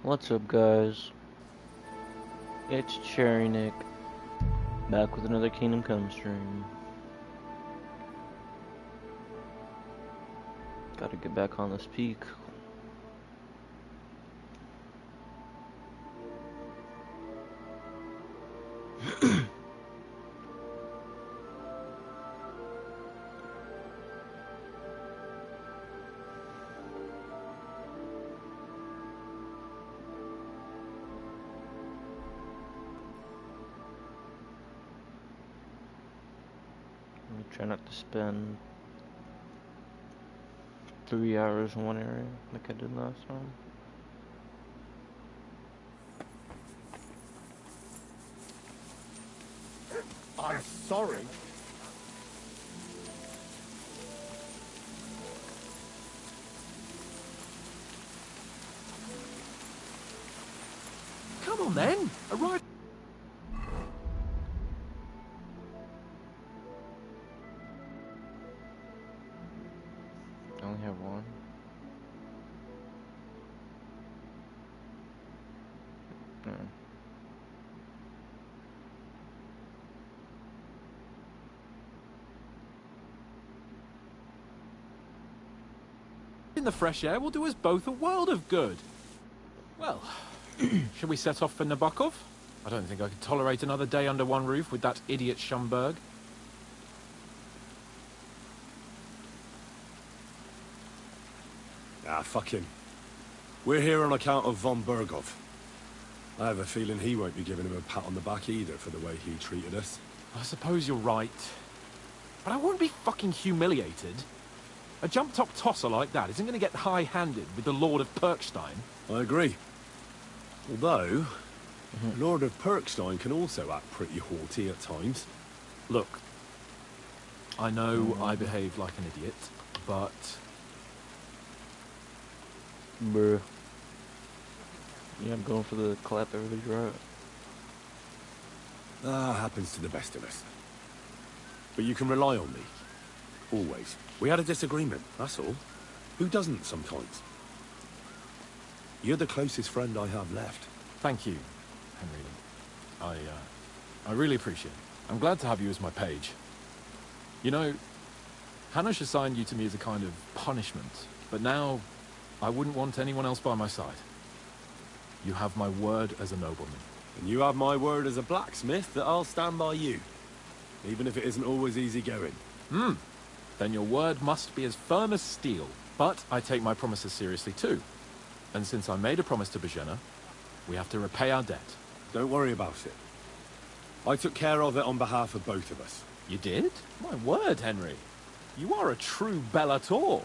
What's up, guys? It's Cherry Nick, back with another Kingdom Come stream. Gotta get back on this peak. Try not to spend 3 hours in one area like I did last time. I'm sorry. Come on then, arrive. I only have one. No. In the fresh air will do us both a world of good. Well, shall we set off for Nabokov? I don't think I could tolerate another day under one roof with that idiot Schumberg. Ah, fuck him. We're here on account of von Bergov. I have a feeling he won't be giving him a pat on the back either for the way he treated us. I suppose you're right. But I won't be fucking humiliated. A jump-top tosser like that isn't going to get high-handed with the Lord of Perkstein. I agree. Although, Lord of Perkstein can also act pretty haughty at times. Look, I know I behave like an idiot, but... Bruh. Yeah, I'm going for the clap everybody's right. Happens to the best of us. But you can rely on me. Always. We had a disagreement, that's all. Who doesn't sometimes? You're the closest friend I have left. Thank you, Henry. I really appreciate it. I'm glad to have you as my page. You know, Hanush assigned you to me as a kind of punishment, but now I wouldn't want anyone else by my side. You have my word as a nobleman. And you have my word as a blacksmith that I'll stand by you. Even if it isn't always easy going. Then your word must be as firm as steel. But I take my promises seriously too. And since I made a promise to Bajena, we have to repay our debt. Don't worry about it. I took care of it on behalf of both of us. You did? My word, Henry. You are a true Bellator.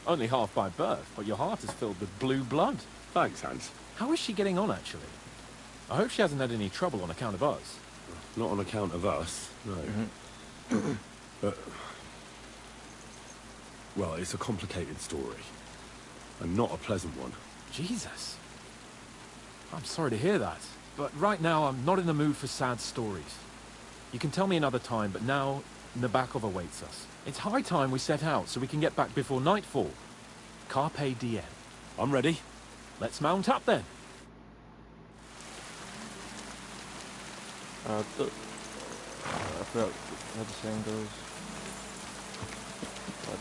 Only half by birth, but your heart is filled with blue blood. Thanks, Hans. How is she getting on, actually? I hope she hasn't had any trouble on account of us. Not on account of us, no. But... well, it's a complicated story. And not a pleasant one. Jesus. I'm sorry to hear that. But right now, I'm not in the mood for sad stories. You can tell me another time, but now, Nabokov awaits us. It's high time we set out so we can get back before nightfall. Carpe diem. I'm ready. Let's mount up then. I forgot how the saying goes.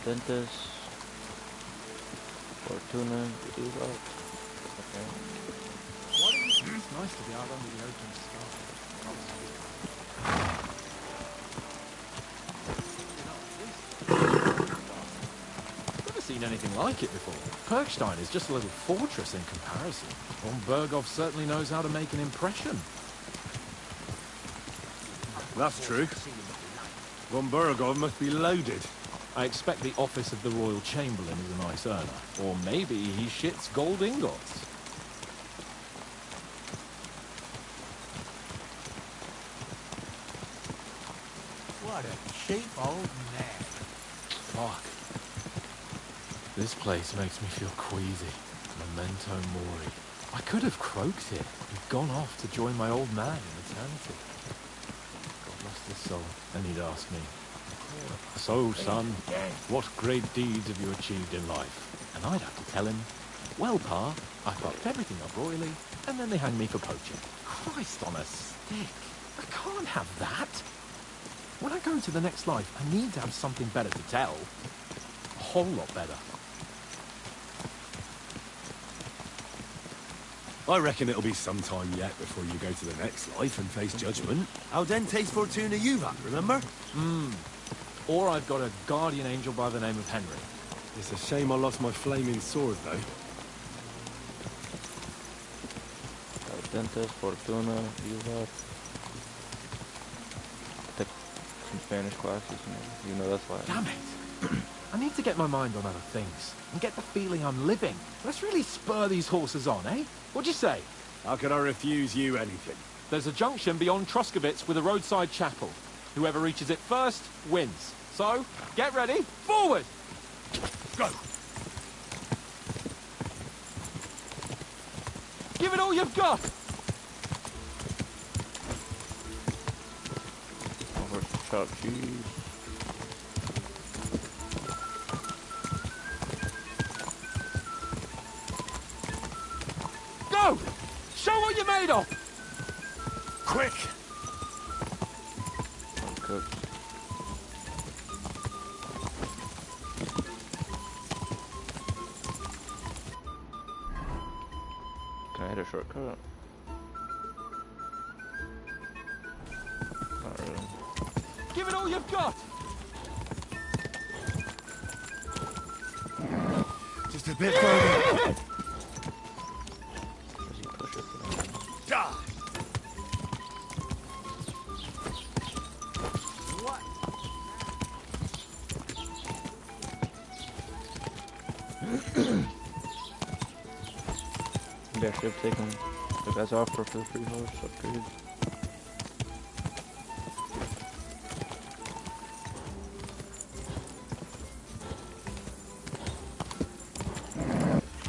Dentes, Fortuna, Uva. Okay. It's nice to be out under the open sky. Never seen anything like it before. Perkstein is just a little fortress in comparison. Von Bergov certainly knows how to make an impression. That's true. Von Bergov must be loaded. I expect the office of the Royal Chamberlain is a nice earner. Or maybe he shits gold ingots. What a cheap old man. Fuck. This place makes me feel queasy. Memento mori. I could have croaked it and gone off to join my old man in eternity. God rest his soul. And he'd ask me, "So, son, what great deeds have you achieved in life?" And I'd have to tell him, Well, Pa, I fucked everything up royally, and then they hang me for poaching. Christ on a stick. I can't have that. When I go into the next life, I need to have something better to tell. A whole lot better. I reckon it'll be some time yet before you go to the next life and face judgment. Al dente's fortuna you've had, remember? Or I've got a guardian angel by the name of Henry. It's a shame I lost my flaming sword, though. Dentes, Fortuna, Viva. Took some Spanish classes, you know that's why. Damn it. I need to get my mind on other things and get the feeling I'm living. Let's really spur these horses on, eh? What'd you say? How could I refuse you anything? There's a junction beyond Truscovitz with a roadside chapel. Whoever reaches it first wins. So, get ready, forward! Go! Give it all you've got! Over chopped cheese. Go! Show what you're made of! Quick! Cooked. Can I hit a shortcut? Not really. Give it all you've got! Just a bit further. Does he push it for me? Die! What? Maybe I should have taken the guy's offer for the free horse upgrade.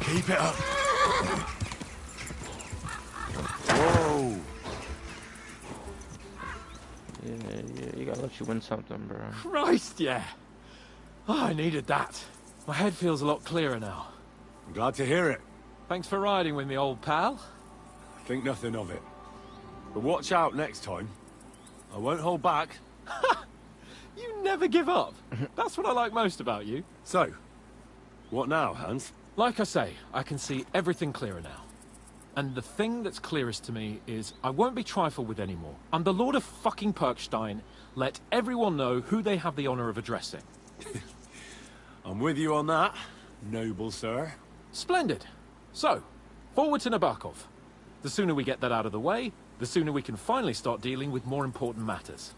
Keep it up. Whoa! Yeah, you gotta let you win something, bro. Christ, yeah! Oh, I needed that. My head feels a lot clearer now. I'm glad to hear it. Thanks for riding with me, old pal. Think nothing of it. But watch out next time. I won't hold back. You never give up. That's what I like most about you. So, what now, Hans? Like I say, I can see everything clearer now. And the thing that's clearest to me is I won't be trifled with anymore. I'm the Lord of fucking Perkstein. Let everyone know who they have the honor of addressing. I'm with you on that, noble sir. Splendid. So, forward to Nabokov. The sooner we get that out of the way, the sooner we can finally start dealing with more important matters.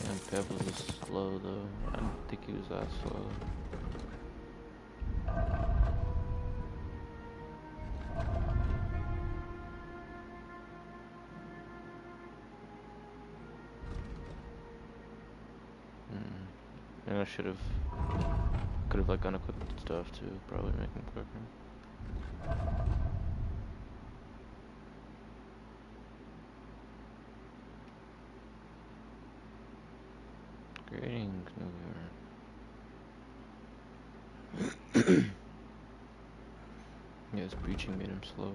Yeah, Pebbles is slow though. I didn't think he was that slow. And I could have like unequipped stuff too, probably make him quicker. Greetings, New Year. Yeah, his breaching made him slower.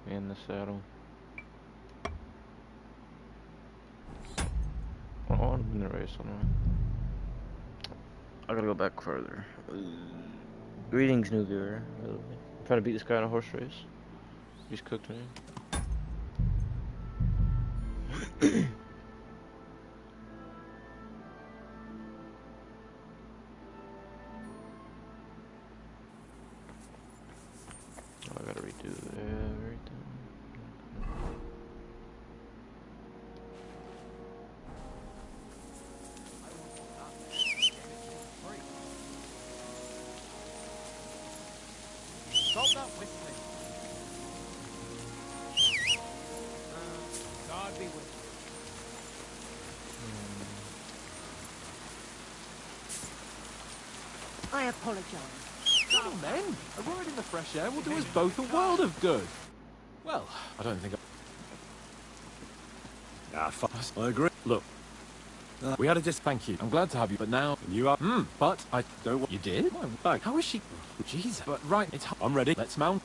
In the saddle. I want to win the race anyway. I gotta go back further. Greetings, new viewer. I'm trying to beat this guy in a horse race. He's cooked me. I gotta redo everything. Stop that whistling. God be with you. I apologize. Come on, then. A ride in the fresh air will do us both a world of good. Well, I don't think Ah, I agree. Look, we had a Thank you. I'm glad to have you, but now... And you are... but I... Don't want... You did? Thanks. How is she... Jesus. But right, it's... I'm ready. Let's mount.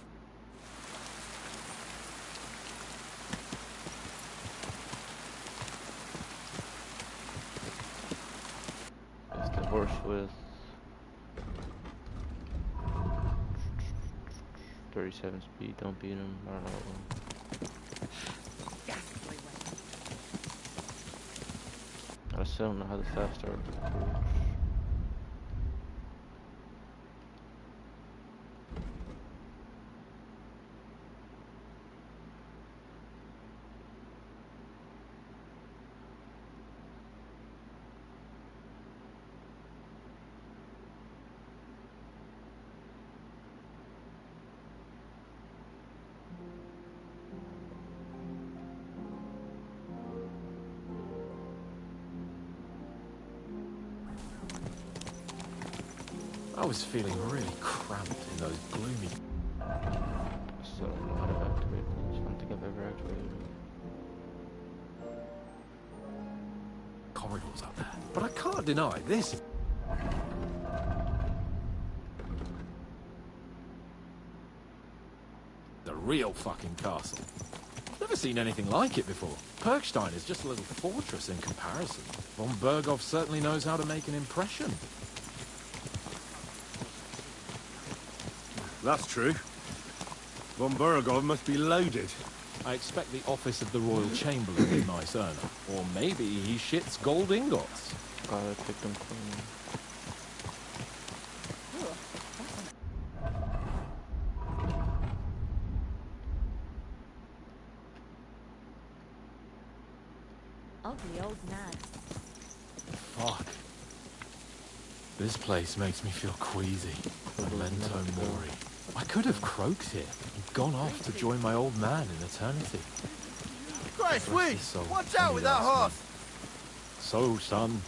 It's the horse with 37 speed. Don't beat him. I don't know. I still don't know how the fast are. I was feeling really cramped in those gloomy... I still don't know how to activate this. I don't think I've ever activated it. corridors up there. But I can't deny this... the real fucking castle. Never seen anything like it before. Perkstein is just a little fortress in comparison. Von Berghoff certainly knows how to make an impression. That's true. Von Berghoff must be loaded. I expect the office of the Royal Chamberlain is a nice earner. Or maybe he shits gold ingots. Gotta pick them clean. Ugly old nag. Fuck. This place makes me feel queasy. Memento mori. I could have croaked here and gone off to join my old man in eternity. Christ, wait! Watch out with that horse! So, son,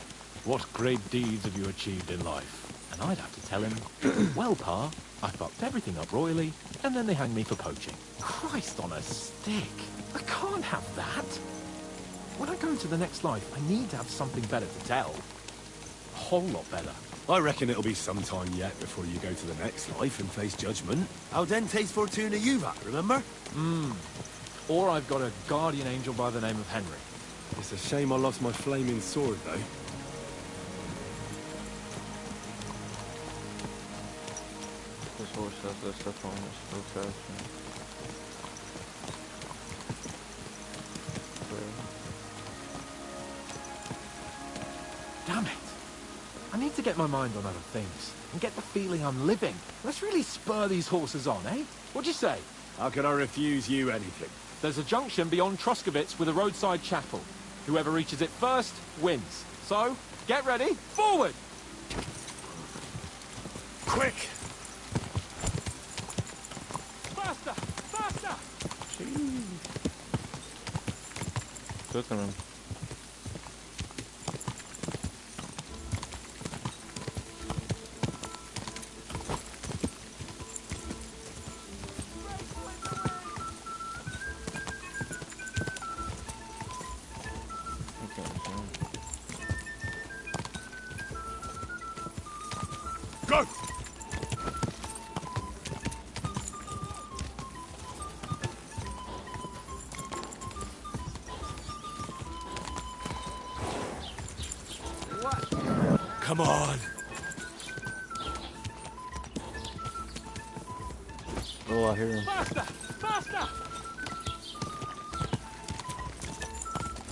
what great deeds have you achieved in life? And I'd have to tell him, well, Pa, I fucked everything up royally, and then they hanged me for poaching. Christ on a stick! I can't have that! When I go to the next life, I need to have something better to tell. A whole lot better. I reckon it'll be some time yet before you go to the next life and face judgment. Al dente's fortuna juvat, remember? Or I've got a guardian angel by the name of Henry. It's a shame I lost my flaming sword, though. This horse has this stuff on it so fast. Damn it. I need to get my mind on other things and get the feeling I'm living. Let's really spur these horses on, eh? What'd you say? How can I refuse you anything? There's a junction beyond Truskovitz with a roadside chapel. Whoever reaches it first wins. So, get ready, forward! Quick! Faster! Faster! Cooking them. Go! Come on! Oh, I hear him. Faster! Faster!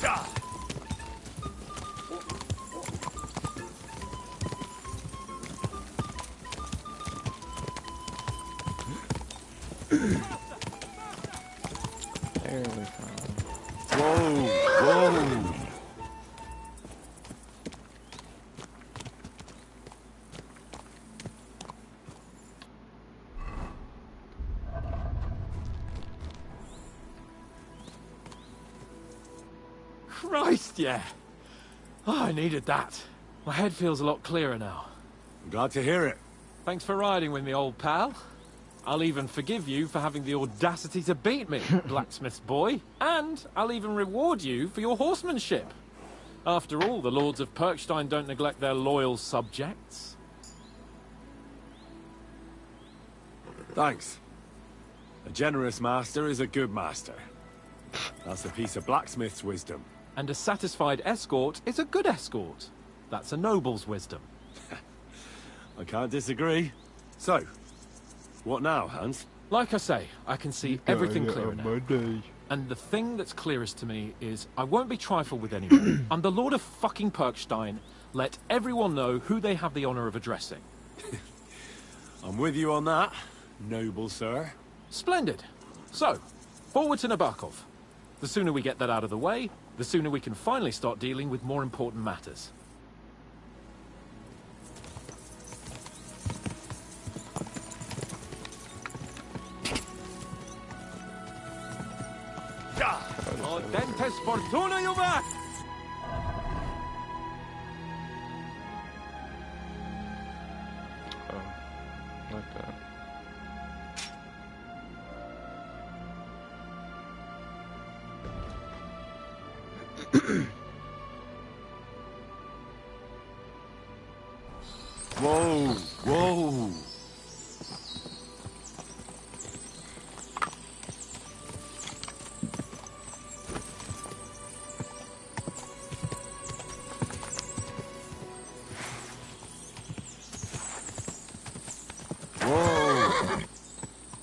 Ah! There we go. Whoa! Whoa! Christ, yeah! Oh, I needed that. My head feels a lot clearer now. I'm glad to hear it. Thanks for riding with me, old pal. I'll even forgive you for having the audacity to beat me, blacksmith's boy. And I'll even reward you for your horsemanship. After all, the lords of Perkstein don't neglect their loyal subjects. Thanks. A generous master is a good master. That's a piece of blacksmith's wisdom. And a satisfied escort is a good escort. That's a noble's wisdom. I can't disagree. So, what now, Hans? Like I say, I can see everything clearer now. And the thing that's clearest to me is I won't be trifled with anymore. I'm the Lord of fucking Perkstein. Let everyone know who they have the honor of addressing. I'm with you on that, noble sir. Splendid. So, forward to Nabokov. The sooner we get that out of the way, the sooner we can finally start dealing with more important matters. Dentes fortuna, Juve! Oh, like that. Whoa, whoa.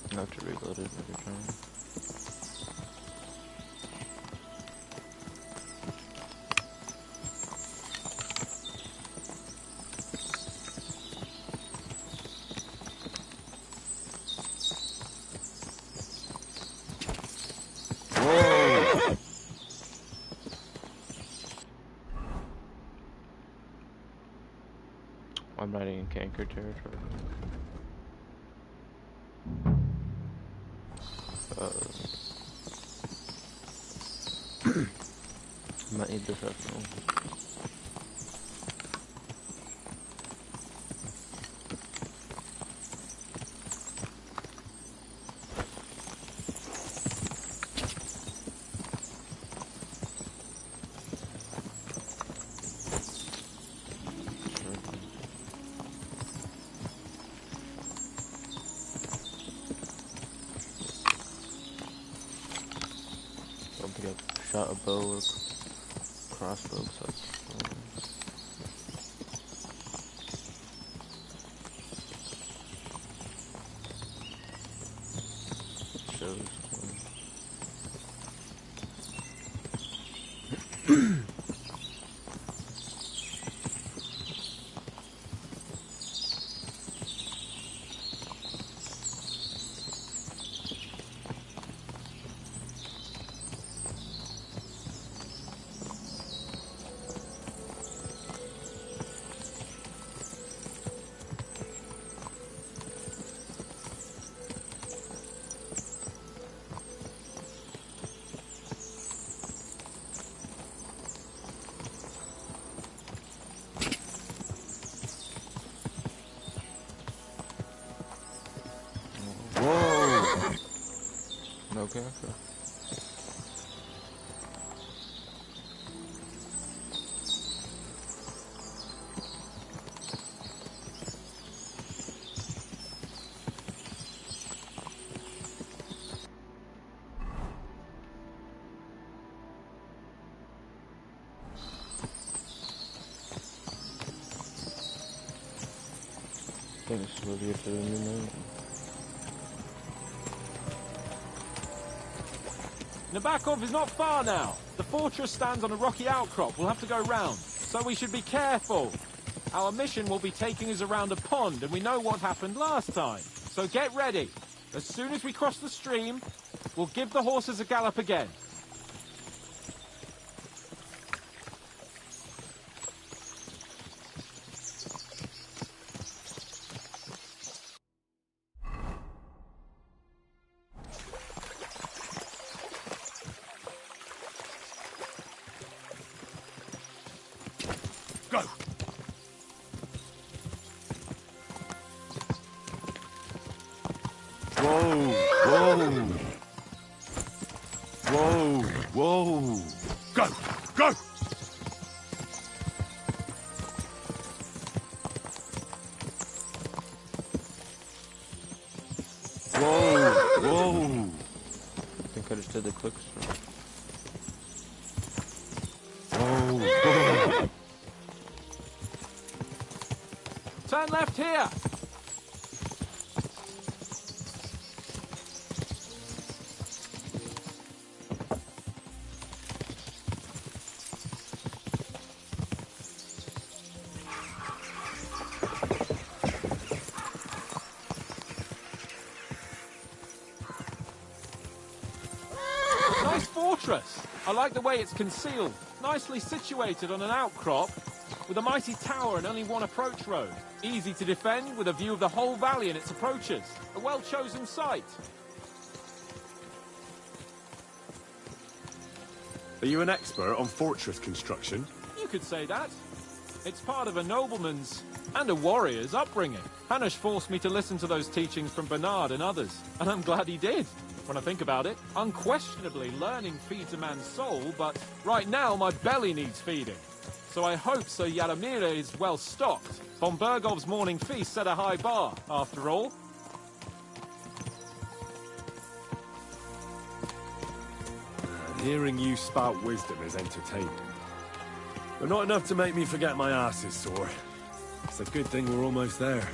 I have to reload it every time. I'm riding in canker territory. Might need this after all. Don't think I've shot a bow or crossbow, so that's shows. Okay. I think this is where we get to the new mountain. Nabokov is not far now. The fortress stands on a rocky outcrop. We'll have to go round, so we should be careful. Our mission will be taking us around a pond, and we know what happened last time. So get ready. As soon as we cross the stream, we'll give the horses a gallop again. Go! Whoa! Whoa! Whoa! Whoa! Go! Go! Whoa! Whoa! I think I just did the clicks. Whoa! Whoa! Turn left here! Nice fortress! I like the way it's concealed. Nicely situated on an outcrop, with a mighty tower and only one approach road. Easy to defend, with a view of the whole valley and its approaches. A well-chosen site. Are you an expert on fortress construction? You could say that. It's part of a nobleman's and a warrior's upbringing. Hanush forced me to listen to those teachings from Bernard and others, and I'm glad he did. When I think about it, unquestionably learning feeds a man's soul, but right now my belly needs feeding. So I hope Sir Yaramira is well stocked. Von Bergov's morning feast set a high bar, after all. Hearing you spout wisdom is entertaining. But not enough to make me forget my ass is sore. It's a good thing we're almost there.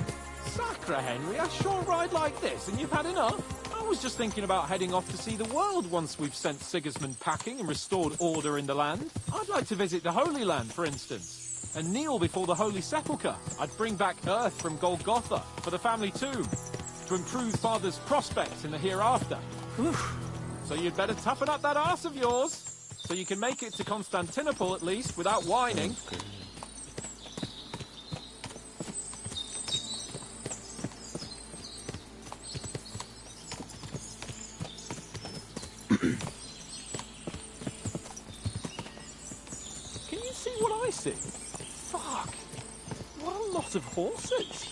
Sacre, Henry, a short ride like this and you've had enough? I was just thinking about heading off to see the world once we've sent Sigismund packing and restored order in the land. I'd like to visit the Holy Land, for instance, and kneel before the Holy Sepulchre. I'd bring back earth from Golgotha for the family tomb, to improve Father's prospects in the hereafter. Whew. So you'd better toughen up that arse of yours, so you can make it to Constantinople at least without whining. Can you see what I see? Fuck. What a lot of horses.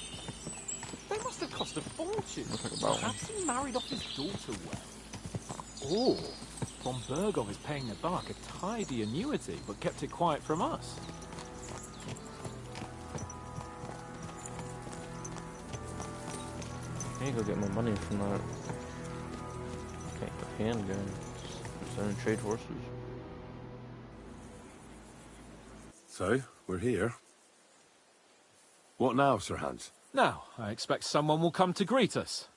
They must have cost a fortune. Perhaps he married off his daughter well. Or Von Bergov is paying the Bark a tidy annuity, but kept it quiet from us. I need to go get my money from that handgun. Starting to trade horses. So, we're here. What now, Sir Hans? Now, I expect someone will come to greet us.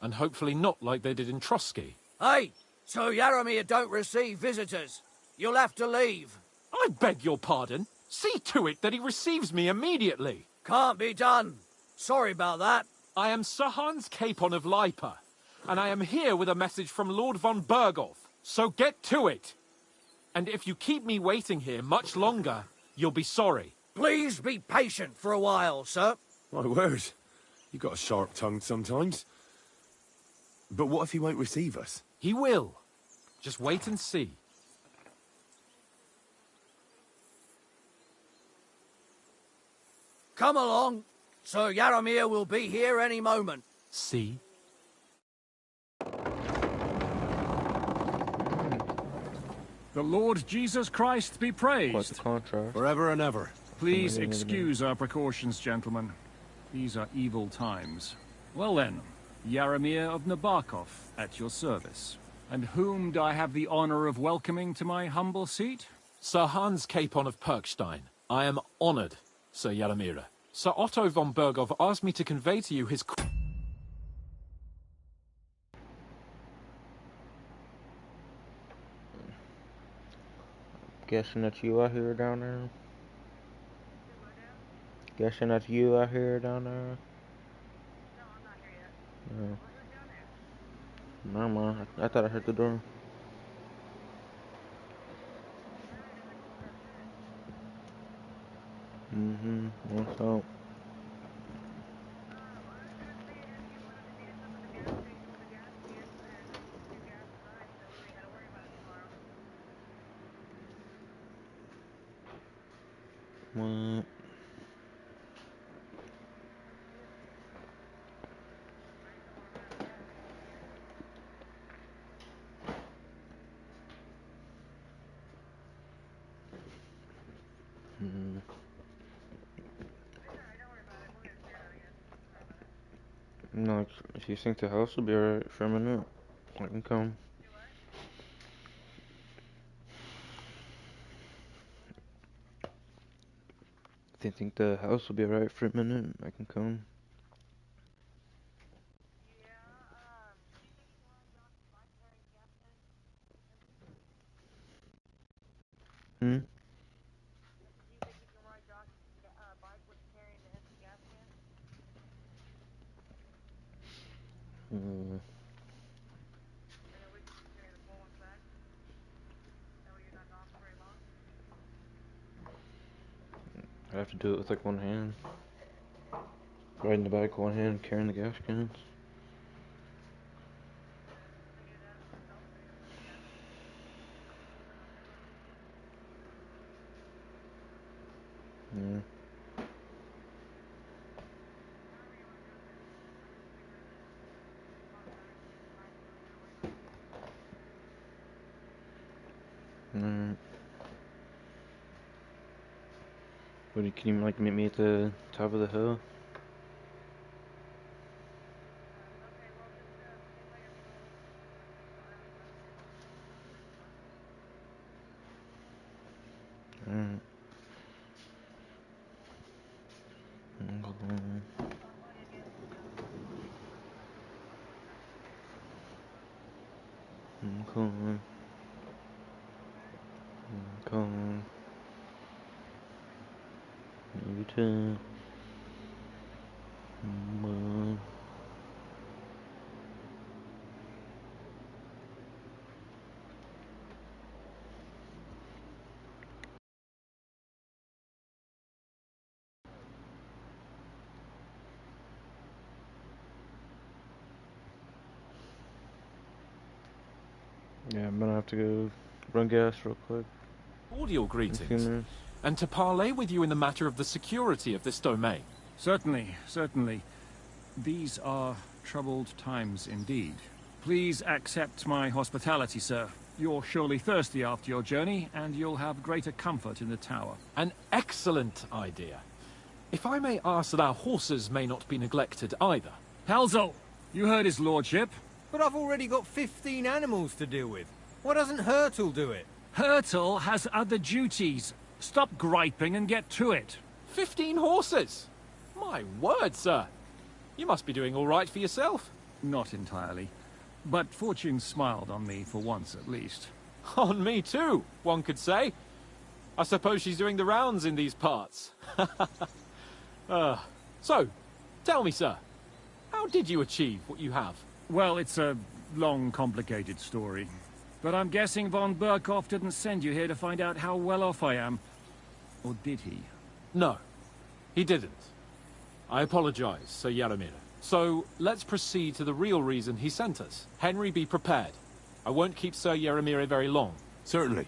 And hopefully not like they did in Trotsky. Hey, so Yaramir don't receive visitors. You'll have to leave. I beg your pardon. See to it that he receives me immediately. Can't be done. Sorry about that. I am Sir Hans Capon of Lipa, and I am here with a message from Lord von Bergov. So get to it. And if you keep me waiting here much longer, you'll be sorry. Please be patient for a while, sir. My word. You got a sharp tongue sometimes. But what if he won't receive us? He will. Just wait and see. Come along. Sir Yaramir will be here any moment. See? The Lord Jesus Christ be Quite the praised. contrast. Forever and ever. Please excuse our precautions, gentlemen. These are evil times. Well then, Yaramir of Nabokov, at your service. And whom do I have the honor of welcoming to my humble seat? Sir Hans Capon of Perkstein. I am honored, Sir Yaramira. Sir Otto von Bergov asked me to convey to you his... Guessing that's you out here down there. Guessing that's you out here down there. No, I'm not here yet. No. Oh, you're down there. Never mind. I thought I heard the door. What's up? What? No, if you think the house will be alright for a minute, I can come. If you think the house will be alright for a minute, I can come. Hmm? Uh, I have to do it with like one hand. Riding the bike one hand, carrying the gas cans. Yeah. Alright. Can you like meet me at the top of the hill? Alright. I'm coming. I'm coming. Maybe 10. Yeah, I'm gonna have to go run gas real quick. Cordial In a few greetings. minutes. And to parley with you in the matter of the security of this domain. Certainly, certainly. These are troubled times indeed. Please accept my hospitality, sir. You're surely thirsty after your journey, and you'll have greater comfort in the tower. An excellent idea. If I may ask that our horses may not be neglected either. Halzel! You heard his lordship. But I've already got 15 animals to deal with. Why doesn't Hurtle do it? Hurtle has other duties. Stop griping and get to it. 15 horses! My word, sir. You must be doing all right for yourself. Not entirely. But fortune smiled on me for once at least. On me too, one could say. I suppose she's doing the rounds in these parts. So, tell me, sir, how did you achieve what you have? Well, it's a long, complicated story. But I'm guessing von Burkhoff didn't send you here to find out how well off I am. Or did he? No, he didn't. I apologize, Sir Yaromir. So, let's proceed to the real reason he sent us. Henry, be prepared. I won't keep Sir Yaromir very long. Certainly.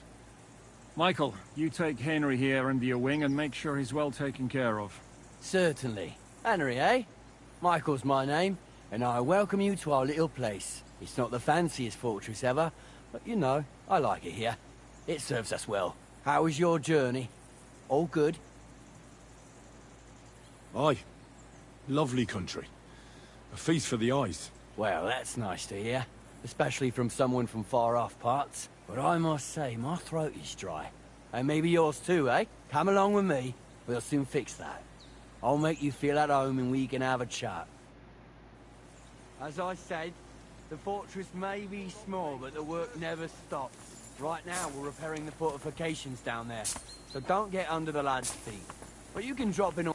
Michael, you take Henry here under your wing and make sure he's well taken care of. Certainly. Henry, eh? Michael's my name, and I welcome you to our little place. It's not the fanciest fortress ever, but you know, I like it here. It serves us well. How was your journey? All good? Aye. Lovely country. A feast for the eyes. Well, that's nice to hear. Especially from someone from far-off parts. But I must say, my throat is dry. And maybe yours too, eh? Come along with me. We'll soon fix that. I'll make you feel at home and we can have a chat. As I said, the fortress may be small, but the work never stops. Right now, we're repairing the fortifications down there. So don't get under the lad's feet. But you can drop in...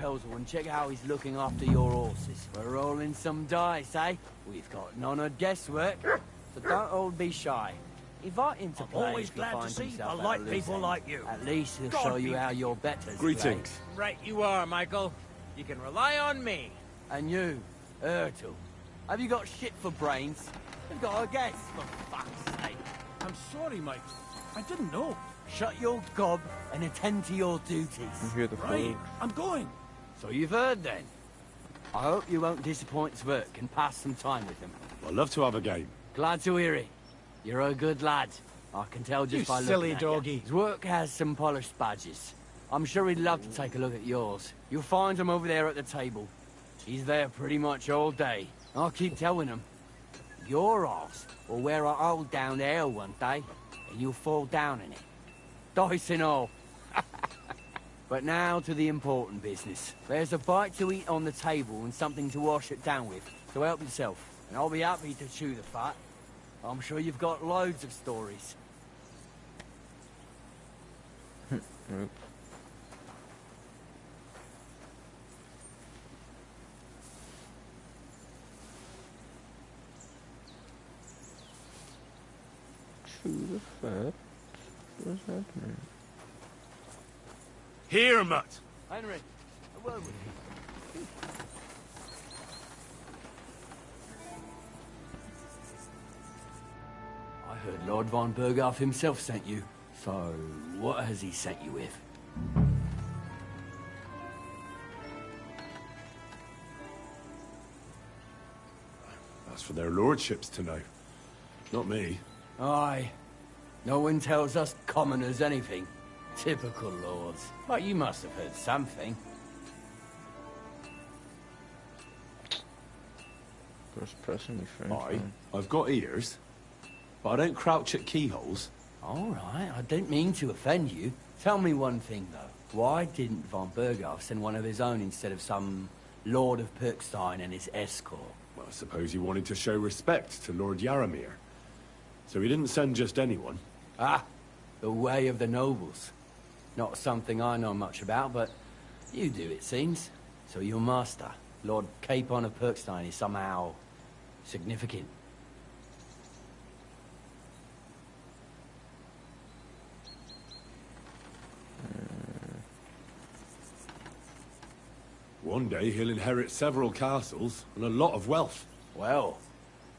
Pelzel and check how he's looking after your horses. We're rolling some dice, eh? We've got none of guesswork, so don't all be shy. Invite him to I'm play. always if he glad to finds see himself I at like a loose people end. like you. At least he'll God show you be- how your betters Greetings. Right you are, Michael. You can rely on me. play. And you, Ertl, have you got shit for brains? You've got a guess, for fuck's sake. I'm sorry, Michael. I didn't know. Shut your gob and attend to your duties. I hear the Right, float. I'm going. So you've heard then? I hope you won't disappoint Zwerk and pass some time with him. I'd love to have a game. Glad to hear it. You're a good lad. I can tell just You by silly looking at doggy. you. Zwerk has some polished badges. I'm sure he'd love to take a look at yours. You'll find him over there at the table. He's there pretty much all day. I'll keep telling him. Your arse will wear a hole down there one day, and you'll fall down in it. Dice and all. But now to the important business. There's a bite to eat on the table and something to wash it down with, so help yourself. And I'll be happy to chew the fat. I'm sure you've got loads of stories. Nope. Chew the fat? What does that mean? Here, Mutt! Henry, a word with you. I heard Lord von Berghoff himself sent you. So, what has he sent you with? That's for their lordships to know. Not me. Aye. No one tells us commoners anything. Typical lords. But you must have heard something. First pressing me French. Aye, I've got ears, but I don't crouch at keyholes. All right, I didn't mean to offend you. Tell me one thing, though. Why didn't von Berghoff send one of his own instead of some Lord of Perkstein and his escort? Well, I suppose he wanted to show respect to Lord Yaramir. So he didn't send just anyone. Ah, the way of the nobles. Not something I know much about, but you do, it seems. So your master, Lord Capon of Perkstein, is somehow significant. One day he'll inherit several castles and a lot of wealth. Well,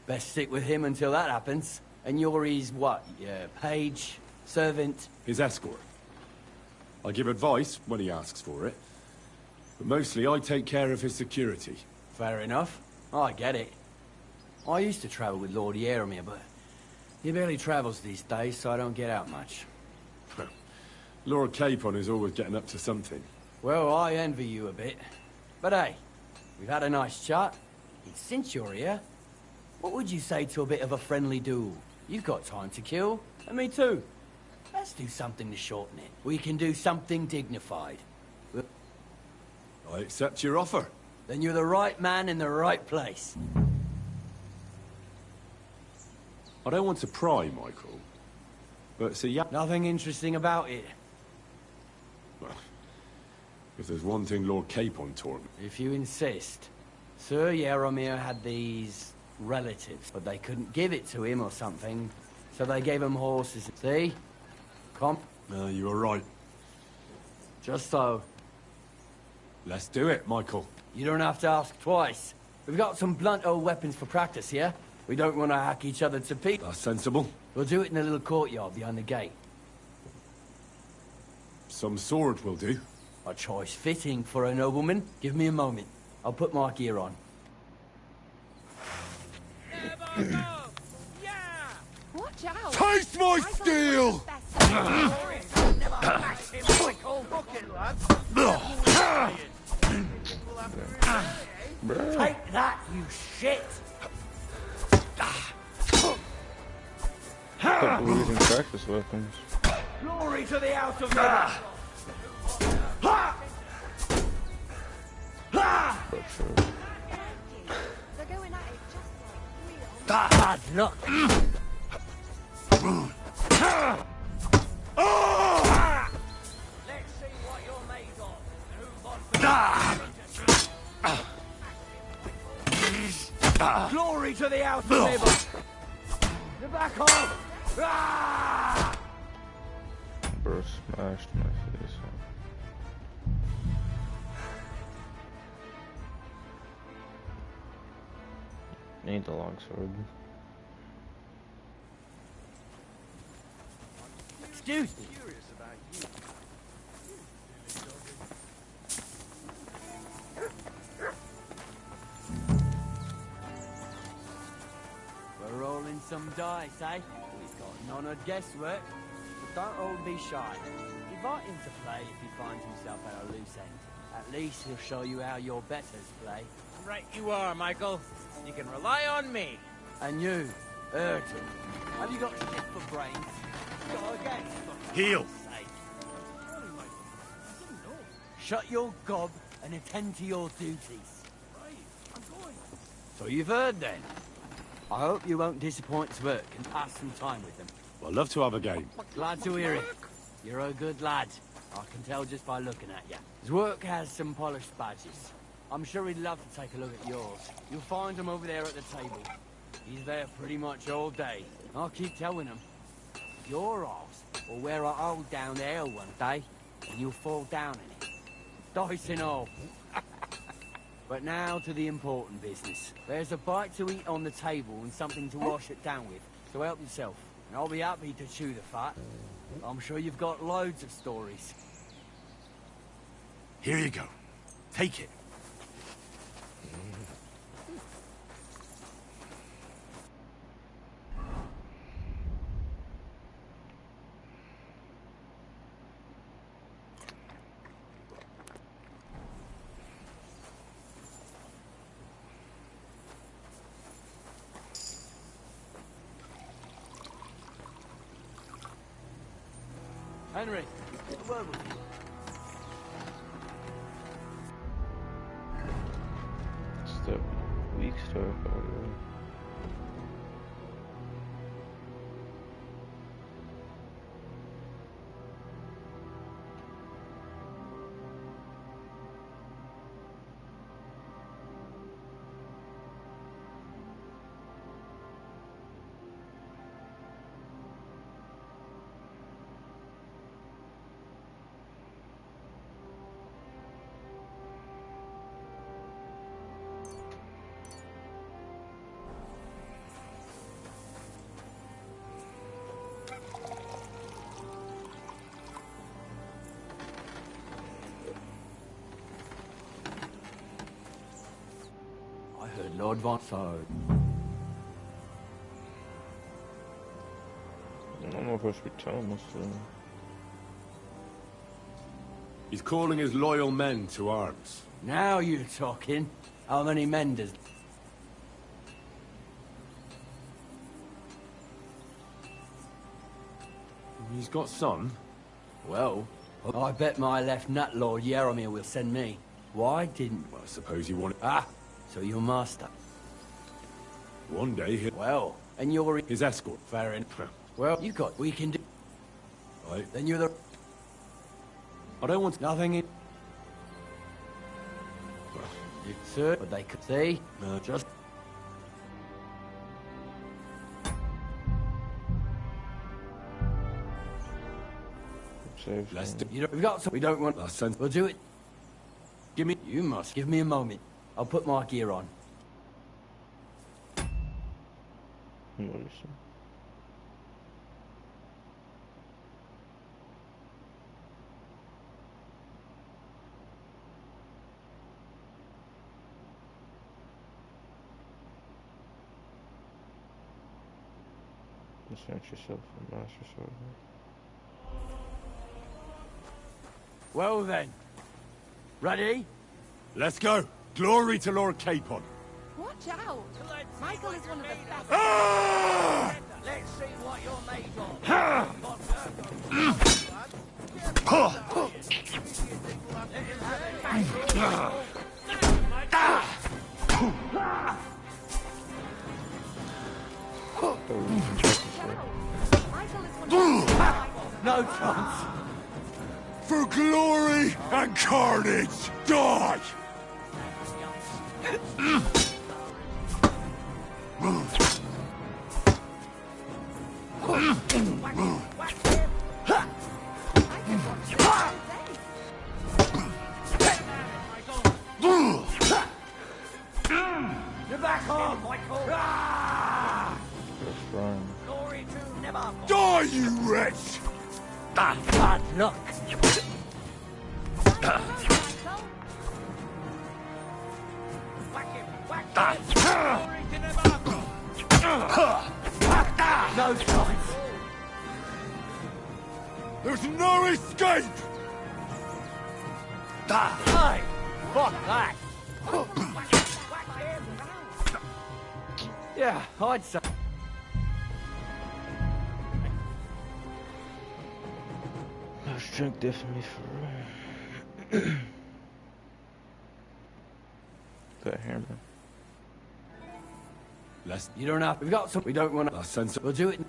best stick with him until that happens. And you're his, what, page, servant? His escort. I give advice when he asks for it. But mostly I take care of his security. Fair enough. I get it. I used to travel with Lord Yaramir, but he barely travels these days, so I don't get out much. Lord Capon is always getting up to something. Well, I envy you a bit. But hey, we've had a nice chat. And since you're here, what would you say to a bit of a friendly duel? You've got time to kill, and me too. Let's do something to shorten it. We can do something dignified. I accept your offer. Then you're the right man in the right place. I don't want to pry, Michael. But see, yeah. Nothing interesting about it. Well, if there's one thing Lord Capon taught me. If you insist. Sir Yaramir had these relatives, but they couldn't give it to him or something, so they gave him horses. See? Come. No, you were right. Just so. Let's do it, Michael. You don't have to ask twice. We've got some blunt old weapons for practice here. We don't want to hack each other to pieces. That's sensible. We'll do it in a little courtyard behind the gate. Some sword will do. A choice fitting for a nobleman. Give me a moment. I'll put my gear on. Watch out! Taste my steel! Take that, you shit! Stop using practice weapons. Glory to the House of Never! But sure. They're going at it just like Bad luck! Let's see what you're made of. Glory to the House of Never! You're back on! Bro smashed my face. Need the longsword. Excuse me. some dice, eh? He's got none of guesswork. But don't all be shy. Invite him to play if he finds himself at a loose end. At least he'll show you how your betters play. Right you are, Michael. You can rely on me. And you, Urton, have you got shit for brains? Go again, for Heal. fuck's sake. Shut your gob and attend to your duties. So you've heard then? I hope you won't disappoint Zwerk and pass some time with them. I'd love to have a game. Glad to hear it. You're a good lad. I can tell just by looking at you. Zwerk has some polished badges. I'm sure he'd love to take a look at yours. You'll find him over there at the table. He's there pretty much all day. I'll keep telling him. Your arse will wear a hole down there one day, and you'll fall down in it. Dice and all. But now to the important business. There's a bite to eat on the table and something to wash it down with. So help yourself, and I'll be happy to chew the fat. I'm sure you've got loads of stories. Here you go. Take it. Henry, a word with you. It's the weak store card. Lord Von So. I don't know if I should tell him this. He's calling his loyal men to arms. Now you're talking. How many men does... He's got some. Well, I bet my left nut Lord Yaramir will send me. Why didn't... Well, I suppose you want... Ah, so you're master. One day he'll... Well, and you're... His escort. Fair enough. Well, you got... We can do... Right. Then you're the... I don't want... Nothing in... You, sir, but they could see. No, just... Let's do... You don't... We've got some... We don't want... Last sentence. We'll do it. Give me... You must. Give me a moment. I'll put my gear on. What is it? Dispense yourself a master sword. Well then. Ready? Let's go. Glory to Lord Capon. Watch out! Michael is one of the best. Let's see what you're made Michael is one of the best. No chance. For glory and carnage, die! You're back home, Michael! That's fine. Glory to Never! Die, you wretch! Bad luck. Whack him! Whack him! Glory to Never! No chance. There's no escape! Hey! Fuck that! Yeah, I'd say. No strength definitely for real. Got hair, man. Let's... You don't have. We've got some. We don't want to. That's sensible. We'll do it.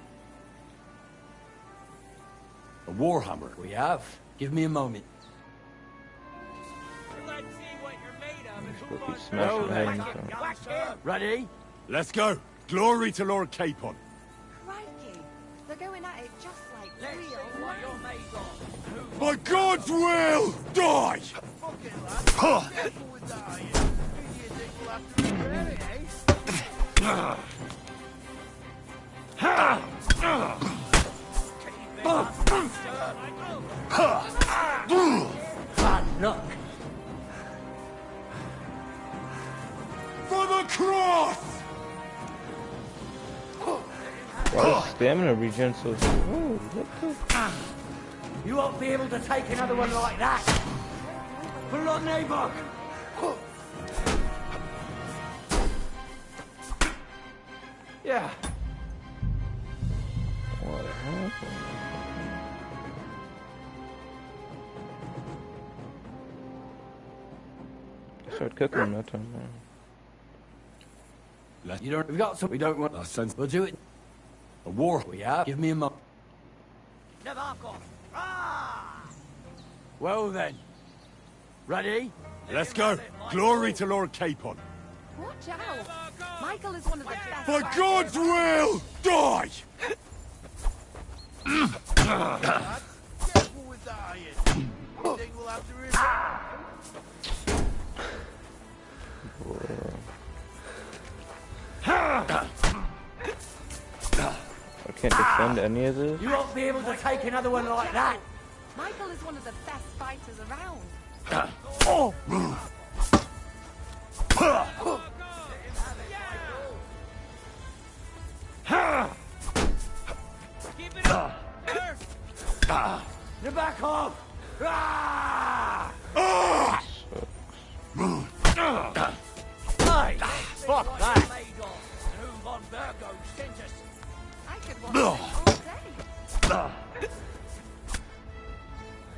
A warhammer. We have. Give me a moment. Let's see what you're made of and who We'll be wants smashing Well, head then. into Ready? Let's go. Glory to Lord Capon. Crikey. They're going at it just like Let's see real what men. you're made of. Who By God's will, die! Fuck it, lad. Careful with dying. Who do you think will have to repair it, eh? Bad luck. For the cross! Wow, stamina regen so ooh, You won't be able to take another one like that. Put it on neighbor. Yeah. what happened? Start cooking them that time, man. You don't. We've got some. We don't want. That's sensible. We'll do it. A war... We have. Give me a moment. Well then. Ready? Let's go. Glory to Lord Capon. Watch out. Michael is one of the best. By fighters God's will, die! Careful with dying. You think we'll have to repair I can't defend any of this. You won't be able to take another one like that. Michael is one of the best fighters around. keep it up? You're back off. Ah! Hey, fuck that. Made of and who Von Virgo sent us. I could watch them all day.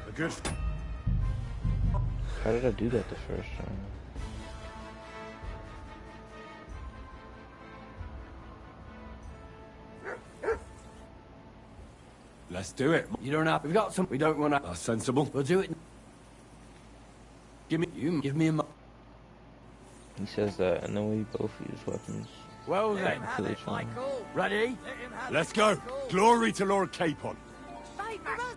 A good... How did I do that the first time? Let's do it. You don't have. We've got some. We don't want to. That's sensible. We'll do it. Give me a moment. He says that, and then we both use weapons. Well then. Kill each other. Ready? Let's go. Glory to Lord Capon. Fight for us.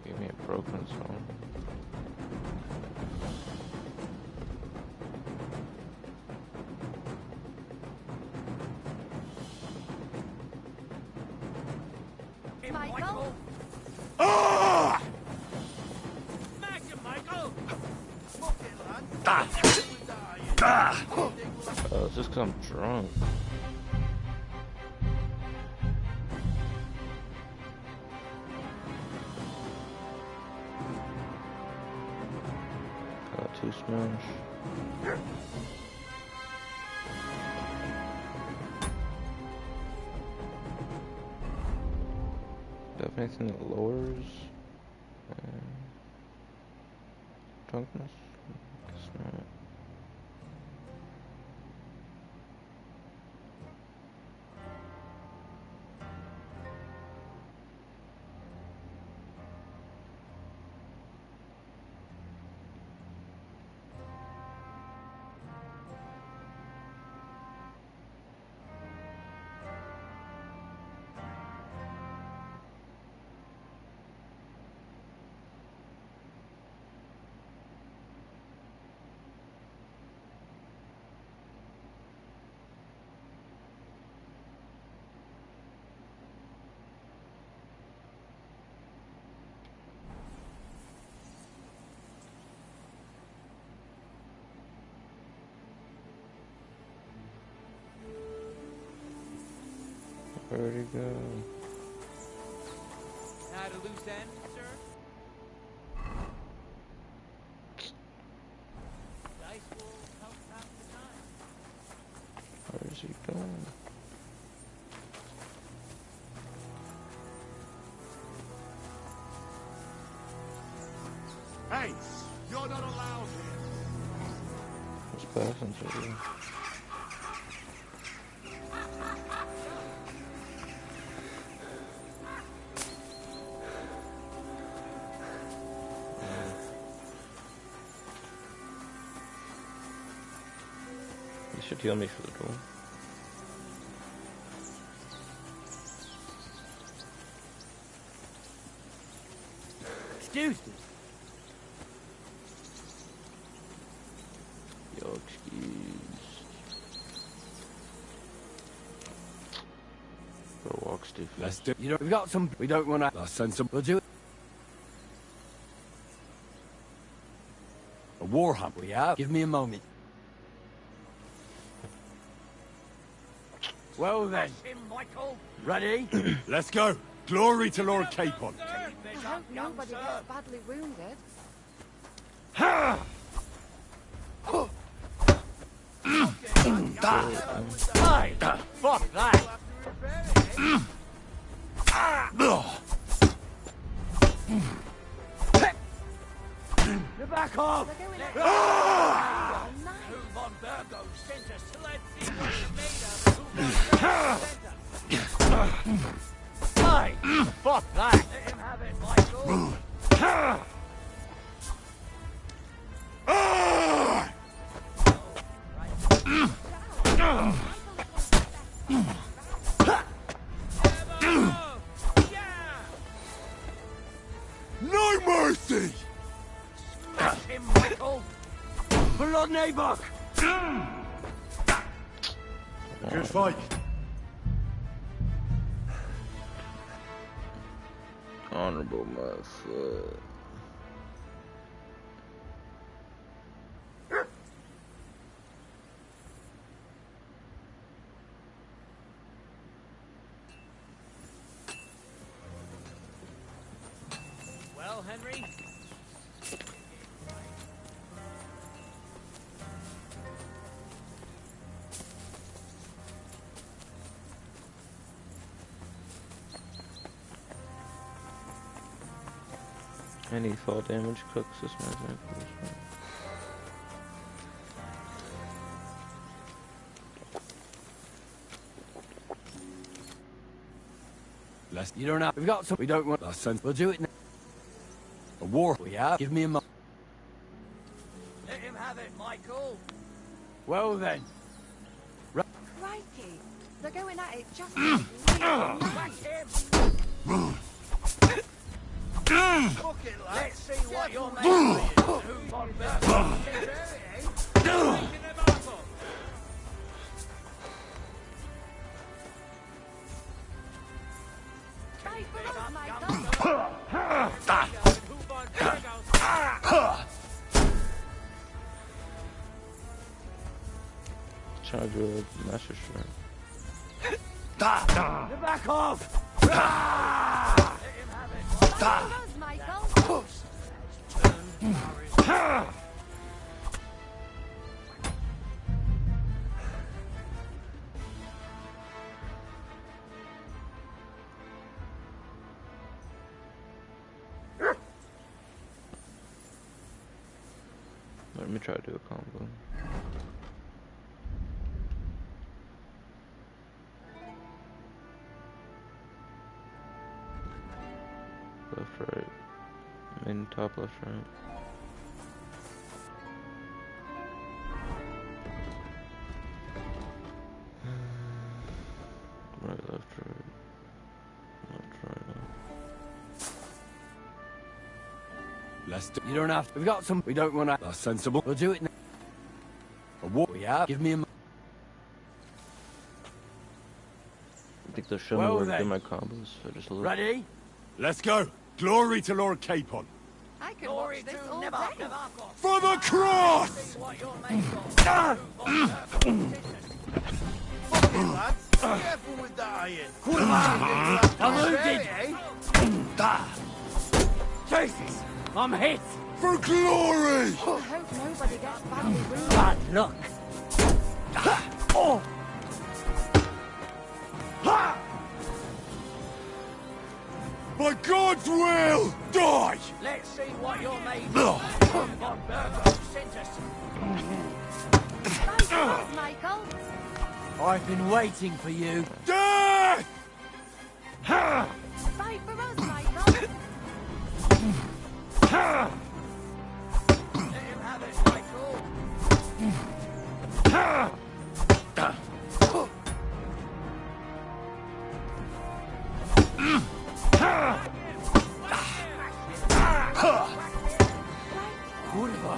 Give me a broken sword. Michael. Ah! Smash him, Michael! Fuck it, lad. Careful with dying. Ah! It's just 'cause I'm drunk. Got 2 smash. Do I have anything that lowers drunkenness? Guess not. Where'd he go? Had a loose end, sir? Dice will help pass the time. Where's he going? Hey, you're not allowed here. What's passing through here? You should heal me for the door. Excuse me. Your excuse. Bro walks too fast. Let's do. You know, we've got some. We don't want to. Let's send some. We'll do it. A war hunt. We have. Give me a moment. Well then. Michael! Ready? Let's go. Glory to Lord Capon. I hope nobody gets badly wounded. Hey, fuck that. Get back off. They're going at Who von Burgo sent us to let's see what he's made of. Who von Burgo sent us. Hey, fuck that. Let him have it, Michael. No mercy. Smash him, Michael. Blood neighbor. Good fight. Honorable, my foot. Well, Henry? Any fall damage cooks this magic. Let's. You don't have. We've got some. We don't want. Let's send. We'll do it now. A war. We have. Give me a moment. Let him have it, Michael. Well then. Crikey. They're going at it just like Whack him. Fuck it, Let's lads. see what you're making of. Who von Burgo sent us. Making them awful. Fight for us, Michael. Who von Burgo sent us. Trying to do a master strike. Get back off. Let him have it, Fight for us, Michael. Let me try to do a combo. Left, right. Main, top, left, right. Right, left, right. Left, right, left. Let's do. You don't have to. We've got some. We don't want to. That's sensible. We'll do it now. A war. We have. Give me a moment. I think they'll show Well me where to then. do my combos. So just a little. Ready? Let's go. Glory to Lord Capon. I could Glory watch this to all day. Nabokov. For the cross. See what you're made of. Who von Burgo sent us. lads. Careful with that iron. I'm wounded! Jesus! I'm hit! For glory! I hope nobody gets badly wounded. Bad luck! Oh! By God's will, die! Let's see what you're made of. Von Burgo sent us. Fight for us, Michael. I've been waiting for you. Die! Fight for us, Michael. Let him have it, Michael. Kurwa!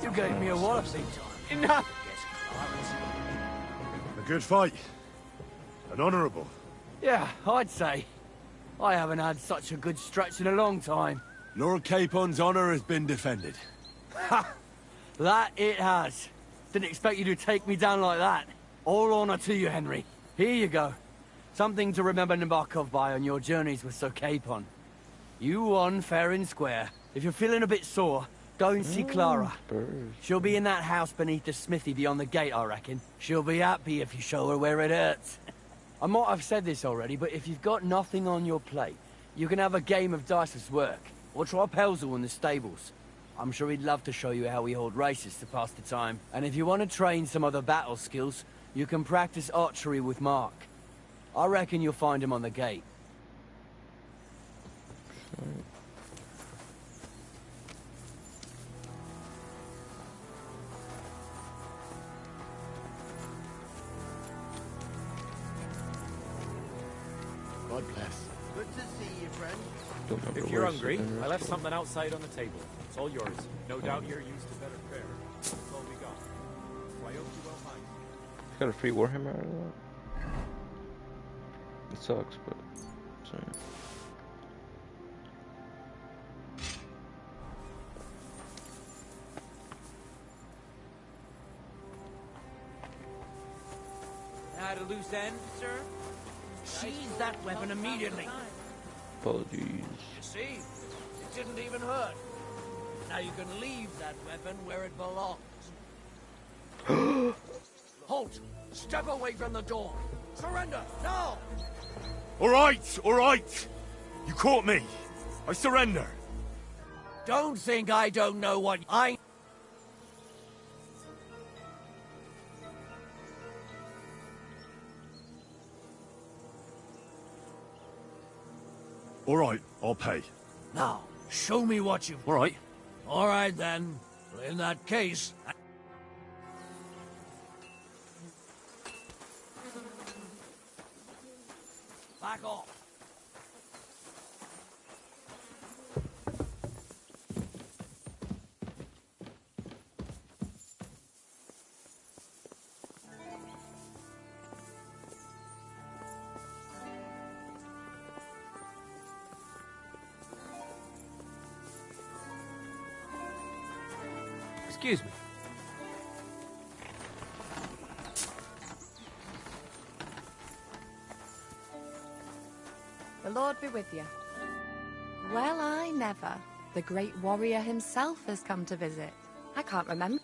You gave me a walloping time. Enough! A good fight. An honourable. Yeah, I'd say. I haven't had such a good stretch in a long time. Lord Capon's honour has been defended. Ha! That it has. Didn't expect you to take me down like that. All honour to you, Henry. Here you go. Something to remember Nabokov by on your journeys with Sir Capon. You won fair and square. If you're feeling a bit sore, go and see Clara. She'll be in that house beneath the smithy beyond the gate, I reckon. She'll be happy if you show her where it hurts. I might have said this already, but if you've got nothing on your plate, you can have a game of dice's work, or try Pelzel in the stables. I'm sure he'd love to show you how we hold races to pass the time. And if you want to train some other battle skills, you can practice archery with Mark. I reckon you'll find him on the gate. God bless. Good to see you, friend. Don't remember If you're where hungry, it's in I left there. something outside on the table. It's all yours. No doubt you're used to better fare. That's all we got. So I hope you won't mind. Got a free Warhammer out of that. It sucks, but so. Had a loose end, sir? Seize that weapon immediately. Apologies. You see? It didn't even hurt. Now you can leave that weapon where it belongs. Halt! Step away from the door! Surrender! Now! All right, all right. You caught me. I surrender. Don't think I don't know what I... All right, I'll pay. Now, show me what you've... All right. All right, then. In that case... Back off. Excuse me. The Lord be with you. Well, I never. The great warrior himself has come to visit. I can't remember.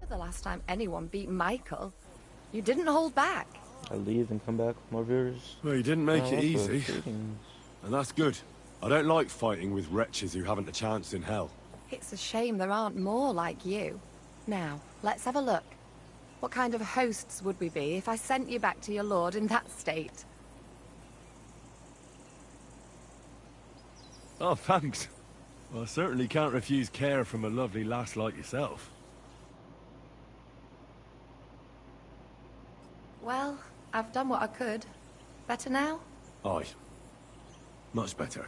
The last time anyone beat Michael, you didn't hold back. I leave and come back with more viewers. Well, you didn't make Oh, it what the easy. feelings? And that's good. I don't like fighting with wretches who haven't a chance in hell. It's a shame there aren't more like you. Now, let's have a look. What kind of hosts would we be if I sent you back to your lord in that state? Oh, thanks. Well, I certainly can't refuse care from a lovely lass like yourself. Well, I've done what I could. Better now? Aye. Much better.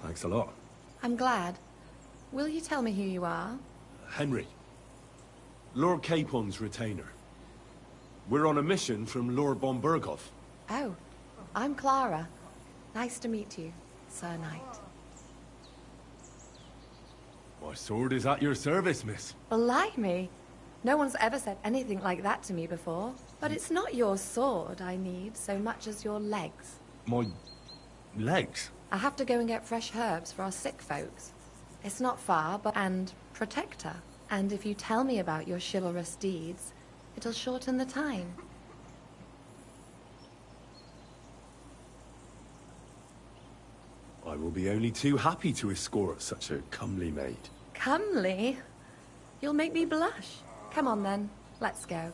Thanks a lot. I'm glad. Will you tell me who you are? Henry. Lord Capon's retainer. We're on a mission from Lord von Burghoff. Oh, I'm Clara. Nice to meet you, Sir Knight. My sword is at your service, miss. Blimey! No one's ever said anything like that to me before. But it's not your sword I need so much as your legs. My... legs? I have to go and get fresh herbs for our sick folks. It's not far, but... and protect her. And if you tell me about your chivalrous deeds, it'll shorten the time. I will be only too happy to escort such a comely maid. Comely? You'll make me blush. Come on then, let's go.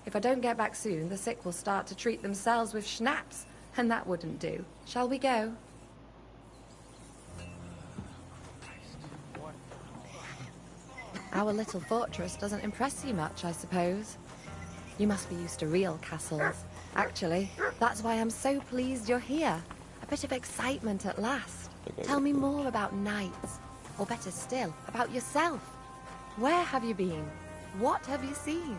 If I don't get back soon, the sick will start to treat themselves with schnapps, and that wouldn't do. Shall we go? Our little fortress doesn't impress you much, I suppose. You must be used to real castles. Actually, that's why I'm so pleased you're here. A bit of excitement at last. Tell me more about knights. Or better still, about yourself. Where have you been? What have you seen?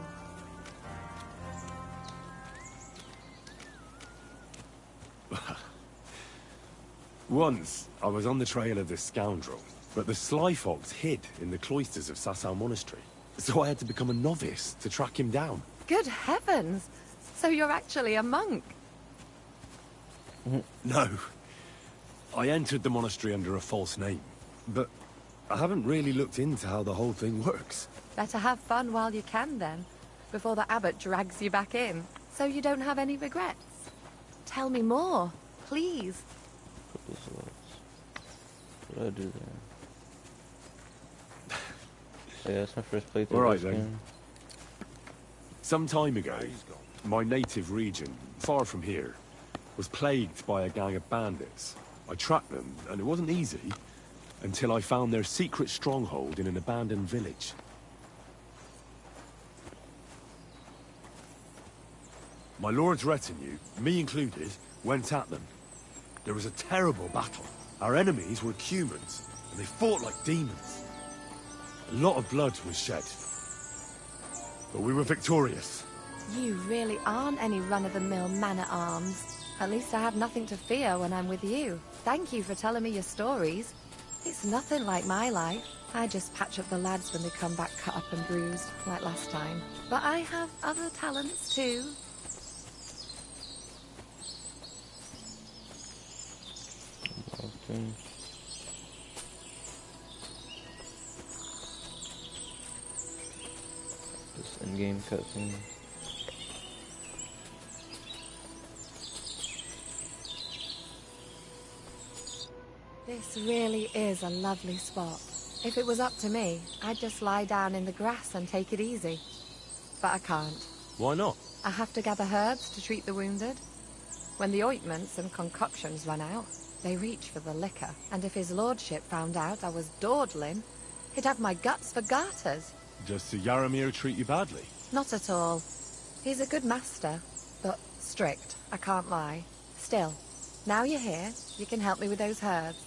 Once, I was on the trail of this scoundrel, but the sly fox hid in the cloisters of Sasau Monastery. So I had to become a novice to track him down. Good heavens! So you're actually a monk? No. I entered the monastery under a false name, but I haven't really looked into how the whole thing works. Better have fun while you can then, before the abbot drags you back in, so you don't have any regrets. Tell me more, please. What did I do there? Yeah, that's my first playthrough. All right of this then. game. Some time ago, my native region, far from here, was plagued by a gang of bandits. I tracked them, and it wasn't easy, until I found their secret stronghold in an abandoned village. My lord's retinue, me included, went at them. There was a terrible battle. Our enemies were humans, and they fought like demons. A lot of blood was shed. But we were victorious. You really aren't any run-of-the-mill man-at-arms. At least I have nothing to fear when I'm with you. Thank you for telling me your stories. It's nothing like my life. I just patch up the lads when they come back cut up and bruised, like last time. But I have other talents too. Okay. This in-game cutscene. This really is a lovely spot. If it was up to me, I'd just lie down in the grass and take it easy. But I can't. Why not? I have to gather herbs to treat the wounded. When the ointments and concoctions run out, they reach for the liquor. And if his lordship found out I was dawdling, he'd have my guts for garters. Does Sir Yaramir treat you badly? Not at all. He's a good master, but strict, I can't lie. Still, now you're here, you can help me with those herbs.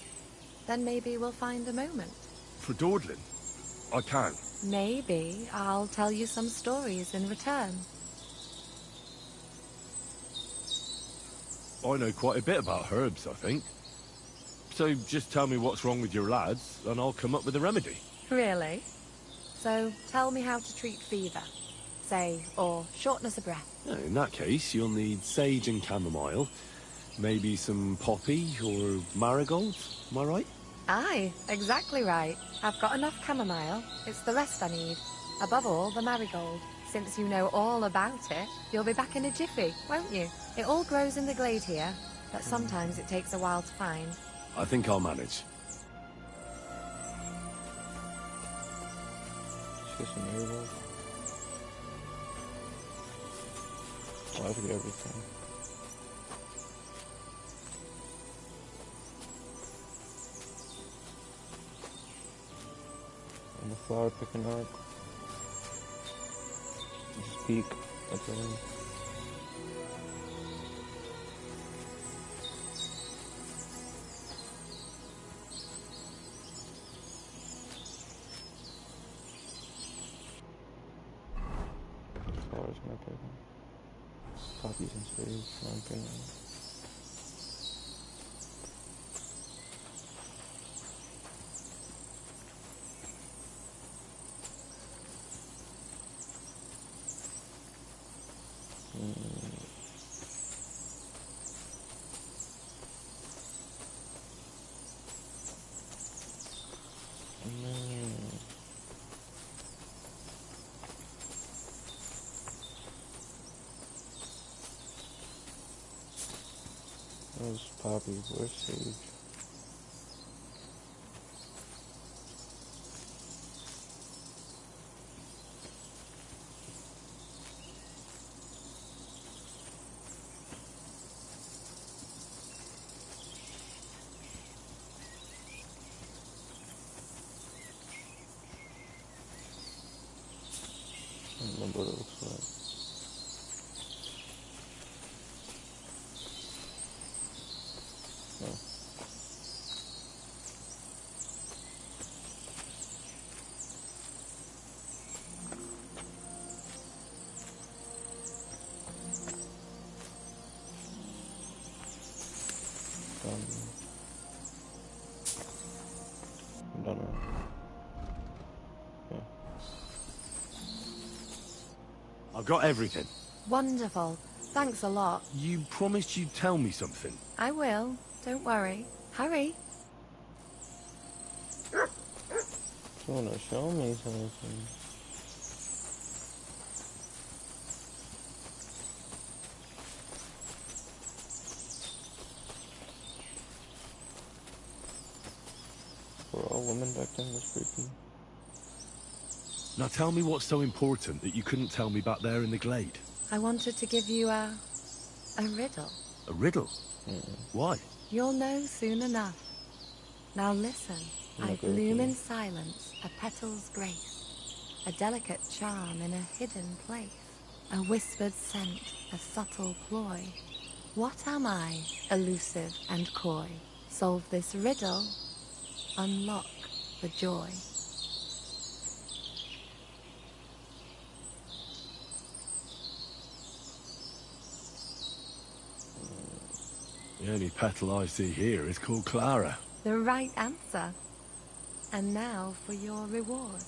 Then maybe we'll find a moment. For dawdling? I can. Maybe I'll tell you some stories in return. I know quite a bit about herbs, I think. So just tell me what's wrong with your lads, and I'll come up with a remedy. Really? So tell me how to treat fever, say, or shortness of breath. In that case, you'll need sage and chamomile, maybe some poppy or marigold, am I right? Aye, exactly right. I've got enough chamomile. It's the rest I need. Above all, the marigold. Since you know all about it, you'll be back in a jiffy, won't you? It all grows in the glade here, but sometimes it takes a while to find. I think I'll manage. Let's get some marigolds. Oh, I have to get everything. And the flower picking up. Just peek at the end. Flowers gonna pick up. Poppies and spades, I'm picking up. Where's Poppy? Where's Sage? I don't remember what it looks like. No. I'm done now. Yeah. I've got everything. Wonderful. Thanks a lot. You promised you'd tell me something. I will. Don't worry. Hurry. You wanna show me something? Were all women back then? That's creepy. Now tell me what's so important that you couldn't tell me back there in the glade. I wanted to give you a riddle. A riddle? Why? You'll know soon enough. Now listen. I Okay, bloom okay. in silence, a petal's grace, a delicate charm in a hidden place, a whispered scent, a subtle ploy. What am I, elusive and coy? Solve this riddle, unlock the joy. The only petal I see here is called Clara. The right answer. And now for your reward.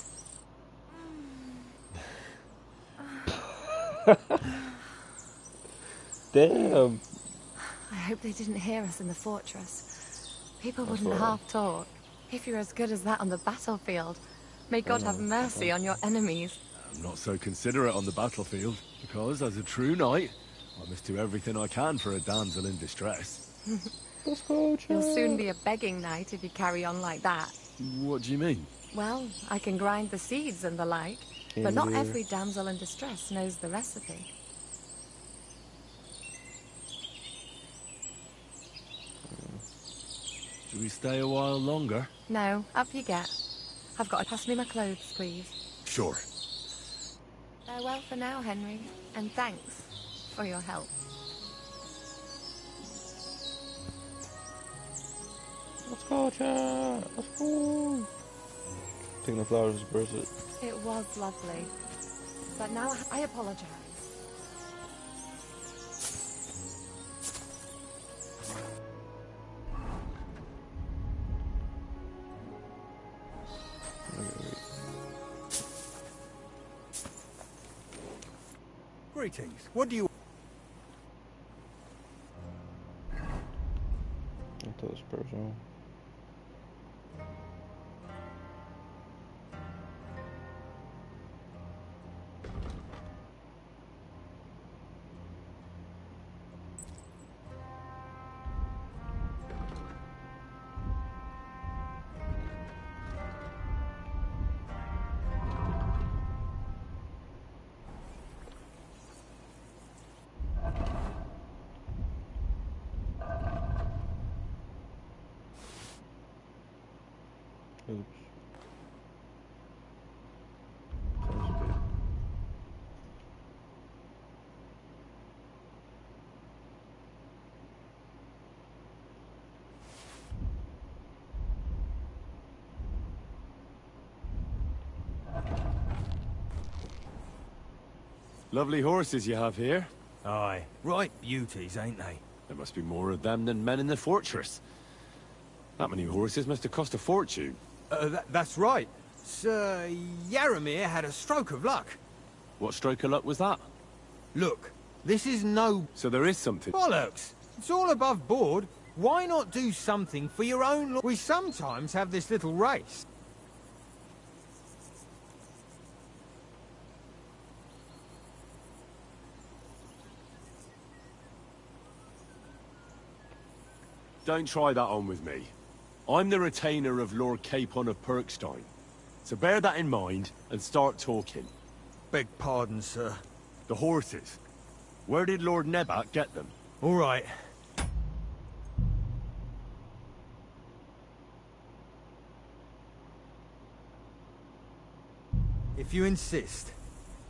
Damn! I hope they didn't hear us in the fortress. People That's wouldn't all right. half talk. If you're as good as that on the battlefield, may God have know, mercy on your enemies. I'm not so considerate on the battlefield, because as a true knight, I must do everything I can for a damsel in distress. Let's go, You'll soon chat. be a begging knight if you carry on like that. What do you mean? Well, I can grind the seeds and the like, Can but not you- every damsel in distress knows the recipe. Should we stay a while longer? No, up you get. I've got to pass me my clothes, please. Sure. Farewell for now, Henry, and thanks for your help. Let's go, chat. Let's go. Taking the flowers to burst it. It was lovely, but now I apologize. Greetings. What do you... Into this person. Oops. Sounds good. Lovely horses you have here. Aye. Right beauties, ain't they? There must be more of them than men in the fortress. That many horses must have cost a fortune. That's right. Sir Yaramir had a stroke of luck. What stroke of luck was that? Look, this is no So there is something. bollocks. It's all above board. Why not do something for your own... We sometimes have this little race. Don't try that on with me. I'm the retainer of Lord Capon of Perkstein. So bear that in mind and start talking. Beg pardon, sir. The horses. Where did Lord Nebat get them? All right. If you insist.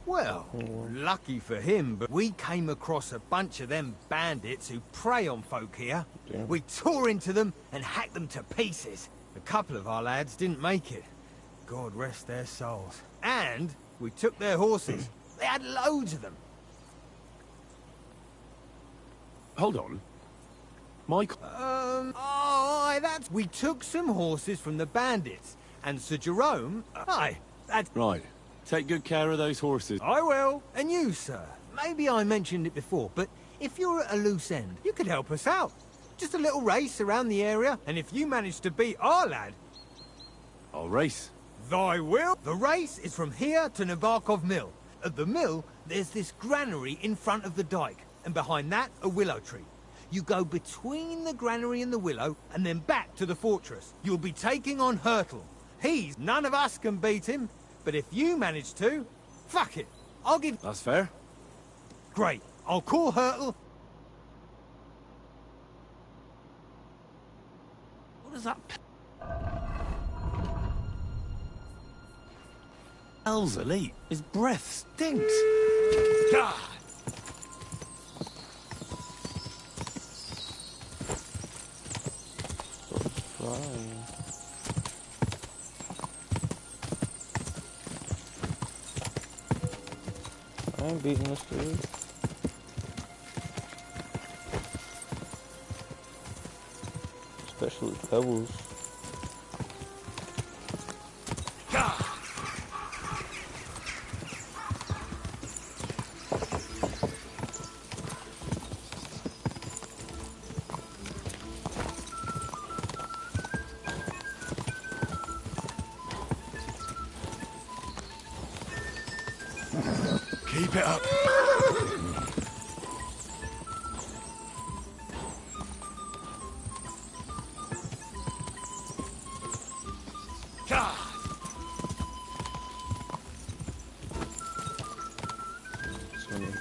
Well, lucky for him, but we came across a bunch of them bandits who prey on folk here. Yeah. We tore into them and hacked them to pieces. A couple of our lads didn't make it. God rest their souls. And we took their horses. They had loads of them. Hold on. Michael. Aye, that's... We took some horses from the bandits, and Sir Jerome... Aye, that's... Right. Take good care of those horses. I will. And you, sir. Maybe I mentioned it before, but if you're at a loose end, you could help us out. Just a little race around the area, and if you manage to beat our lad... I'll race. Thy will? The race is from here to Nabokov Mill. At the mill, there's this granary in front of the dike, and behind that, a willow tree. You go between the granary and the willow, and then back to the fortress. You'll be taking on Hurtle. None of us can beat him, but if you manage to, fuck it. I'll give... That's fair. Great. I'll call Hurtle. What is that? Hell's elite. His breath stinks. God! Fine. I ain't beating this dude. Especially pebbles. Keep it up.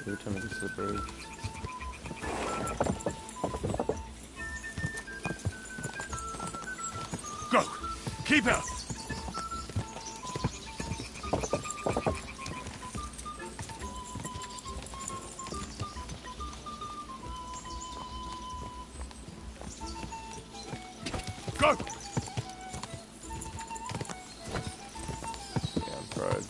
Every time it gets to the bridge. Go! Keep it up! Go! Yeah, I'm proud.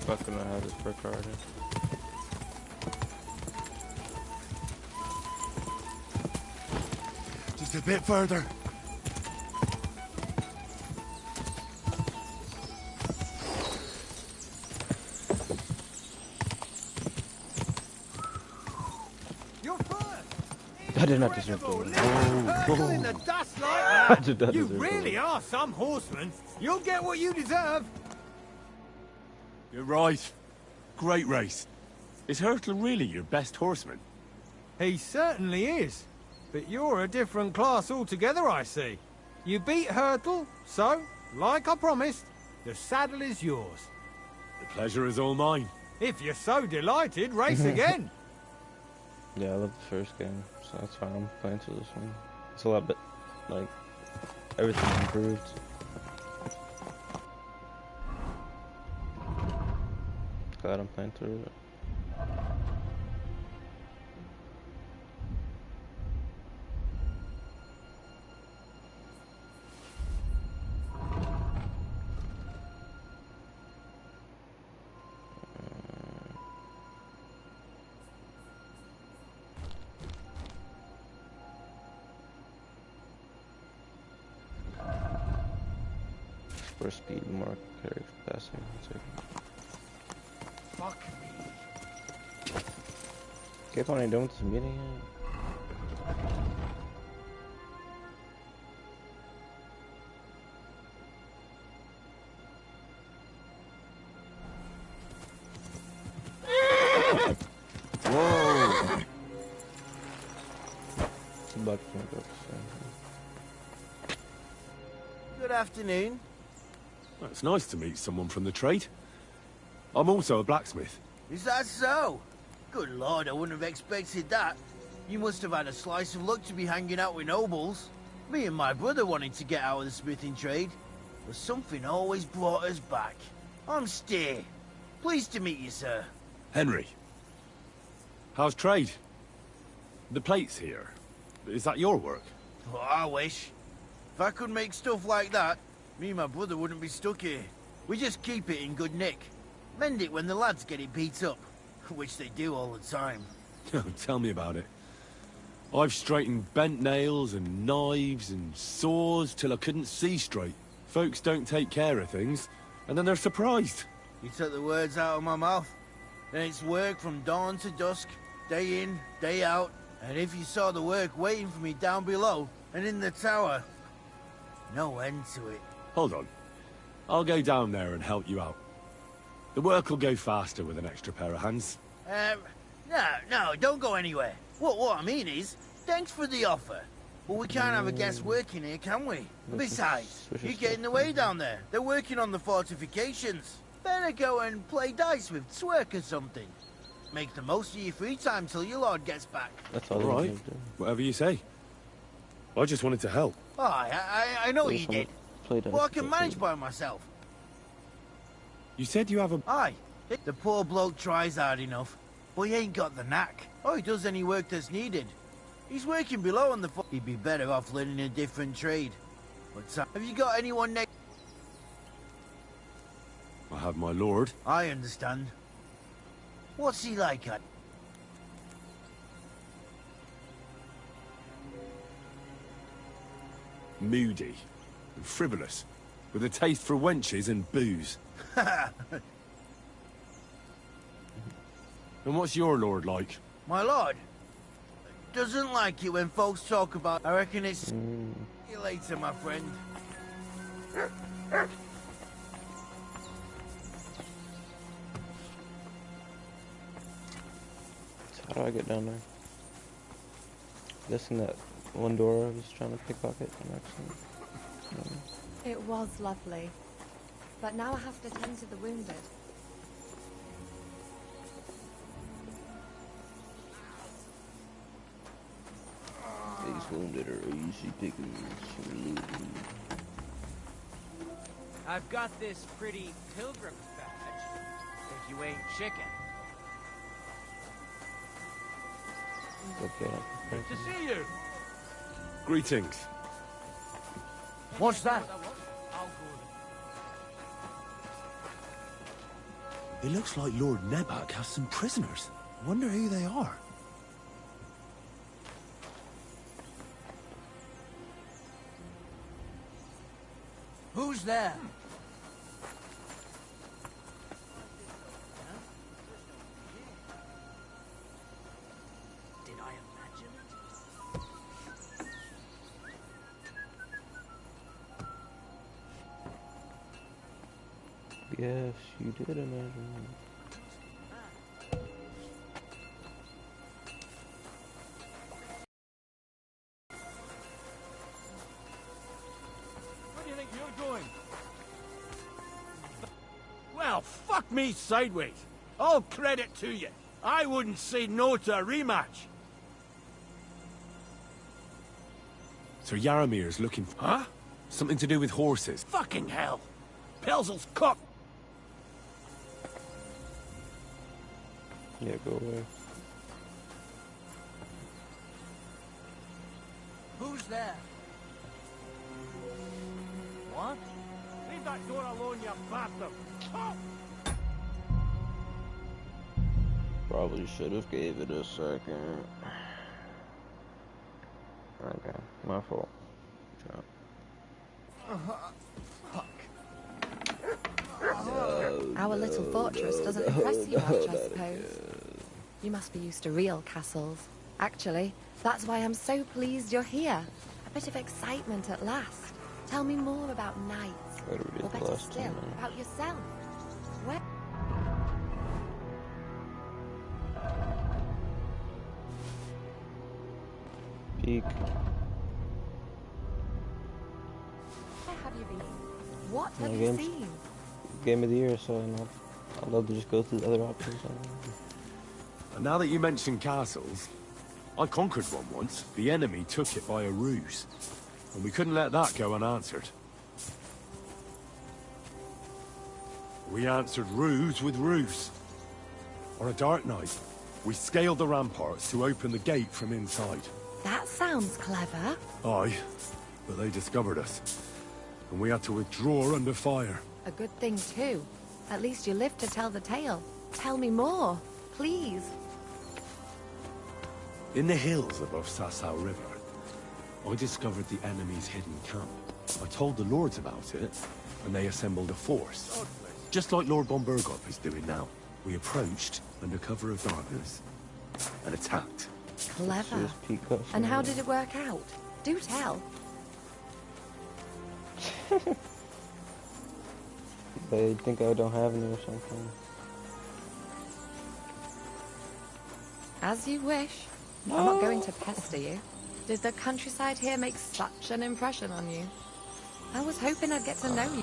Fucking know how this brick already. Just a bit further. I did not deserve to win. Hurtle in the dust like I that. did not You deserve to really win. are some horseman. You'll get what you deserve. You're right. Great race. Is Hurtle really your best horseman? He certainly is. But you're a different class altogether, I see. You beat Hurtle, so, like I promised, the saddle is yours. The pleasure is all mine. If you're so delighted, race again. Yeah, I love the first game, so that's why I'm playing through this one. It's a lot, but like everything's improved. Glad I'm playing through it. For speed, more carry capacity. Fuck me. Keep on doing this meeting. Whoa! It's about to go. Good afternoon. It's nice to meet someone from the trade. I'm also a blacksmith. Is that so? Good lord, I wouldn't have expected that. You must have had a slice of luck to be hanging out with nobles. Me and my brother wanted to get out of the smithing trade, but something always brought us back. I'm Steer. Pleased to meet you, sir. Henry. How's trade? The plates here. Is that your work? Oh, I wish. If I could make stuff like that, me and my brother wouldn't be stuck here. We just keep it in good nick. Mend it when the lads get it beat up, which they do all the time. Tell me about it. I've straightened bent nails and knives and saws till I couldn't see straight. Folks don't take care of things, and then they're surprised. You took the words out of my mouth. And it's work from dawn to dusk, day in, day out. And if you saw the work waiting for me down below and in the tower, no end to it. Hold on. I'll go down there and help you out. The work will go faster with an extra pair of hands. No, don't go anywhere. What I mean is, thanks for the offer. But we can't have a guest working here, can we? Besides, you get in the way down there. They're working on the fortifications. Better go and play dice with Twerk or something. Make the most of your free time till your lord gets back. That's all All I right. need to do. Whatever you say. I just wanted to help. Oh, I know you did. Play dice Well, I can with manage it. by myself. You said you have a... Aye. The poor bloke tries hard enough, but he ain't got the knack. Or he does any work that's needed. He's working below on the... He'd be better off learning a different trade. But have you got anyone next? I have my lord. I understand. What's he like? Moody and frivolous, with a taste for wenches and booze. And what's your lord like? My lord doesn't like it when folks talk about... I reckon it's... See you later, my friend. So how do I get down there? Guessing that one door I was trying to pickpocket an accident. No. It was lovely. But now I have to tend to the wounded. These wounded are easy pickings. I've got this pretty pilgrim's badge, if you ain't chicken. Okay. Good to see you. Greetings. What's that? It looks like Lord Nebak has some prisoners. Wonder who they are. Who's there? Did I imagine it? Yes, you did imagine. Where do you think you're going? Well, fuck me sideways. All credit to you. I wouldn't say no to a rematch. Sir Yaramir's looking for... Huh? Something to do with horses. Fucking hell. Pelzel's cock. Yeah, go away. Who's there? What? Leave that door alone, you bastard. Oh! Probably should have gave it a second. Okay, my fault. Our little fortress doesn't impress you much, I suppose. You must be used to real castles. Actually, that's why I'm so pleased you're here. A bit of excitement at last. Tell me more about knights. Or better still, about yourself. Where... Peek. Where have you been? What have My you games. seen? Game of the year, so I'd love to just go through the other options. And now that you mention castles, I conquered one once. The enemy took it by a ruse. And we couldn't let that go unanswered. We answered ruse with ruse. On a dark night, we scaled the ramparts to open the gate from inside. That sounds clever. Aye, but they discovered us. And we had to withdraw under fire. A good thing, too. At least you lived to tell the tale. Tell me more, please. In the hills above Sasau River, I discovered the enemy's hidden camp. I told the lords about it, and they assembled a force. Just like Lord von Berghoff is doing now. We approached under cover of darkness and attacked. Clever. And how did it work out? Do tell. They think I don't have any or something. As you wish. I'm not going to pester you. Did the countryside here make such an impression on you? I was hoping I'd get to know you.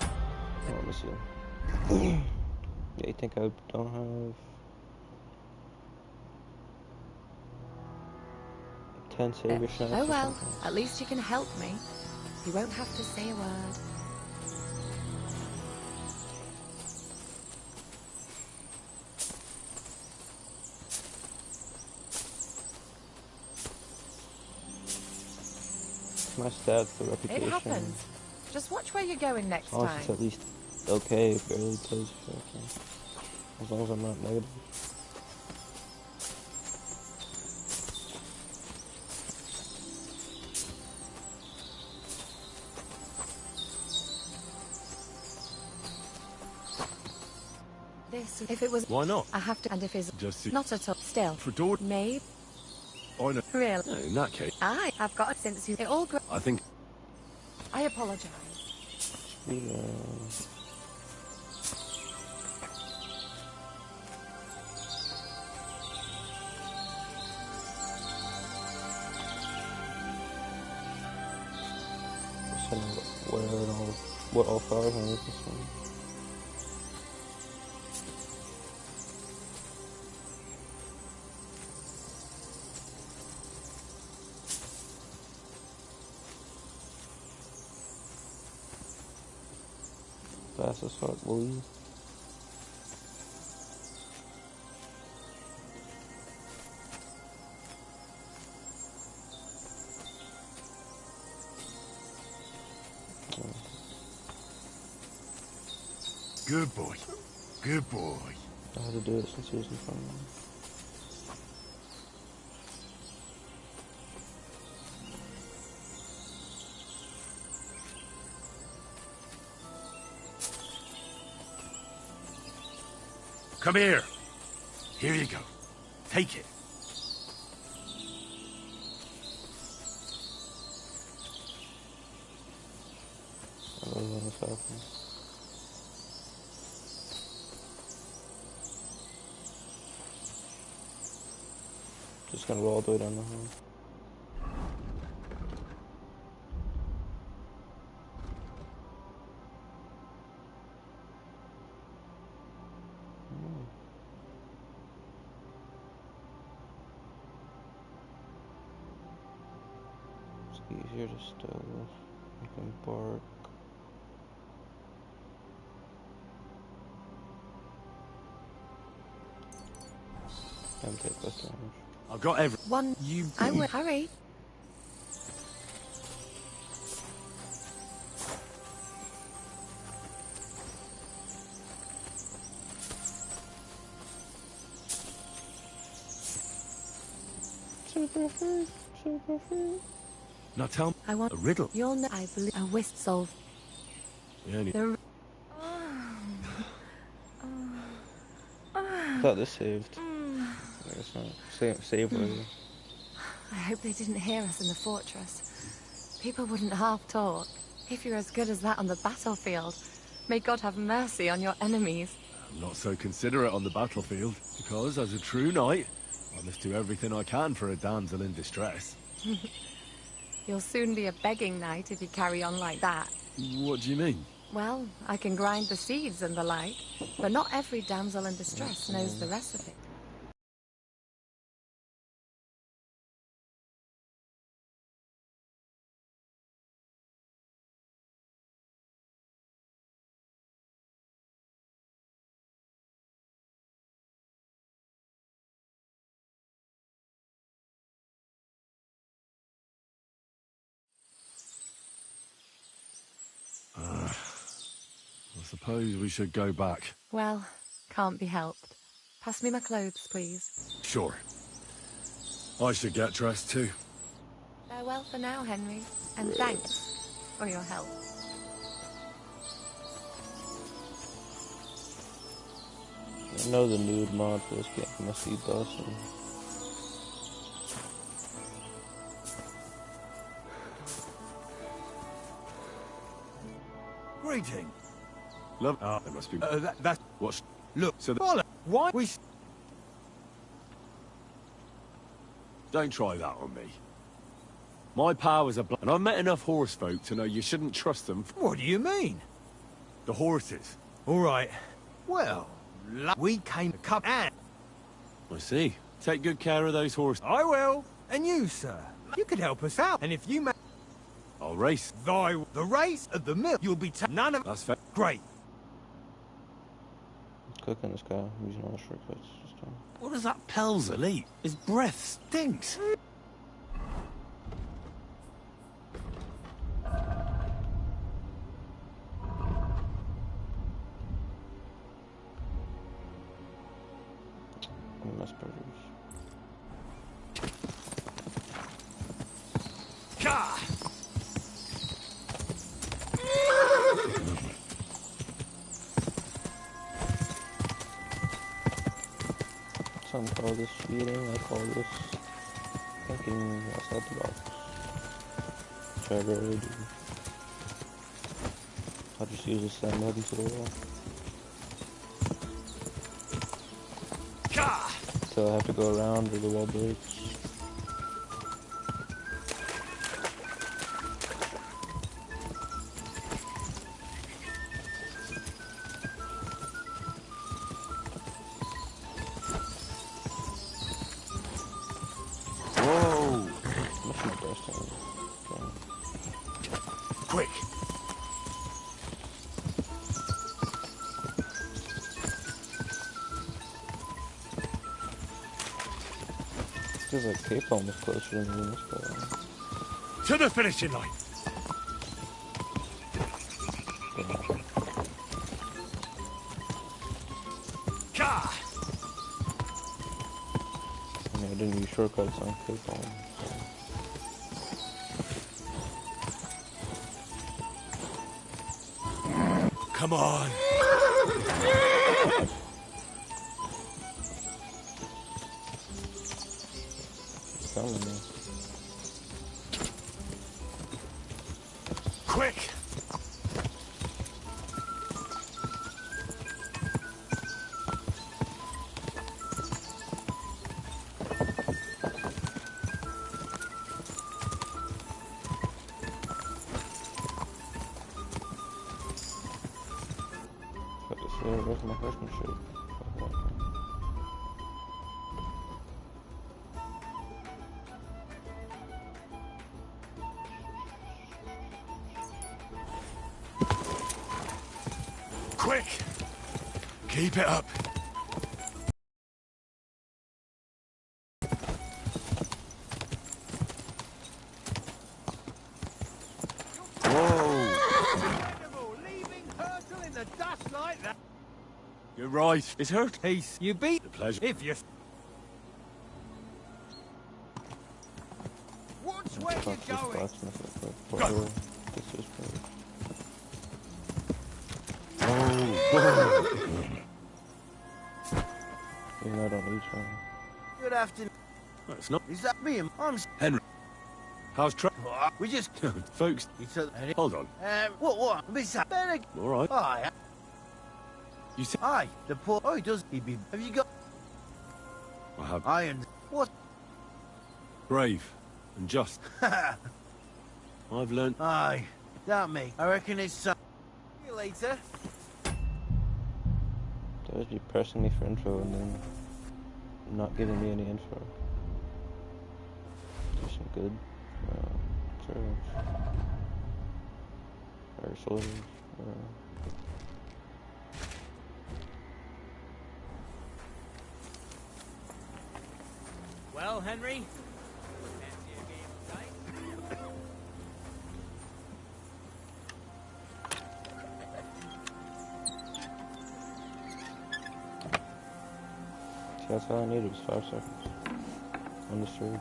Let me see. Yeah, you think I don't have 10 saber shots? Oh well, at least you can help me. You won't have to say a word. My stats, the reputation. It happens. Just watch where you're going next As long time. as it's at least okay, barely plays fucking. As long as I'm not negative. This, if it was... Why not? I have to, and if it's... Just Not at all. Still. for door. Maybe. I know. Really? No, in that case, I have got it since you... It all... I think. I apologize. Yeah. So what all 5 on this one? Fast as fuck, boy. Good boy. Good boy. I had to do it since he was in front of me. Come here. Here you go. Take it. I really want to stop him. Just gonna roll all the way down the hill. It's easier to stealth. You can bark. And take less damage. I've got every... One. You... I would hurry. Super free. Super free. Now tell me I want a riddle. You'll know. I believe a whistle. Yeah, only... The. I thought this saved. I guess not. Save worthy. I hope they didn't hear us in the fortress. People wouldn't half talk. If you're as good as that on the battlefield, may God have mercy on your enemies. I'm not so considerate on the battlefield, because as a true knight, I must do everything I can for a damsel in distress. You'll soon be a begging knight if you carry on like that. What do you mean? Well, I can grind the seeds and the like, but not every damsel in distress knows the recipe. I suppose we should go back. Well, can't be helped. Pass me my clothes, please. Sure. I should get dressed too. Farewell for now, Henry, and thanks for your help. I know the nude mod for this game must be busting. Greeting. Love. Ah, there must be. That's What's. look. So Follow. Why we? Don't try that on me. My powers are and I've met enough horse folk to know you shouldn't trust them. What do you mean? The horses. All right. Well, we came to come and I see. Take good care of those horses. I will. And you, sir, you could help us out. And if you make I'll race. the race at the mill, you'll be none of. That's fair. Great. Cooking this guy. I'm using all the shortcuts. Just What does that Pelzer eat? His breath stinks. mess burgers. Some call this cheating, I call this thinking outside the box. Which I rarely do. I'll just use the same mode until I have to go around or the wall breaks. Whoa! Must be bursting. Okay. Quick! Feels like Cape almost closer than this guy. To the finishing line! I mean, I didn't use shortcuts on Cape Palm, so. Come on! Telling me. Quick! where's my horsemanship? Quick! Keep it up. You're right. It's hurt. Peace. You beat The pleasure. if you. Watch where Fuck you're this going. blacksmith. Go. This is great. Oh, Even though I don't need some. Good afternoon. it's not. Is that me? I'm... Henry. How's We just... folks? It's a... Hold on. What? Besides... Better... All right. Aye. You see, Aye. The poor... Oh, he does... He be... Have you got... I have Iron... What? brave and just. I've learned. Aye. That me. I reckon it's... See you later. They always be pressing me for info and then not giving me any info. Do some good. Serve. Or soldiers. Well, Henry? Fancy a game of dice? See, that's all I needed was 5 seconds. Understood.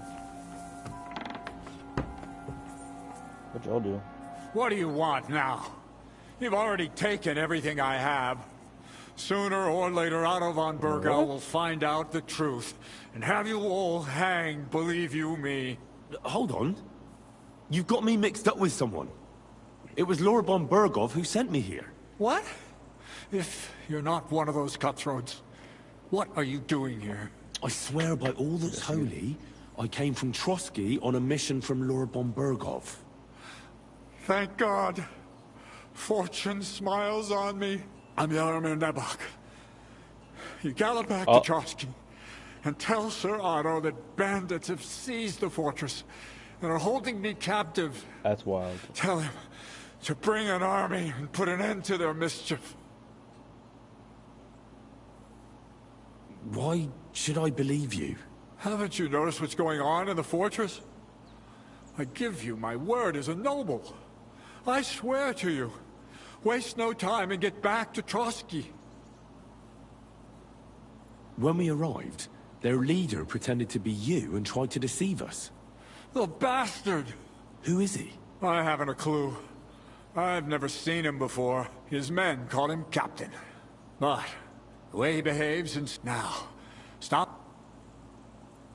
What'd y'all do? What do you want now? You've already taken everything I have. Sooner or later, Otto von Bergau will find out the truth and have you all hanged, believe you me. Hold on. You've got me mixed up with someone. It was Lord von Bergov who sent me here. What? If you're not one of those cutthroats, what are you doing here? I swear by all that's holy, I came from Trotsky on a mission from Lord von Bergov. Thank God. Fortune smiles on me. I'm Yaromir Nebok. You gallop back to Trotsky and tell Sir Otto that bandits have seized the fortress and are holding me captive. That's wild. Tell him to bring an army and put an end to their mischief. Why should I believe you? Haven't you noticed what's going on in the fortress? I give you my word as a noble. I swear to you. Waste no time and get back to Trotsky. When we arrived, their leader pretended to be you and tried to deceive us. The bastard! Who is he? I haven't a clue. I've never seen him before. His men call him Captain. But the way he behaves and... Now, stop.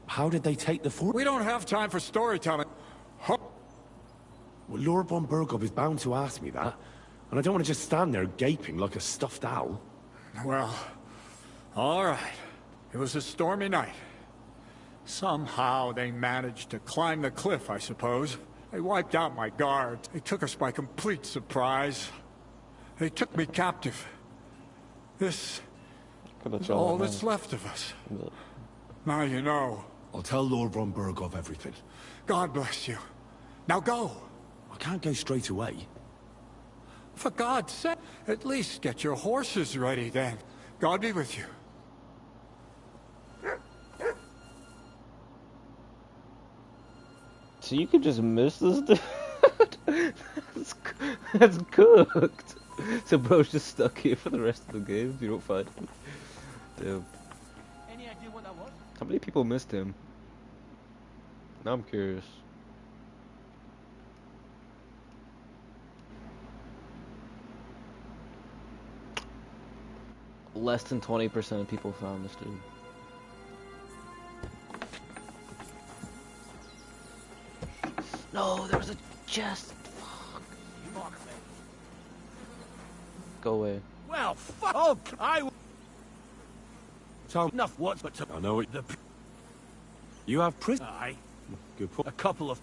How did they take the fort? We don't have time for storytelling. Well, Lord von Bergov is bound to ask me that. And I don't want to just stand there gaping like a stuffed owl. Well, all right. It was a stormy night. Somehow they managed to climb the cliff, I suppose. They wiped out my guards. They took us by complete surprise. They took me captive. This is all that's left of us. Now you know. I'll tell Lord von Bergov everything. God bless you. Now go. I can't go straight away. For God's sake, at least get your horses ready then. God be with you. So you could just miss this dude? That's cooked. So bro's just stuck here for the rest of the game if you don't find him. Damn. Any idea what that was? How many people missed him? Now I'm curious. Less than 20% of people found this dude. No, there was a chest. Fuck. Go away. Well, fuck. Oh, Tom, enough what but to... I know it. You have prison. Aye. Good point. A couple of...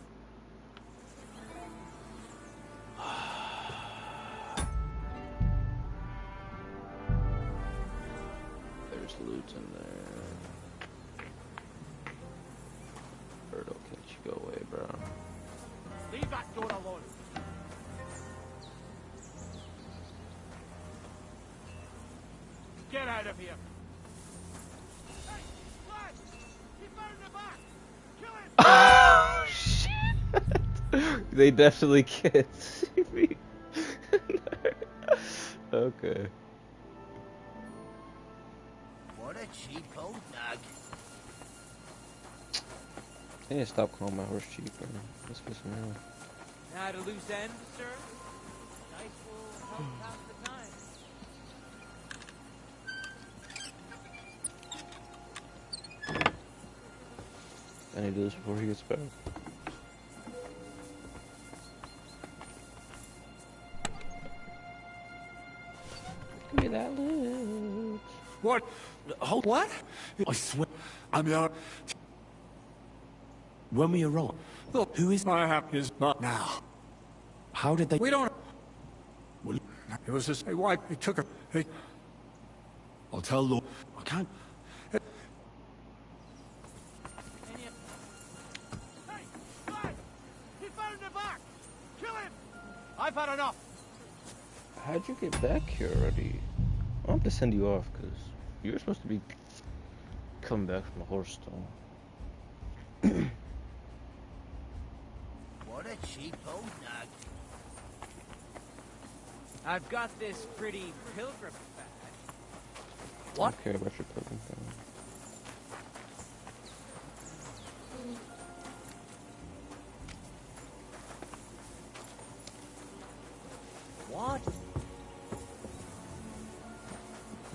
loot in there. Bird will catch you. Go away, bro. Leave that door alone. Get out of here. Hey, lad! He found the back! Kill him! Oh shit! They definitely can't see me. Okay. What a cheap old dog. Hey, stop calling my horse cheap, bro. That's pissing me off. Not a loose end, sir? Nice will help pass the time. I need to do this before he gets back. Give me that loot. What? Hold what? I swear, I'm your... When we arrive, look, who is... I have his butt now. How did they... We don't... Well, it was just a wipe. He took her. He... I'll tell Lord... I can't... Hey, lad! He found the back! Kill him! I've had enough! How'd you get back here already? I'll have to send you off, because you're supposed to be coming back from the horse stall. What a cheap old dog. I've got this pretty pilgrim badge. I don't care about your pilgrim thing. What?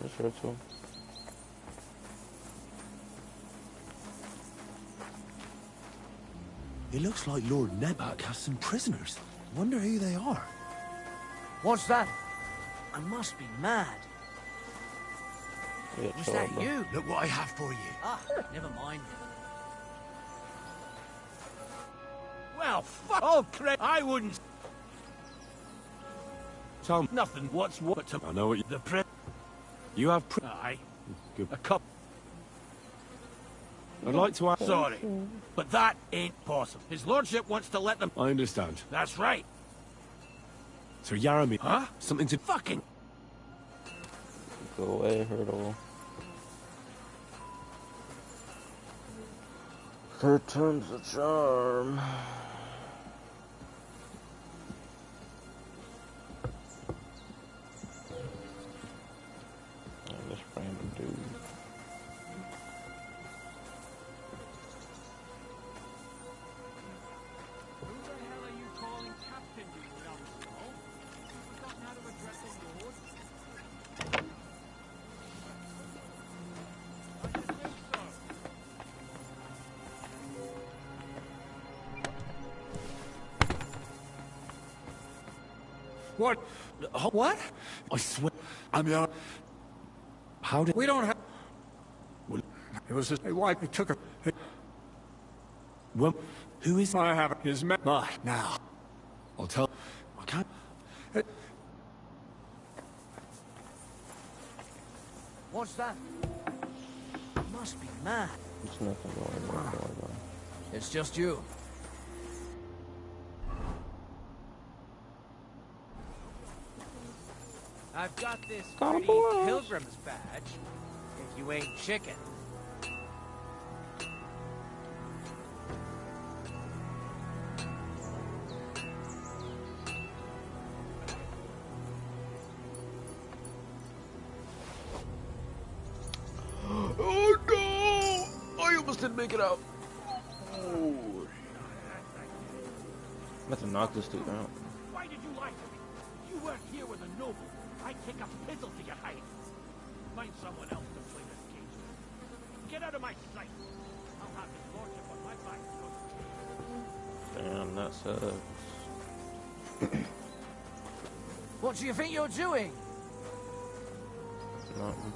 Just heard so. It looks like Lord Nebak has some prisoners. Wonder who they are. What's that? I must be mad. Yeah, Was chill that out, bro. you? Look what I have for you. Ah, never mind. Well, fuck. Oh, crap. I wouldn't. Tom, Nothing. What's what to I know what you... the pre... You have Aye. Good. A cup. I'd like to ask... Sorry. But that ain't possible. His lordship wants to let them... I understand. That's right. Sir Yaramir... Huh? Something to... Fucking... Go away, hurdle. Third time's the charm. This random dude. Who the hell are you calling Captain, you young skull? You've forgotten how to address a lord? I should think so. What? What? I swear... I'm your... How did... We don't have... Well, it was just a wipe. He took her. He... Well, who is... I have his men now. I'll tell... I can't... What's that? I must be mad. It's nothing going on. It's just you. I've got this Got a pretty boy. pilgrim's badge. If you ain't chicken. Oh no! I almost didn't make it out. Oh. I'm about to knock this dude out. Why did you lie to me? You weren't here with a noble. I'd take a pizzle to your hide. Find someone else to play this game with. Get out of my sight. I'll have his lordship on my back. Damn, that sucks. What do you think you're doing? Nothing.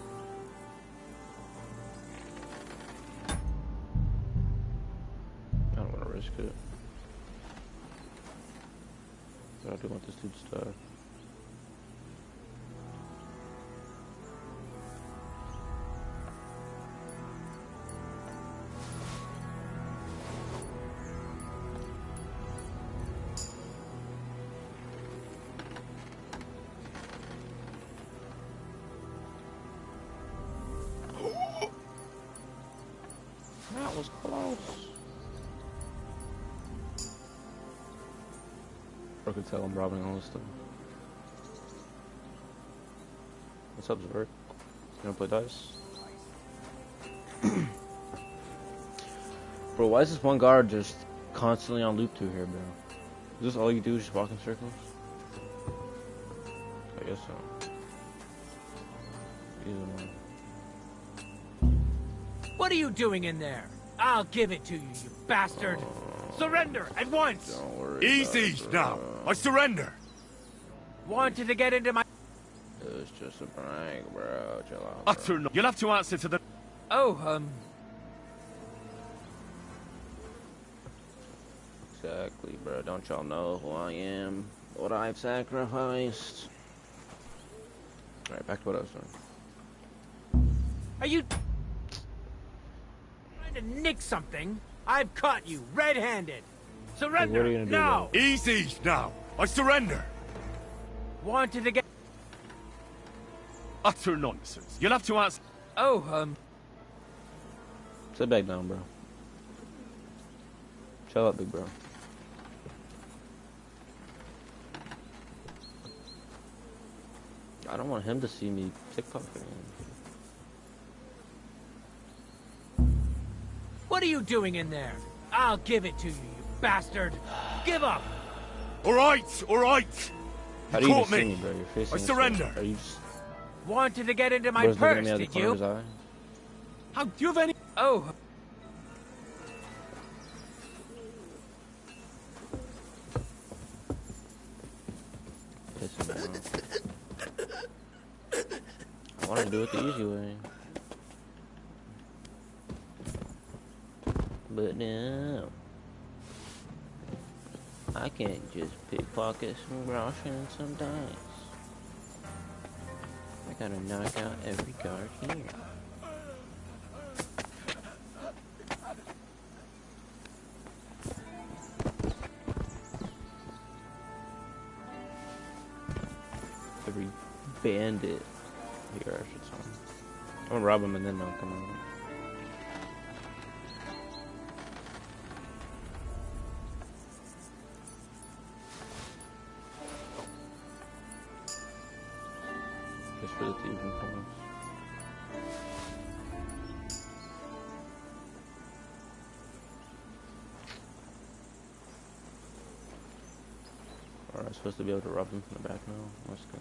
I don't want to risk it. But I do want this dude's stuff. That was close. I could tell I'm robbing all this stuff. What's up, Zerk? You wanna play dice? Bro, why is this one guard just constantly on loop 2 here, bro? Is this all you do, is just walk in circles? I guess so. Either one. What are you doing in there? I'll give it to you, you bastard! Surrender at once! Don't worry. Easy now. I surrender. Wanted to get into my... It was just a prank, bro. Chill out. Utter no. You'll have to answer to the... Oh, Exactly, bro. Don't y'all know who I am? What I've sacrificed? Alright, back to what I was doing. Are you... trying to nick something? I've caught you, red-handed! Surrender, what are you gonna do now! Easy now. I surrender. Wanted to get... Utter nonsense. You'll have to answer... Oh, Sit back down, bro. Chill out, big bro. I don't want him to see me pickpocketing. what are you doing in there? I'll give it to you, you bastard! Give up! Alright, alright! How do you even see me, bro? You're facing I surrender! Are you just... Wanted to get into my Bro's looking purse, at me out the did corner of his you? eye? How do you have any... Oh, Pissing me off. I want to do it the easy way. But no. I can't just pickpocket some groschen and some dice. I gotta knock out every guard here. Every bandit here, I should say. I'm gonna rob him and then knock him out. Just for the thieving points. Alright, I'm supposed to be able to rob him from the back now. Let's go.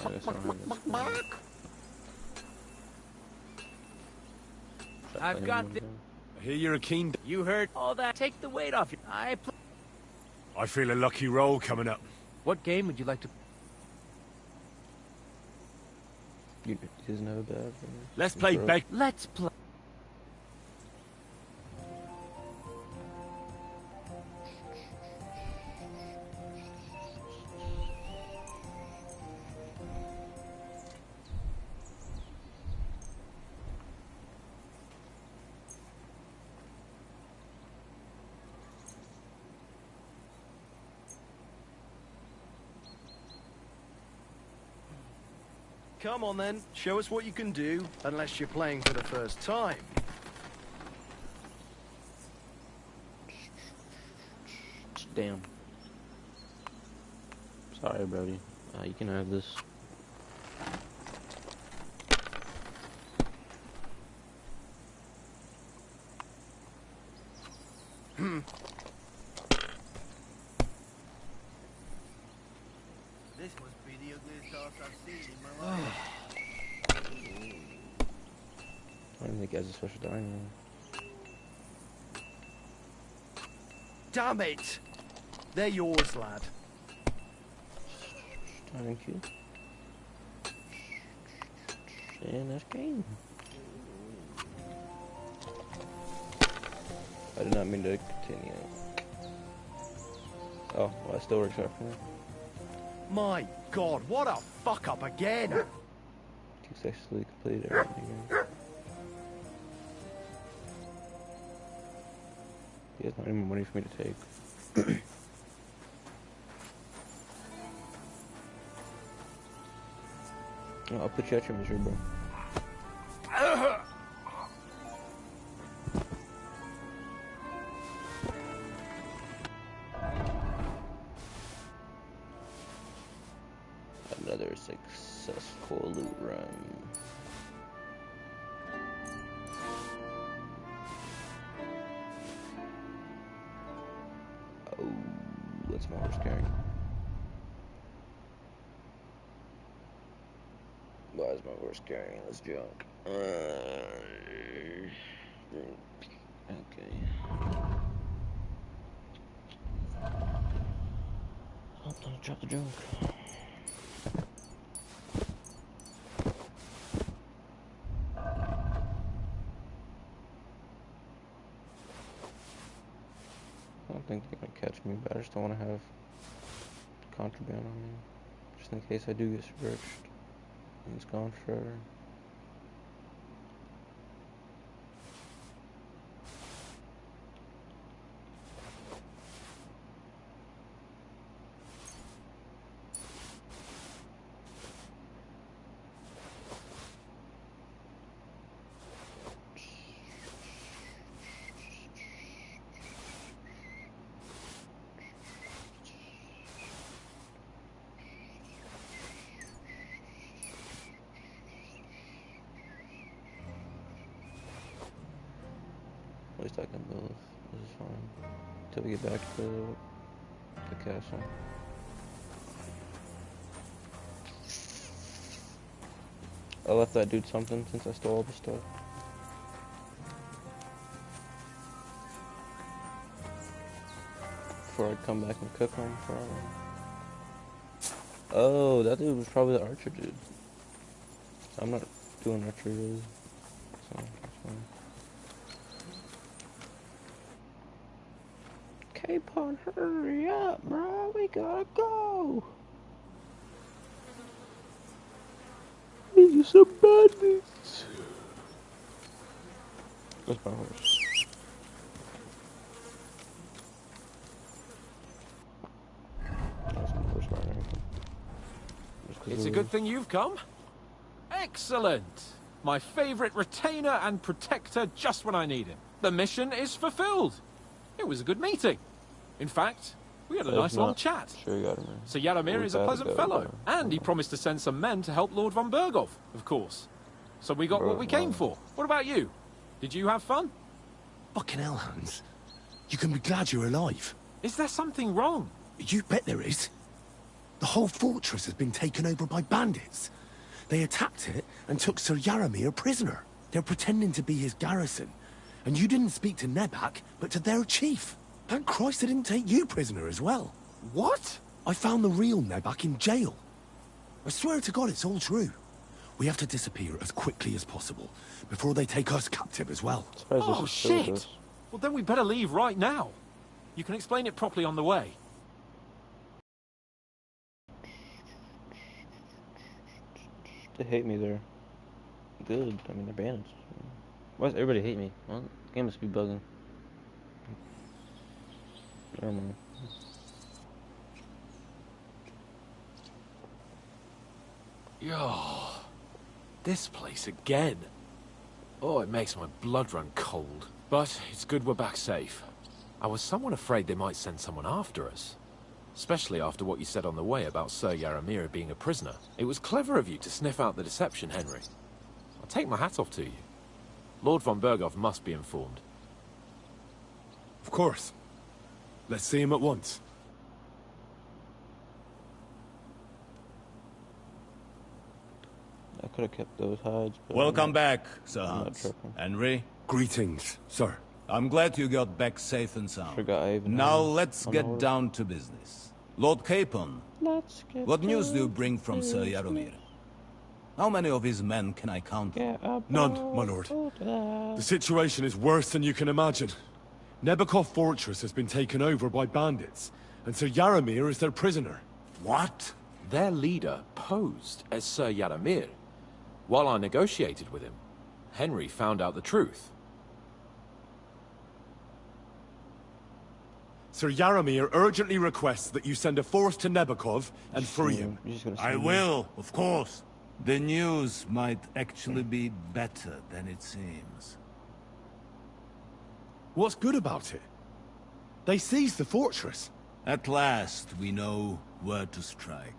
I guess I don't have this. I've got the... I hear you're a keen... You heard all that? Take the weight off you. I feel a lucky roll coming up. What game would you like to... He doesn't have a bad. Let's play beg. Let's play... Come on then, show us what you can do, unless you're playing for the first time. Damn. Sorry, Brody. You can have this. This must be the ugliest horse I've seen in my life. I don't think he has a special dining room. Damn it! They're yours, lad. Thank you. And that's game. I did not mean to continue. Oh, well, I still works out for me. My God, what a fuck up again! Successfully completed everything again. He has not even money for me to take. I'll put you at your misery, bro. Successful loot run. Oh, what's my horse carrying? Why is my horse carrying this junk? Okay. Oh, don't drop the junk. I don't think they're gonna catch me, but I just don't want to have contraband on me, just in case I do get searched and it's gone forever. At least I can build. This is fine. Until we get back to the castle. I left that dude something since I stole all the stuff. Before I come back and cook them for him. Oh, that dude was probably the archer dude. I'm not doing archery really, so that's fine. Capon, hurry up, bro. We gotta go. Need you some bandits. Where's my horse? That's my horse right now. It's a good thing you've come. Excellent. My favorite retainer and protector just when I need him. The mission is fulfilled. It was a good meeting. In fact, we had a nice long chat. Sure, got him. Sir Yaramir is a pleasant fellow, and he promised to send some men to help Lord von Berghoff, of course. So we got what we came for. What about you? Did you have fun? Fucking hell, Hans. You can be glad you're alive. Is there something wrong? You bet there is. The whole fortress has been taken over by bandits. They attacked it and took Sir Yaramir prisoner. They're pretending to be his garrison. And you didn't speak to Nebak, but to their chief. Thank Christ they didn't take you prisoner as well. What? I found the real Nebak in jail. I swear to God it's all true. We have to disappear as quickly as possible, before they take us captive as well. Oh, shit! Well, then we better leave right now. You can explain it properly on the way. They hate me there. Good. I mean, they're bandits. Why does everybody hate me? Well, the game must be bugging. Never mind. Yo, this place again. Oh, it makes my blood run cold. But it's good we're back safe. I was somewhat afraid they might send someone after us. Especially after what you said on the way about Sir Yaramir being a prisoner. It was clever of you to sniff out the deception, Henry. I'll take my hat off to you. Lord von Berghoff must be informed. Of course. Let's see him at once. I could have kept those hides, but... Welcome back, Sir Hans. Henry? Greetings, sir. I'm glad you got back safe and sound. Forgot I even now let's get down to business. Lord Capon, what news do you bring from Sir Yaramir? How many of his men can I count? None, my lord. The situation is worse than you can imagine. Nebakov Fortress has been taken over by bandits, and Sir Yaramir is their prisoner. What? Their leader posed as Sir Yaramir. While I negotiated with him, Henry found out the truth. Sir Yaramir urgently requests that you send a force to Nebakov and free him. I will, of course. The news might actually be better than it seems. What's good about it? They seized the fortress. At last, we know were to strike.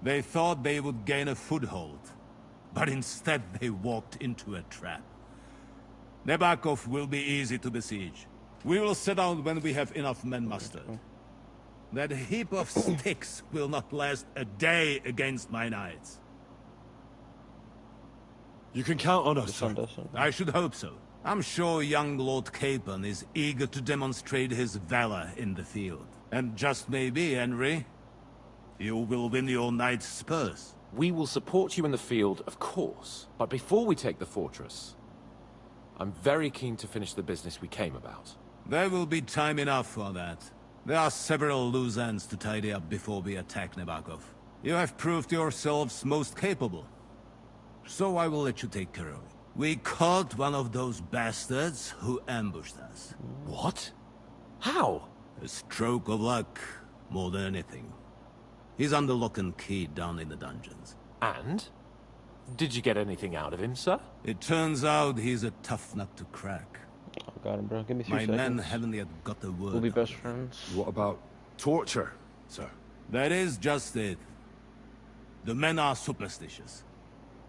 They thought they would gain a foothold, but instead they walked into a trap. Nabokov will be easy to besiege. We will set out when we have enough men mustered. That heap of sticks will not last a day against my knights. You can count on us, sir. I should hope so. I'm sure young Lord Capon is eager to demonstrate his valor in the field. And just maybe, Henry, you will win your knight's spurs. We will support you in the field, of course. But before we take the fortress, I'm very keen to finish the business we came about. There will be time enough for that. There are several loose ends to tidy up before we attack Nabokov. You have proved yourselves most capable. So I will let you take care of it. We caught one of those bastards who ambushed us. What? How? A stroke of luck, more than anything. He's under lock and key down in the dungeons. And? Did you get anything out of him, sir? It turns out he's a tough nut to crack. Oh, got him, bro. Give me 3 My seconds. men haven't yet got the word. We'll be out. best friends. What about torture, sir? That is just it. The men are superstitious.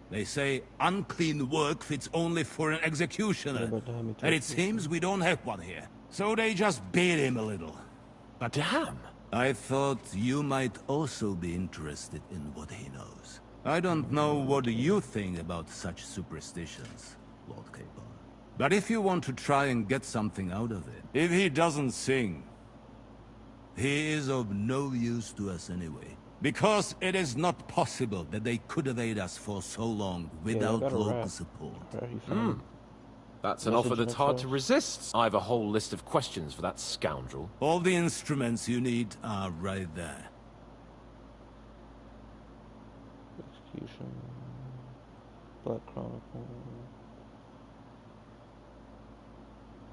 They say unclean work fits only for an executioner. And it seems we don't have one here. So they just beat him a little. But damn! I thought you might also be interested in what he knows. I don't know what you think about such superstitions, Lord Capon. But if you want to try and get something out of it, if he doesn't sing, he is of no use to us anyway. Because it is not possible that they could evade us for so long without local support. That's an offer that's hard to resist. I have a whole list of questions for that scoundrel. All the instruments you need are right there. Execution. Black Chronicle.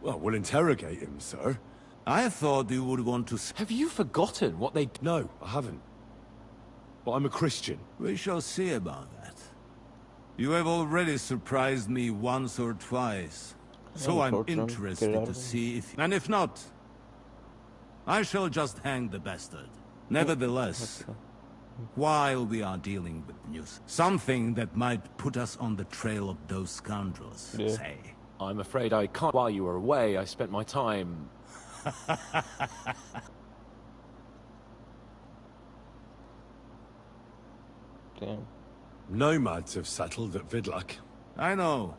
Well, we'll interrogate him, sir. I thought you would want to... Have you forgotten what they... No, I haven't. But I'm a Christian. We shall see about that. You have already surprised me once or twice. So I'm interested to see if... And if not, I shall just hang the bastard. Nevertheless, while we are dealing with news, something that might put us on the trail of those scoundrels, say. I'm afraid I can't. While you were away, I spent my time... Damn. Nomads have settled at Vidlak. I know.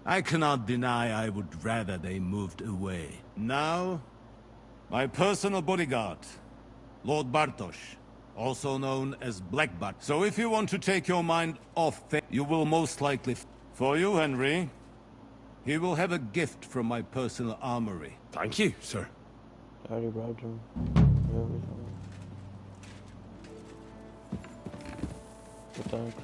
I cannot deny I would rather they moved away. Now, my personal bodyguard, Lord Bartosz, also known as Black Bart. So if you want to take your mind off things, you will most likely... For you, Henry, he will have a gift from my personal armory. Thank you, sir. I already bribed him. But thanks.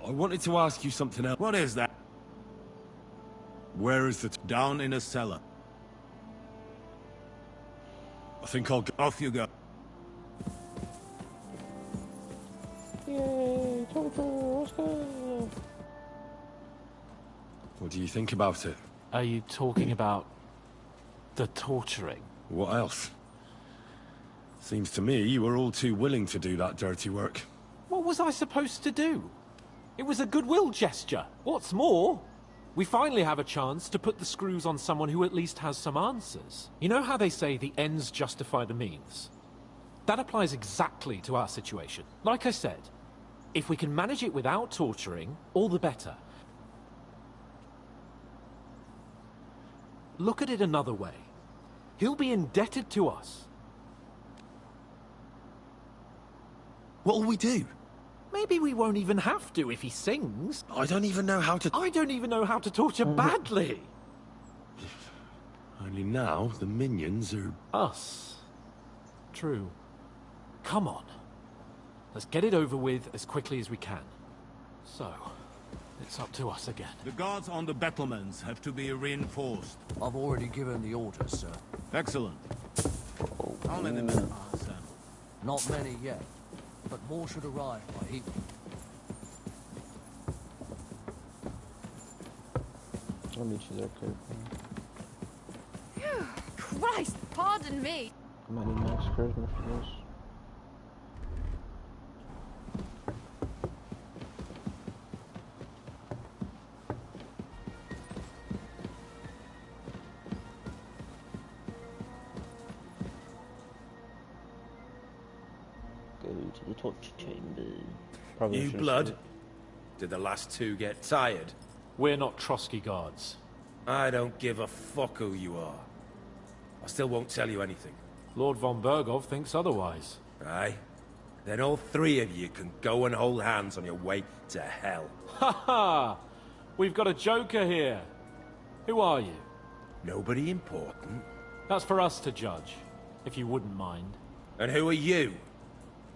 I wanted to ask you something else. What is that? Where is the... Down in a cellar. I think I'll go... Off you go. Yay, torture, let's go. What do you think about it? Are you talking about... the torturing? What else? Seems to me you were all too willing to do that dirty work. What was I supposed to do? It was a goodwill gesture. What's more, we finally have a chance to put the screws on someone who at least has some answers. You know how they say the ends justify the means? That applies exactly to our situation. Like I said, if we can manage it without torturing, all the better. Look at it another way. He'll be indebted to us. What'll we do? Maybe we won't even have to if he sings. I don't even know how to... I don't even know how to torture badly. Only now, the minions are... Us. True. Come on. Let's get it over with as quickly as we can. So, it's up to us again. The guards on the battlements have to be reinforced. I've already given the orders, sir. Excellent. How many men are sent? Not many yet, but more should arrive by evening. I'll meet you there, Kurt. Christ, pardon me. Many massacres, messages. Go to the torture chamber. Probably New should've blood? said it. Did the last two get tired? We're not Trotsky guards. I don't give a fuck who you are. I still won't tell you anything. Lord von Bergov thinks otherwise. Aye? Then all three of you can go and hold hands on your way to hell. Ha ha! We've got a joker here. Who are you? Nobody important. That's for us to judge, if you wouldn't mind. And who are you?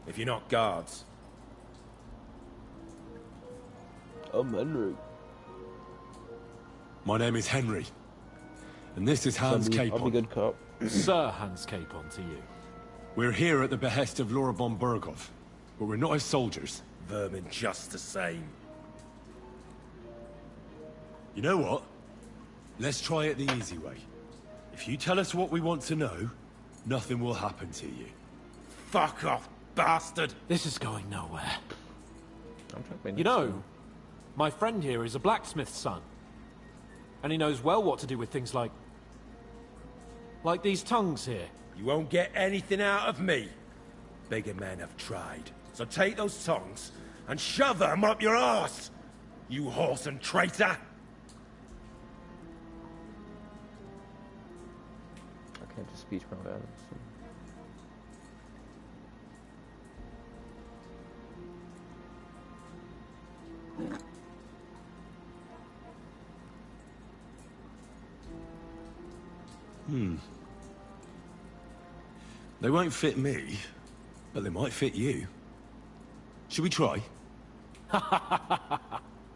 If you're not guards. I'm Henry. My name is Henry. And this is Hans I'll be Capon. good cop. Sir Hans Capon to you. We're here at the behest of Lord von Bergov, but we're not his soldiers. Vermin just the same. You know what? Let's try it the easy way. If you tell us what we want to know, nothing will happen to you. Fuck off, bastard! This is going nowhere. I'm trying to make You this know, sound. my friend here is a blacksmith's son. And he knows well what to do with things like these tongues here. You won't get anything out of me. Bigger men have tried. So take those tongs and shove them up your arse, you horse and traitor! I can't just speech around Adams. They won't fit me, but they might fit you. Should we try?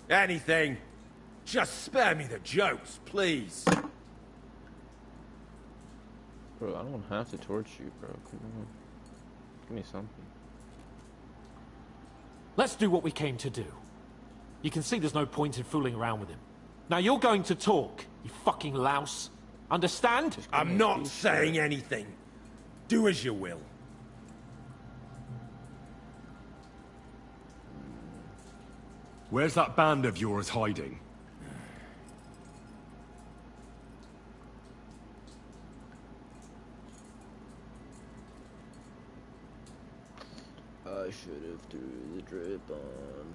Anything. Just spare me the jokes, please. Bro, I don't have to torture you, bro. Come on. Give me something. Let's do what we came to do. You can see there's no point in fooling around with him. Now you're going to talk, you fucking louse. Understand? I'm not saying anything. Do as you will. Where's that band of yours hiding? I should have threw the drip on.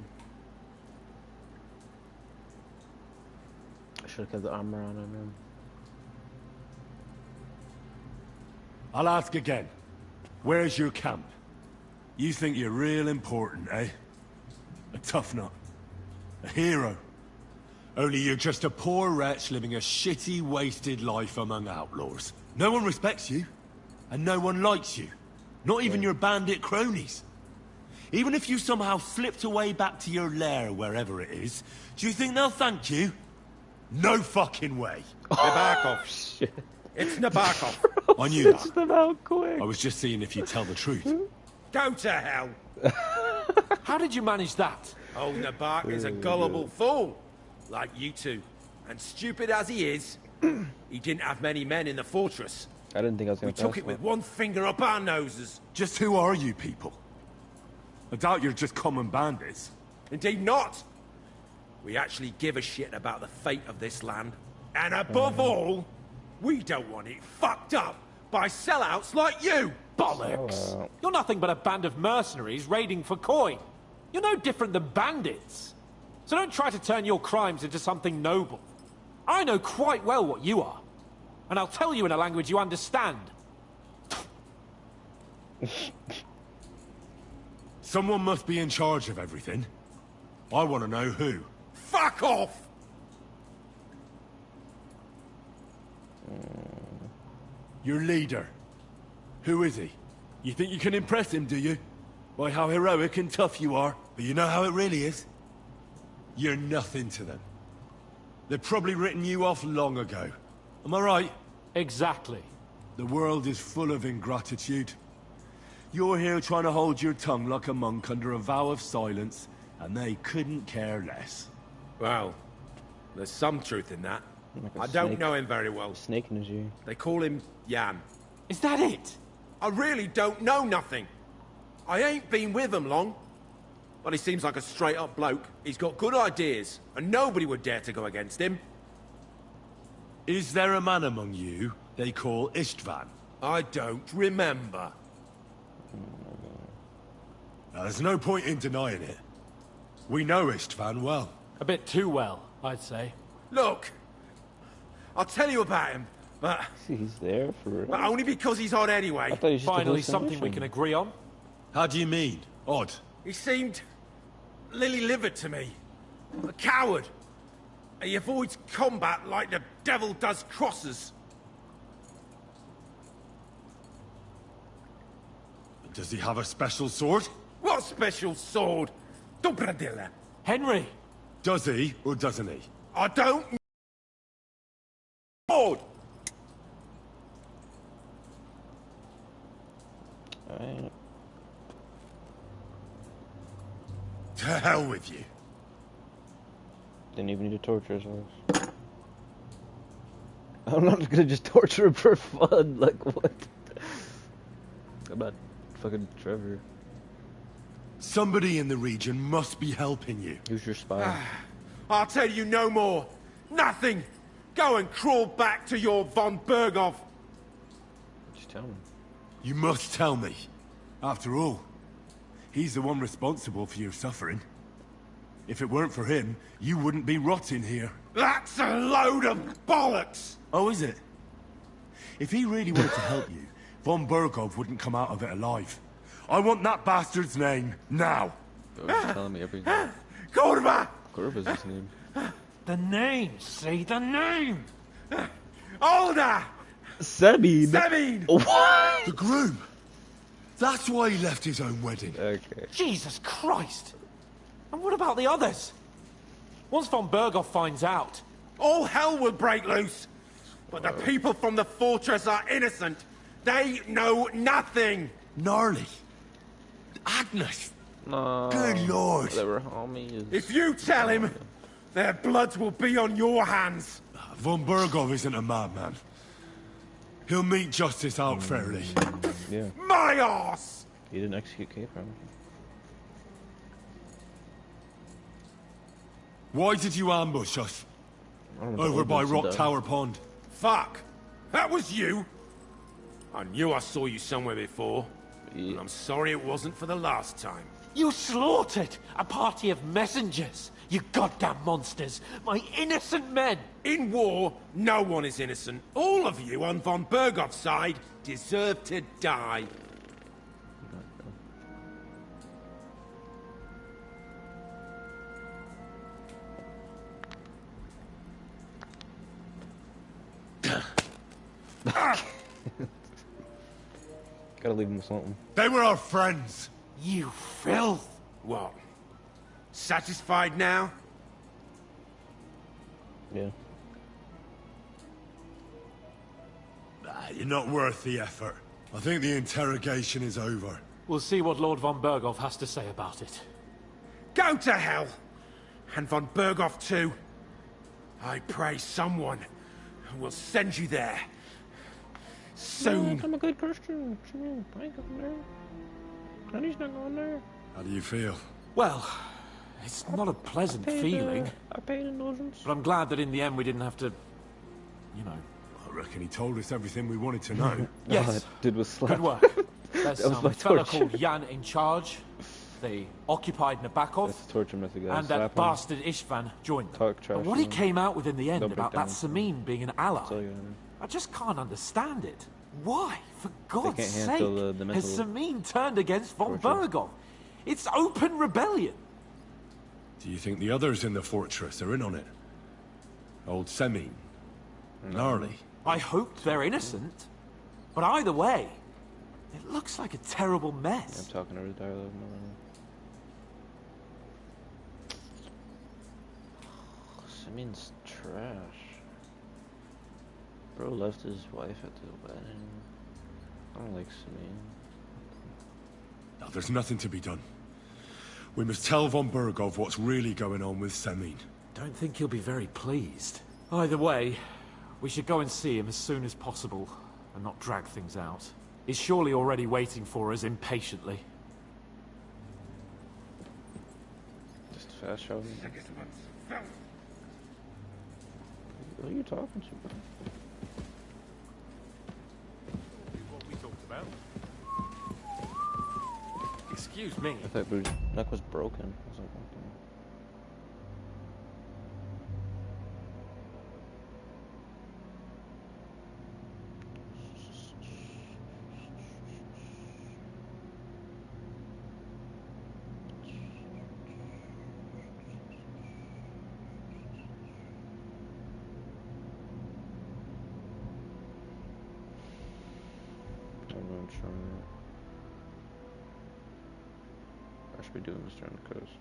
I should have kept the armor on him. I'll ask again. Where's your camp? You think you're real important, eh? A tough nut. A hero. Only you're just a poor wretch living a shitty, wasted life among outlaws. No one respects you. And no one likes you. Not even your bandit cronies. Even if you somehow slipped away back to your lair, wherever it is, do you think they'll thank you? No fucking way. Nabokov. Shit. It's Nabokov. I knew that. Switched them out quick. I was just seeing if you'd tell the truth. Go to hell. How did you manage that? Old Nabok is a gullible fool, like you two. And stupid as he is, he didn't have many men in the fortress. I didn't think I was We gonna took pass it with that. one finger up our noses. Just who are you people? I doubt you're just common bandits. Indeed not. We actually give a shit about the fate of this land. And above all, we don't want it fucked up by sellouts like you. Bollocks! Sellout. You're nothing but a band of mercenaries raiding for coin. You're no different than bandits. So don't try to turn your crimes into something noble. I know quite well what you are. And I'll tell you in a language you understand. Someone must be in charge of everything. I want to know who. Fuck off! Your leader. Who is he? You think you can impress him, do you? By how heroic and tough you are. But you know how it really is? You're nothing to them. They've probably written you off long ago. Am I right? Exactly. The world is full of ingratitude. You're here trying to hold your tongue like a monk under a vow of silence, and they couldn't care less. Well, there's some truth in that. Like a I don't snake. know him very well. Snake in his ear. They call him Jan. Is that it? I really don't know nothing. I ain't been with him long. But he seems like a straight-up bloke. He's got good ideas, and nobody would dare to go against him. Is there a man among you they call Istvan? I don't remember. Now, there's no point in denying it. We know Istvan well. A bit too well, I'd say. Look, I'll tell you about him, but He's there for real. only because he's odd anyway. I thought he was just a Finally, something we hallucination. can agree on. How do you mean? Odd. He seemed lily-livered to me. A coward. He avoids combat like the devil does crosses. Does he have a special sword? What special sword? Dobradilla. Henry! Does he, or doesn't he? I don't... Sword. Alright. To hell with you. Didn't even need to torture his horse. I'm not gonna just torture him for fun. Like, what? I'm not fucking Trevor. Somebody in the region must be helping you. Who's your spy? I'll tell you no more. Nothing. Go and crawl back to your von Berghoff. Just tell me. You must tell me. After all, he's the one responsible for your suffering. If it weren't for him, you wouldn't be rotting here. That's a load of bollocks! Oh, is it? If he really wanted to help you, von Berghoff wouldn't come out of it alive. I want that bastard's name, now! Bro, he's telling me everything. Corva! Corva's his name. The name, say the name! Older! Sabine! Sabine! What? The groom! That's why he left his own wedding. Okay. Jesus Christ! And what about the others? Once von Berghoff finds out... All hell will break loose! But the people from the fortress are innocent! They know nothing! Gnarly. Agnes. No. Good lord. They were homies. If you tell him, their blood will be on your hands! Von Berghoff isn't a madman. He'll meet justice out fairly. Yeah. My arse! He didn't execute Capron. Why did you ambush us? I don't know Over what by Vincent Rock does. Tower Pond. Fuck! That was you! I knew I saw you somewhere before. Yeah. And I'm sorry it wasn't for the last time. You slaughtered a party of messengers, you goddamn monsters, my innocent men! In war, no one is innocent. All of you on von Berghoff's side deserve to die. Gotta leave him with something. They were our friends. You filth! What? Satisfied now? Yeah. You're not worth the effort. I think the interrogation is over. We'll see what Lord von Berghoff has to say about it. Go to hell! And von Berghoff too. I pray someone will send you there. Soon. I'm a good Christian. I ain't going there. Honey's not going there. How do you feel? Well, it's not a pleasant feeling. I paid indulgence. But I'm glad that in the end we didn't have to... you know... I reckon he told us everything we wanted to know. Yes. All that did was slap. Good work. There's That was some my fella torture. called Jan in charge. They occupied Nabokov. That's the torture method, guys. And Slap that him. bastard Istvan joined them. Talk trash And what he to him. came out with in the end Don't break about that down. Samin being an ally, That's all you gotta do. I just can't understand it. Why, for God's can't sake, handle the has mental Samin turned against von torture. Berghoff? It's open rebellion. Do you think the others in the fortress are in on it? Old Semin? Gnarly? I hope they're innocent. But either way, it looks like a terrible I'm mess. talking over the dialogue. Samin's trash. Bro left his wife at the wedding. I don't like Samin. Now, there's nothing to be done. We must tell von Berghoff what's really going on with Semin. Don't think he'll be very pleased. Either way, we should go and see him as soon as possible, and not drag things out. He's surely already waiting for us impatiently. Just fast show me. Who are you talking to, bro? What we talked about? Excuse me. I thought my neck was broken. I was like, okay. I should be doing this during the coast.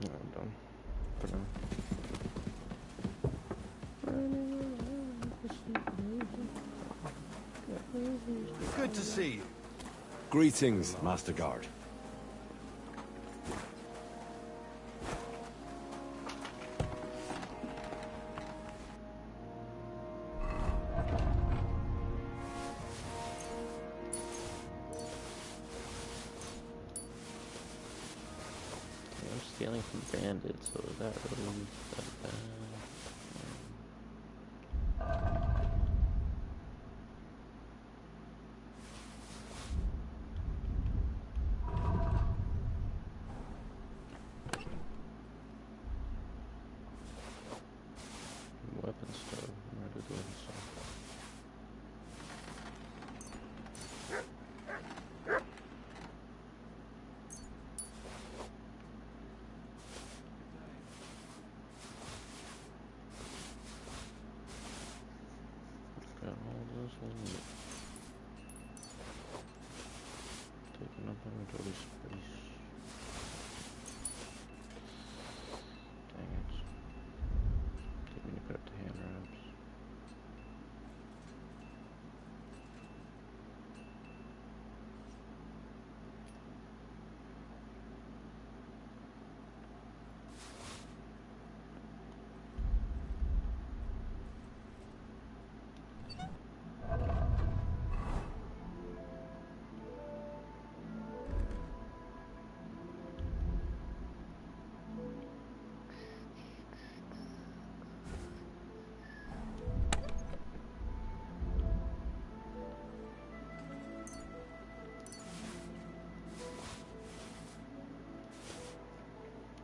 I'm done for now. Good to see you. Greetings, Master Guard. I'm stealing from bandits, so is that really that bad? Weapon stuff. I'm ready to do weapon stuff. Got all this in it. Taking up inventory space. Dang it. Didn't mean to put up the hand wraps.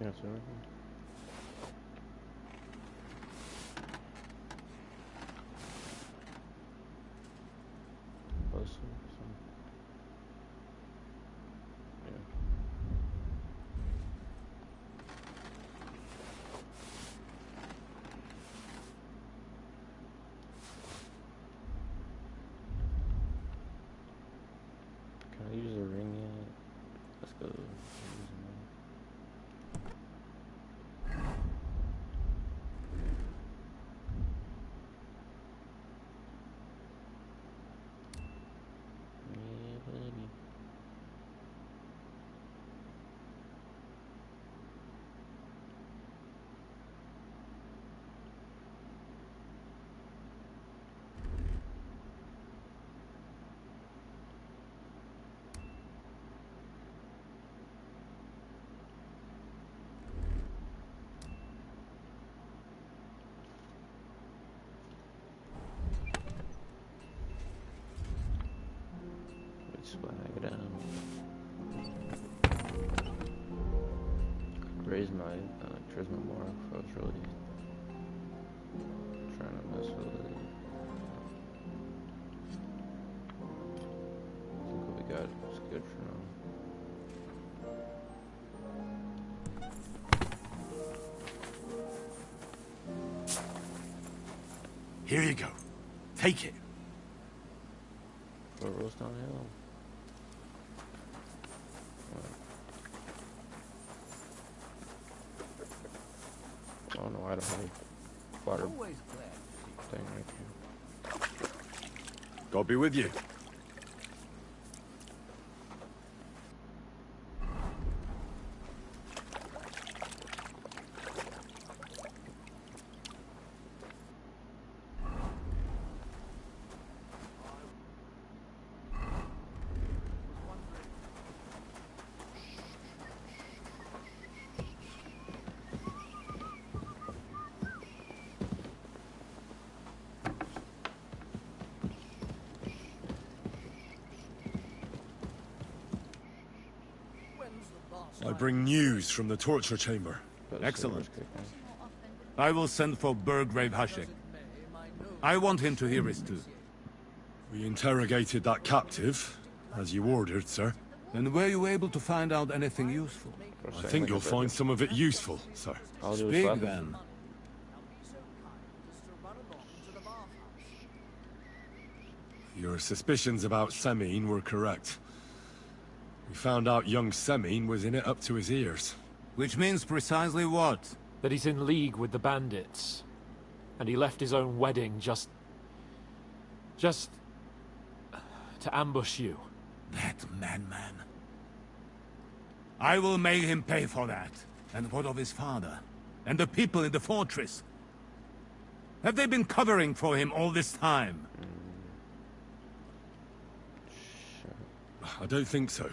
Yeah, it's everything. Awesome. Yeah. Can I use the ring yet? Let's go. Swag down. Raise my charisma more if I was really trying to mess with it. I think what we got is good for now. Here you go. Take it. What rolls downhill? Oh no, I don't have a water thing right here. God be with you. I bring news from the torture chamber. Excellent. I will send for Burgrave Hashek. I want him to hear it too. We interrogated that captive, as you ordered, sir. And were you able to find out anything useful? I think you'll find some of it useful, sir. Speak then. Your suspicions about Semine were correct. We found out young Semine was in it up to his ears. Which means precisely what? That he's in league with the bandits. And he left his own wedding just to ambush you. That madman. I will make him pay for that. And what of his father? And the people in the fortress? Have they been covering for him all this time? I don't think so.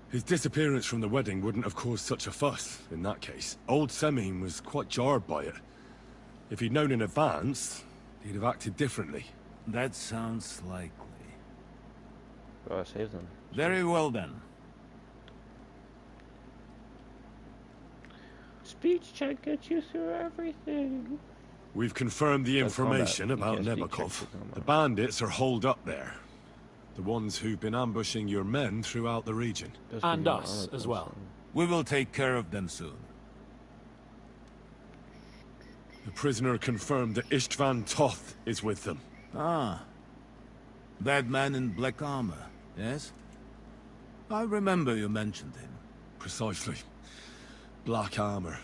His disappearance from the wedding wouldn't have caused such a fuss, in that case. Old Semine was quite jarred by it. If he'd known in advance, he'd have acted differently. That sounds likely. Oh, I saved them. Very well then. Speech check gets you through everything. We've confirmed the information about Nebakov. The bandits are holed up there. The ones who've been ambushing your men throughout the region. And us, as well. We will take care of them soon. The prisoner confirmed that Istvan Toth is with them. Ah. That man in black armor, yes? I remember you mentioned him. Precisely. Black armor.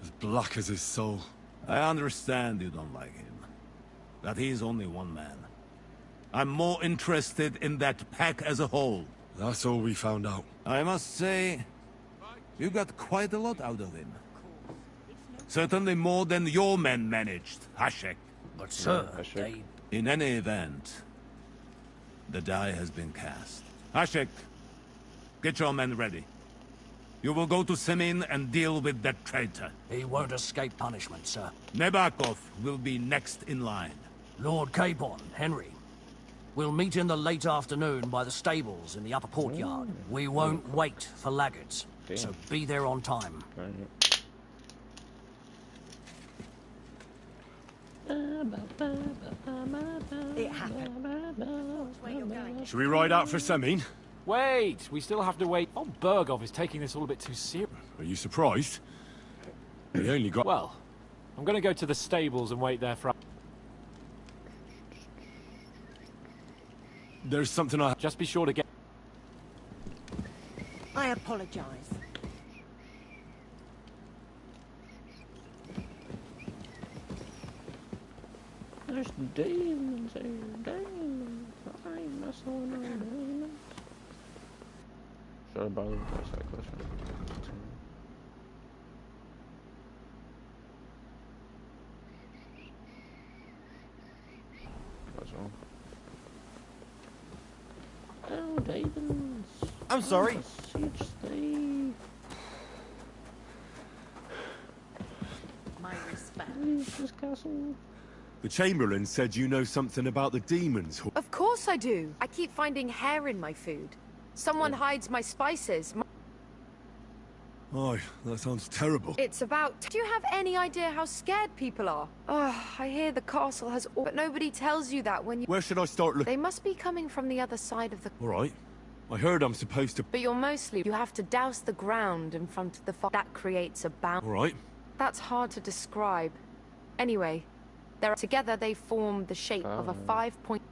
As black as his soul. I understand you don't like him. But he's only one man. I'm more interested in that pack as a whole. That's all we found out. I must say, you got quite a lot out of him. Certainly more than your men managed, Hashek. But sir, In any event, the die has been cast. Hashek, get your men ready. You will go to Semine and deal with that traitor. He won't escape punishment, sir. Nebakov will be next in line. Lord Capon, Henry. We'll meet in the late afternoon by the stables in the upper courtyard. We won't wait for laggards, so be there on time. It happened. Should we ride out for Semine? Wait, we still have to wait. Oh, Burgov is taking this all a bit too serious. Are you surprised? He only got... Well, I'm gonna go to the stables and wait there for... There's something I... Just be sure to get... I apologize. There's demons here, demons. I ain't messing with no demons. Should I bother with that side question? What's wrong? Oh, demons. I'm sorry. My respect. This castle. The Chamberlain said you know something about the demons. Of course I do. I keep finding hair in my food. Someone hides my spices. Oh, that sounds terrible. It's about... Do you have any idea how scared people are? Oh, I hear the castle has... But nobody tells you that when you... Where should I start looking? They must be coming from the other side of the... All right. I heard I'm supposed to... But you're mostly... You have to douse the ground in front of the fire. That creates a bound... All right. That's hard to describe. Anyway, Together they form the shape of a 5-point...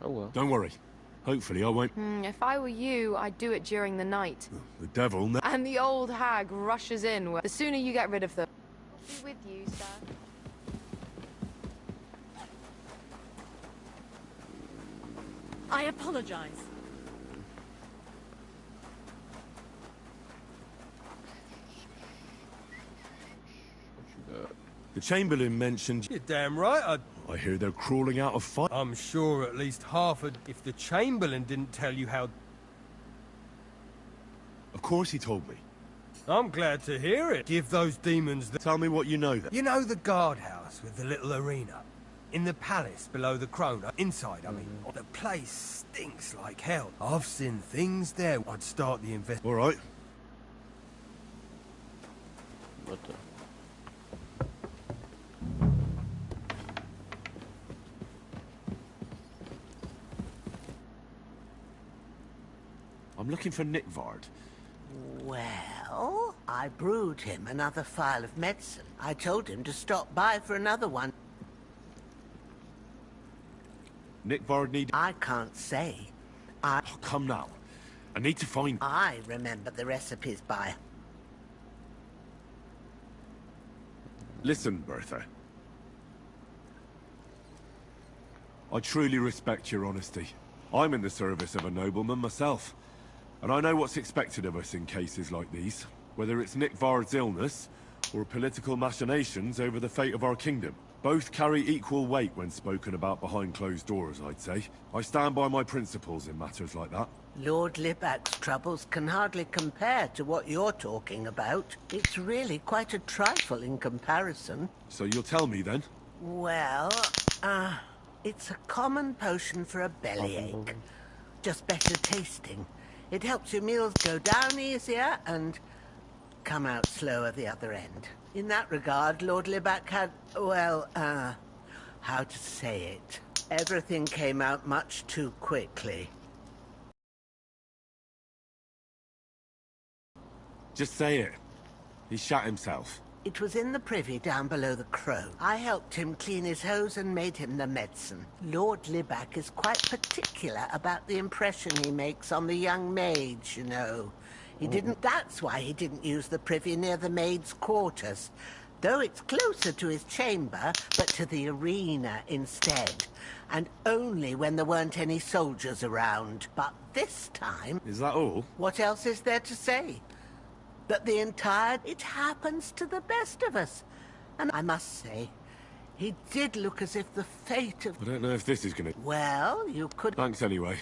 Oh well. Don't worry. Hopefully I won't... if I were you, I'd do it during the night. The devil... And the old hag rushes in. The sooner you get rid of them... I'll be with you, sir. I apologize. The Chamberlain mentioned... You're damn right. I hear they're crawling out of fire. I'm sure at least half of... If the Chamberlain didn't tell you how... Of course he told me. I'm glad to hear it. Give those demons the... Tell me what you know then. You know the guardhouse with the little arena? In the palace below the Krone, inside, I mean. The place stinks like hell. I've seen things there. I'd start the invest... All right. What the... I'm looking for Nickvard. Well, I brewed him another phial of medicine. I told him to stop by for another one. Nickvard need... I can't say. Oh, come now. I need to find... I remember the recipes by... Listen, Bertha. I truly respect your honesty. I'm in the service of a nobleman myself. And I know what's expected of us in cases like these. Whether it's Nickvard's illness, or political machinations over the fate of our kingdom. Both carry equal weight when spoken about behind closed doors, I'd say. I stand by my principles in matters like that. Lord Libac's troubles can hardly compare to what you're talking about. It's really quite a trifle in comparison. So you'll tell me then? Well, it's a common potion for a bellyache. Just better tasting. It helps your meals go down easier and come out slower the other end. In that regard, Lord Libac had, well, how to say it? Everything came out much too quickly. Just say it. He shot himself. It was in the privy down below the Crow. I helped him clean his hose and made him the medicine. Lord Libac is quite particular about the impression he makes on the young maids, you know. That's why he didn't use the privy near the maids' quarters. Though it's closer to his chamber, but to the arena instead. And only when there weren't any soldiers around. But this time... Is that all? What else is there to say? That the entire... It happens to the best of us. And I must say, he did look as if the fate of... I don't know if this is gonna... Well, you could... Thanks anyway.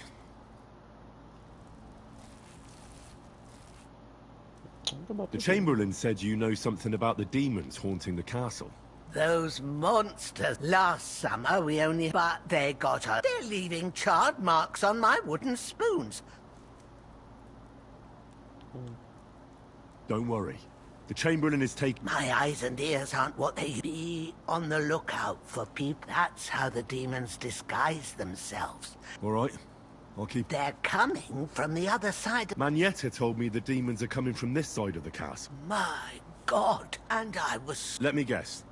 The Chamberlain said you know something about the demons haunting the castle. Those monsters. Last summer we only... But they got us. They're leaving charred marks on my wooden spoons. Don't worry. The Chamberlain is taking... My eyes and ears aren't what they... Be on the lookout for people. That's how the demons disguise themselves. All right. I'll keep... They're coming from the other side. Manietta told me the demons are coming from this side of the castle. My God. And I was... Let me guess.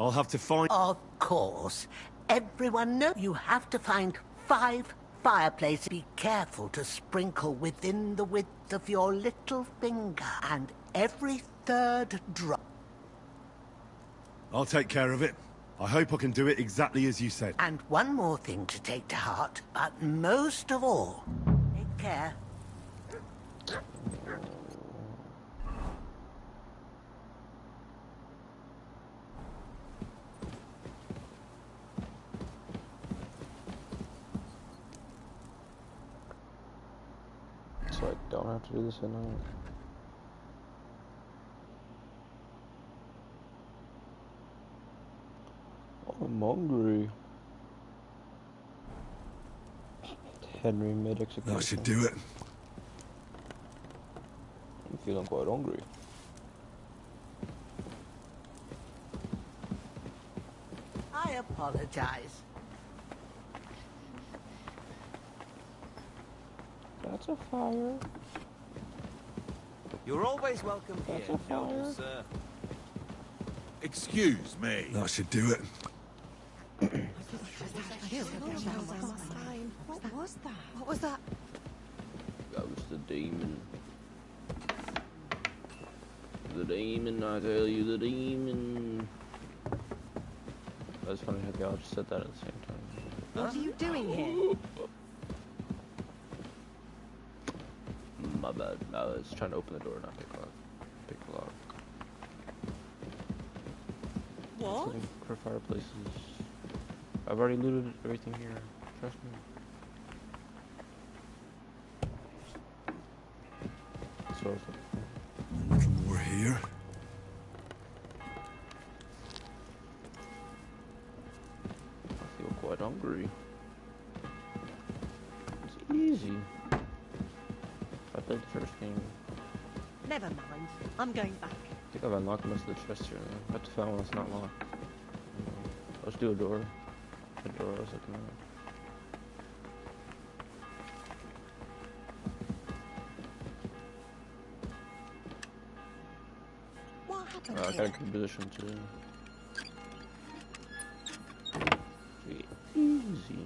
I'll have to find... Of course. Everyone knows you have to find 5 fireplaces. Be careful to sprinkle within the width of your little finger. And every 3rd drop. I'll take care of it. I hope I can do it exactly as you said. And one more thing to take to heart, but most of all, take care. So I don't have to do this at night. I'm hungry. Henry mid-execution. I should do it. I'm feeling quite hungry. I apologize. That's a fire. You're always welcome here, That's a fire. sir. Excuse me. That should do it. What was that? What was that? That was the demon. The demon, I tell you, the demon. That's funny how they all just said that at the same time. What are you doing here? My bad. I was trying to open the door, not pick lock. Pick the lock. What? Looking for fireplaces. I've already looted everything here. Trust me. So A little more here. I feel quite hungry. It's easy. I played the first game. Never mind. I'm going back. I think I've unlocked most of the chests here. I have to find one that's not locked. Let's do a door. The door I was looking at. What happened I got a here? good position too. Easy.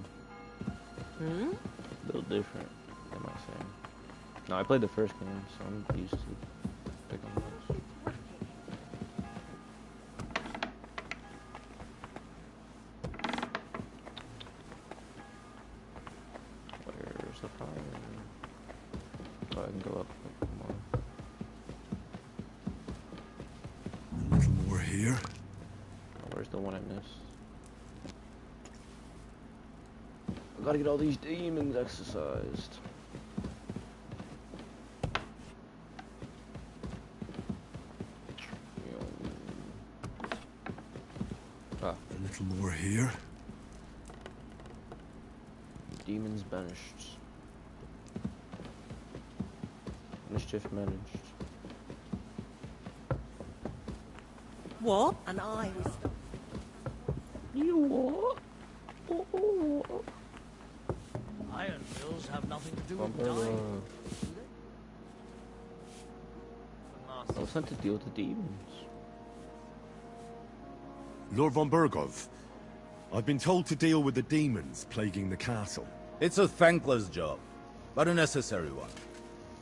Hmm? A little different, am I saying? No, I played the first game, so I'm used to picking those. Where's the fire? Oh, I can go up. Come on. A little more here. Oh, where's the one I missed? I gotta get all these demons exercised. Ah. A little more here. Demons banished. Mischief managed. What? And I was... You what? Oh. Iron pills have nothing to do with I dying. was sent to deal with the demons. Lord von Bergov, I've been told to deal with the demons plaguing the castle. It's a thankless job, but a necessary one.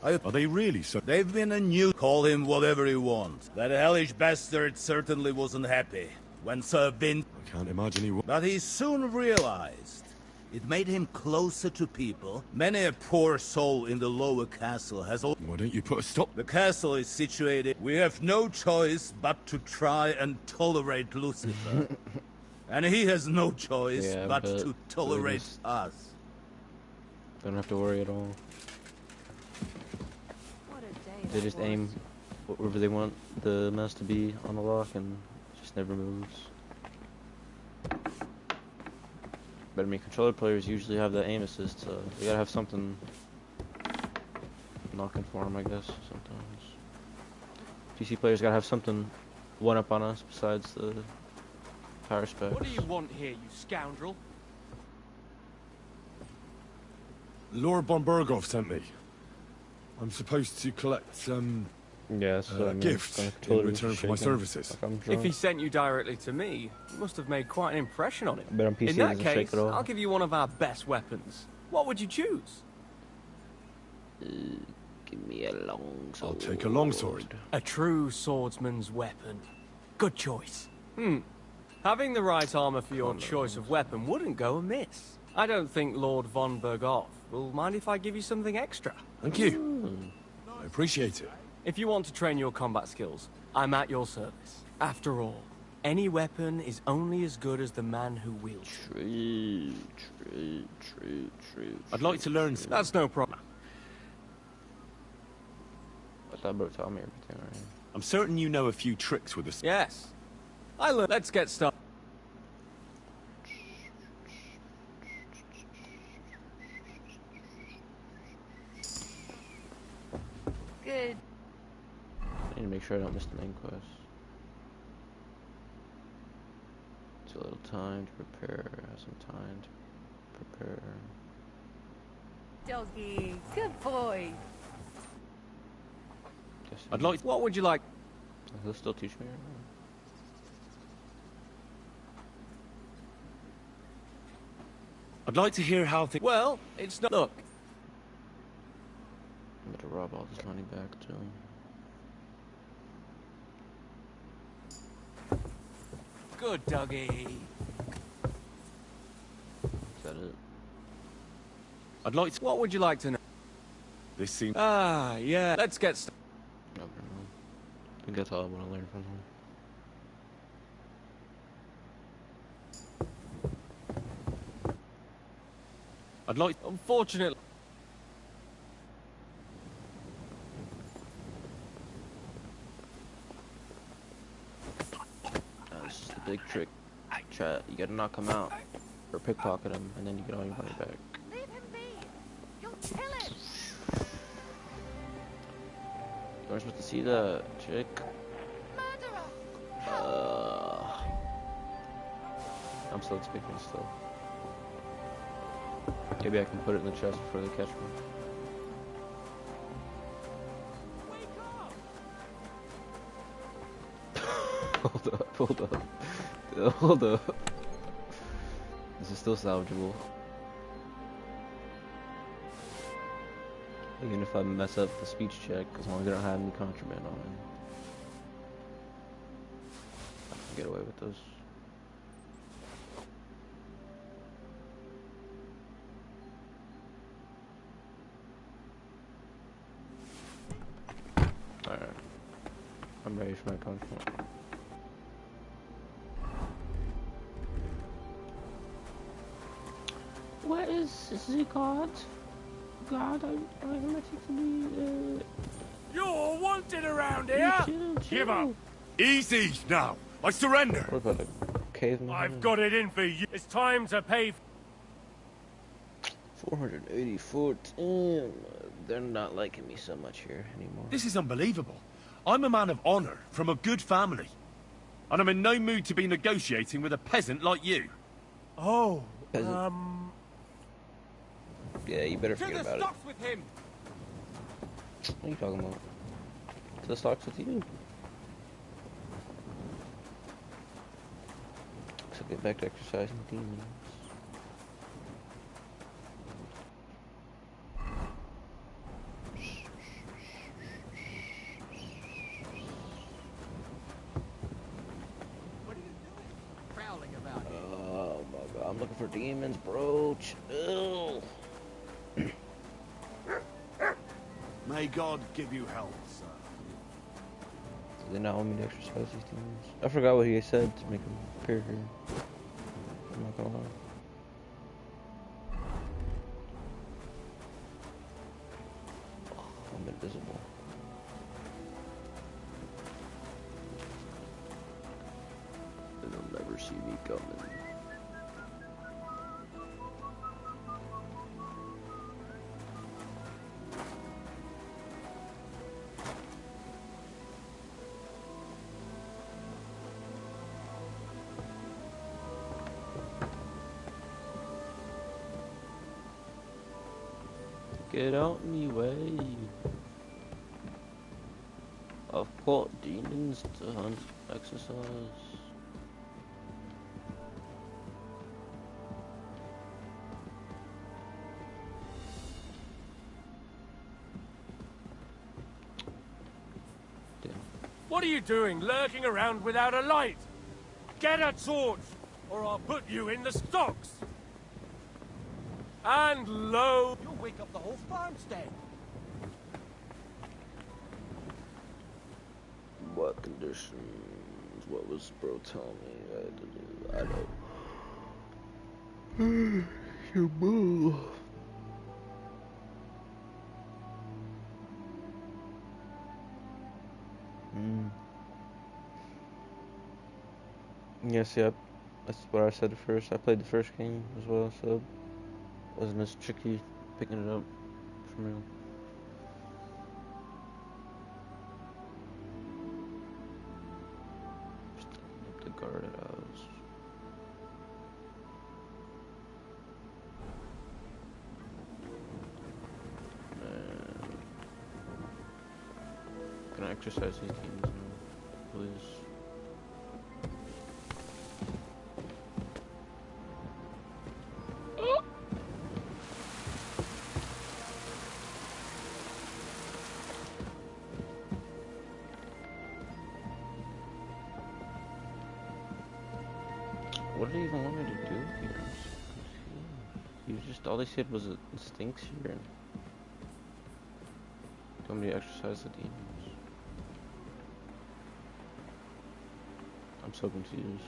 Are they really so? They've been a new... Call him whatever you want. That hellish bastard certainly wasn't happy when Sir Vin... I can't imagine he would. But he soon realized it made him closer to people. Many a poor soul in the lower castle has... Why don't you put a stop? The castle is situated... We have no choice but to try and tolerate Lucifer. And he has no choice but to tolerate us. Don't have to worry at all. They just aim wherever they want the mouse to be on the lock and it just never moves. But I mean, controller players usually have the aim assist, so they gotta have something knocking for them, I guess, sometimes. PC players gotta have something one up on us besides the power specs. What do you want here, you scoundrel? Lord von Bergov sent me. I'm supposed to collect, gifts in return for my services. If he sent you directly to me, you must have made quite an impression on him. But on PC In that doesn't shake case, at all. I'll give you one of our best weapons. What would you choose? Give me a long sword. I'll take a longsword. A true swordsman's weapon. Good choice. Having the right armor for your choice of weapon wouldn't go amiss. I don't think Lord von Bergov will mind if I give you something extra. Thank you. I appreciate it. If you want to train your combat skills, I'm at your service. After all, any weapon is only as good as the man who wields it. True. I'd like to learn. That's no problem. I thought about telling me everything, right? I'm certain you know a few tricks with this. Yes. I learned. Let's get started. Good. I need to make sure I don't miss the main quest. It's a little time to prepare. Have some time to prepare. Doggy. Good boy. I'd like. What would you like? He'll still teach me right I'd like to hear how things... Well, it's not... Look. I'm gonna rob all this money back too. Good doggy. Is that it? I'd like to... What would you like to know? This seems... Ah, yeah. Let's get started. I don't know. I think that's all I want to learn from him. I'd like... Unfortunately... This is the big trick. Chat. You gotta knock him out. Or pickpocket him, and then you get all your money back. Leave him be. You'll kill him. You weren't supposed to see the chick? I'm still expecting still. Maybe I can put it in the chest before they catch me. Hold up, hold up. Hold up. This is still salvageable. Even if I mess up the speech check, as long as I don't have any contraband on me. I can get away with this. Alright. I'm ready for my punishment. Where is the god? God, I'm ready to be, You're wanted around here! Chill. Give up! Easy now! I surrender! What about a caveman? I've got it in for you. It's time to pay. 480 foot. Damn. They're not liking me so much here anymore. This is unbelievable. I'm a man of honor, from a good family. And I'm in no mood to be negotiating with a peasant like you. Oh, Peasant. Yeah, you better forget about it. With him. What are you talking about? To the stocks with you. So get back to exercising demons. Prowling about here. Oh my god, I'm looking for demons, bro. Chill. May God give you health, sir. So they not want me to exercise these demons. I forgot what he said to make them appear here. I'm not gonna lie. Oh, I'm invisible. They'll never see me coming. Get out me way. I've caught demons to hunt exercise. What are you doing, lurking around without a light? Get a torch, or I'll put you in the stocks. And lo... You'll wake up the whole farmstead. What conditions? What was bro telling me I had to do? I don't. Shabu. Yes, yep. That's what I said first. I played the first game as well, so it wasn't as tricky picking it up for real. Just up the guarded house. Man. Can I exercise these demons now, please? what did he even want me to do here? He was just, all they said was it stinks here. And told me to exercise the demons. I'm so confused.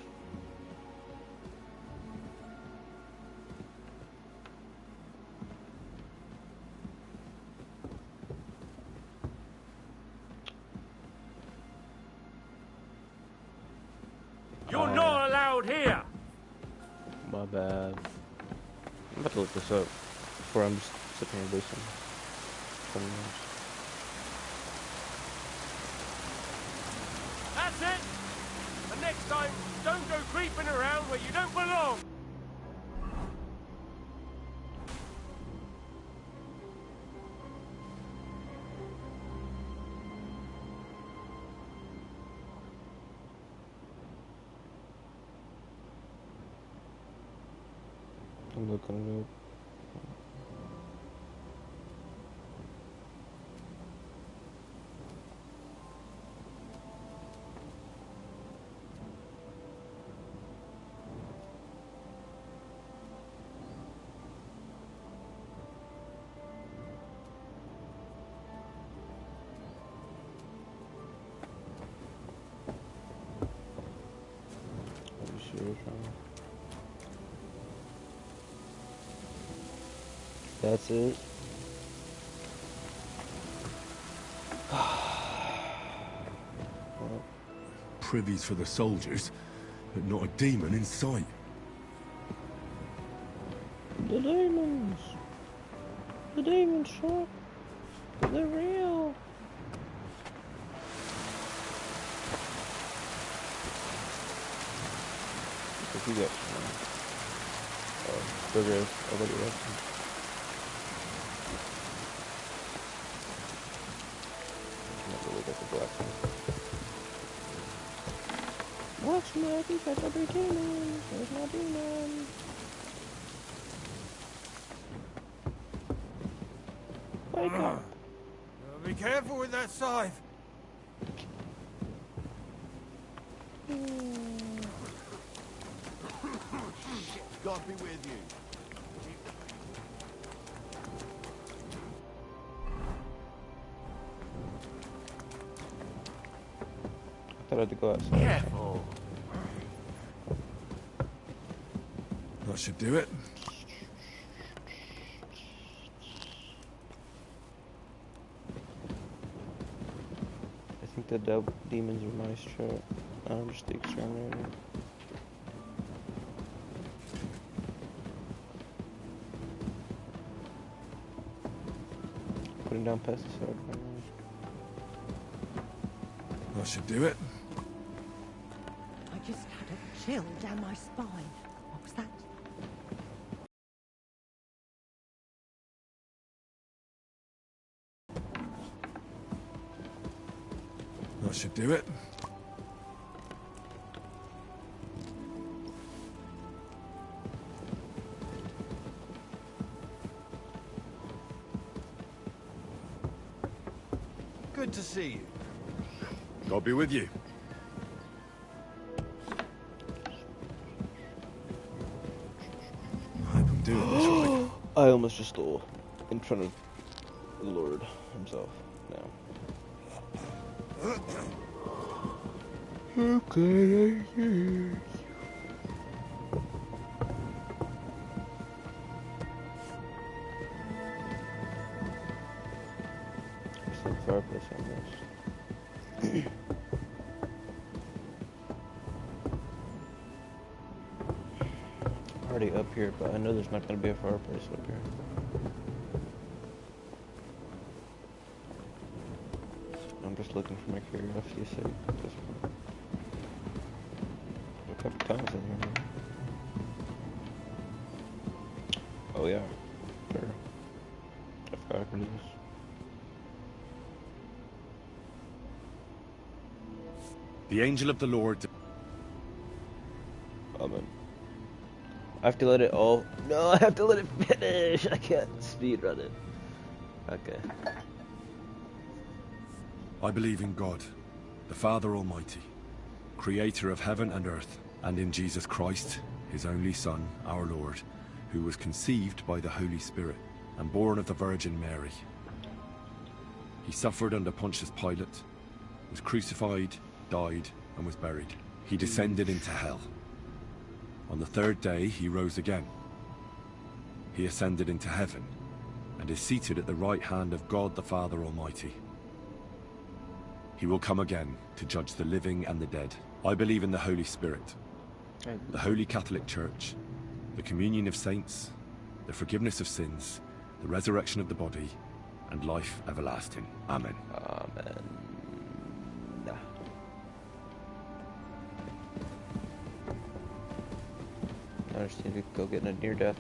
You're not allowed here! My bad. I'm about to look this up before I'm just sitting here wasting 20 minutes. That's it! And next time, don't go creeping around where you don't belong! I'm looking it up. That's it. Privies for the soldiers, but not a demon in sight. The demons! The demons, Chuck! They're real! What you got? Burger, already resting. Blacksmith, he's got every demon. There's no demon. Wake up. Be careful with that scythe. God be with you. I thought I had to go outside. Careful. That should do it. I think the demons are nice, Chuck. I'm just the exterminator. Putting down pesticide right now. That should do it. I just had a chill down my spine. What was that? That should do it. Good to see you. God be with you. I hope I'm doing this right. I almost just stole in front of the Lord himself now. Okay, I see. There's some fireplace on this. I'm already up here, but I know there's not going to be a fireplace up here. I'm just looking for my curiosity's sake at this point. A couple times in here. Oh yeah, sure. A fireplace. The angel of the Lord. Amen. I have to let it all. No, I have to let it finish. I can't speed run it. Okay. I believe in God, the Father Almighty, creator of heaven and earth, and in Jesus Christ, his only Son, our Lord, who was conceived by the Holy Spirit and born of the Virgin Mary. He suffered under Pontius Pilate, was crucified, died, and was buried. He descended into hell. On the third day, he rose again. He ascended into heaven and is seated at the right hand of God the Father Almighty. He will come again to judge the living and the dead. I believe in the Holy Spirit, the Holy Catholic Church, the communion of saints, the forgiveness of sins, the resurrection of the body, and life everlasting. Amen. Amen. I just need to go get a near-death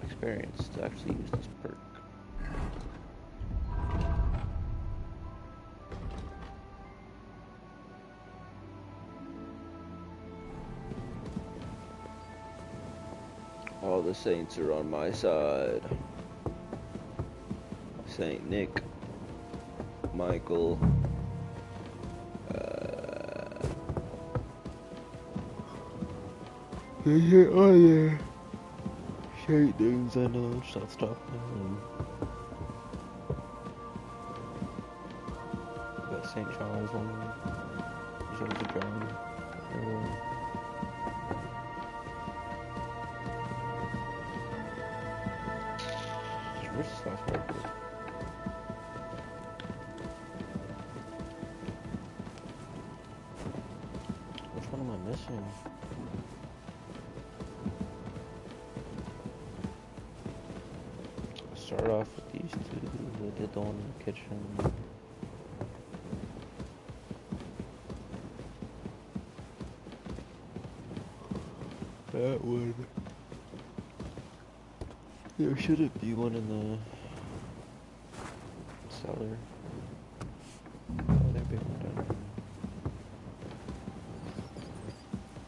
experience to actually use this perk. All the saints are on my side. Saint Nick, Michael, oh yeah, Saint names I know, just not stop them. Got Saint Charles on there. There's always a John. Where's the last one? Which one am I missing? Start off with these two. I did the one in the kitchen. That one. There shouldn't be one in the cellar. Oh, there'd be one down there.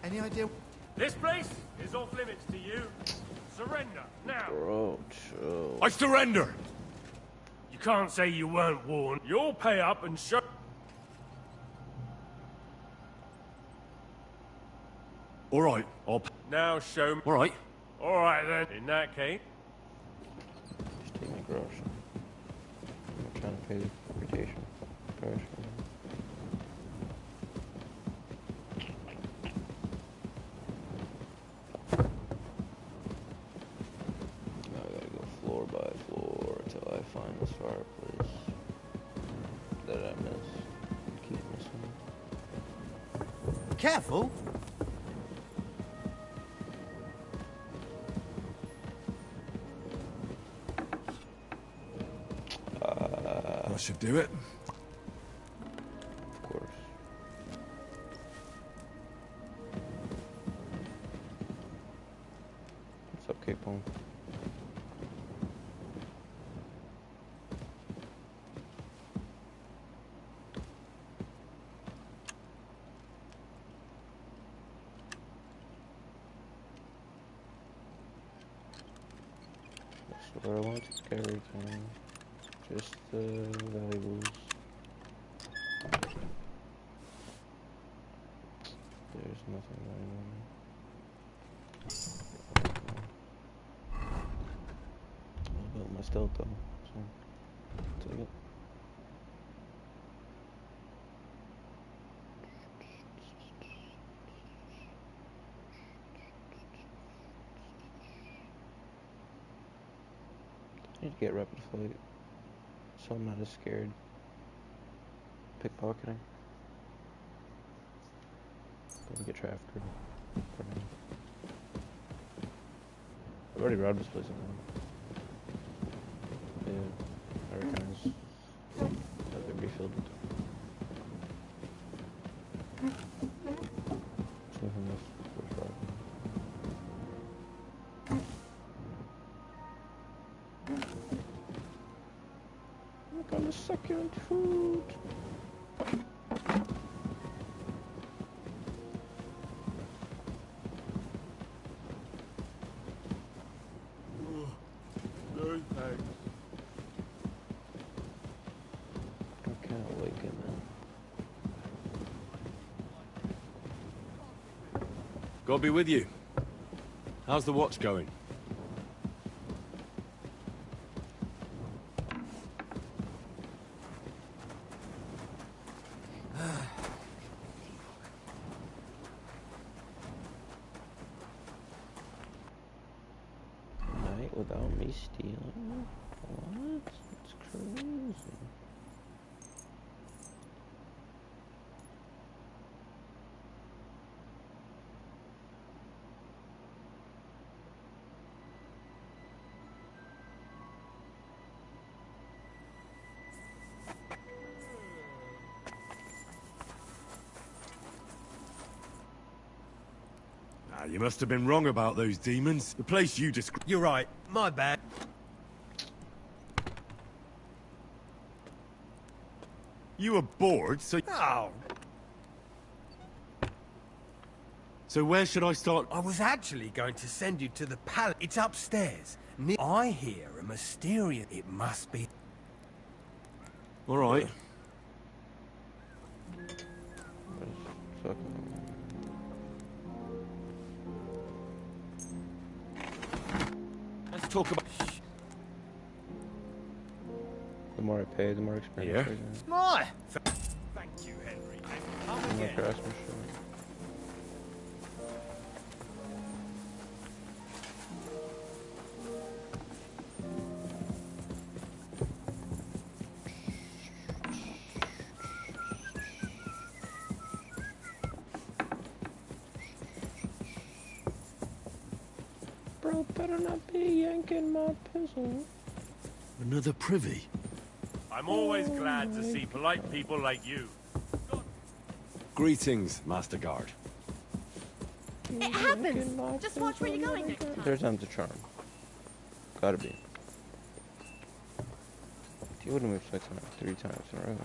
Any idea? This place is off limits to you. Surrender, now! Bro, chill. I surrender! You can't say you weren't warned. You'll pay up and show... Alright, Now show me... Alright. Alright then, in that case... Just take my grosh. I'm trying to pay the reputation. Grosh. Now I gotta go floor by floor until I find this fireplace that I miss. Keep missing. Careful! That should do it. Of course. What's up, K-Pone? That's what I want to carry, everything. Just the valuables. There's nothing going on. I built my stealth though, so take it. I need to get rapid flight. So I'm not as scared. Pickpocketing. Don't get trafficked for now. I've already robbed this place. Yeah, I recognize that they're refilled. There's nothing else worth robbing. On the second food. No thanks. I can't wake him God be with you. How's the watch going? Night without me stealing? What? That's crazy. You must have been wrong about those demons. The place you described. You're right. My bad. You were bored, so... Oh. So where should I start? I was actually going to send you to the palace. It's upstairs. I hear a mysterious... It must be... All right. Let's talk about... The more I pay, the more experience I get. My! Thank you, Henry. Come again. Craftsmanship. Bro, better not be yanking my pistol. Another privy? I'm always glad to see polite people like you. Greetings, Master Guard. It happens! Just watch where you're going next time. Third time's a charm. Gotta be. You wouldn't move 6 times, 3 times in a row.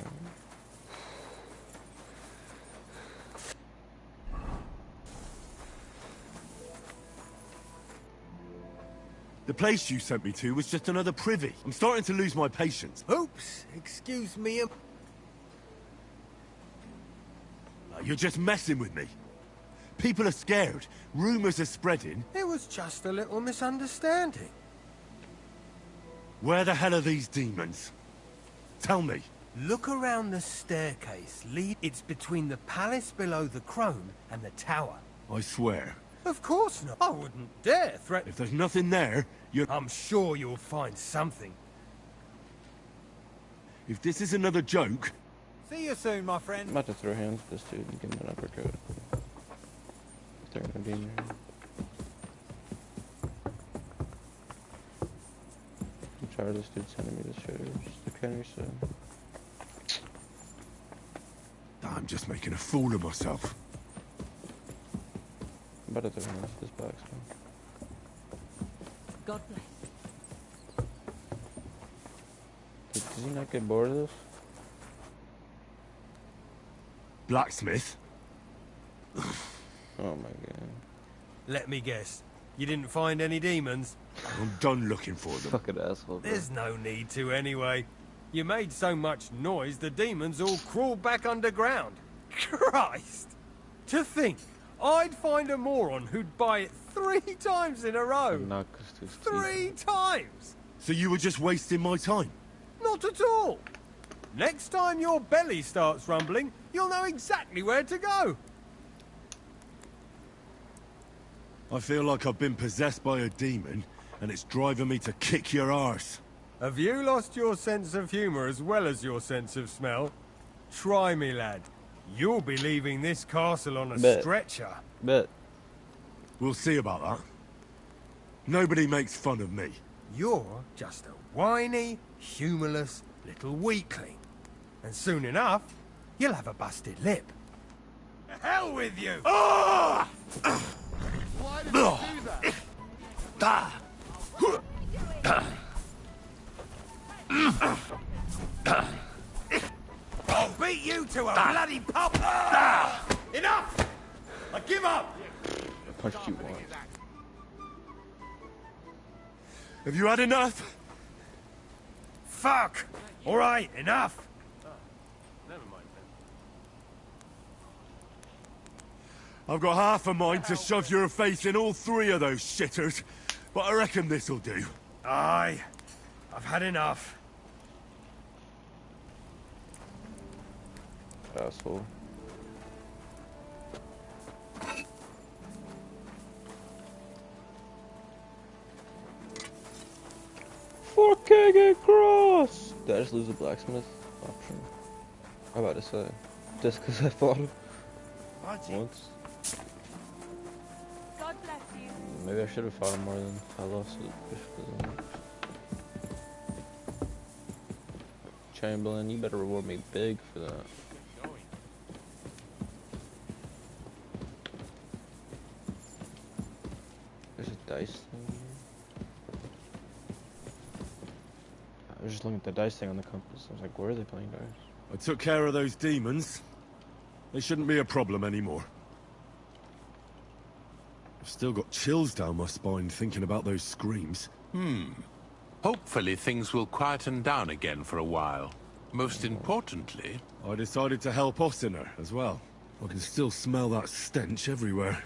The place you sent me to was just another privy. I'm starting to lose my patience. Oops, excuse me. You're just messing with me. People are scared. Rumors are spreading. It was just a little misunderstanding. Where the hell are these demons? Tell me. Look around the staircase. It's between the palace below the Crone and the tower. I swear. Of course not. I wouldn't dare threaten... If there's nothing there, you're... I'm sure you'll find something. If this is another joke... See you soon, my friend. I'm about to throw hands at this dude and give him an uppercut. They're gonna be in here. I'm tired of this dude sending me this shit. Just the Kenny said. I'm just making a fool of myself. I'm about to throw hands at this box, man. God bless. Does he not get bored of this? Blacksmith? Oh my god. Let me guess. You didn't find any demons? I'm done looking for them. Fucking asshole, bro. There's no need to anyway. You made so much noise, the demons all crawled back underground. Christ! To think, I'd find a moron who'd buy it 3 times in a row. 3 times! So you were just wasting my time? Not at all. Next time your belly starts rumbling, you'll know exactly where to go. I feel like I've been possessed by a demon, and it's driving me to kick your arse. Have you lost your sense of humour as well as your sense of smell? Try me, lad. You'll be leaving this castle on a stretcher. Bet. We'll see about that. Nobody makes fun of me. You're just a whiny, humourless little weakling. And soon enough, you'll have a busted lip. Hell with you! Why did you do that? I'll beat you to a bloody pulp! Enough! I give up! I punched you once. Have you had enough? Fuck! Alright, enough! Never mind I've got half a mind to shove your face in all three of those shitters, but I reckon this'll do. Aye. I've had enough. Asshole. Okay, get cross! Did I just lose the blacksmith option? I'm about to say. Just because I fought him once. God bless you. Maybe I should have fought him more than I lost it. Just 'cause Chamberlain, you better reward me big for that. There's a dice thing here. I was just looking at the dice thing on the compass. I was like, where are they playing dice? I took care of those demons. They shouldn't be a problem anymore. I've still got chills down my spine thinking about those screams. Hopefully things will quieten down again for a while. Most importantly... I decided to help Ossiner as well. I can still smell that stench everywhere.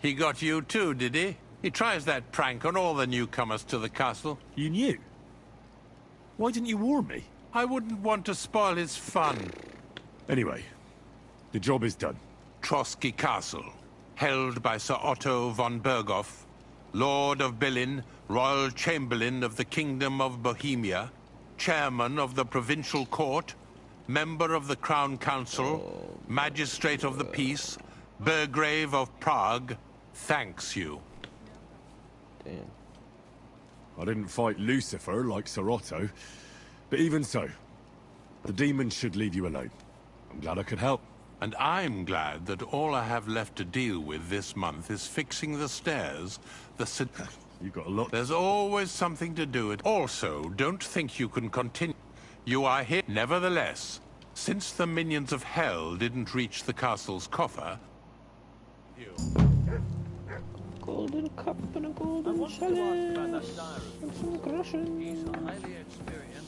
He got you too, did he? He tries that prank on all the newcomers to the castle. You knew? Why didn't you warn me? I wouldn't want to spoil his fun. Anyway, the job is done. Trotsky Castle, held by Sir Otto von Berghoff, Lord of Billin, Royal Chamberlain of the Kingdom of Bohemia, Chairman of the Provincial Court, Member of the Crown Council, Magistrate of the Peace, Burgrave of Prague, thanks you. Damn. I didn't fight Lucifer like Sir Otto, but even so, the demons should leave you alone. I'm glad I could help. And I'm glad that all I have left to deal with this month is fixing the stairs, You've got a lot. There's always something to do. Also, don't think you can continue. You are here. Nevertheless, since the minions of hell didn't reach the castle's coffer... Golden cup and a golden chalice. And some groschen.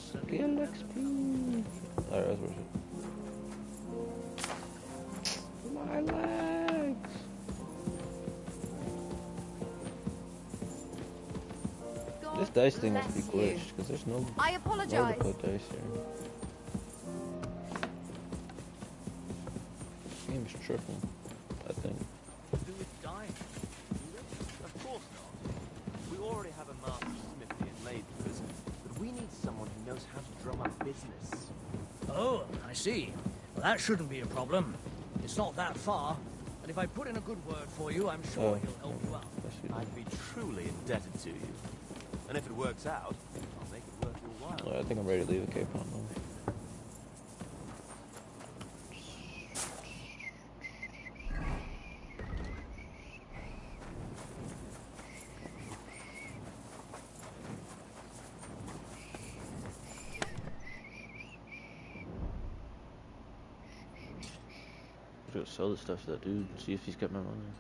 Skill XP. Alright, that's worth it. My legs. This dice thing must be glitched, because there's no I apologize. to put dice here. This game's tripping, I think. Do with dying? Of course not. We already have a master smithy and labourers, but we need someone who knows how to drum up business. Oh, I see. Well, that shouldn't be a problem. It's not that far, and if I put in a good word for you, I'm sure he'll help you out. I'd be truly indebted to you. And if it works out, I'll make it worth your while. I think I'm ready to leave the Cape Town now. I'm gonna sell this stuff to that dude and see if he's got my money.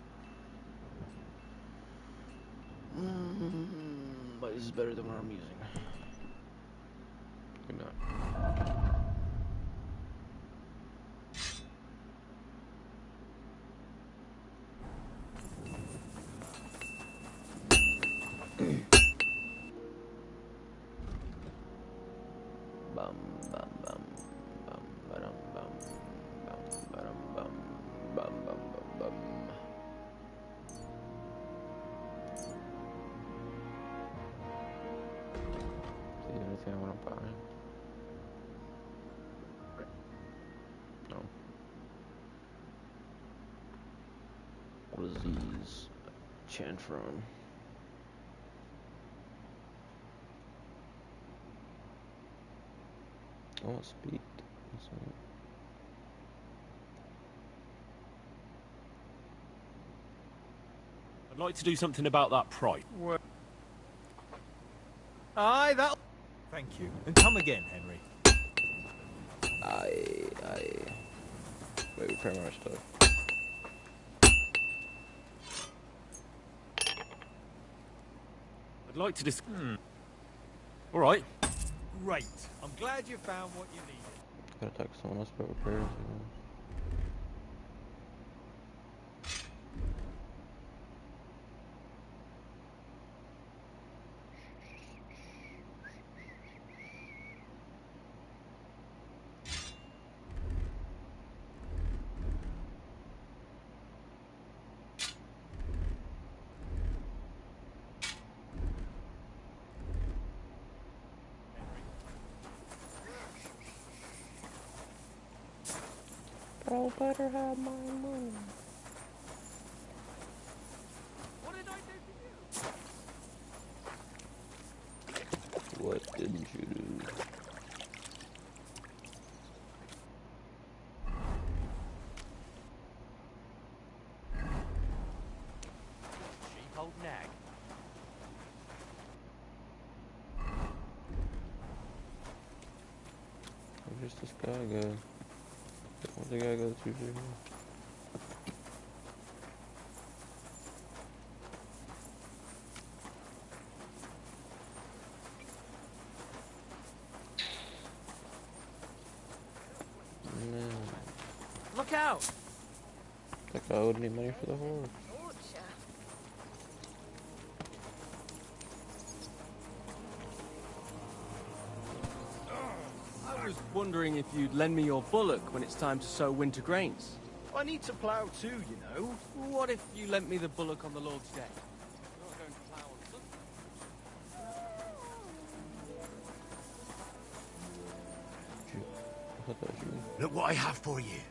But this is better than what I'm using. Good night. Bum bum bum bum bum bum bum bum bum bum bum bum. Anything I want to buy? No. What is these? Chanfron. Oh, speed. I'd like to do something about that price. Aye, that'll... Thank you. And come again, Henry. Aye. Wait, repair my stuff. I'd like to All right. Great. I'm glad you found what you needed. Gotta talk to someone else about repairs. Bro, better have my money. What did I do to you? What didn't you do? Cheap old nag. Where's this guy go? Where'd the guy go to? Look out! That guy owed any money for the horse. I was wondering if you'd lend me your bullock when it's time to sow winter grains. I need to plough too, you know. What if you lent me the bullock on the Lord's Day? Look what I have for you.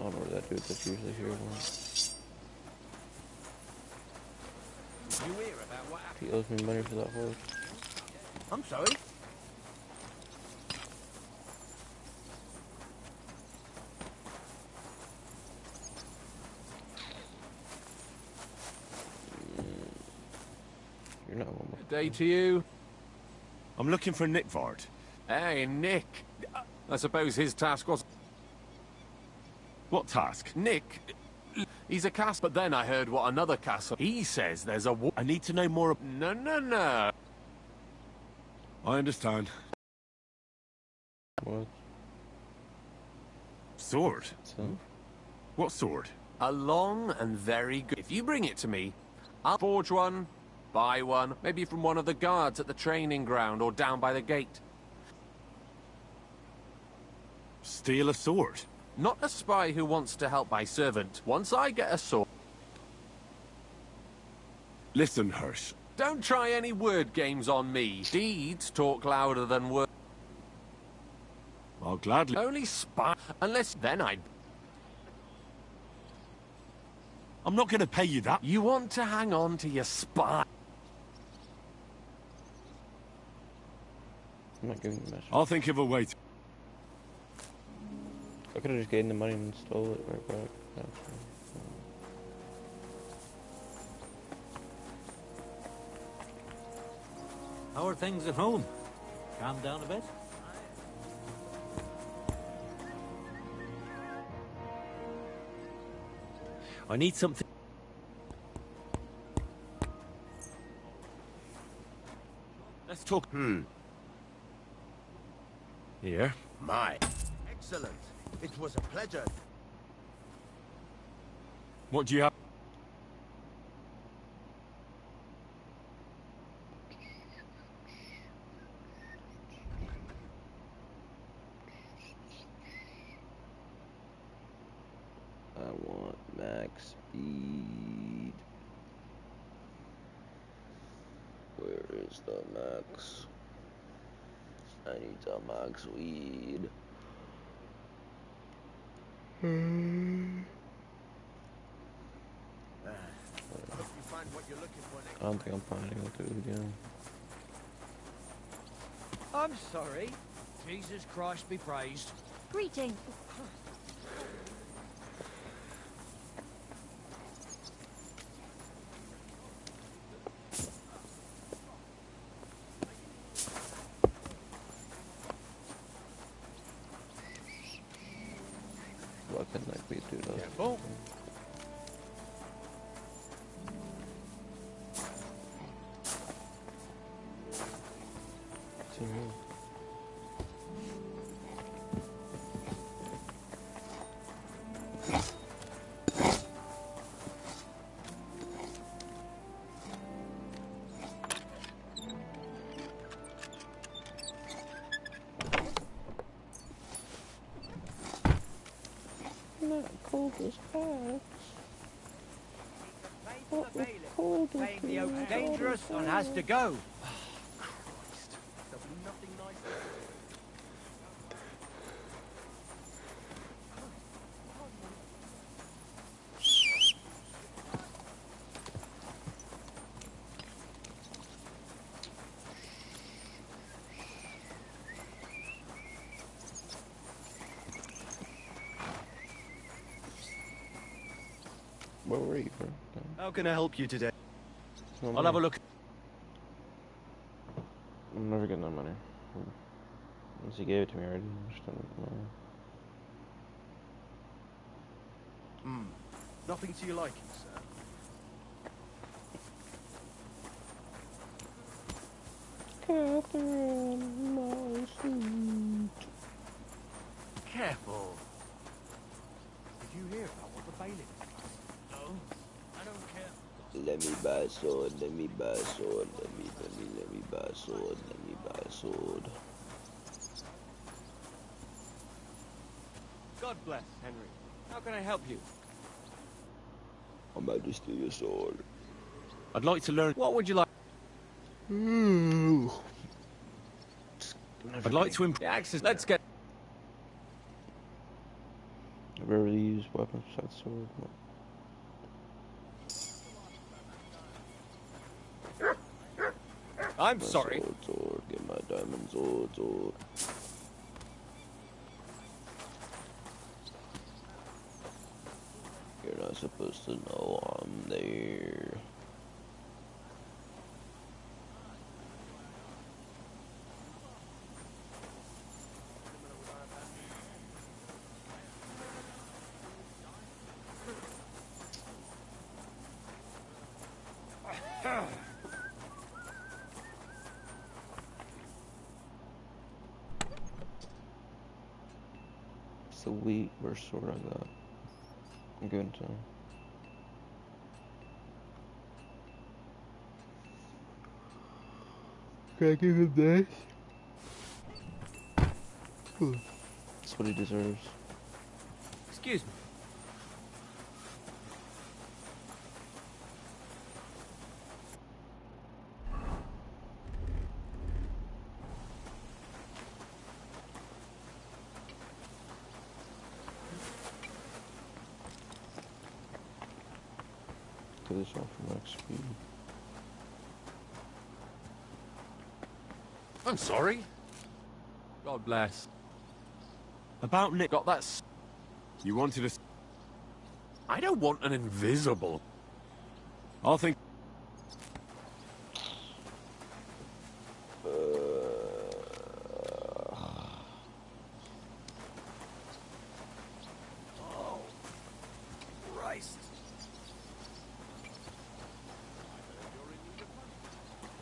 I don't know where that dude that's usually here was. You hear about what happened? He owes me money for that horse. I'm sorry. You're not one more. Good day to you. I'm looking for Nick Vard. Hey, Nick. I suppose his task was... What task? Nick, he's a cast, but then I heard what another castle... He says there's a... I need to know more... No. I understand. What? Sword? So? What sword? A long and very good... If you bring it to me, I'll forge one, buy one, maybe from one of the guards at the training ground or down by the gate. Steal a sword? Not a spy who wants to help my servant. Once I get a sword... Listen, Hirsch. Don't try any word games on me. Deeds talk louder than words. I'll gladly... Only spy... Unless then I'd... I'm not going to pay you that. You want to hang on to your spy. I'm not giving you much. I'll think of a way to... I could have just gained the money and stole it right back. How are things at home? Calm down a bit? I need something... Let's talk... Here. My. Excellent. It was a pleasure. What do you have? I want max speed. Where is the max? I need the max weed. Hope you find what you're looking for next. I don't think I'm finding it through again. I'm sorry. Jesus Christ be praised. Greetings. Why couldn't I be do those? Careful. pulled this axe. What was pulled it Claim the oak's to dangerous and has to go. There'll be nothing nice to do. Where were you, bro? How can I help you today? No I'll have a money. look. I'm never getting that money. Unless he gave it to me already. I'm just don't know. Nothing to your liking, sir. Catherine, my sweet. Careful. Did you hear about what the bailiff did? No, I don't care. Let me buy a sword, let me buy a sword, let me buy a sword, let me buy a sword. God bless, Henry. How can I help you? I might just steal your sword. I'd like to learn. What would you like? I'd like to improve. The axes. Let's get. I've ever really used weapons besides sword. I'm sorry. Sword, get my diamond sword. You're not supposed to know I'm there. Sweet, worst sword I got. I'm good to him. Can I give him this? That's what he deserves. Excuse me. Do this off for max speed. I'm sorry. God bless. About Nick. Got that. You wanted us. I don't want an invisible. I'll think. Oh, Christ.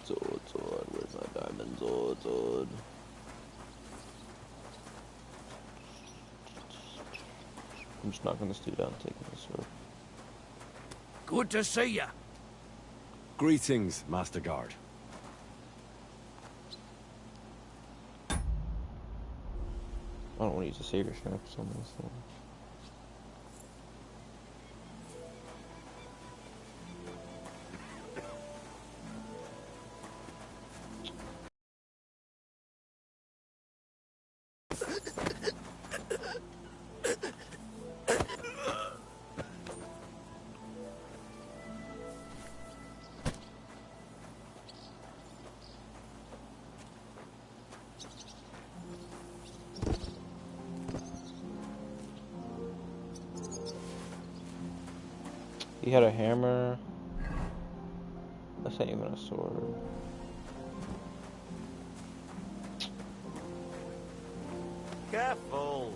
Sword, where's my diamond sword? I'm just knocking this dude out and taking the sword. Good to see ya. Greetings, Master Guard. I don't want to use a saber strap for some of this thing. He had a hammer. That's not even a sword. Careful.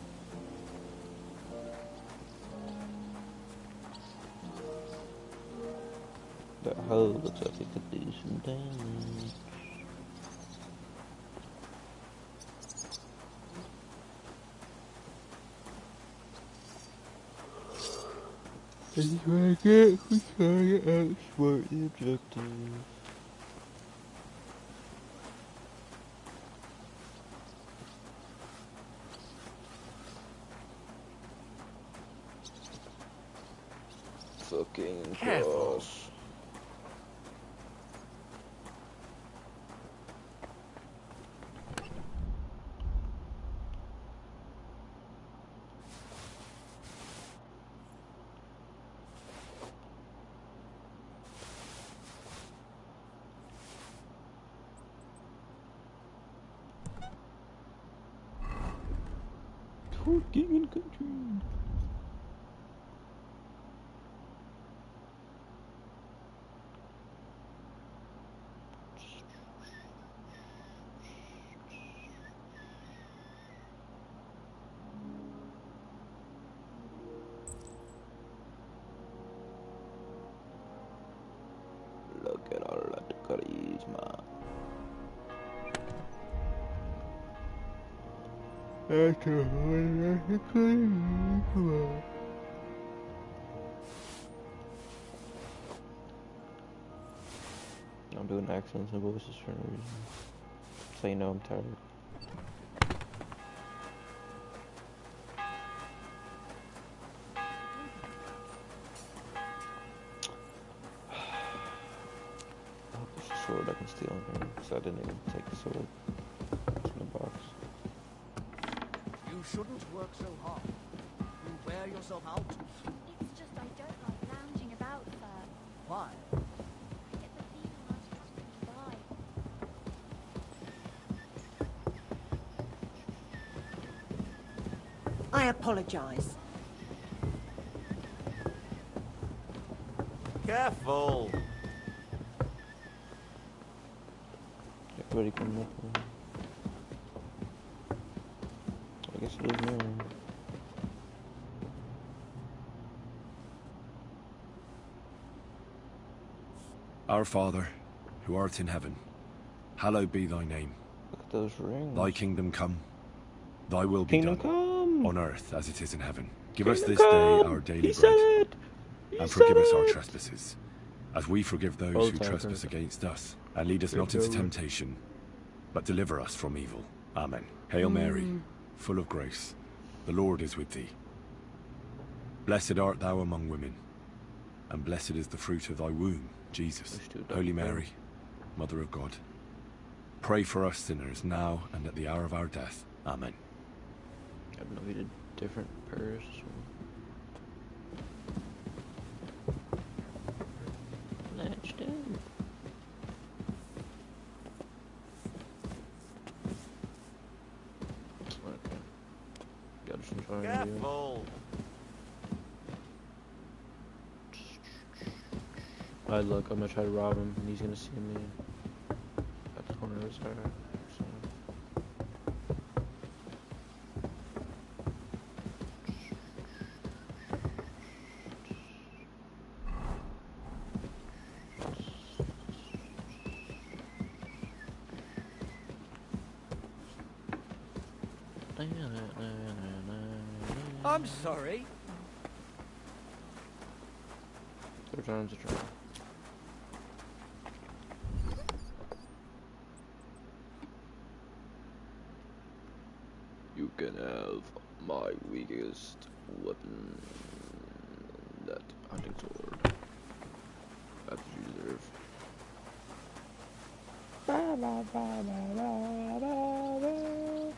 The hoe looks like it could do some damage. This is what I get for trying to outsmart the objective. fucking Careful. cross. King and country. Look at all that charisma. That's a whole lot of charisma. I'm doing accents and voices for no reason. So you know I'm tired. I hope there's a sword I can steal in here, because I didn't even take the sword. It's in the box. You shouldn't work so hard. You wear yourself out. It's just I don't like lounging about, sir. Why? I get the feeling I'm just going to die. I apologize. Careful! Everybody coming up here. I guess it is me. Our Father, who art in heaven, hallowed be thy name. Look at those rings. Thy kingdom come, thy will be Kingdom done, come. on earth as it is in heaven. Give Kingdom us this come. day our daily He said bread, it. He and said forgive us our it. trespasses, as we forgive those All who the time, trespass Kingdom. against us. And lead us Good not into God. temptation, but deliver us from evil. Amen. Hail Mary, full of grace, the Lord is with thee. Blessed art thou among women, and blessed is the fruit of thy womb, Jesus. Holy Mary, Mother of God, pray for us sinners now and at the hour of our death. Amen. I don't know if he did different prayers. Let's do. Okay. Got some trying to do. Careful! Alright, look, I'm gonna try to rob him, and he's gonna see me at the corner of his eye. So. I'm sorry. Third time's a charm. You can have my weakest weapon, that hunting sword. That's what you deserve. Ba, ba, ba, ba, ba, ba, ba.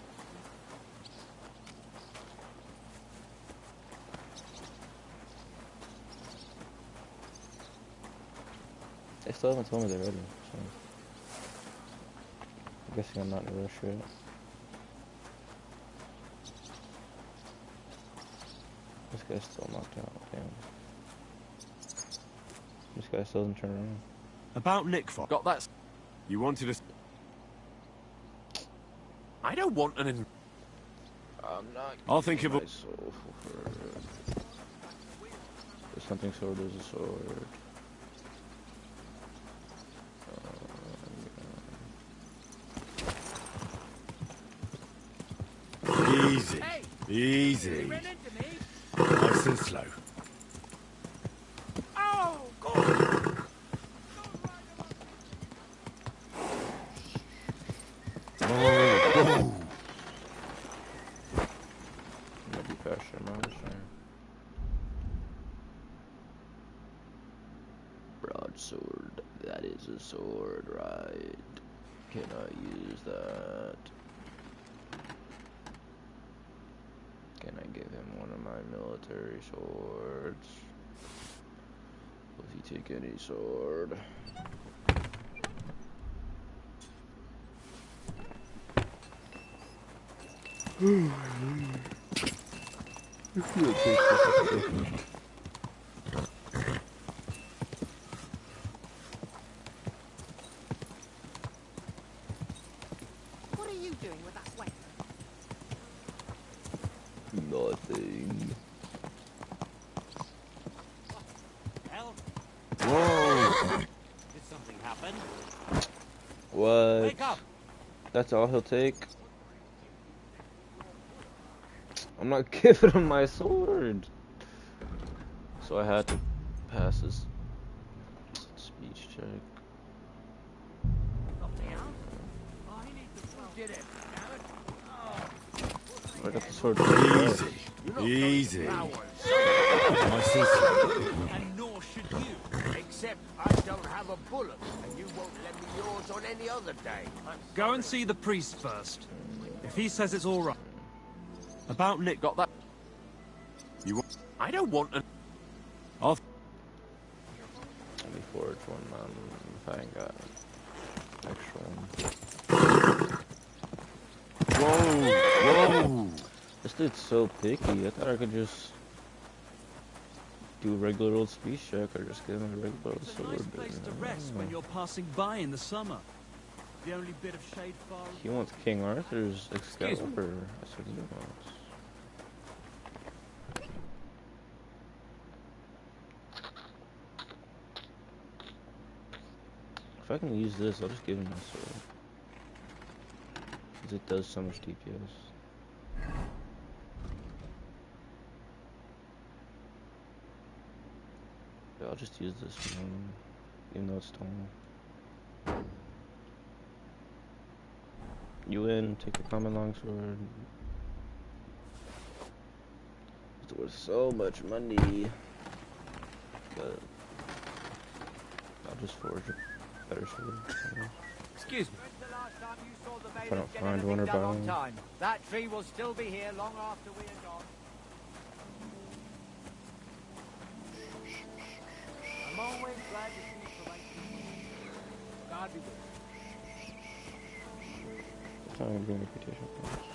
They still haven't told me they're ready, so I'm guessing I'm not in a rush yet. This guy's still knocked out, damn. This guy still doesn't turn around. About Nick Fox. Got that? You wanted us. I don't want an. I'm not. I'll think of my soul for. There's something sword. There's a sword. Easy. Easy. Nice and slow. Oh, God! Oh. Maybe faster, man. Alright. Can I use that? Can I give him one of my military swords? Will he take any sword? What are you doing with that weapon? Nothing. Hell, Whoa! did something happen? What? Wake up! That's all he'll take? I'm not giving him my sword. So I had to pass his speech check. I got the sword. Easy. Easy. My sister. And nor should you. Except I don't have a bullet, and you won't lend me yours on any other day. Go and see the priest first. If he says it's all right. About Nick got that. I don't want an. I'll. Let me forge one if I ain't got extra one. Whoa! This dude's so picky. I thought I could just do a regular old speech check or just give him a regular old sword. Nice place to rest when you're passing by in the summer. The only bit of shade far. He wants King Arthur's Excalibur. That's what he wants. If I can use this, I'll just give him my sword. Because it does so much DPS. Yeah, I'll just use this one, even though it's tall. You win, take the common longsword. It's worth so much money. But I'll just forge a better sword. Excuse me. If I don't find one or buy one. That tree will still be here long after we are gone. I'm always glad to see the right people. God be with you. It's not gonna be a reputation points.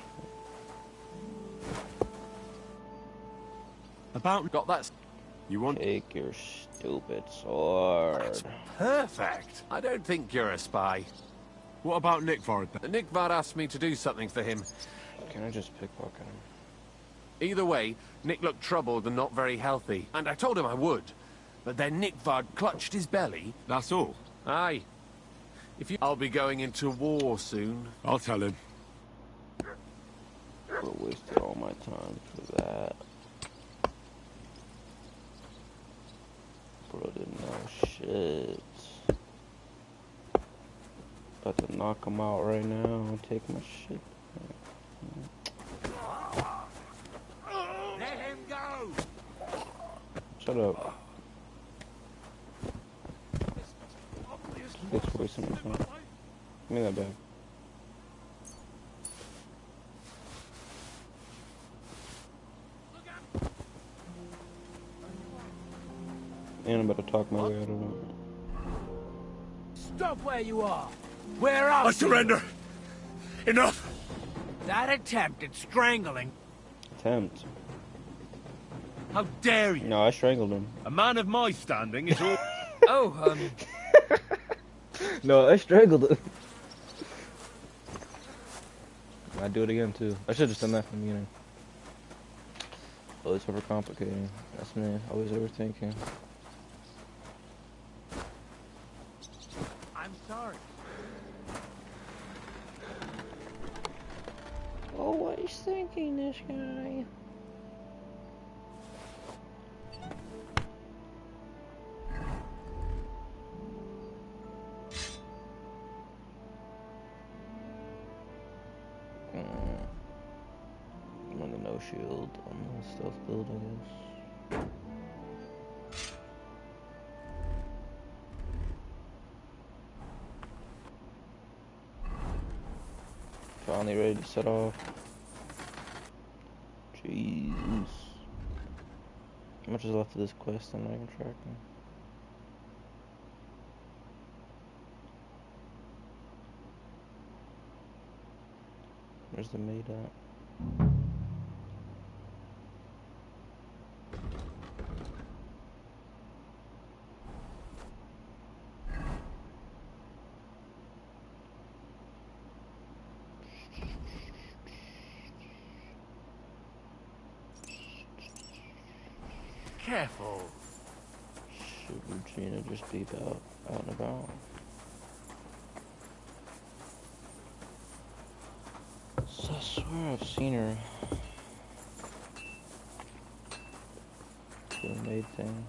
About got that. You want? Take your stupid sword. That's perfect. I don't think you're a spy. What about Nick Vard? Nick Vard asked me to do something for him. Can I just pickpocket him? Either way, Nick looked troubled and not very healthy, and I told him I would. But then Nick Vard clutched his belly. That's all? Aye. If you... I'll be going into war soon. I'll tell him. I wasted all my time for that. Bro didn't know shit. About to knock him out right now and take my shit. Let him go! Shut up. It's wasting my time. Give me that bag. And I'm about to talk my way out of it. Stop where you are. Where are I surrender. Enough. That attempt at strangling. Attempt. How dare you? No, I strangled him. A man of my standing is all. Oh, No, I strangled him. I'd do it again too. I should have just done that from the beginning. Always overcomplicating. That's me. Always overthinking. I'm sorry. Always thinking, this guy. I'm on the no shield on the stealth build, I guess. finally ready to set off. Jesus. How much is left of this quest? I'm not even tracking. Where's the maid at? Careful. Should Regina just be out and about? So I swear I've seen her doing maid things.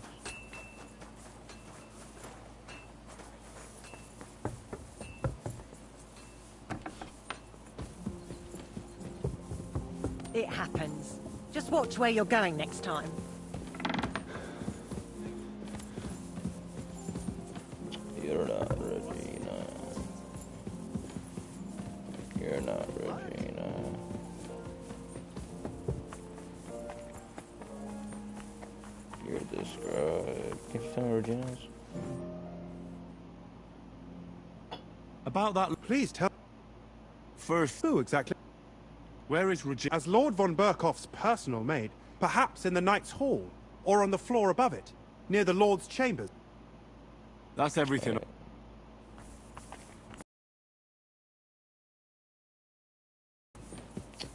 It happens. Just watch where you're going next time. You're not Regina. You're not Regina. You're the scribe. Can you tell me where Regina is? About that, please tell. First, who exactly? Where is Regina? As Lord von Berkoff's personal maid, perhaps in the Knight's Hall, or on the floor above it, near the Lord's chambers. That's everything.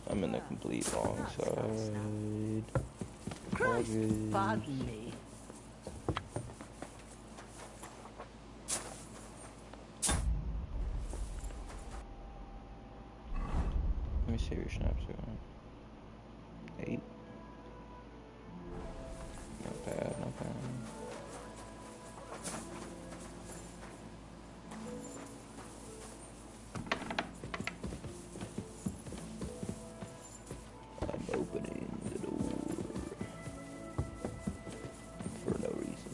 I'm in the complete wrong side. Christ, pardon me. Let me see your snaps going. 8. Not bad, not bad. I'm opening the door for no reason.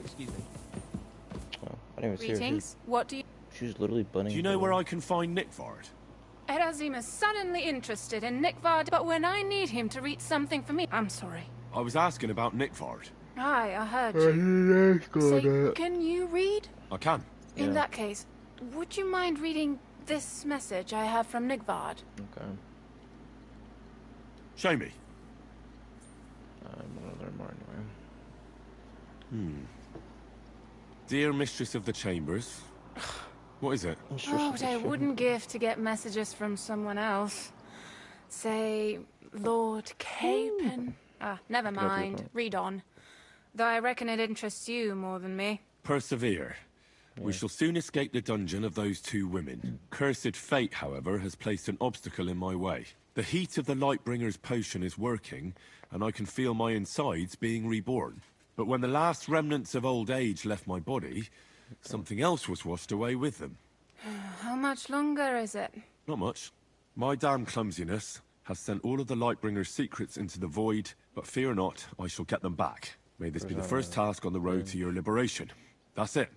Excuse me. Oh, I didn't even see her. Greetings. What do you... She was literally bunning. Do you know where I can find Nickvard? Erazim is suddenly interested in Nickvard, but when I need him to read something for me, I'm sorry. I was asking about Nickvard. Aye, I heard you. Say, can you read? I can. In that case, would you mind reading this message I have from Nickvard? Okay. Show me. I'm gonna learn more anyway. Dear Mistress of the Chambers. What is it? Oh, what I wouldn't give to get messages from someone else. Say, Lord Capon. Ah, never mind. Read on. Though I reckon it interests you more than me. Persevere. We shall soon escape the dungeon of those two women. Cursed fate, however, has placed an obstacle in my way. The heat of the Lightbringer's potion is working, and I can feel my insides being reborn. But when the last remnants of old age left my body, something else was washed away with them. How much longer is it? Not much. My damn clumsiness has sent all of the Lightbringer's secrets into the void, but fear not, I shall get them back. May this be the first task on the road to your liberation. That's it.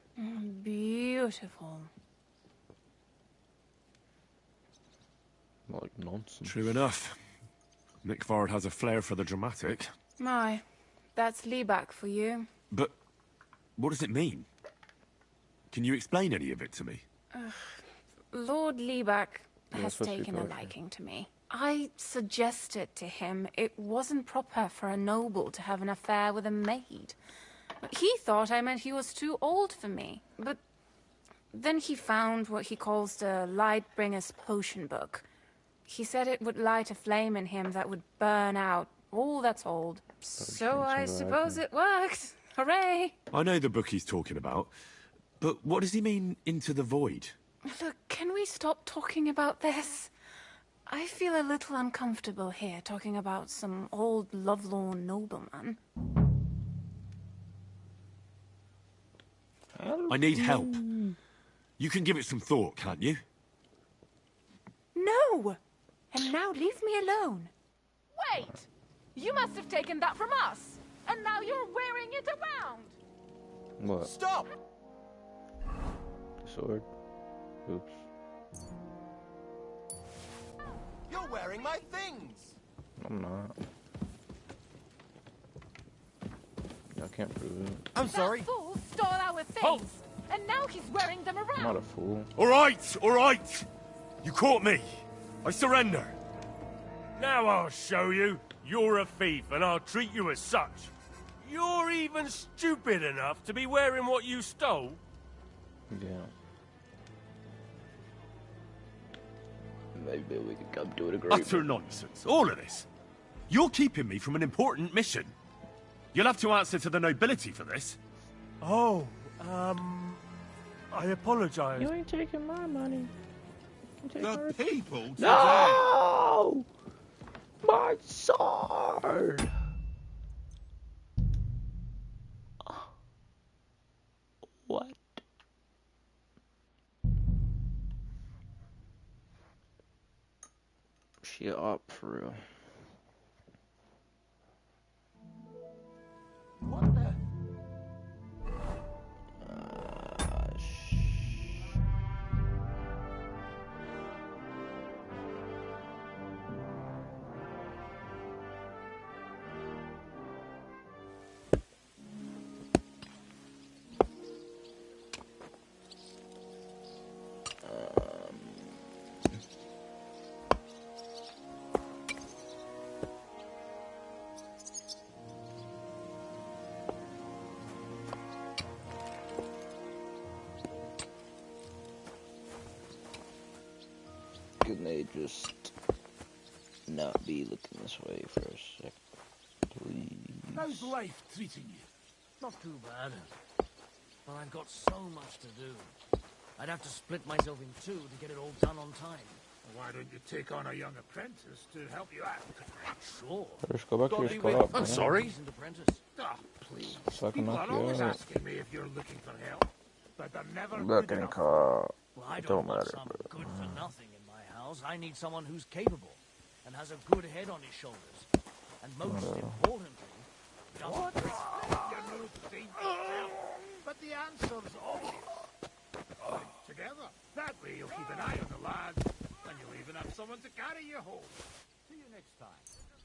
Beautiful. Like nonsense. True enough. Nickvard has a flair for the dramatic. My, that's Liebach for you. But what does it mean? Can you explain any of it to me? Lord Liebach has supposed to be taken a poetry. liking to me. I suggested to him it wasn't proper for a noble to have an affair with a maid. He thought I meant he was too old for me. But then he found what he calls the Lightbringer's potion book. He said it would light a flame in him that would burn out all that's old. So I suppose it worked. Hooray! I know the book he's talking about, but what does he mean, into the void? Look, can we stop talking about this? I feel a little uncomfortable here, talking about some old lovelorn nobleman. I need help. You can give it some thought, can't you? No! And now leave me alone. Wait! You must have taken that from us! And now you're wearing it around! What? Stop! Sword. Oops. You're wearing my things. I'm not. I can't prove it. I'm sorry. That fool stole our things, and now he's wearing them around. I'm not a fool. All right. You caught me. I surrender. Now I'll show you. You're a thief, and I'll treat you as such. You're even stupid enough to be wearing what you stole? Yeah. Maybe we could come to an agreement. Utter nonsense. All of this. You're keeping me from an important mission. You'll have to answer to the nobility for this. Oh, I apologize. You ain't taking my money. The people today. No! My sword! What? She up for real. What the? Can they just not be looking this way for a sec, please? How's life treating you? Not too bad. But I've got so much to do. I'd have to split myself in two to get it all done on time. Why don't you take on a young apprentice to help you out? Sure. Just go back to your squad. I'm sorry. Decent apprentice. Oh, please. So I can People knock are you always out. asking me if you're looking for help, but I'm never I'm good not getting enough. caught. Well, I It don't don't want matter, some but good for nothing in my house. I need someone who's capable and has a good head on his shoulders. And most importantly, doesn't risk But the answer's obvious. Together. That way you'll keep an eye on the lads, and you'll even have someone to carry you home. See you next time.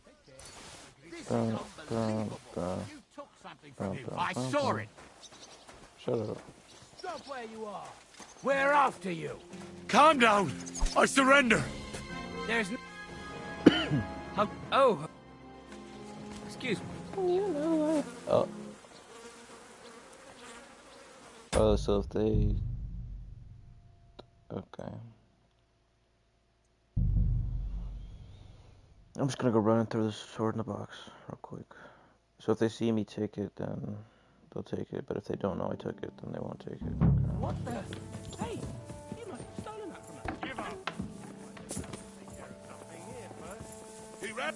Take care. This is unbelievable. You took something from him. I saw it. Shut up. Stop where you are. We're after you. Calm down. I surrender. There's no... Oh. Excuse me. You know Oh. Oh, so if they... Okay. I'm just gonna go running through this sword in the box real quick. So if they see me take it, then they'll take it. But if they don't know I took it, then they won't take it. Okay. What the? Hey, you must have stolen that from us. Give up. He ran.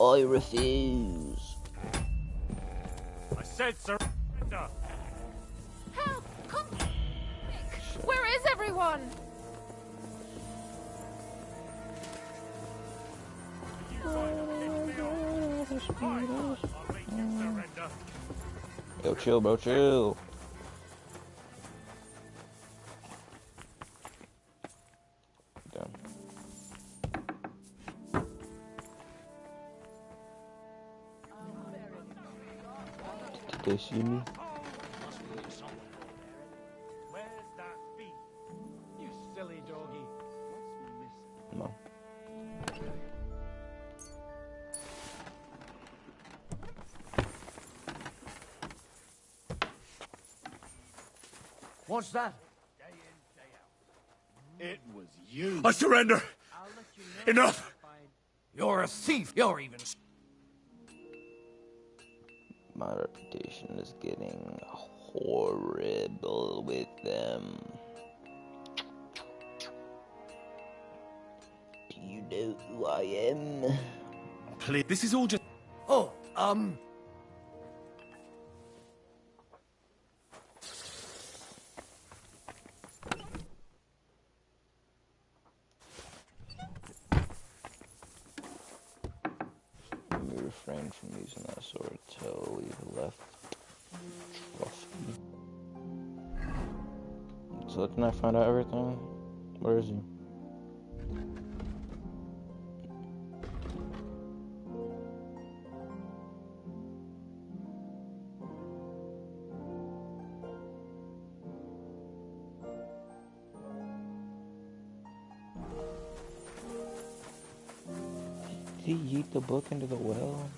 I refuse. I said surrender. Help! Come! Where is everyone? Yo, chill, bro, chill. Done. Did they see me? Where's that beef? You silly doggy. No. What's that? It was you. I surrender. Enough. You're a thief. You're even... My reputation is getting horrible with them. Do you know who I am? Please. This is all just... Oh, Let me refrain from using that sword till we've left. Trust me. So didn't I find out everything? Where is he? he yeet the book into the well?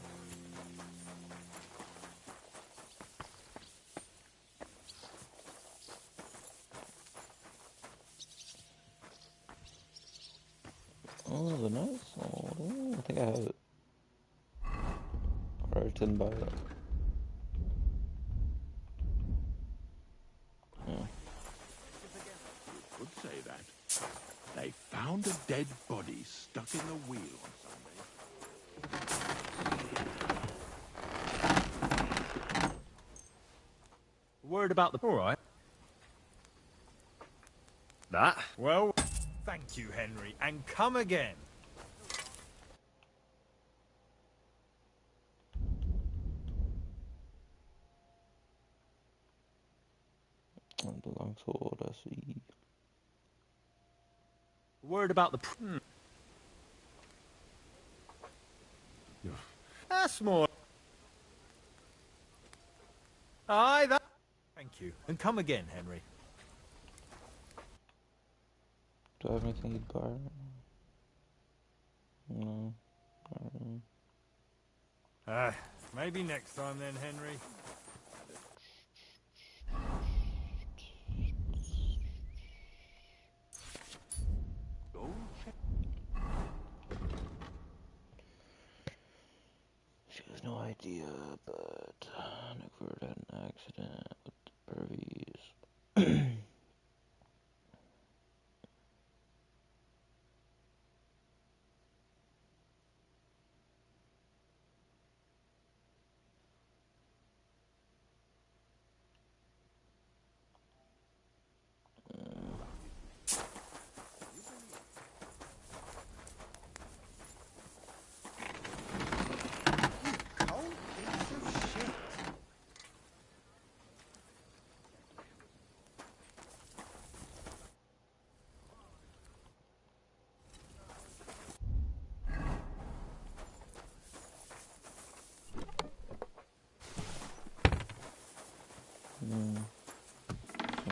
Oh, the nice sword. Oh, I think I have it. Or I didn't buy it. Yeah. Could say that. They found a dead body stuck in the wheel on Sunday. Word about the... All right. That? Well, thank you, Henry, and come again. The long sword, I see. Word about the... That's more... Aye, that... Thank you, and come again, Henry. Do I have anything you'd buy? No. Not really. Maybe next time then, Henry. She has no idea, but Nickford had an accident with the Burveys.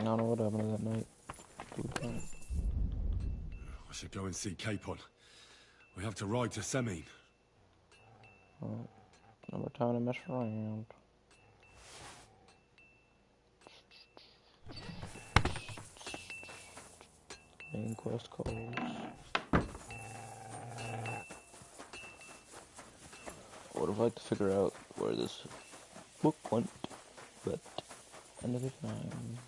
I don't know what happened that night. I should go and see Capon. We have to ride to Semine. Well, no more time to mess around. Main quest calls. I would have liked to figure out where this book went, but another time.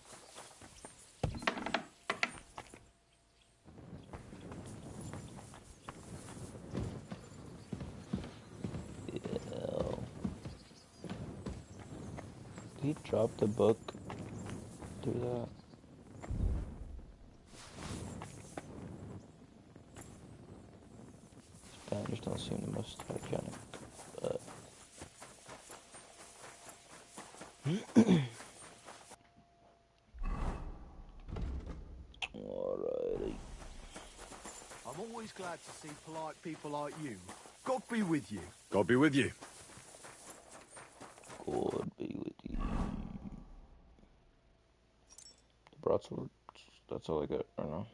He dropped the book through that. Spanish don't seem the most hygienic, but alrighty. I'm always glad to see polite people like you. God be with you. God be with you. God be with you. The broadswords, that's all I got right now.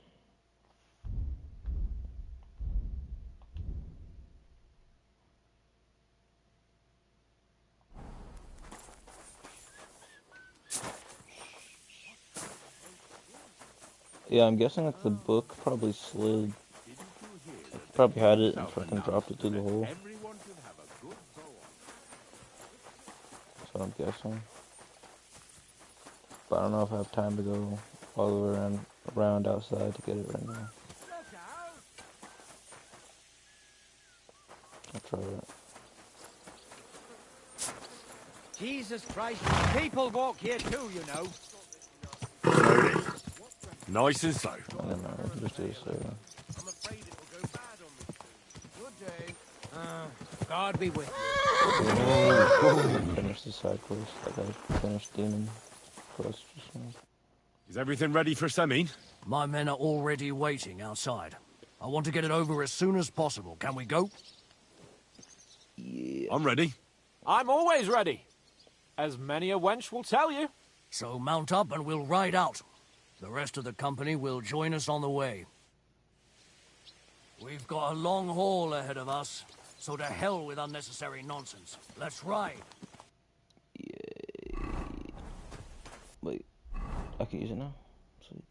Yeah, I'm guessing that the book probably slid. Probably had it and fucking dropped it through the hole. That's what I'm guessing. But I don't know if I have time to go all the way around outside to get it right now. I'll try it. Jesus Christ, people walk here too, you know. Nice and so. I don't know, just do so. Good day. God be with you. Finish the side quest. Like I finished demon quest just now. Is everything ready for Semine? My men are already waiting outside. I want to get it over as soon as possible. Can we go? Yeah. I'm ready. I'm always ready. As many a wench will tell you. So mount up and we'll ride out. The rest of the company will join us on the way. We've got a long haul ahead of us, So to hell with unnecessary nonsense. Let's ride. Wait, I can use it now. Sweet.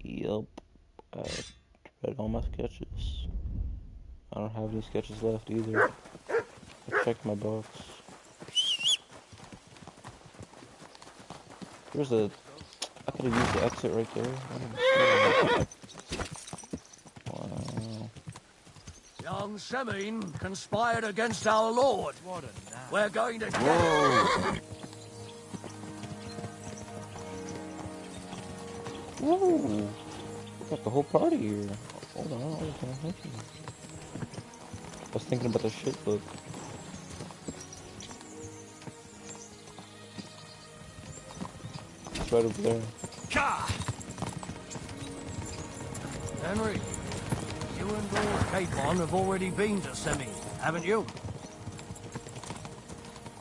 Yup, I read all my sketches. I don't have any sketches left either. I checked my box. There's a... I could have used the exit right there. Wow. Young Semine conspired against our lord. What a knack. We're going to get Whoa! Whoa! We got the whole party here. Hold on, I was thinking about the shit book. It's right over there. Henry, you and Lord Capon have already been to Semine, haven't you?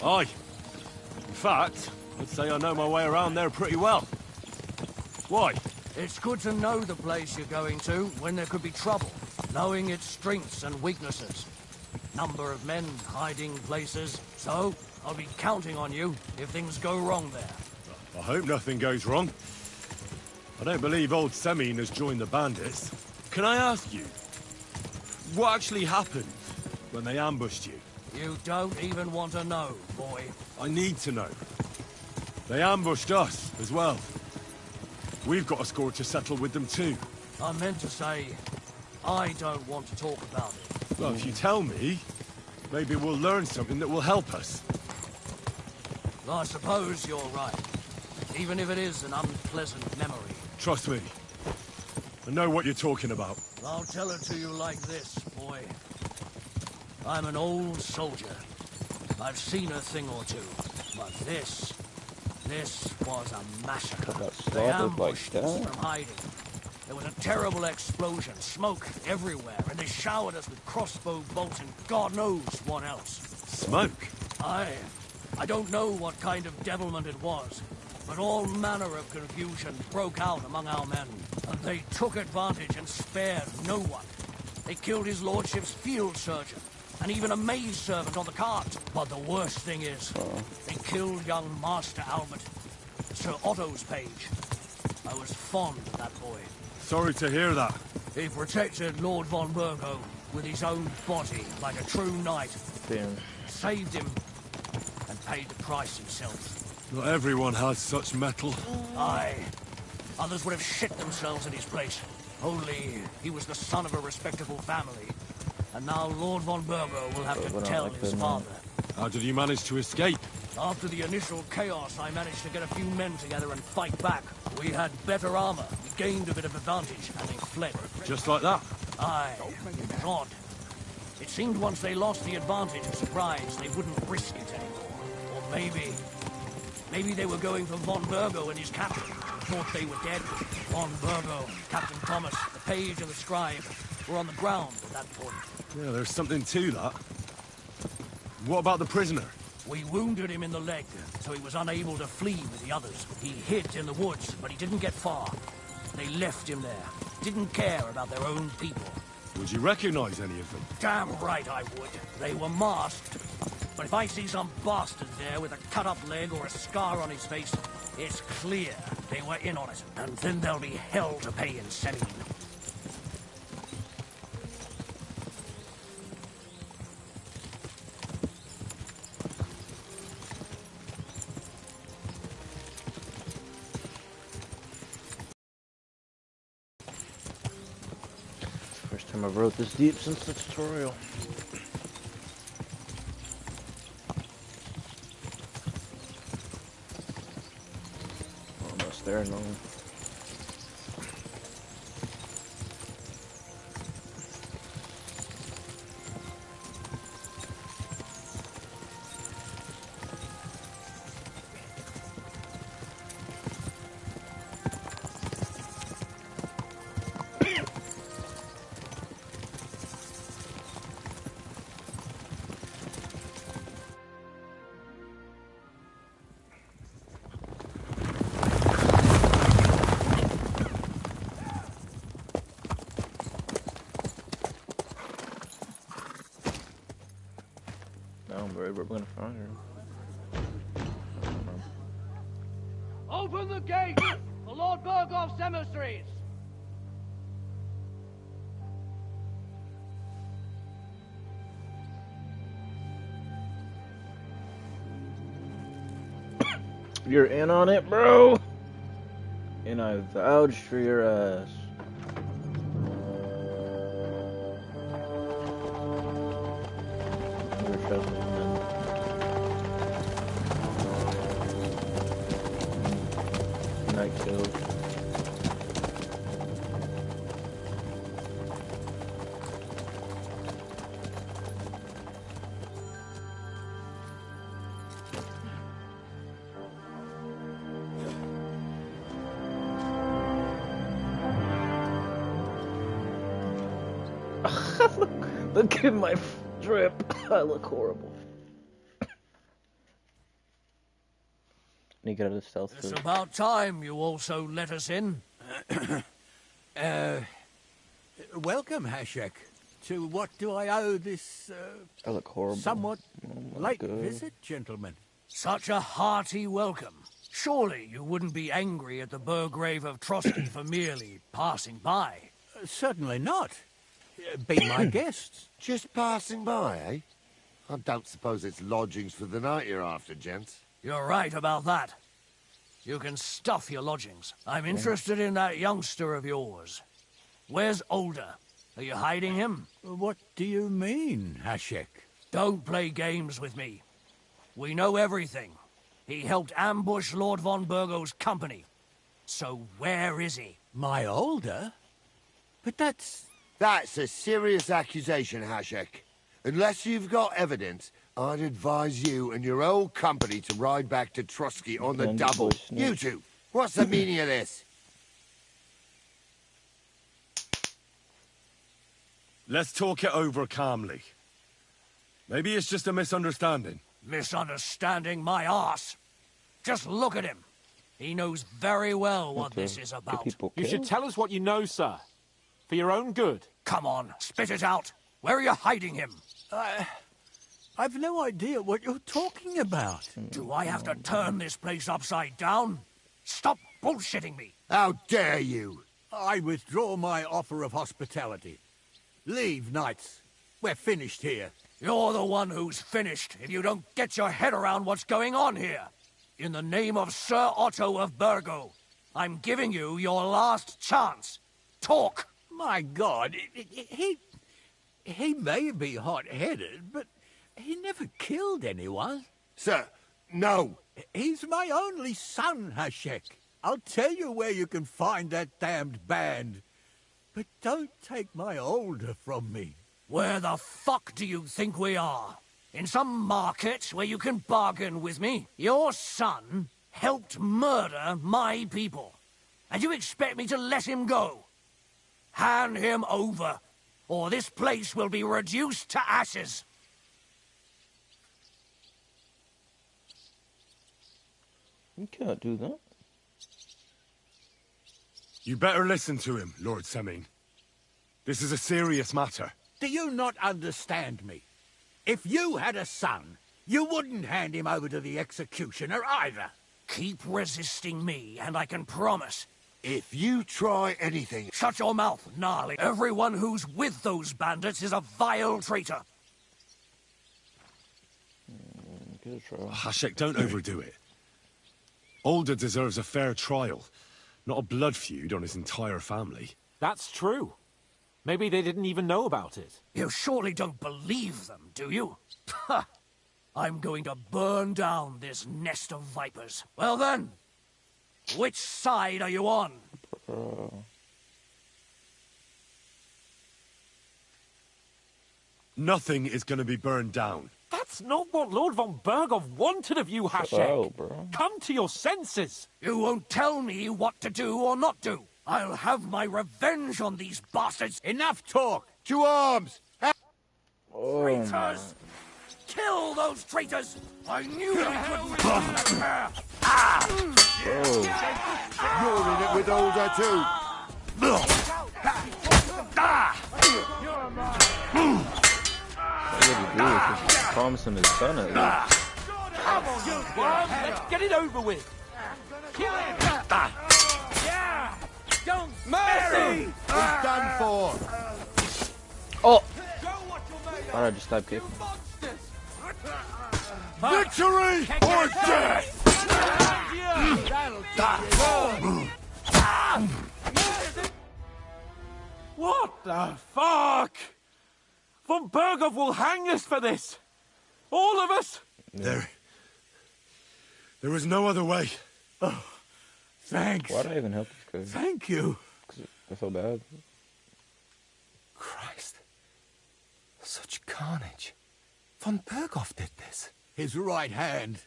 Aye. In fact, I'd say I know my way around there pretty well. Why? It's good to know the place you're going to when there could be trouble, knowing its strengths and weaknesses. Number of men hiding places, so I'll be counting on you if things go wrong there. I hope nothing goes wrong. I don't believe old Semine has joined the bandits. Can I ask you, what actually happened when they ambushed you? You don't even want to know, boy. I need to know. They ambushed us as well. We've got a score to settle with them too. I meant to say, I don't want to talk about it. Well, if you tell me, maybe we'll learn something that will help us. I suppose you're right. Even if it is an unpleasant memory. Trust me. I know what you're talking about. I'll tell it to you like this, boy. I'm an old soldier. I've seen a thing or two. But this was a massacre. They ambushed us from hiding. There was a terrible explosion, smoke everywhere, and they showered us with crossbow bolts and God knows what else. Smoke? I don't know what kind of devilment it was, but all manner of confusion broke out among our men, and they took advantage and spared no one. They killed his lordship's field surgeon, and even a maid servant on the cart. But the worst thing is, they killed young Master Albert, Sir Otto's page. I was fond of that boy. Sorry to hear that. He protected Lord von Burgo with his own body like a true knight. Damn. Saved him and paid the price himself. Not everyone has such metal. Aye. Others would have shit themselves in his place. Only he was the son of a respectable family. And now Lord von Burgo will have to tell his father. How did you manage to escape? After the initial chaos, I managed to get a few men together and fight back. We had better armor, we gained a bit of advantage, and they fled. Just like that? Aye. God. It seemed once they lost the advantage of surprise, they wouldn't risk it anymore. Or maybe they were going for von Burgo and his captain. Thought they were dead. Von Burgo, Captain Thomas, the page and the scribe were on the ground at that point. Yeah, there's something to that. What about the prisoner? We wounded him in the leg, so he was unable to flee with the others. He hid in the woods, but he didn't get far. They left him there. Didn't care about their own people. Would you recognize any of them? Damn right I would. They were masked. But if I see some bastard there with a cut-up leg or a scar on his face, it's clear they were in on it. And then there'll be hell to pay in Semine. First time I wrote this deep since the tutorial. Almost there, no. we're gonna find her. Open the gate for Lord Bergoff's emissaries! You're in on it, bro! And I vouched for your ass. Night kills. Look at my drip. I look horrible. Need to get out of the stealth. It's about time you also let us in. Welcome, Hashek. To what do I owe this, I look horrible. somewhat late God. visit, gentlemen? Such a hearty welcome. Surely you wouldn't be angry at the Burgrave of Trotsky for merely passing by. Certainly not. Be my guests. Just passing by, eh? I don't suppose it's lodgings for the night you're after, gents. You're right about that. You can stuff your lodgings. I'm interested in that youngster of yours. Where's Older? Are you hiding him? What do you mean, Hashek? Don't play games with me. We know everything. He helped ambush Lord von Burgo's company. So where is he? My Older? But that's a serious accusation, Hashek. Unless you've got evidence, I'd advise you and your old company to ride back to Trotsky on the double. You two, what's the meaning of this? Let's talk it over calmly. Maybe it's just a misunderstanding. Misunderstanding my arse. Just look at him. He knows very well what this is about. You should tell us what you know, sir. For your own good. Come on, spit it out. Where are you hiding him? I've no idea what you're talking about. Do I have to turn this place upside down? Stop bullshitting me. How dare you? I withdraw my offer of hospitality. Leave, knights. We're finished here. You're the one who's finished if you don't get your head around what's going on here. In the name of Sir Otto of Burgo, I'm giving you your last chance. Talk. My God, he may be hot-headed, but he never killed anyone. Sir, no. He's my only son, Hashek. I'll tell you where you can find that damned band. But don't take my Older from me. Where the fuck do you think we are? In some market where you can bargain with me? Your son helped murder my people. And you expect me to let him go? Hand him over, or this place will be reduced to ashes. You can't do that. You better listen to him, Lord Semin. This is a serious matter. Do you not understand me? If you had a son, you wouldn't hand him over to the executioner either. Keep resisting me, and I can promise. If you try anything... Shut your mouth, gnarly. Everyone who's with those bandits is a vile traitor. Hashek, don't overdo it. Older deserves a fair trial, not a blood feud on his entire family. That's true. Maybe they didn't even know about it. You surely don't believe them, do you? Ha! I'm going to burn down this nest of vipers. Well then, which side are you on? Nothing is going to be burned down. That's not what Lord von Bergov wanted of you, Hashek. Come to your senses. You won't tell me what to do or not do. I'll have my revenge on these bastards. Enough talk. To arms. Traitors! Kill those traitors! I knew they would. You're in it with Older too. You're just promise him his son at least. Come on, you worm! Let's get it over with! Kill him! Yeah! Don't Mercy! He's done for! Oh! Thought I just typed kick. Victory or death! What the fuck? Von Berghoff will hang us for this! All of us! There was no other way. Oh, thanks. Why'd I even help this guy? Thank you. Because I feel bad. Christ. Such carnage. Von Berghoff did this. His right hand,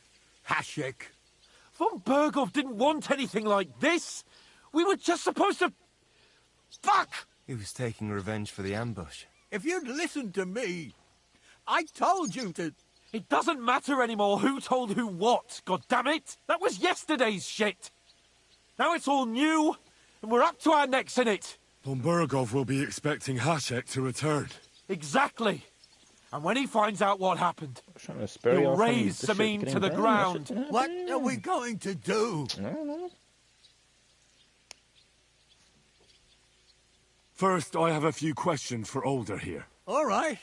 Hashek. Von Berghoff didn't want anything like this! We were just supposed to... Fuck! He was taking revenge for the ambush. If you'd listened to me, I told you to... It doesn't matter anymore who told who what, goddammit! That was yesterday's shit! Now it's all new, and we're up to our necks in it! Von Berghoff will be expecting Hashek to return. Exactly! And when he finds out what happened, he'll he'll raise Sameen to the ground. What are we going to do? I don't know. First, I have a few questions for Older here. All right.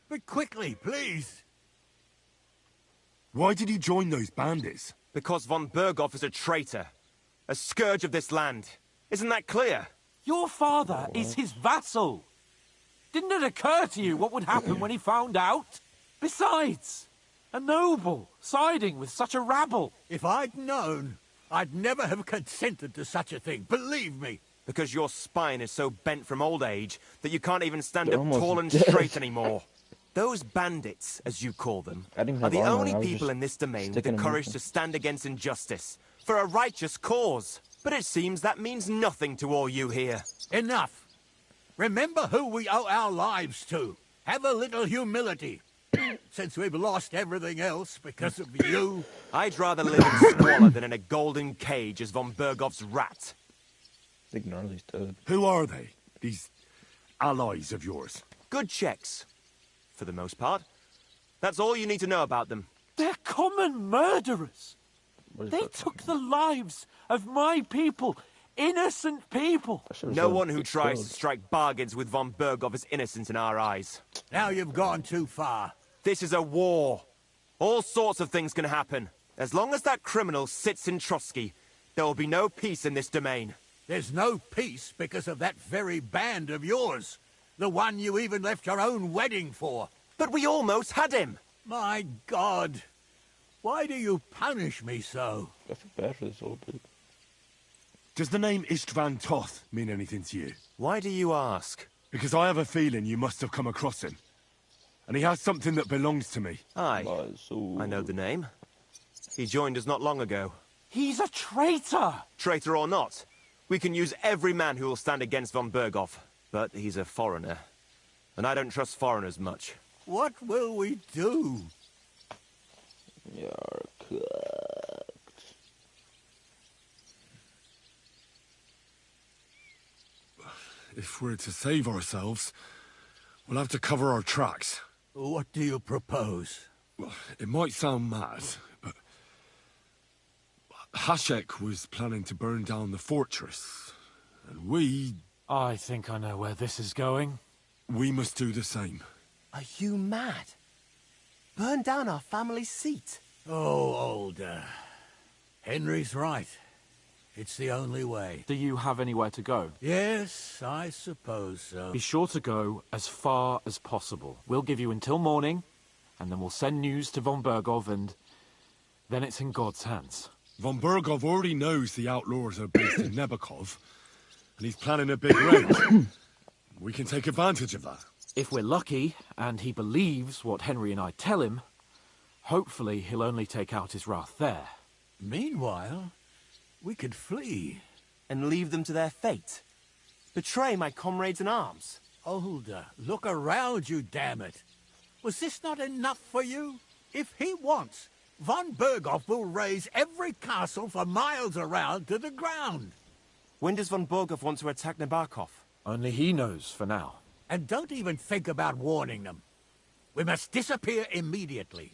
But quickly, please. Why did you join those bandits? Because von Berghoff is a traitor. A scourge of this land. Isn't that clear? Your father is his vassal. Didn't it occur to you what would happen when he found out? Besides, a noble siding with such a rabble. If I'd known, I'd never have consented to such a thing, believe me. Because your spine is so bent from old age that you can't even stand You're up almost tall and dead. straight anymore. Those bandits, as you call them, I didn't are have the armor, only I was people just in this domain with sticking the them courage in. to stand against injustice, for a righteous cause. But it seems that means nothing to all you here. Enough. Remember who we owe our lives to. Have a little humility. Since we've lost everything else because of you. I'd rather live in squalor than in a golden cage as von Berghoff's rat. Ignore these dead. Who are they? These allies of yours? Good checks, for the most part. That's all you need to know about them. They're common murderers. They took the lives of my people, innocent people. No one who tries to strike bargains with von Berghoff is innocent in our eyes. Now you've gone too far. This is a war. All sorts of things can happen. As long as that criminal sits in Trotsky, there will be no peace in this domain. There's no peace because of that very band of yours. The one you even left your own wedding for. But we almost had him. My God. Why do you punish me so? I feel bad for this old dude. Does the name Istvan Toth mean anything to you? Why do you ask? Because I have a feeling you must have come across him. And he has something that belongs to me. Aye. I know the name. He joined us not long ago. He's a traitor! Traitor or not, we can use every man who will stand against von Berghoff. But he's a foreigner. And I don't trust foreigners much. What will we do? You're cooked. If we're to save ourselves, we'll have to cover our tracks. What do you propose? Well, it might sound mad, but Hashek was planning to burn down the fortress, and we... I think I know where this is going. We must do the same. Are you mad? Burn down our family seat? Oh, Older. Henry's right. It's the only way. Do you have anywhere to go? Yes, I suppose so. Be sure to go as far as possible. We'll give you until morning, and then we'll send news to von Berghoff, and then it's in God's hands. Von Berghoff already knows the outlaws are based in Nebakov, and he's planning a big raid. We can take advantage of that. If we're lucky, and he believes what Henry and I tell him, hopefully he'll only take out his wrath there. Meanwhile, we could flee. And leave them to their fate? Betray my comrades in arms? Older, look around you, damn it. Was this not enough for you? If he wants, von Berghoff will raise every castle for miles around to the ground. When does von Berghoff want to attack Nebakov? Only he knows for now. And don't even think about warning them. We must disappear immediately.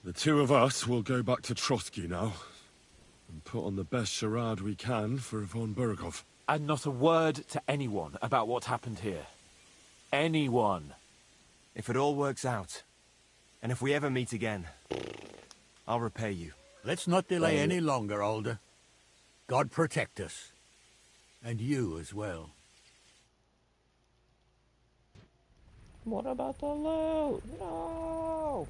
The two of us will go back to Trotsky now. And put on the best charade we can for von Berghoff. And not a word to anyone about what happened here. Anyone. If it all works out, and if we ever meet again, I'll repay you. Let's not delay any longer, Alder. God protect us. And you as well. What about the loot? No!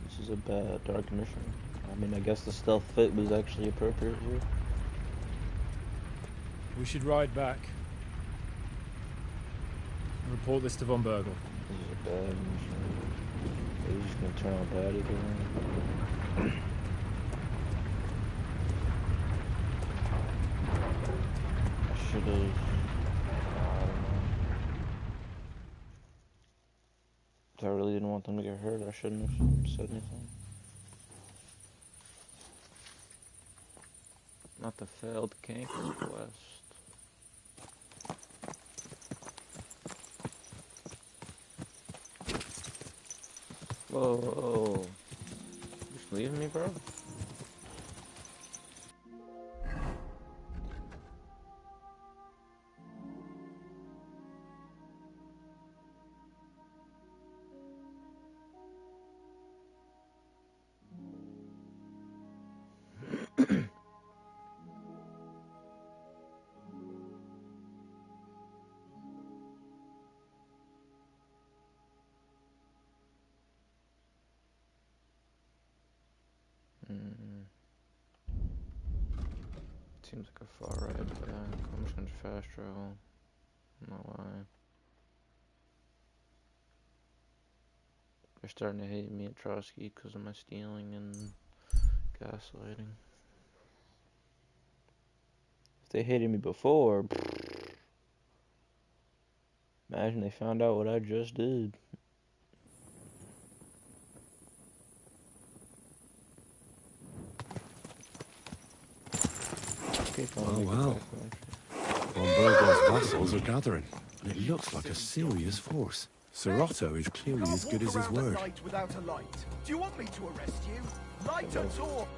This is a bad dark mission. I mean, I guess the stealth fit was actually appropriate here. We should ride back. Report this to von Bergel. This is a bad mission. He's just gonna turn out bad again. I should've... I don't know. If I really didn't want them to get hurt, I shouldn't have said anything. Not the failed camping quest. Whoa. Just leaving me, bro? Seems like a far ride back. I'm just gonna fast travel. Not why. They're starting to hate me at Trotsky because of my stealing and gaslighting. If they hated me before, imagine they found out what I just did. Oh, wow. Von Bergel's vassals are gathering, and it looks like a serious force. Sir Otto is clearly as good as his word. Without a light. Do you want me to arrest you? Light at all.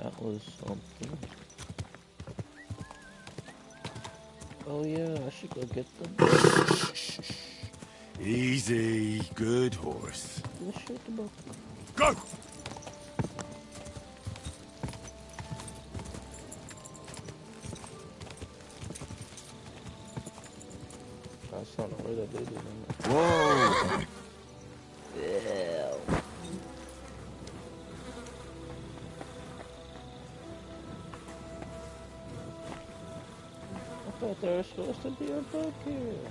That was something. Oh yeah, I should go get them. Easy, good horse. Go! That's not where that baby is. Whoa! Yeah. I thought there was supposed to be a book here.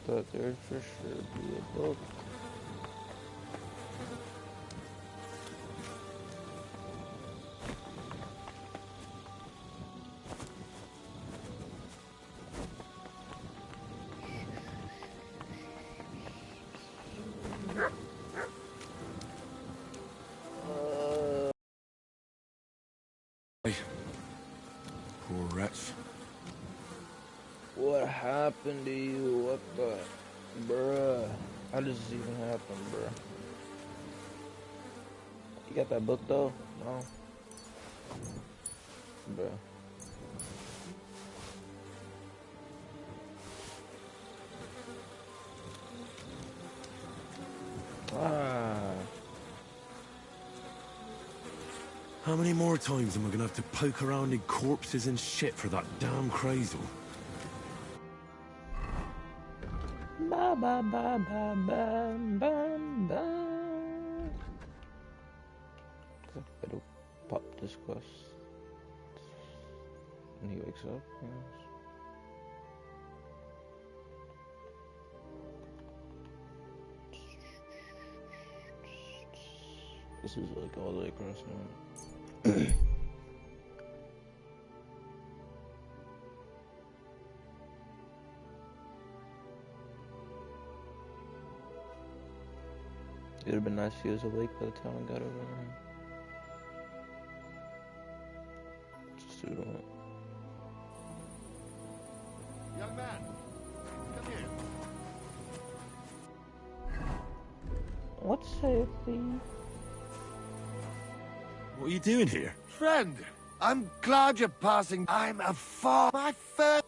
thought there'd for sure be a book. Poor wretch. What happened to you? What the... Bruh. How does this even happen, bruh? You got that book, though? No? Bruh. Ah. How many more times am I gonna have to poke around in corpses and shit for that damn cradle? Ba ba ba ba ba ba ba. It'll pop this quest. And he wakes up, yes. This is like all the way across now. It would have been nice if he was awake by the time I got over there. Just do it. Young man, come here. What's safety? What are you doing here? Friend, I'm glad you're passing. I'm my first.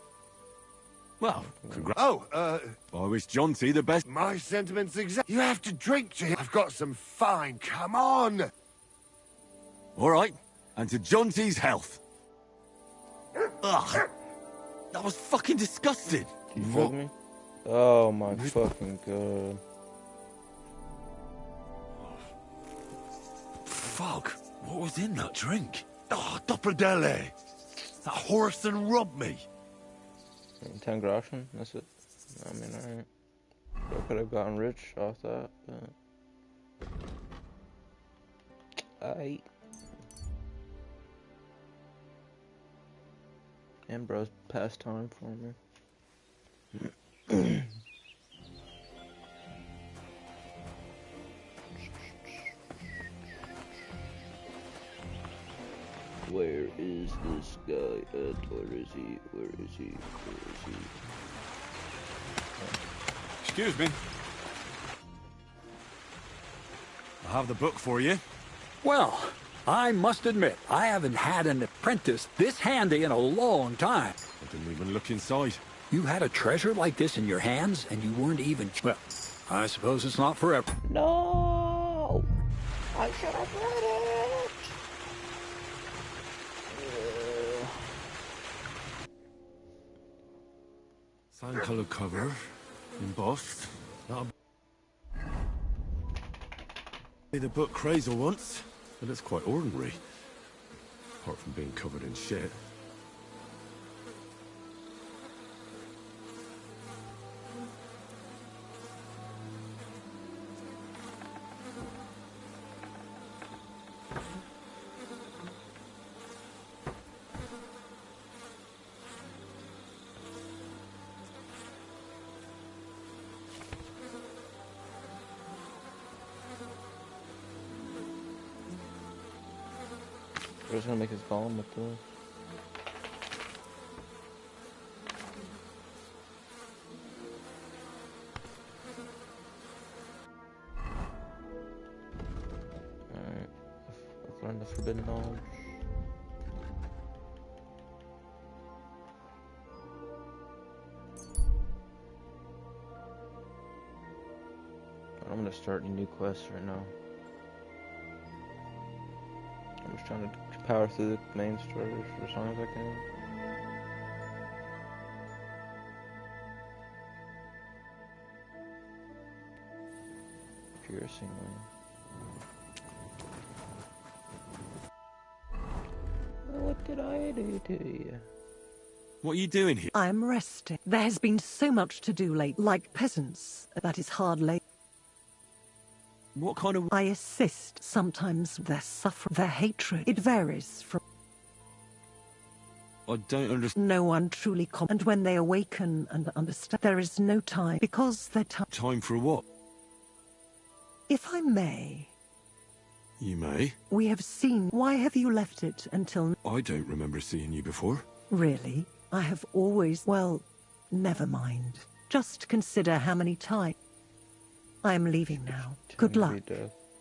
Well, congrats. Oh, I wish Jonty the best. my sentiments exact. You have to drink to him. I've got some fine. Come on. All right, and to Jonty's health. Ugh, that was fucking disgusting. Can you fuck me? Oh my fucking god. Fuck, what was in that drink? Oh, Dopperdelle. That horse and rubbed me. 10 groschen, that's it. I mean, alright. I could have gotten rich off that, but... Aight. And bro's past time for me. Where is this guy at? Where is he? Where is he? Where is he? Excuse me. I have the book for you. Well, I must admit, I haven't had an apprentice this handy in a long time. I didn't even look inside. You had a treasure like this in your hands, and you weren't even... Well, I suppose it's not forever. No! I should have read it! Sand colour cover, embossed. That'll be the book Crazel once, but it's quite ordinary. Apart from being covered in shit. We're just gonna make his golem with the... Alright, I've learned the forbidden knowledge. I'm gonna start a new quest right now. I'm just trying to power through the main story for as long as I can. Piercingly. What did I do to you? What are you doing here? I'm resting. There has been so much to do lately, like peasants. That is hard labor. What kind of... I assist. Sometimes their suffering, their hatred. It varies from... I don't understand. No one truly and when they awaken and understand, there is no time, because their time... Time for what? If I may... You may. We have seen... Why have you left it until... I don't remember seeing you before. Really? I have always... Well, never mind. Just consider how many times... I am leaving now. Good luck,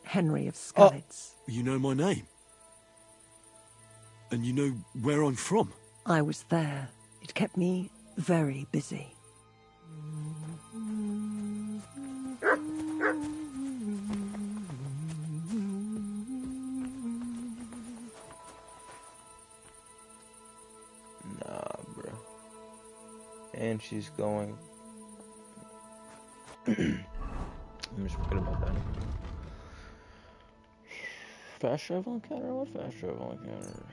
Henry of Skalitz. Oh, you know my name? And you know where I'm from? I was there. It kept me very busy. Nah, bro. And she's going. Let me just forget about that. Fast travel encounter? What fast travel encounter?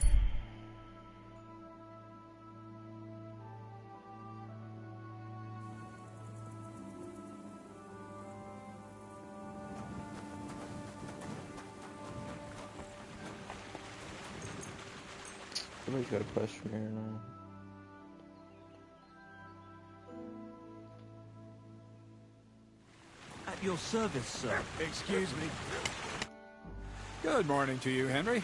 Somebody's got a quest from here now. At your service, sir. Excuse me. Good morning to you, Henry.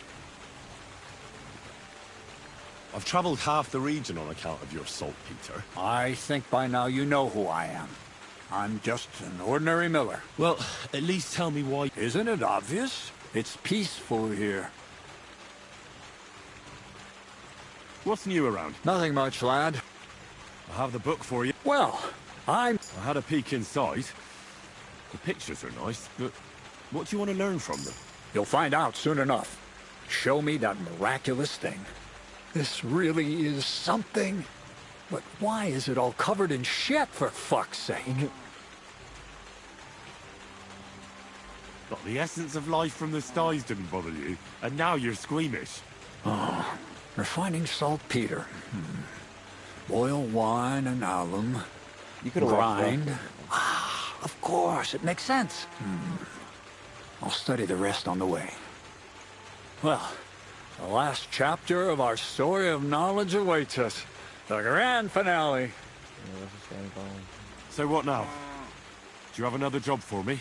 I've travelled half the region on account of your saltpeter. I think by now you know who I am. I'm just an ordinary miller. Well, at least tell me why. Isn't it obvious? It's peaceful here. What's new around? Nothing much, lad. I have the book for you. Well, I had a peek inside. The pictures are nice, but what do you want to learn from them? You'll find out soon enough. Show me that miraculous thing. This really is something. But why is it all covered in shit, for fuck's sake? But the essence of life from the skies didn't bother you, and now you're squeamish. Oh, refining saltpeter. Boil wine and alum. You could have grind. Of course, it makes sense. I'll study the rest on the way. Well, the last chapter of our story of knowledge awaits us. The grand finale. So what now? Do you have another job for me?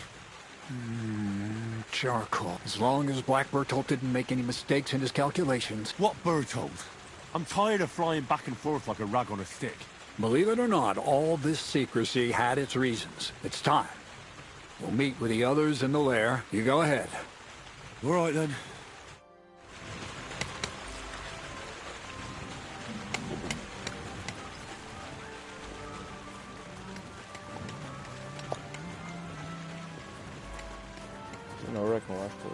Charcoal. As long as Black Bertolt didn't make any mistakes in his calculations. What Bertolt? I'm tired of flying back and forth like a rag on a stick. Believe it or not, all this secrecy had its reasons. It's time. We'll meet with the others in the lair. You go ahead. All right, then. No reckon watch please.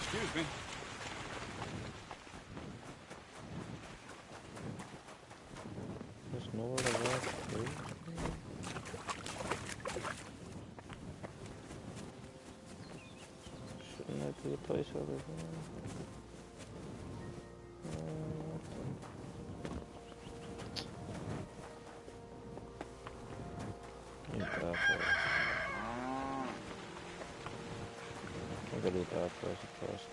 Excuse me. There's nowhere to walk through. Shouldn't that be a place over here? Ain't that place. I gotta do that place first.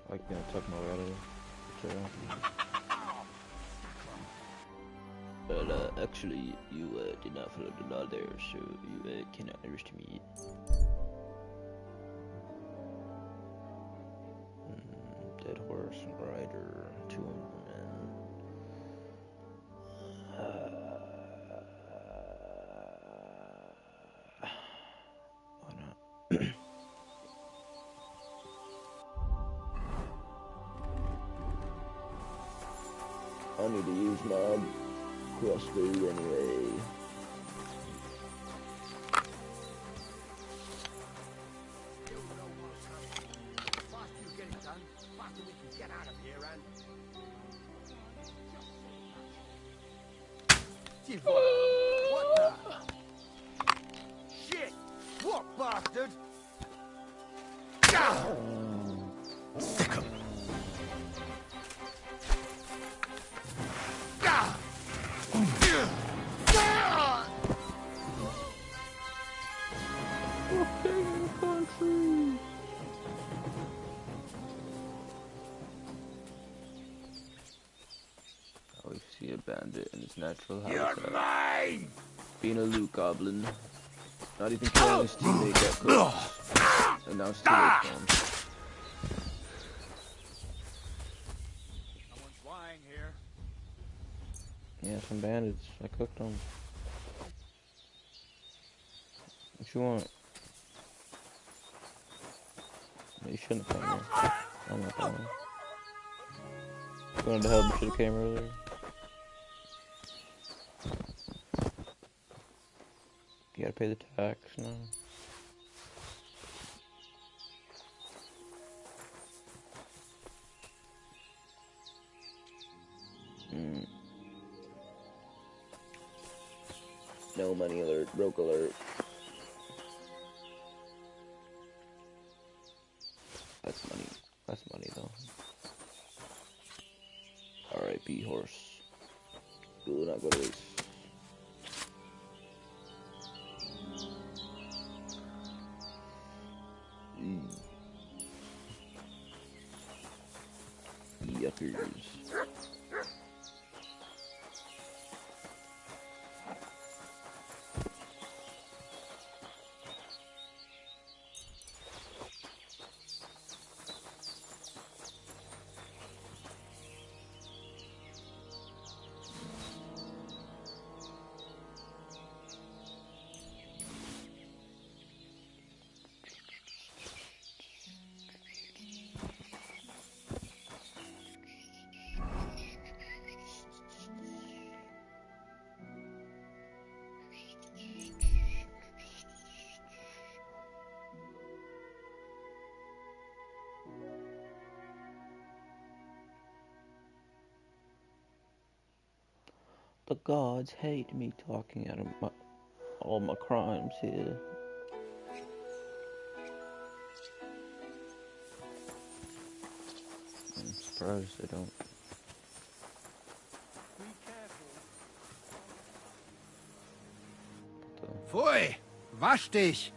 Like, you know, tuck my way out of there. But, actually, you, did not follow the law there, so you, cannot arrest me. Dead horse, rider, 2 men. Why not? I need to use my crossbow anyway. What the? Shit! What bastard? Stick 'em. Oh, you see a bandit in its natural You're habitat. mine! Being a loot goblin. Not even killing his teammate got cooked. And now it's too late for him. Someone's lying here. Yeah, some bandits. I cooked them. What you want? No, you shouldn't have come here. I'm not coming. If you wanted to help, you should have came earlier. You gotta pay the tax now. No money alert, broke alert. That's money. That's money though. R.I.P. horse. You will not go to waste. Yuckers. The gods hate me talking out of all my crimes here. I'm surprised they don't. Pfui! Wasch dich!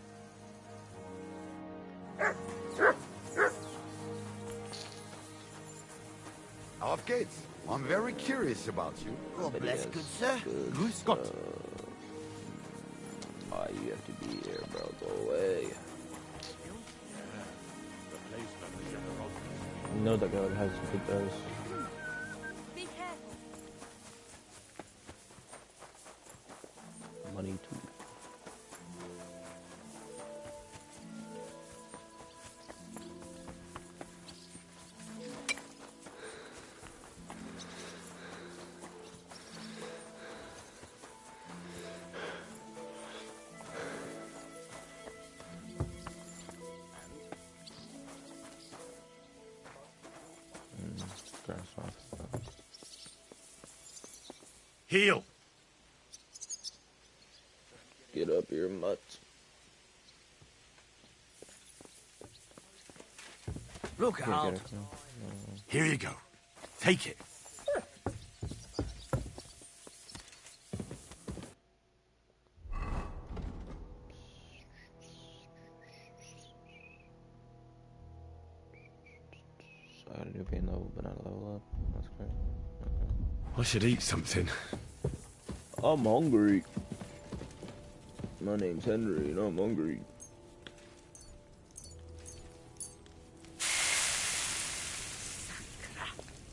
Auf geht's. I'm very curious about you. God bless, good sir. Grüß Gott. Why you have to be here, bro? Go away. You know that guy has some good guys. Be careful. Money too. Heal! Get up here, mutt. Look out. Here you go. Take it. I should eat something. I'm hungry. My name's Henry and I'm hungry.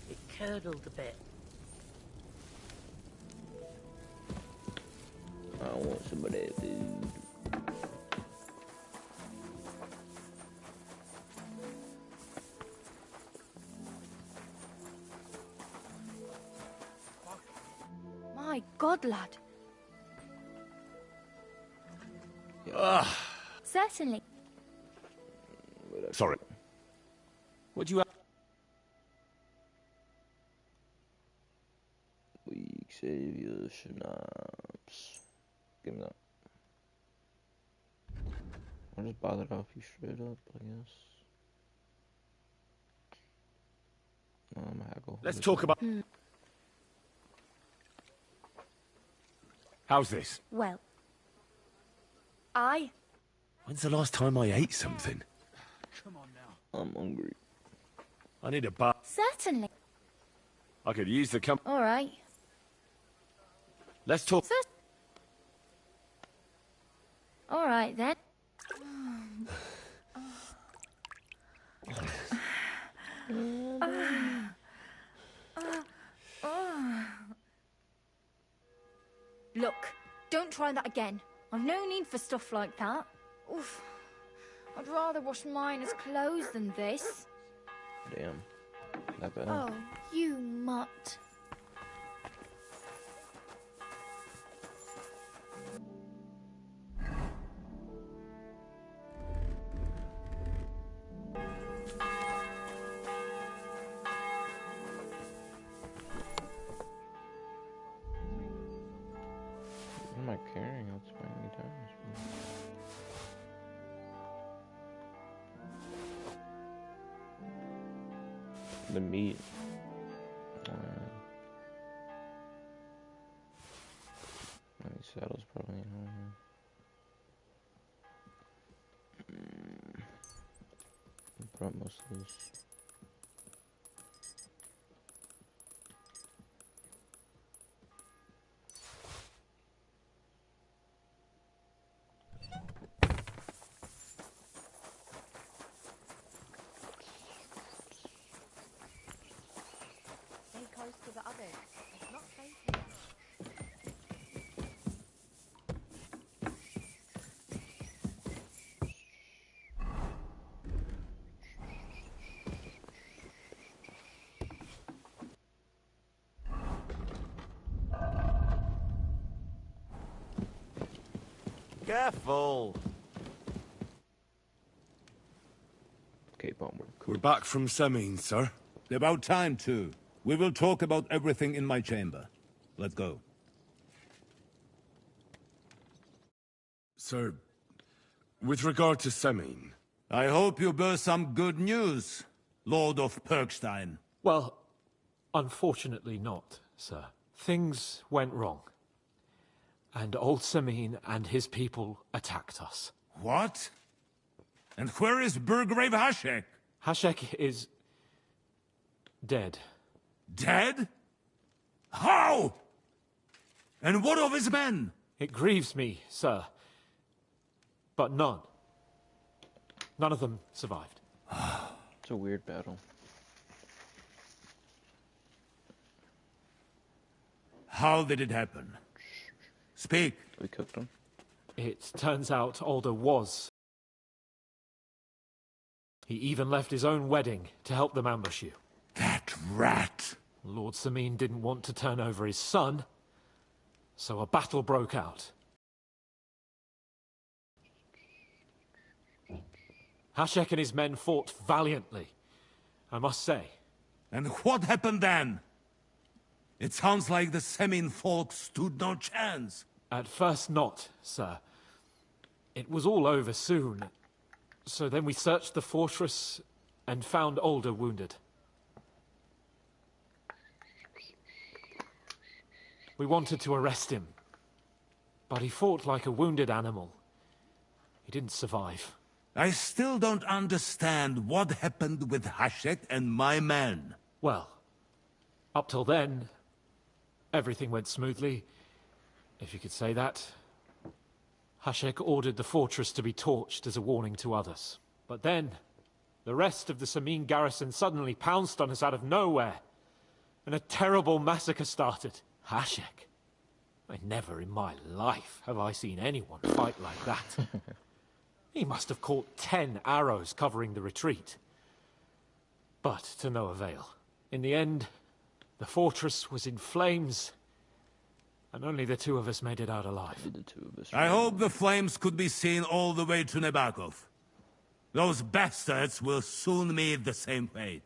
It curdled a bit. I want some of that food. My God, lad. Certainly. Sorry. What do you have? Weak savior schnapps. Give me that. I'll just buy that off you straight up, I guess. No, I'm a haggle. Let's talk about... How's this? Well, When's the last time I ate something? Come on now. I'm hungry. I need a bath. certainly. I could use the All right. Let's talk... All right, then. Look, don't try that again. I've no need for stuff like that. Oof. I'd rather wash Miner's clothes than this. Damn. That bad. Oh, you mutt. What am I carrying? That's my guitars. The meat. These saddles probably ain't on here. I brought most of this. Stay close to the others. It's not safe here. Careful. Cape onward. We're back from Semin, sir. About time, too. We will talk about everything in my chamber. Let's go. Sir, with regard to Semin... I hope you bear some good news, Lord of Perkstein. Well, unfortunately not, sir. Things went wrong. And old Semin and his people attacked us. What? And where is Burgrave Hashek? Hashek is... dead. Dead? How? And what of his men? It grieves me, sir. But none of them survived. It's a weird battle. How did it happen? Speak. We cooked them. It turns out Alder was. He even left his own wedding to help them ambush you. That rat! Lord Semin didn't want to turn over his son, so a battle broke out. Hashek and his men fought valiantly, I must say. And what happened then? It sounds like the Semin folk stood no chance. At first not, sir. It was all over soon. So then we searched the fortress and found Alder wounded. We wanted to arrest him, but he fought like a wounded animal. He didn't survive. I still don't understand what happened with Hashek and my men. Well, up till then, everything went smoothly, if you could say that. Hashek ordered the fortress to be torched as a warning to others. But then, the rest of the Samin garrison suddenly pounced on us out of nowhere, and a terrible massacre started. Hashek? Never in my life have I seen anyone fight like that. He must have caught 10 arrows covering the retreat. But to no avail. In the end, the fortress was in flames, and only the two of us made it out alive. I hope the flames could be seen all the way to Nebakov. Those bastards will soon meet the same fate.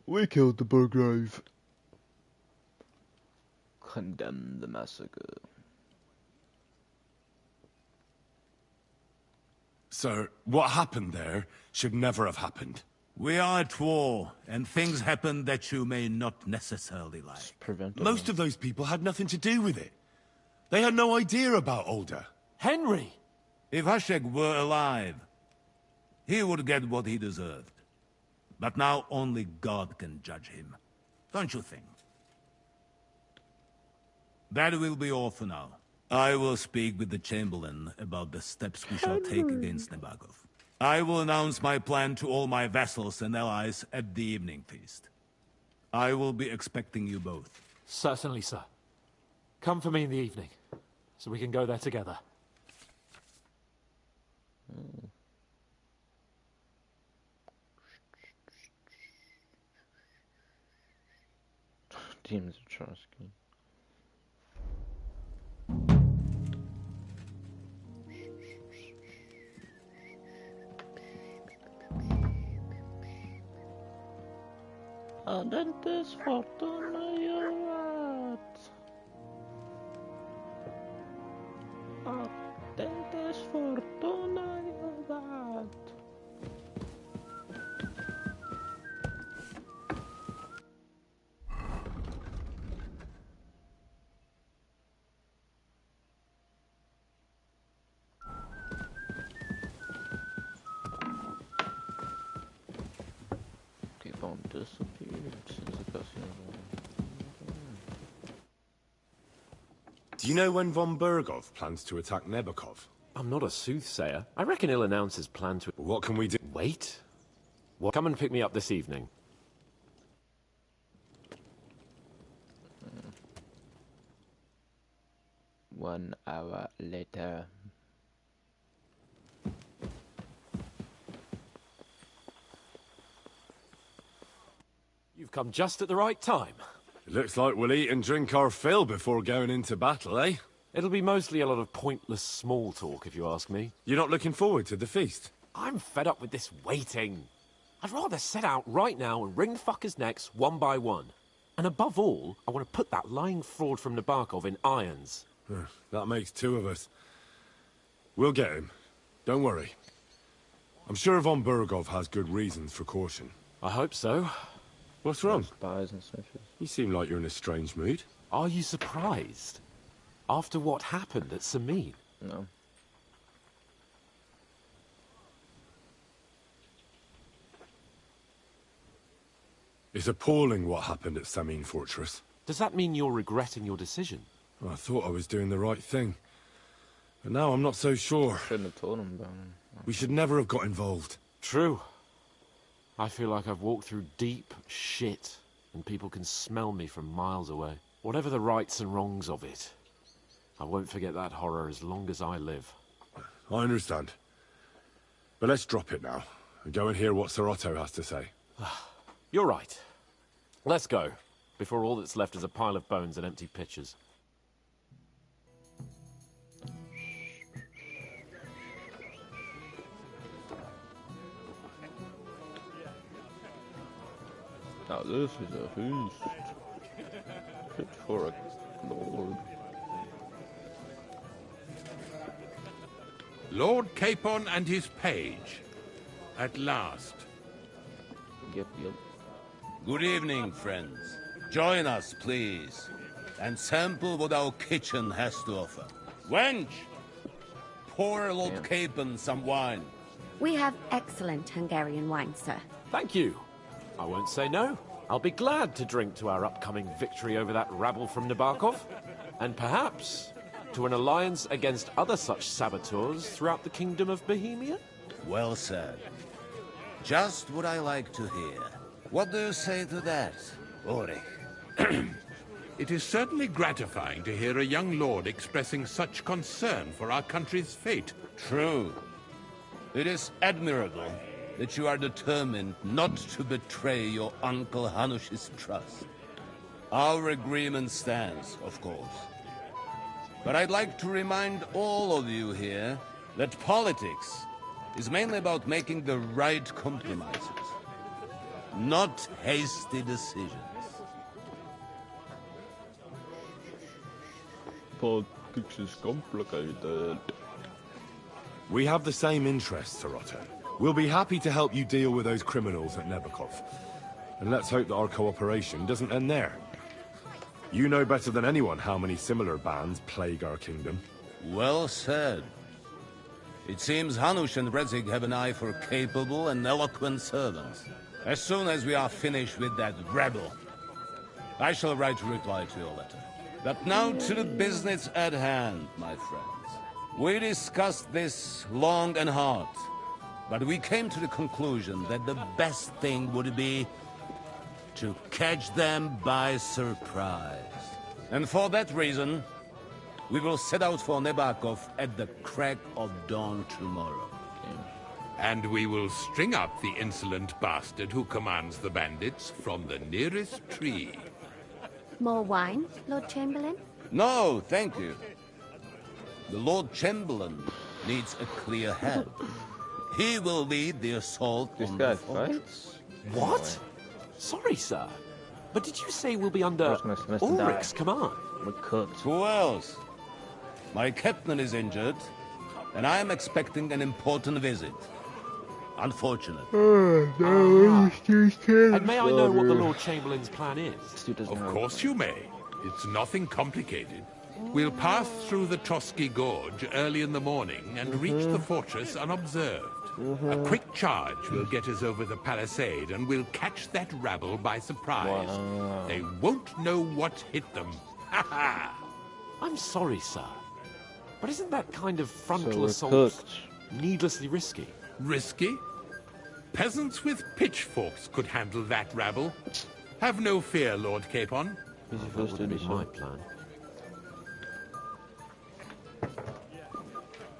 We killed the Burgrave. Condemn the massacre. Sir, what happened there should never have happened. We are at war, and things happen that you may not necessarily like. Most of those people had nothing to do with it. They had no idea about Older. Henry! If Hashek were alive, he would get what he deserved. But now only God can judge him. Don't you think? That will be all for now. I will speak with the Chamberlain about the steps we shall take against Nebakov. I will announce my plan to all my vassals and allies at the evening feast. I will be expecting you both. Certainly, sir. Come for me in the evening, so we can go there together. Demons of Trotsky. Adentes fortuna jurat. Adentes fortuna jurat. Disappeared since the cutscene. Do you know when von Bergov plans to attack Nebakov? I'm not a soothsayer. I reckon he'll announce his plan to... What can we do? Wait? Well, come and pick me up this evening. 1 hour later. You've come just at the right time. It looks like we'll eat and drink our fill before going into battle, eh? It'll be mostly a lot of pointless small talk, if you ask me. You're not looking forward to the feast? I'm fed up with this waiting. I'd rather set out right now and wring fuckers' necks one by one. And above all, I want to put that lying fraud from Nabokov in irons. That makes 2 of us. We'll get him. Don't worry. I'm sure von Bergov has good reasons for caution. I hope so. What's wrong? Spies and snitches. You seem like you're in a strange mood. Are you surprised? After what happened at Samin? No. It's appalling what happened at Samin Fortress. Does that mean you're regretting your decision? Well, I thought I was doing the right thing. But now I'm not so sure. Shouldn't have told him about it. We should never have got involved. True. I feel like I've walked through deep shit, and people can smell me from miles away. Whatever the rights and wrongs of it, I won't forget that horror as long as I live. I understand. But let's drop it now, and go and hear what Sir Otto has to say. You're right. Let's go, before all that's left is a pile of bones and empty pitchers. Now this is a feast, fit for a lord. Lord Capon and his page. At last. Yep. Good evening, friends. Join us, please, and sample what our kitchen has to offer. Wench! Pour Lord Capon some wine. We have excellent Hungarian wine, sir. Thank you. I won't say no. I'll be glad to drink to our upcoming victory over that rabble from Nabokov, and perhaps to an alliance against other such saboteurs throughout the Kingdom of Bohemia? Well said. Just what I like to hear. What do you say to that, Ulrich? It is certainly gratifying to hear a young lord expressing such concern for our country's fate. True. It is admirable that you are determined not to betray your Uncle Hanush's trust. Our agreement stands, of course. But I'd like to remind all of you here that politics is mainly about making the right compromises, not hasty decisions. Politics is complicated. We have the same interests, Sarotto. We'll be happy to help you deal with those criminals at Nebakov. And let's hope that our cooperation doesn't end there. You know better than anyone how many similar bands plague our kingdom. Well said. It seems Hanush and Rezig have an eye for capable and eloquent servants. As soon as we are finished with that rebel, I shall write a reply to your letter. But now to the business at hand, my friends. We discussed this long and hard, but we came to the conclusion that the best thing would be to catch them by surprise. And for that reason, we will set out for Nebakov at the crack of dawn tomorrow. And we will string up the insolent bastard who commands the bandits from the nearest tree. More wine, Lord Chamberlain? No, thank you. The Lord Chamberlain needs a clear head. He will lead the assault on the fortress. What? Sorry, sir. But did you say we'll be under Ulrich's command? We're cooked. Who else? My captain is injured, and I am expecting an important visit. Unfortunate. And may I know what the Lord Chamberlain's plan is? Of course you may. It's nothing complicated. We'll pass through the Trotsky Gorge early in the morning and reach the fortress unobserved. A quick charge will get us over the palisade, and we'll catch that rabble by surprise. Wow. They won't know what hit them. Ha ha! I'm sorry, sir. But isn't that kind of frontal we're assault cooked. needlessly risky? Risky? Peasants with pitchforks could handle that rabble. Have no fear, Lord Capon. That would be my plan.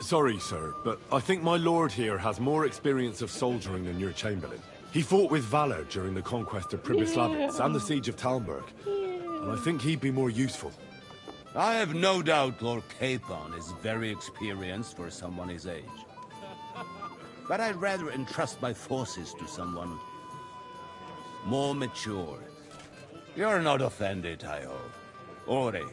Sorry, sir, but I think my lord here has more experience of soldiering than your Chamberlain. He fought with valor during the conquest of Pribyslavitz and the siege of Talmberg, and I think he'd be more useful. I have no doubt Lord Capon is very experienced for someone his age. But I'd rather entrust my forces to someone more mature. You're not offended, I hope. Ulrich.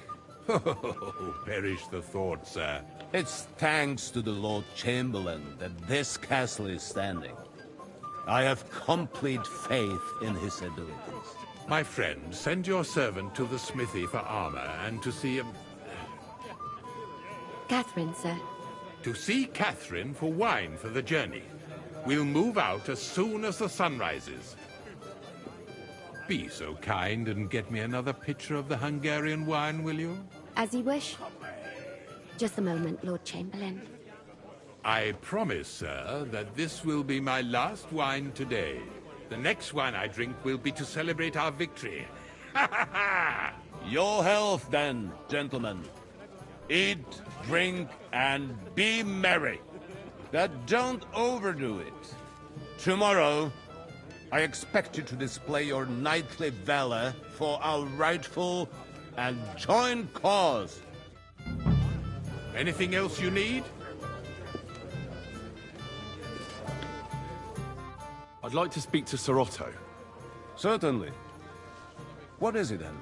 Oh, perish the thought, sir. It's thanks to the Lord Chamberlain that this castle is standing. I have complete faith in his abilities. My friend, send your servant to the smithy for armor and to see Catherine, sir. To see Catherine for wine for the journey. We'll move out as soon as the sun rises. Be so kind and get me another pitcher of the Hungarian wine, will you? As you wish. Just a moment, Lord Chamberlain. I promise, sir, that this will be my last wine today. The next wine I drink will be to celebrate our victory. Ha ha ha! Your health, then, gentlemen. Eat, drink, and be merry. But don't overdo it. Tomorrow, I expect you to display your knightly valor for our rightful and joint cause. Anything else you need? I'd like to speak to Sir Otto. Certainly. What is it, Henry?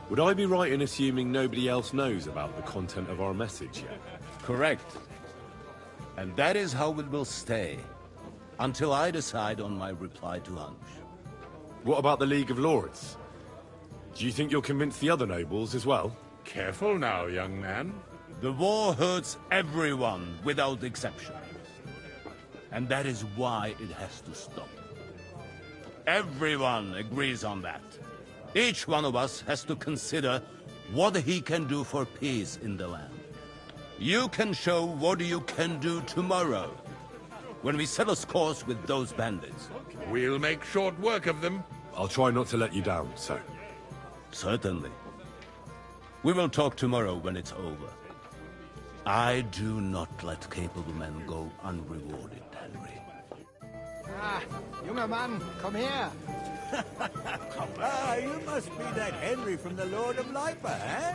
Would I be right in assuming nobody else knows about the content of our message yet? Correct. And that is how it will stay, until I decide on my reply to Hanush. What about the League of Lords? Do you think you'll convince the other nobles as well? Careful now, young man. The war hurts everyone without exception. And that is why it has to stop. Everyone agrees on that. Each one of us has to consider what he can do for peace in the land. You can show what you can do tomorrow, when we settle scores with those bandits. We'll make short work of them. I'll try not to let you down, sir. Certainly. We will talk tomorrow when it's over. I do not let capable men go unrewarded, Henry. Ah, junger Mann, komm her. Ah, you must be that Henry from the Lord of Lipa, eh?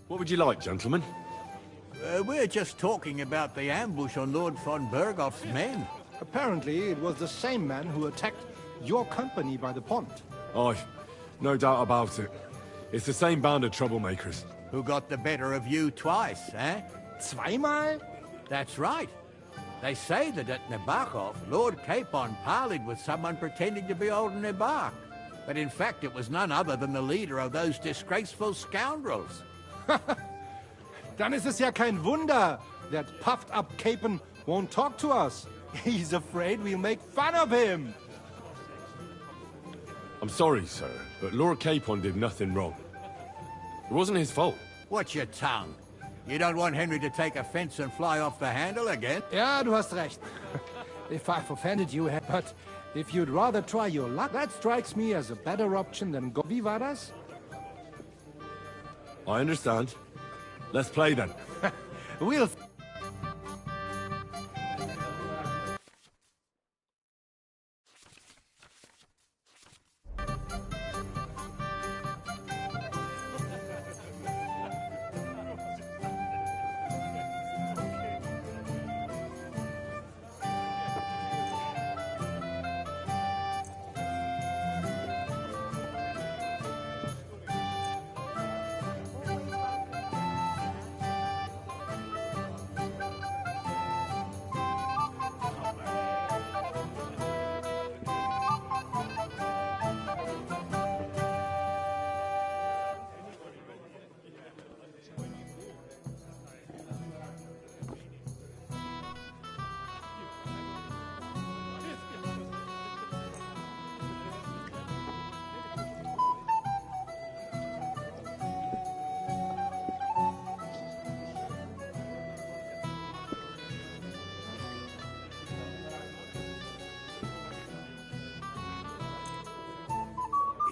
What would you like, gentlemen? We're just talking about the ambush on Lord von Bergoff's men. Apparently, it was the same man who attacked your company by the pond. Aye, no doubt about it. It's the same band of troublemakers. Who got the better of you twice, eh? Zweimal? That's right. They say that at Nabokov, Lord Capon parleyed with someone pretending to be old Nabok. But in fact, it was none other than the leader of those disgraceful scoundrels. Dann ist es ja kein Wunder that puffed-up Capon won't talk to us. He's afraid we'll make fun of him. I'm sorry, sir, but Lord Capon did nothing wrong. It wasn't his fault. Watch your tongue. You don't want Henry to take offense and fly off the handle again? Ja, du hast recht. If I've offended you, but if you'd rather try your luck, that strikes me as a better option than go. Wie war das? I understand. Let's play then. We'll...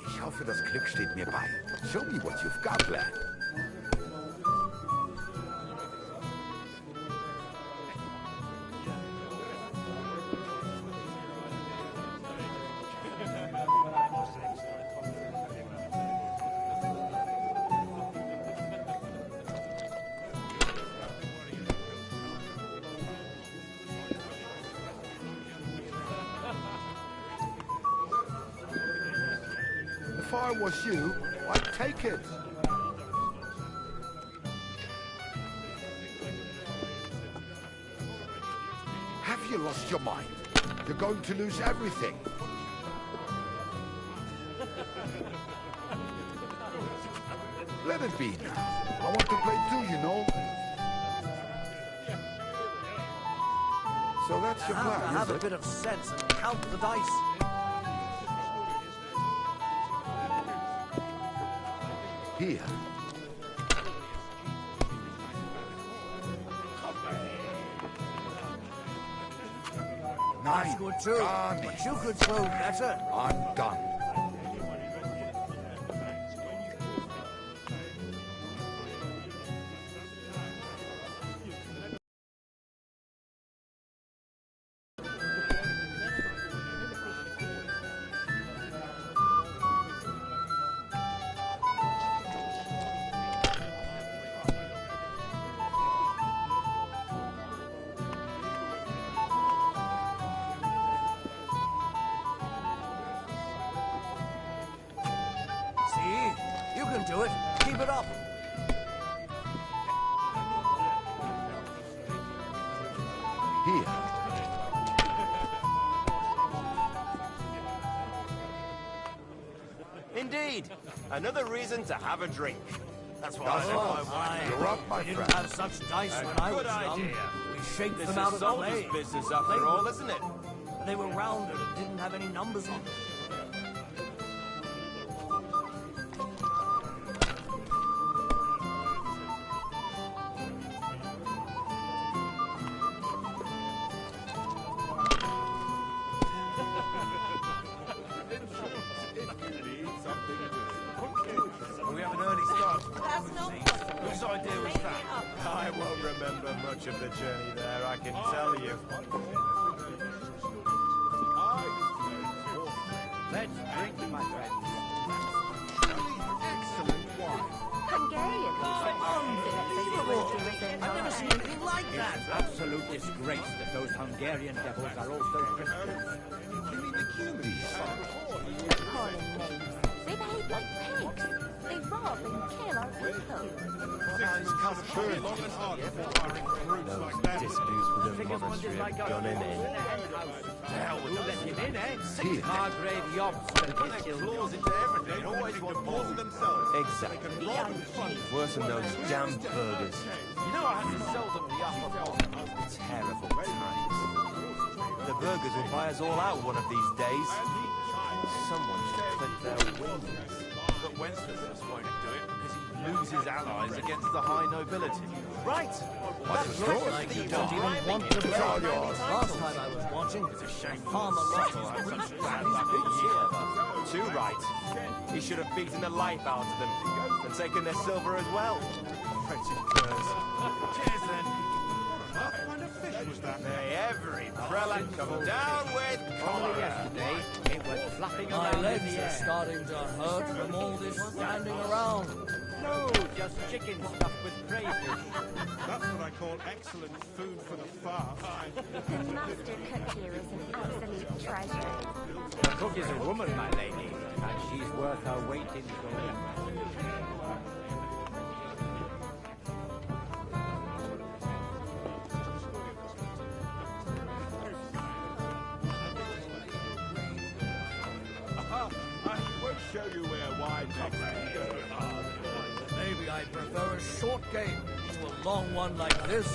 Ich hoffe, das Glück steht mir bei. Show me what you've got, lad. If I was you, I'd take it. Have you lost your mind? You're going to lose everything. Let it be now. I want to play too, you know. So that's your plan, Have is a it? bit of sense and count the dice. Here. That's good too. But you could throw better. I'm done. See? You can do it. Keep it up. Here. Indeed. Another reason to have a drink. That's what I said. You're up, my We didn't friend. have such dice when I was Good young. idea. We shaped This them is out of the soldier's clay. business after all, isn't it? They were rounded and didn't have any numbers on them. We have an early start. Whose idea was that? I won't remember much of the journey there, I can tell you. Let's drink, my friends. Excellent wine. Hungarian. I've never seen anything like that. Absolute disgrace that those Hungarian devils are also Christians. You mean the Cumans? Calling names. They behave like pigs. They rob and kill our people. Disputes with the monastery have gone in. Hell, who let him in, eh? Six Margrave Yobs and put their claws into everything. Always want more for themselves. Exactly. Worse than those damn burgers. You know I had to sell them the upper pot. Terrible times. The burgers will buy us all out one of these days. Someone should clip their wings. But Wenceslas won't do it because he loses allies against the high nobility. Right. That's Like you don't even want to play. Last time I was watching, It's a shame. Palmer lost his Such bad luck this year. Too right. He should have beaten the life out of them and taken their silver as well. Wretched curs. Cheers then. What kind of fish was that? May every prelate come down with Only cholera. yesterday, it was flapping my around in legs the are air. starting to hurt from all this standing around. No, just chicken stuffed with crayfish. That's what I call excellent food for the fast. The master cook here is an absolute treasure. The cook is a woman, my lady, and she's worth her weight in gold. I won't show you where wine next. Maybe I prefer a short game to a long one like this.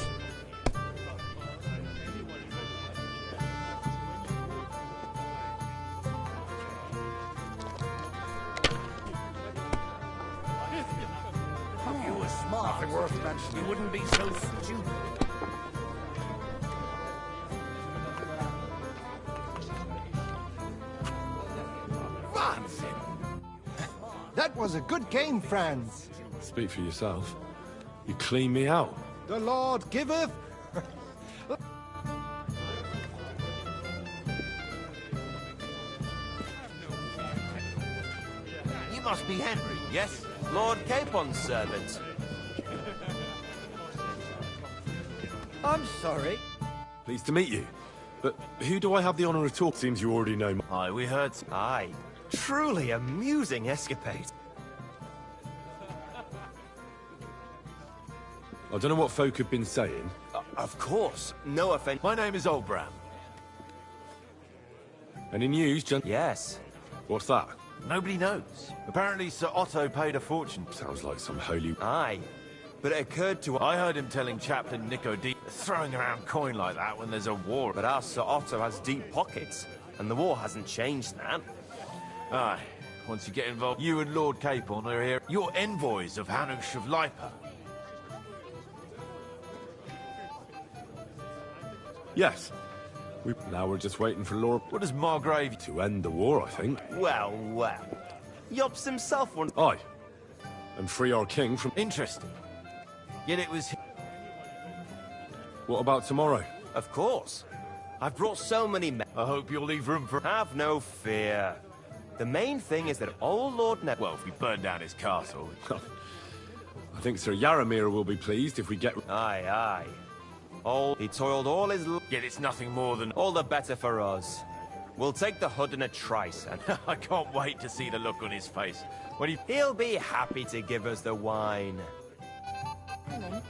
If you were smart, Nothing worth mentioning. you wouldn't be so stupid. That was a good game, Franz. Speak for yourself. You clean me out. The Lord giveth. You must be Henry, yes? Lord Capon's servant. I'm sorry. Pleased to meet you. But who do I have the honour of talking? Seems you already know. Aye, we heard. Aye. Truly amusing escapade. I don't know what folk have been saying. Of course. No offense. My name is Oldbram. Any news, John? Yes. What's that? Nobody knows. Apparently Sir Otto paid a fortune. Sounds like some holy... Aye. But it occurred to... I heard him telling Chaplain Nicodeme throwing around coin like that when there's a war. But our Sir Otto has deep pockets, and the war hasn't changed that. Aye. Once you get involved, you and Lord Capon are here. You're envoys of Hanush of Lipa. Yes. Now we're just waiting for Lord... What does Margrave... To end the war, I think. Well, well. Yops himself wanted... Aye. And free our king from... Interesting. Yet it was... What about tomorrow? Of course. I've brought so many men. I hope you'll leave room for... Have no fear. The main thing is that old Lord Well, if we burn down his castle... I think Sir Yaramir will be pleased if we get... Aye, aye. He toiled all his... Yet it's nothing more than... All the better for us. We'll take the hood in a trice, and... I can't wait to see the look on his face. When He'll be happy to give us the wine. Simon,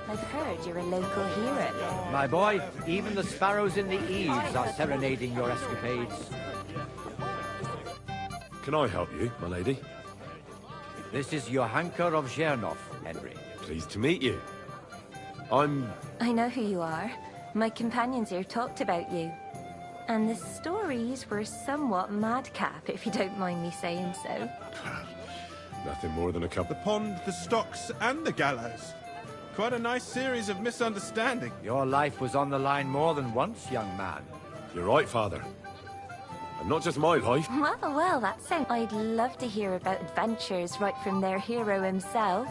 I've heard you're a local hero. My boy, even the sparrows in the eaves are serenading your escapades. Can I help you, my lady? This is Johanka of Zhernov, Henry. Pleased to meet you. I know who you are. My companions here talked about you. And the stories were somewhat madcap, if you don't mind me saying so. Nothing more than a couple. The pond, the stocks, and the gallows. Quite a nice series of misunderstanding. Your life was on the line more than once, young man. You're right, Father. And not just my life. Well, that sounds... I'd love to hear about adventures right from their hero himself.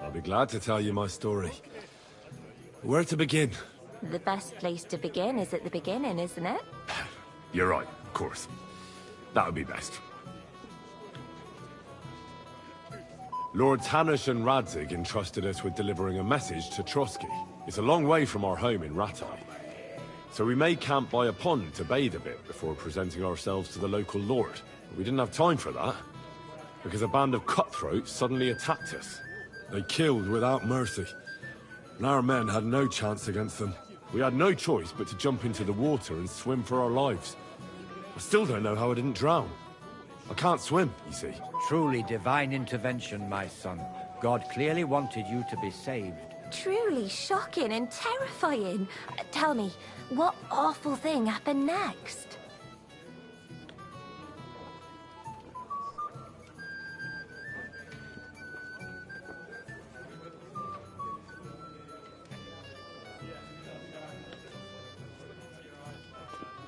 I'll be glad to tell you my story. Where to begin? The best place to begin is at the beginning, isn't it? You're right, of course. That would be best. Lords Hanush and Radzig entrusted us with delivering a message to Trotsky. It's a long way from our home in Ratai. So we made camp by a pond to bathe a bit before presenting ourselves to the local lord. We didn't have time for that, because a band of cutthroats suddenly attacked us. They killed without mercy, and our men had no chance against them. We had no choice but to jump into the water and swim for our lives. I still don't know how I didn't drown. I can't swim, you see. Truly divine intervention, my son. God clearly wanted you to be saved. Truly shocking and terrifying. Tell me, what awful thing happened next?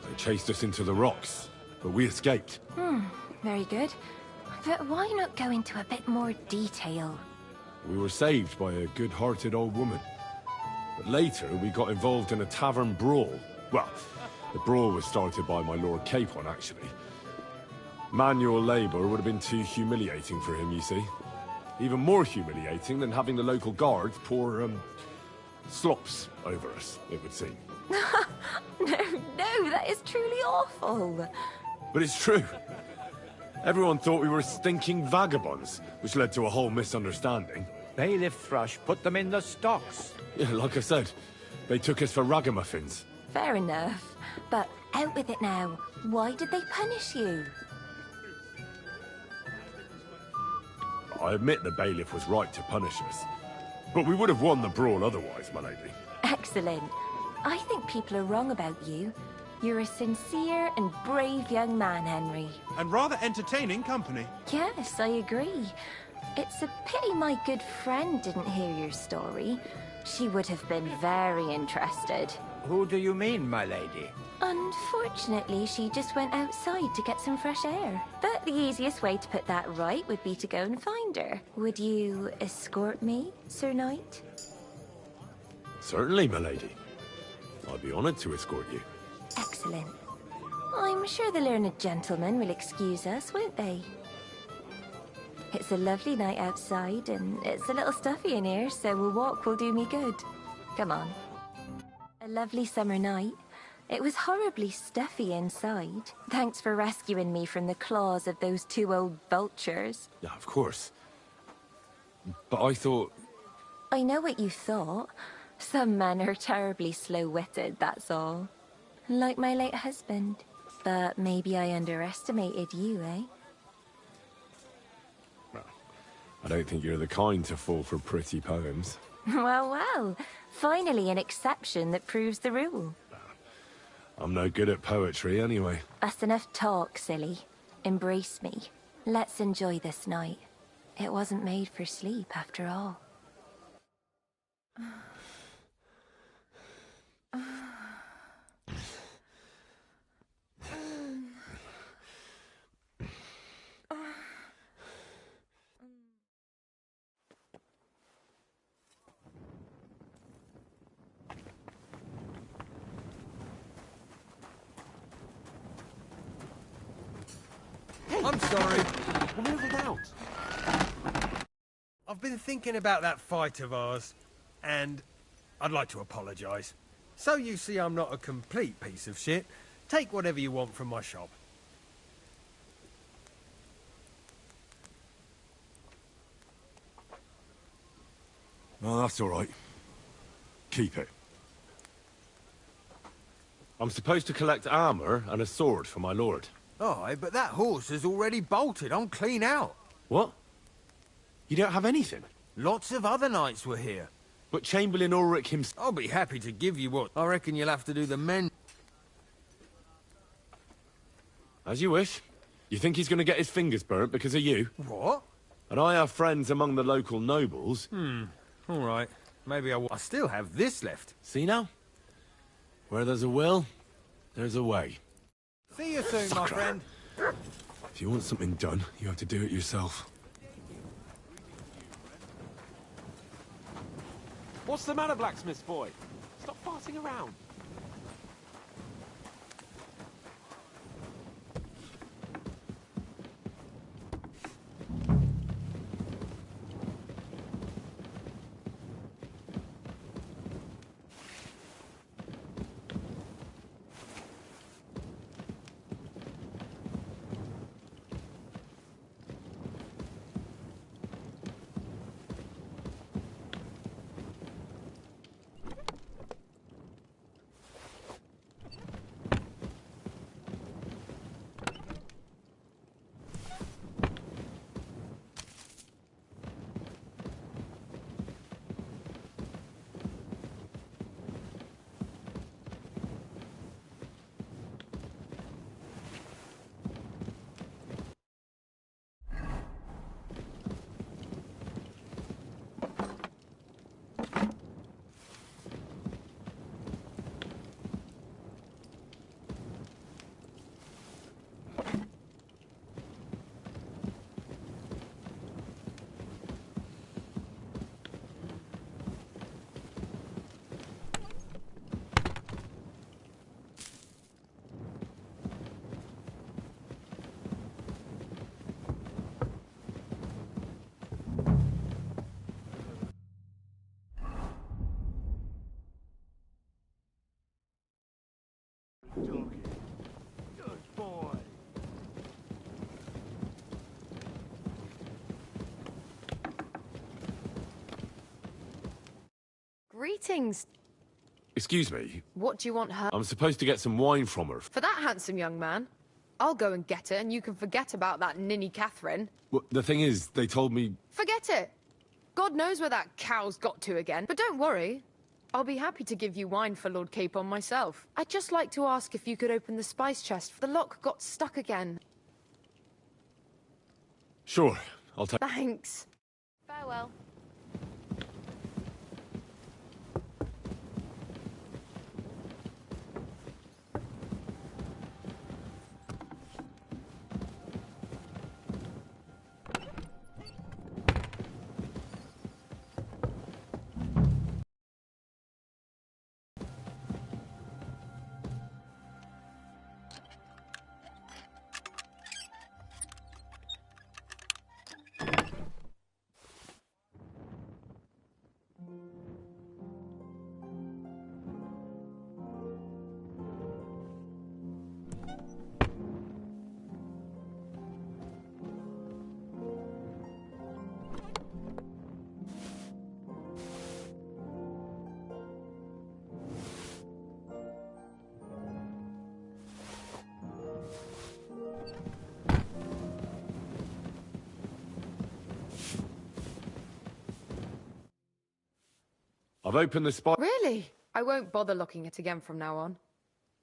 They chased us into the rocks, but we escaped. Very good. But why not go into a bit more detail? We were saved by a good-hearted old woman. But later, we got involved in a tavern brawl. Well, the brawl was started by my Lord Capon, actually. Manual labor would have been too humiliating for him, you see. Even more humiliating than having the local guards pour, slops over us, it would seem. No, that is truly awful. But it's true. Everyone thought we were stinking vagabonds, which led to a whole misunderstanding. Bailiff Thrush put them in the stocks. Yeah, like I said, they took us for ragamuffins. Fair enough. But out with it now. Why did they punish you? I admit the bailiff was right to punish us. But we would have won the brawl otherwise, my lady. Excellent. I think people are wrong about you. You're a sincere and brave young man, Henry. And rather entertaining company. Yes, I agree. It's a pity my good friend didn't hear your story. She would have been very interested. Who do you mean, my lady? Unfortunately, she just went outside to get some fresh air. But the easiest way to put that right would be to go and find her. Would you escort me, Sir Knight? Certainly, my lady. I'd be honored to escort you. Excellent. I'm sure the learned gentlemen will excuse us, won't they? It's a lovely night outside, and it's a little stuffy in here, so a walk will do me good. Come on. A lovely summer night. It was horribly stuffy inside. Thanks for rescuing me from the claws of those two old vultures. Yeah, of course. But I thought... I know what you thought. Some men are terribly slow-witted, that's all. Like my late husband. But maybe I underestimated you, eh? Well, I don't think you're the kind to fall for pretty poems. Well. Finally an exception that proves the rule. I'm no good at poetry anyway. That's enough talk, silly. Embrace me. Let's enjoy this night. It wasn't made for sleep, after all. I'm sorry. We'll move it out. I've been thinking about that fight of ours, and I'd like to apologise. So you see I'm not a complete piece of shit. Take whatever you want from my shop. No, that's all right. Keep it. I'm supposed to collect armor and a sword for my lord. Aye, but that horse has already bolted on clean out. What? You don't have anything? Lots of other knights were here. But Chamberlain Ulrich himself... I'll be happy to give you what. I reckon you'll have to do the men... As you wish. You think he's going to get his fingers burnt because of you? What? And I have friends among the local nobles. All right. Maybe I still have this left. See now? Where there's a will, there's a way. See you soon, my friend. If you want something done, you have to do it yourself. What's the matter, blacksmith boy? Stop farting around. Good boy. Greetings. Excuse me. What do you want her? I'm supposed to get some wine from her. For that handsome young man? I'll go and get it, and you can forget about that ninny Catherine. Well, the thing is, they told me... Forget it! God knows where that cow's got to again. But don't worry. I'll be happy to give you wine for Lord Capon myself. I'd just like to ask if you could open the spice chest. The lock got stuck again. Sure, I'll take... Thanks. Farewell. I've opened the spot. Really? I won't bother looking it again from now on.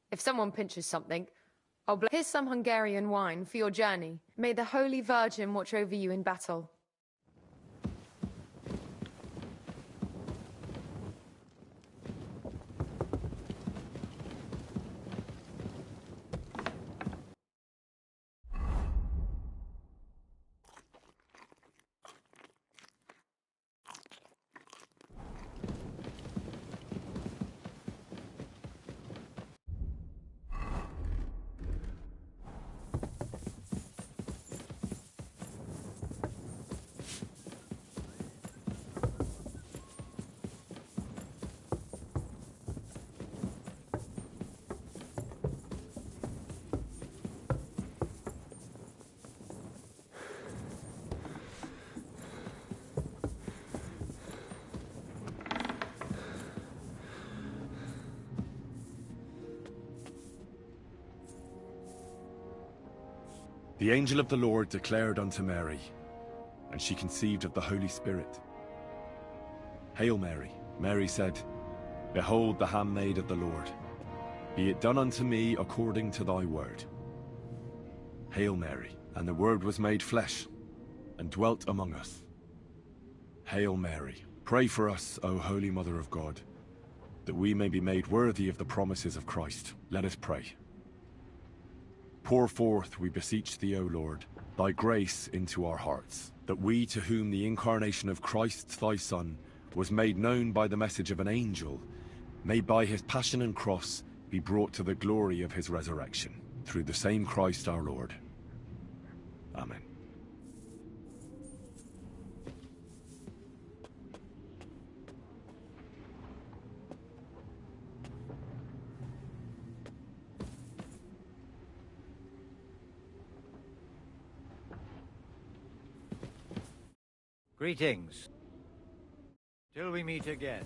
If someone pinches something, Here's some Hungarian wine for your journey. May the Holy Virgin watch over you in battle. The angel of the Lord declared unto Mary, and she conceived of the Holy Spirit. Hail Mary, Mary said, Behold the handmaid of the Lord. Be it done unto me according to thy word. Hail Mary, and the Word was made flesh, and dwelt among us. Hail Mary, pray for us, O Holy Mother of God, that we may be made worthy of the promises of Christ. Let us pray. Pour forth, we beseech thee, O Lord, thy grace into our hearts, that we, to whom the incarnation of Christ thy Son was made known by the message of an angel, may by his passion and cross be brought to the glory of his resurrection, through the same Christ our Lord. Amen. Greetings. Till we meet again.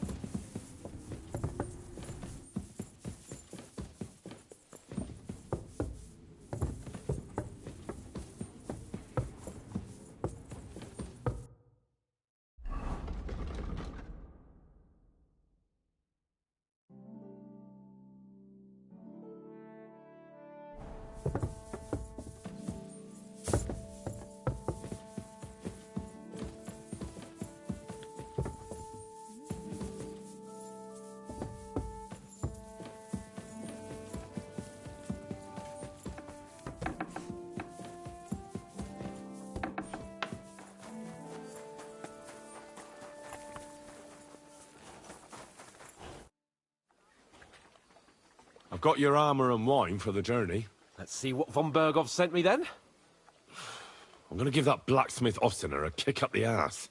I've got your armor and wine for the journey. Let's see what von Berghoff sent me then. I'm gonna give that blacksmith Ostener a kick up the ass.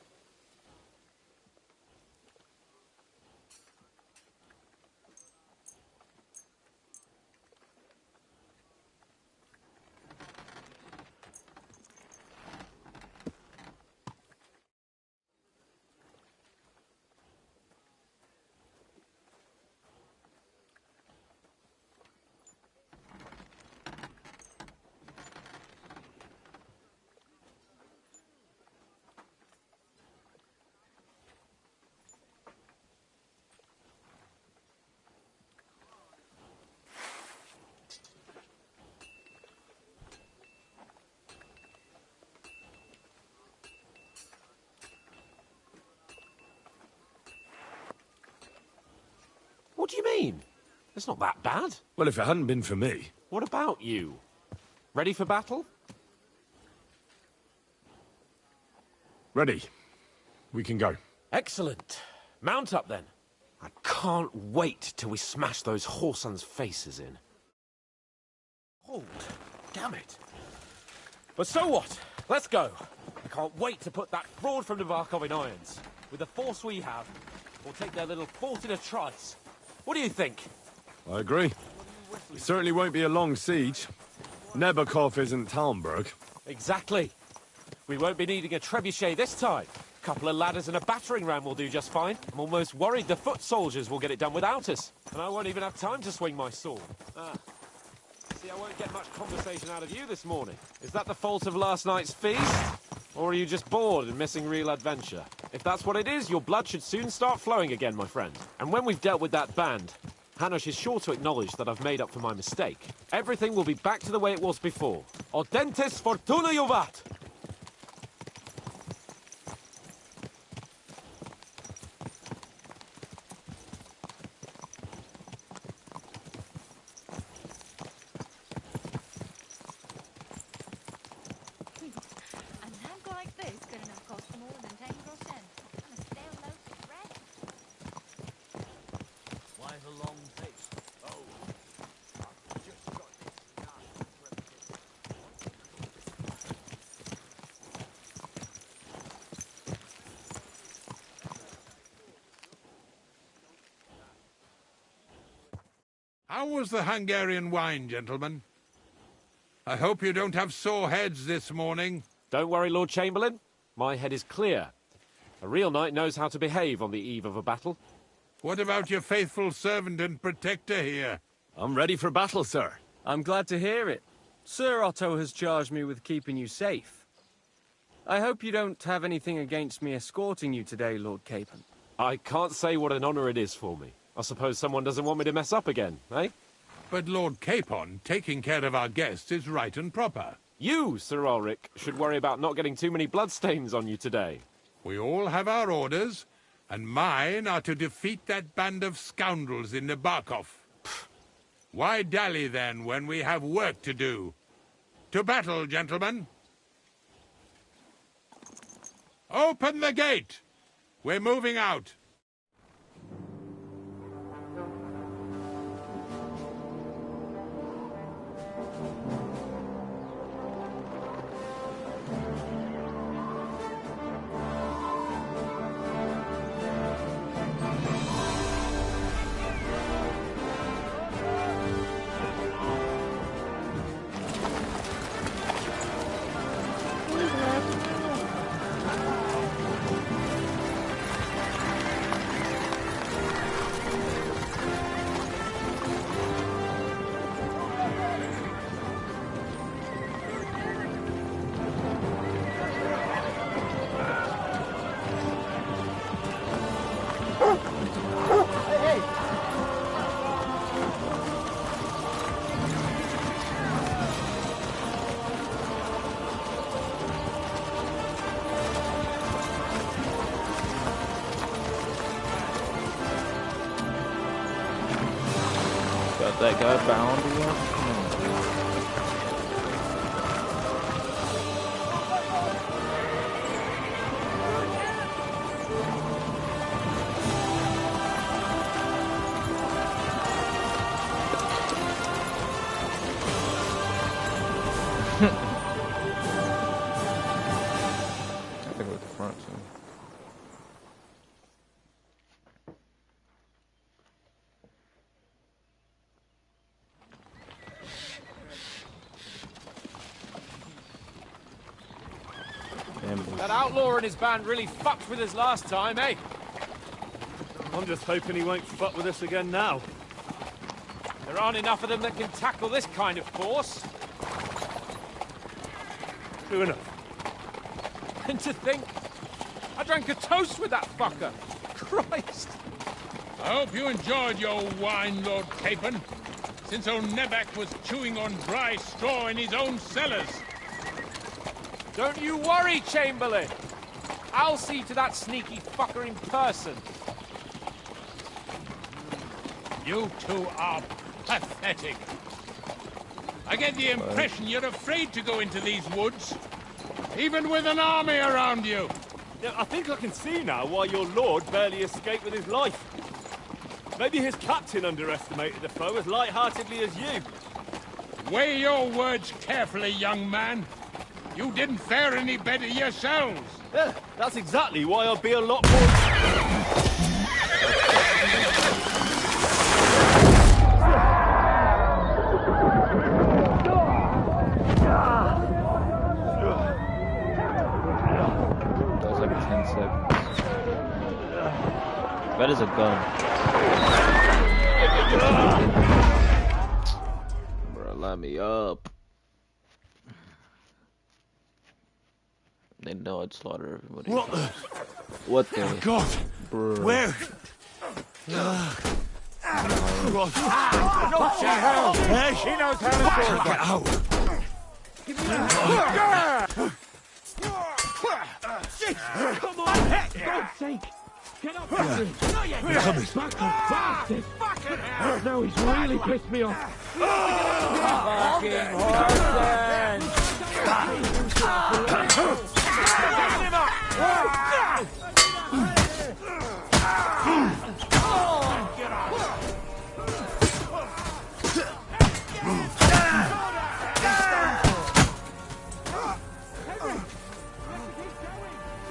What do you mean? It's not that bad. Well, if it hadn't been for me. What about you? Ready for battle? Ready. We can go. Excellent. Mount up then. I can't wait till we smash those whoresons' faces in. Oh, damn it. But so what? Let's go. I can't wait to put that fraud from Navarkov in irons. With the force we have, we'll take their little fort in a trice. What do you think? I agree. It certainly won't be a long siege. Nebakov isn't Talmberg. Exactly. We won't be needing a trebuchet this time. A couple of ladders and a battering ram will do just fine. I'm almost worried the foot soldiers will get it done without us. And I won't even have time to swing my sword. See, I won't get much conversation out of you this morning. Is that the fault of last night's feast? Or are you just bored and missing real adventure? If that's what it is, your blood should soon start flowing again, my friend. And when we've dealt with that band, Hanush is sure to acknowledge that I've made up for my mistake. Everything will be back to the way it was before. Audentes fortuna juvat! How was the Hungarian wine, gentlemen? I hope you don't have sore heads this morning. Don't worry, Lord Chamberlain. My head is clear. A real knight knows how to behave on the eve of a battle. What about your faithful servant and protector here? I'm ready for battle, sir. I'm glad to hear it. Sir Otto has charged me with keeping you safe. I hope you don't have anything against me escorting you today, Lord Capon. I can't say what an honor it is for me. I suppose someone doesn't want me to mess up again, eh? But Lord Capon, taking care of our guests is right and proper. You, Sir Ulrich, should worry about not getting too many bloodstains on you today. We all have our orders, and mine are to defeat that band of scoundrels in Nabokov. Why dally, then, when we have work to do? To battle, gentlemen! Open the gate! We're moving out. That guy bound again? Come on, I think we're at the front soon. That outlaw and his band really fucked with us last time, eh? I'm just hoping he won't fuck with us again now. There aren't enough of them that can tackle this kind of force. True enough. And to think, I drank a toast with that fucker. Christ. I hope you enjoyed your wine, Lord Capon, since old Nebak was chewing on dry straw in his own cellars. Don't you worry, Chamberlain. I'll see to that sneaky fucker in person. You two are pathetic. I get the impression you're afraid to go into these woods, even with an army around you. Yeah, I think I can see now why your lord barely escaped with his life. Maybe his captain underestimated the foe as light-heartedly as you. Weigh your words carefully, young man. You didn't fare any better yourselves. Yeah, that's exactly why I'll be a lot more... That was like 10 seconds. That is a gun. Bro, let me up. They know I'd slaughter everybody. What the? What the? Oh God! Bro. Where? God. No, she knows. Hey, she knows how to sort it out. Come on, heck! For God's sake! Get up! We're coming. Bastard! No, he's really pissed me off. Fucking horses!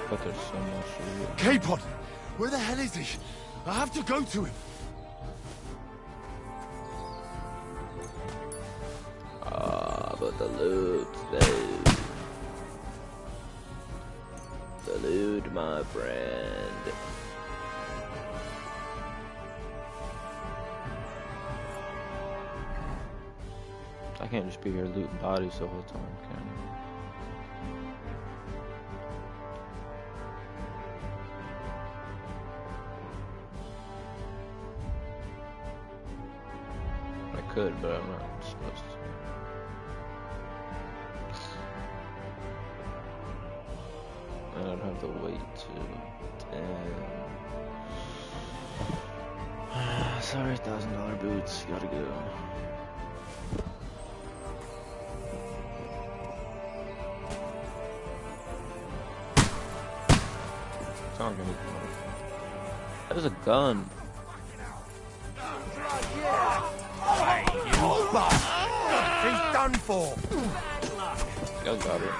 But there's so much. Capon! Where the hell is he? I have to go to him. But the loot, though. The loot, my friend. I can't just be here looting bodies the whole time, can I? I could, but I'm not supposed to. And I'd have to wait to. Damn. Sorry, $1,000 boots. Gotta go. That is a gun. Hey, you bastard! He's done for. You guys got it.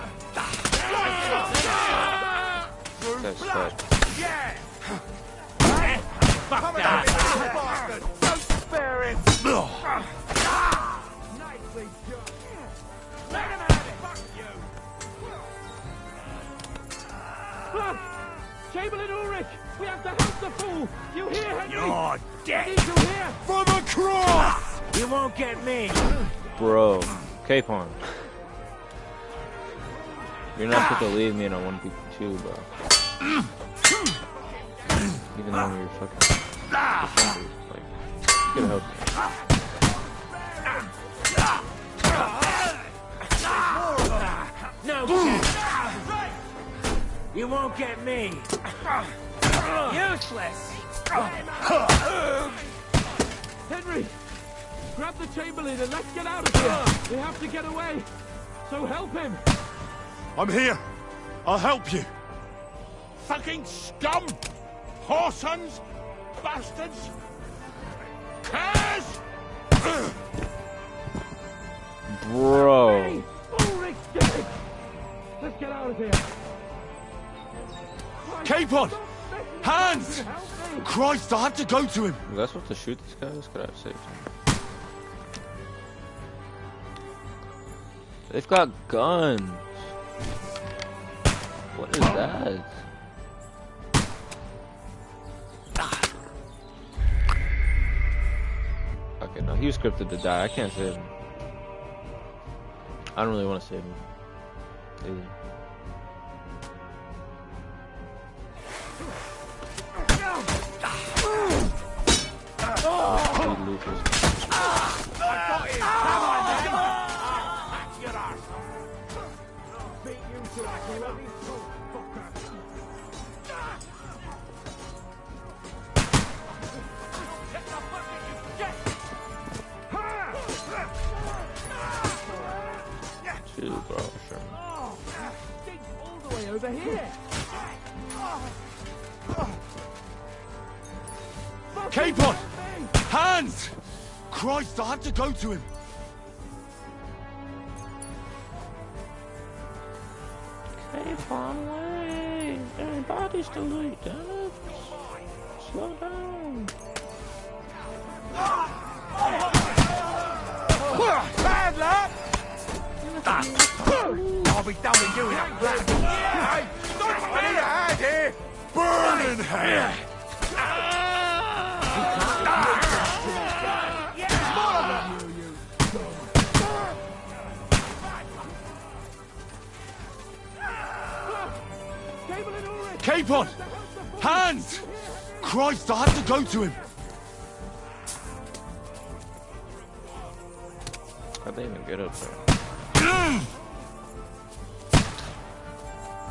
That's dead. Yeah. Fuck that bastard! Don't spare him. Nicely done. Let him have it. Fuck you. Chamberlain Ulrich! We have to help the fool! You hear, Henry? You're dead! I need you here! For the cross! You won't get me! Bro, Capon. You're not supposed to leave me in a 1v2, bro. Even though you're fucking defenders, like, you gotta help me. No! You won't get me! Useless! Henry! Grab the Chamberlain and let's get out of here! We have to get away! So help him! I'm here! I'll help you! Fucking scum! Whoresons! Bastards! Curs! Bro! Hey, Ulrich's dead! Let's get out of here! Capon! Hands! Christ, I had to go to him! Was I supposed to shoot this guy? This could have saved him. They've got guns. What is that? Okay, no, he was scripted to die. I can't save him. I don't really want to save him either. Two, bro, sure. All the way over here! Capon! Hands! Christ, I had to go to him! Capon, wait! Everybody's too late, damn it! Slow down! Bad luck! I'll be done with you in a flash! Hey, stop! I need a hand here! Burning hand! Capon! Hands! Christ, I had to go to him! How'd they even get up there?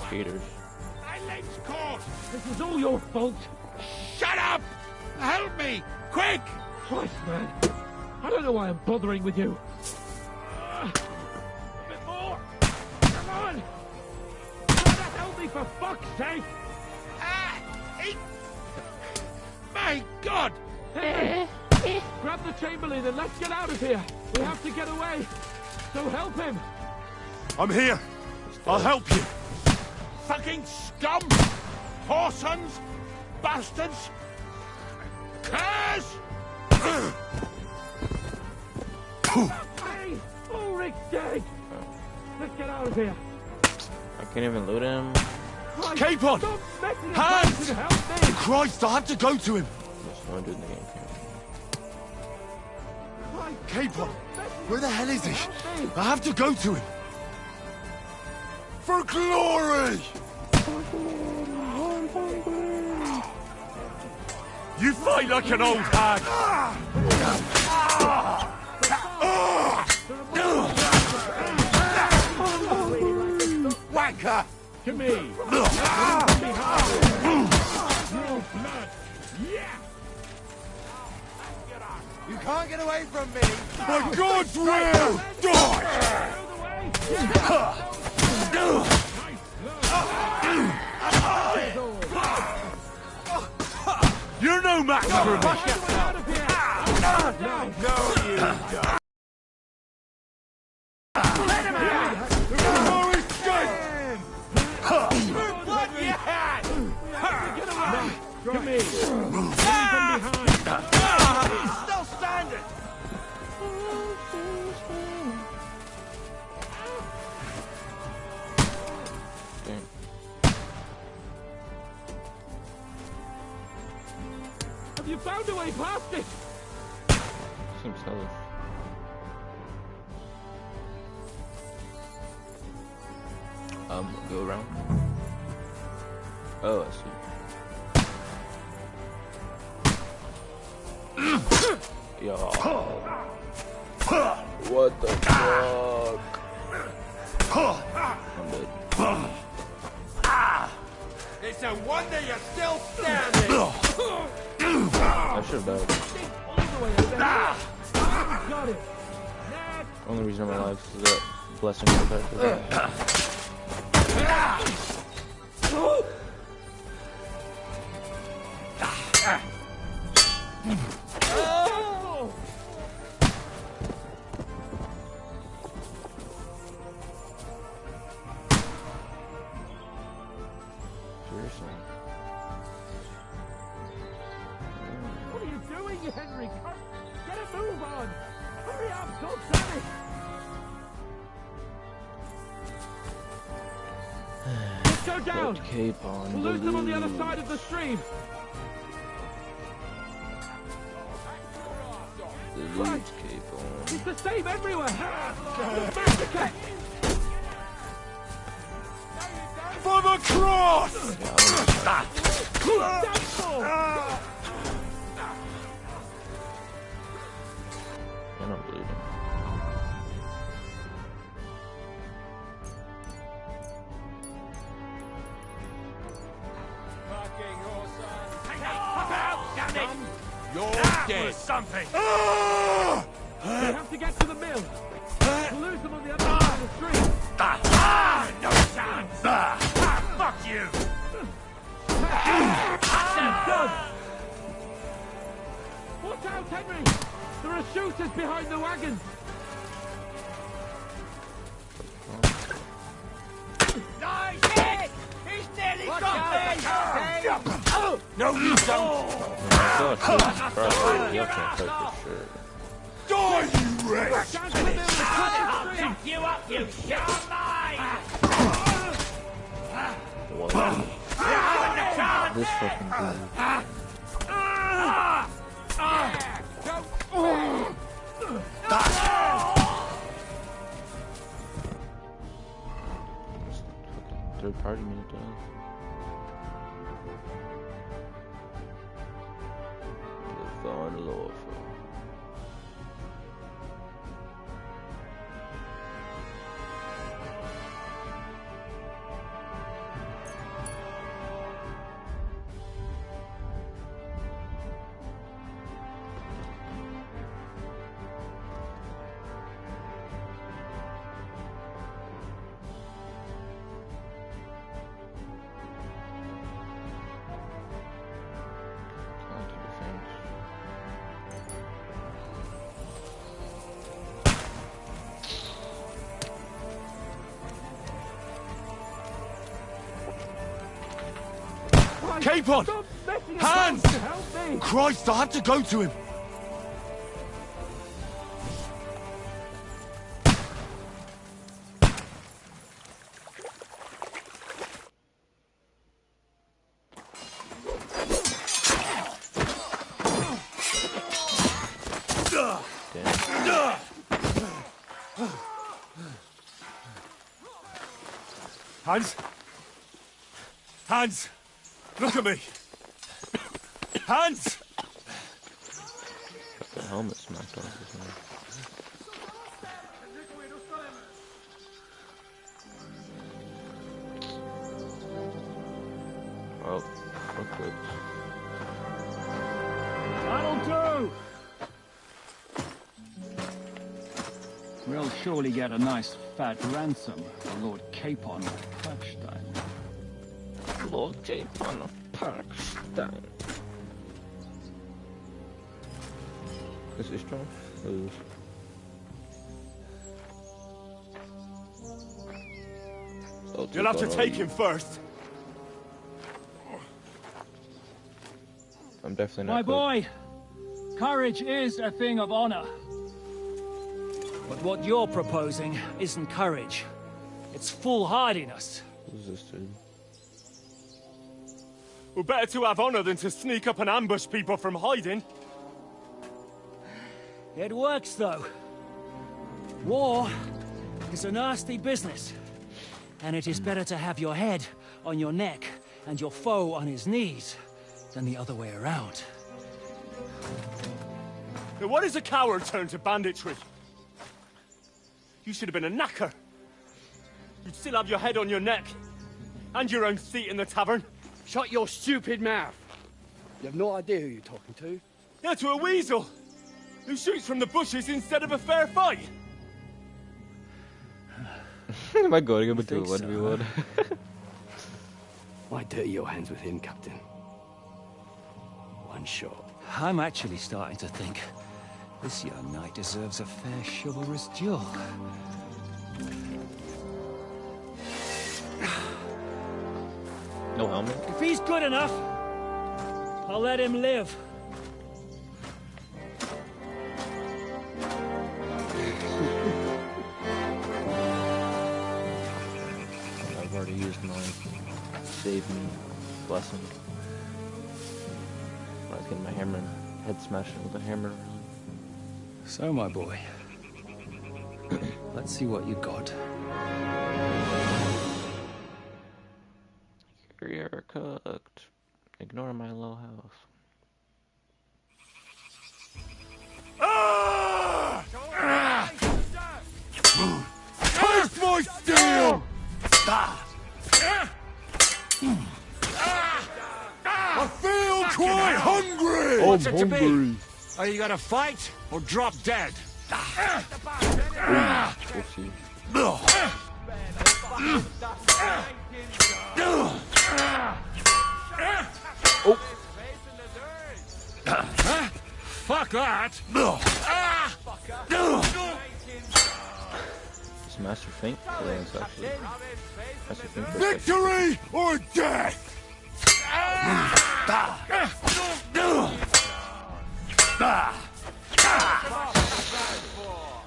Cheaters. My leg's caught! This is all your fault! Shut up! Help me! Quick! Christ, man! I don't know why I'm bothering with you! A bit more! Come on! Try to help me for fuck's sake! My God! Grab the Chamberlain and let's get out of here! We have to get away! So help him! I'm here! I'll help you! Fucking scum! Whoresons! Bastards! Curs! Hey! Ulrich's dead! Let's get out of here! I can't even loot him. Capon! Hands! Christ, I had to go to him! There's no one doing the game. Capon! Where the hell is he? I have to go to him. For glory! You fight like an old hag. Wanker! To me! You can't get away from me! By God's will! Die! You're no match for me! No, you don't! Let him out! No escape! Blood you had! Get away! To me! From behind! He's still standing! Have you found a way past it? Seems hella. Go around. Oh, I see. Yo. What the fuck? I'm dead. It's a wonder you're still standing! I should have died. Got it. Only reason I'm alive is that blessing of the What are you doing, Henry? Get a move on! Hurry up, don't panic! Let's go down! Put cape on. We'll lose them on the other side of the stream! The loot cape on. It's the same everywhere! Massacre! For the cross! And I'm bleeding. You're dead! Something! We have to get to the mill! We'll lose them on the other side of the street! No chance! Fuck you! Watch out, Henry! There are shooters behind the wagons! Nice hit! He's nearly got me! No, you don't! Die, you wretch! I'll jack you up, you shit! This fucking dude. Third party minute down. The final offer. Cape on! Hands! Christ, I had to go to him! Hans? Hans! Look at me! Hans! The helmet smacked off his head. Oh, fuck it. That'll do! We'll surely get a nice fat ransom for Lord Capon of Parkstein. Lord Capon of Parkstein. Is he strong? You'll have to take him first. I'm definitely not. My boy, courage is a thing of honor. But what you're proposing isn't courage. It's foolhardiness. Who's this dude? Well, better to have honor than to sneak up and ambush people from hiding. It works, though. War is a nasty business. And it is better to have your head on your neck and your foe on his knees than the other way around. Now, what is a coward turned to banditry? You should have been a knacker. You'd still have your head on your neck. And your own seat in the tavern. Shut your stupid mouth. You have no idea who you're talking to. Yeah, to a weasel. Who shoots from the bushes instead of a fair fight. Am I going into a 1v1? Why dirty your hands with him, Captain? One shot. I'm actually starting to think this young knight deserves a fair chivalrous duel. No helmet? If he's good enough, I'll let him live. I've already used my save me blessing. I was getting my hammer, head smashed with a hammer. So, my boy, let's see what you got. You're cooked. Ignore my low house. Taste my steel! I feel quite hungry! What's it to be? Are you gonna fight or drop dead? We'll see. Oh. Fuck that! Is Master Fink? Actually. Master Fink Victory or death!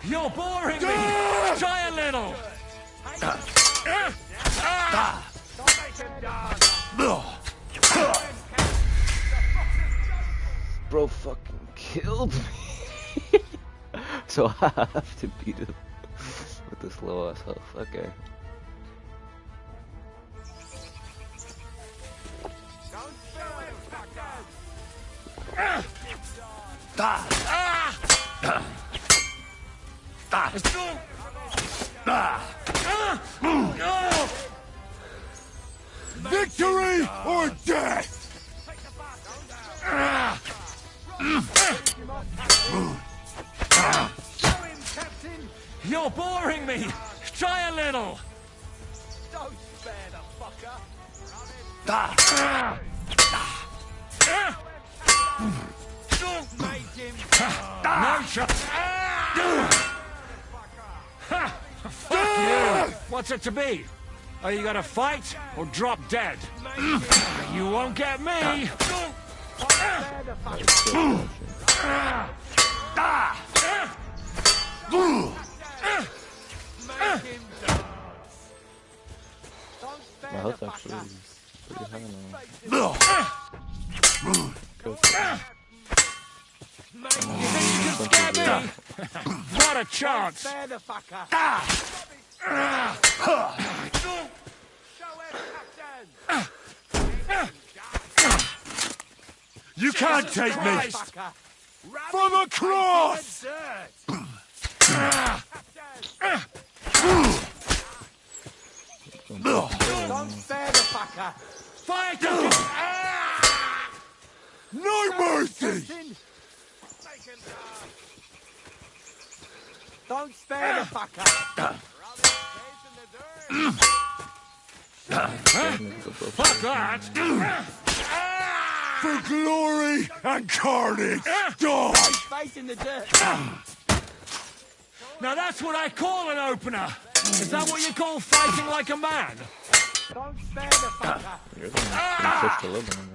You're boring me! Try a little! Bro fucking killed me. So I have to beat him with this low ass health. Okay. Victory or death! You're boring me! Try a little! Don't spare the fucker! No shot! Fuck you! What's it to be? Are you gonna fight or drop dead? You won't get me! My health actually is pretty high now. Not a chance! You can't take me! For the cross! Don't spare the fucker! Fight him! No mercy! Don't spare the fucker! Fuck that! For glory and carnage! Die! Face in the dirt! Now that's what I call an opener! Is that what you call fighting like a man? Don't spare the fucker! You're gonna switch to living.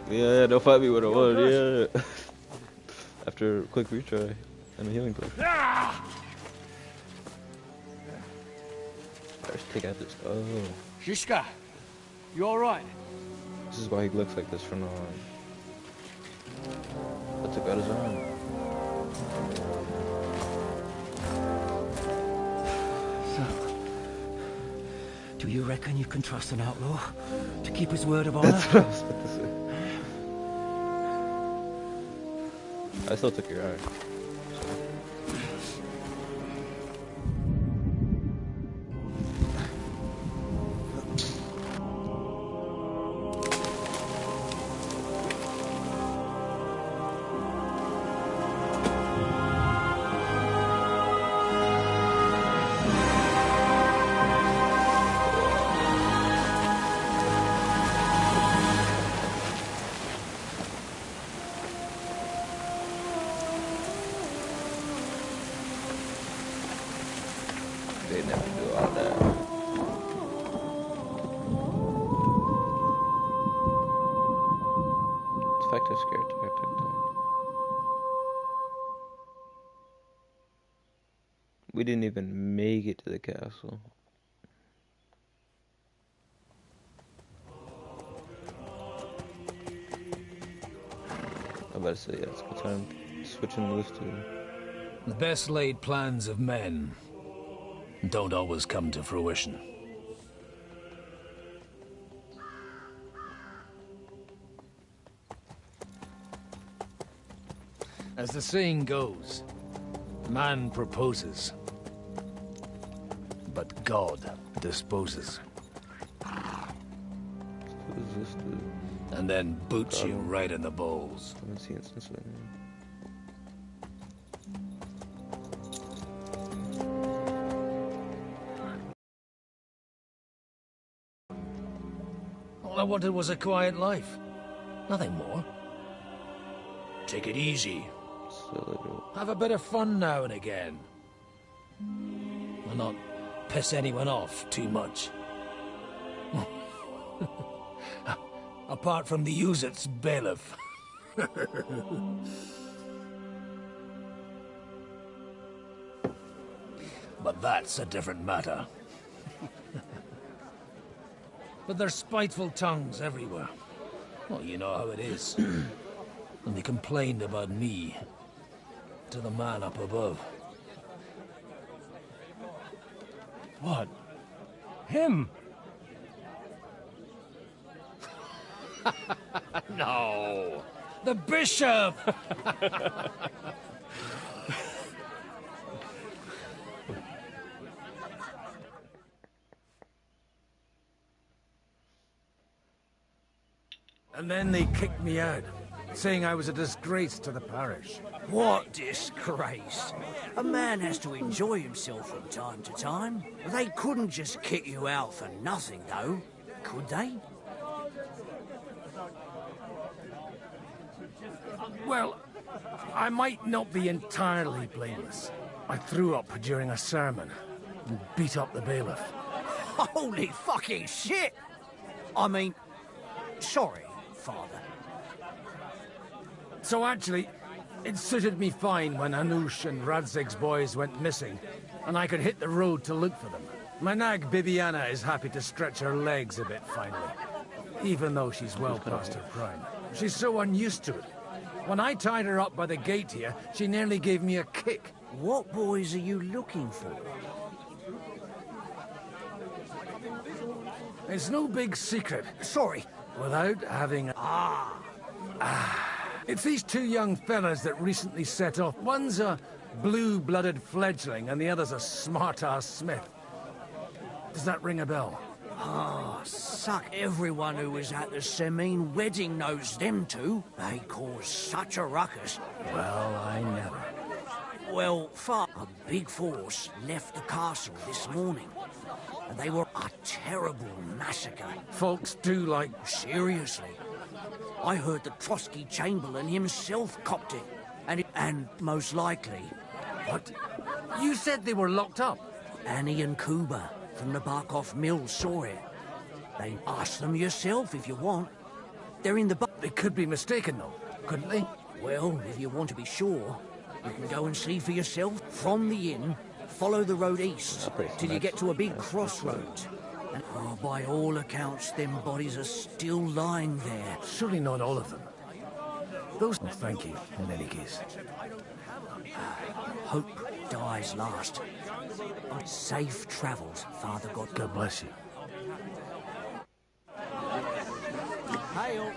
Yeah, don't fight me with a one, yeah. After a quick retry and a healing push. Let's take out this. Oh. Shishka, you alright? This is why he looks like this from now on. I took out his arm. So, do you reckon you can trust an outlaw to keep his word of honor? That's what I was about to say. I still took your eye. They never do all that. Effective scare tactic. We didn't even make it to the castle. I better say, yeah, it's a good time switching moves to. The best laid plans of men don't always come to fruition. As the saying goes, man proposes, but God disposes. And then boots you right in the balls. I haven't seen it since then. All I wanted was a quiet life. Nothing more. Take it easy. Have a bit of fun now and again. And not piss anyone off too much. Apart from the Uzit's bailiff. But that's a different matter. But there's spiteful tongues everywhere. Well, you know how it is. And they complained about me to the man up above. What? Him? No! The bishop! And then they kicked me out, saying I was a disgrace to the parish. What disgrace? A man has to enjoy himself from time to time. They couldn't just kick you out for nothing, though, could they? Well, I might not be entirely blameless. I threw up during a sermon and beat up the bailiff. Holy fucking shit! I mean, sorry, Father. So actually, it suited me fine when Anush and Radzig's boys went missing, and I could hit the road to look for them. My nag Bibiana is happy to stretch her legs a bit finally, even though she's well past her prime. She's so unused to it. When I tied her up by the gate here, she nearly gave me a kick. What boys are you looking for? It's no big secret. Sorry. Without having... It's these two young fellas that recently set off. One's a blue-blooded fledgling, and the other's a smart-ass smith. Does that ring a bell? Ah, suck. Everyone who was at the Semine wedding knows them two. They caused such a ruckus. Well, I never. Well, a big force left the castle this morning. And they were a terrible massacre. Folks do like... Seriously. I heard the Trotsky Chamberlain himself copped it. And most likely... What? You said they were locked up? Annie and Kuba from the Barkov Mill saw it. They ask them yourself if you want. They're in the They could be mistaken, though, couldn't they? Well, if you want to be sure, you can go and see for yourself. From the inn, follow the road east till you get to a big crossroads. And by all accounts, them bodies are still lying there. Surely not all of them. Those... Well, thank you, in any case. Hope dies last. Safe travels, Father God. God bless you. Hail.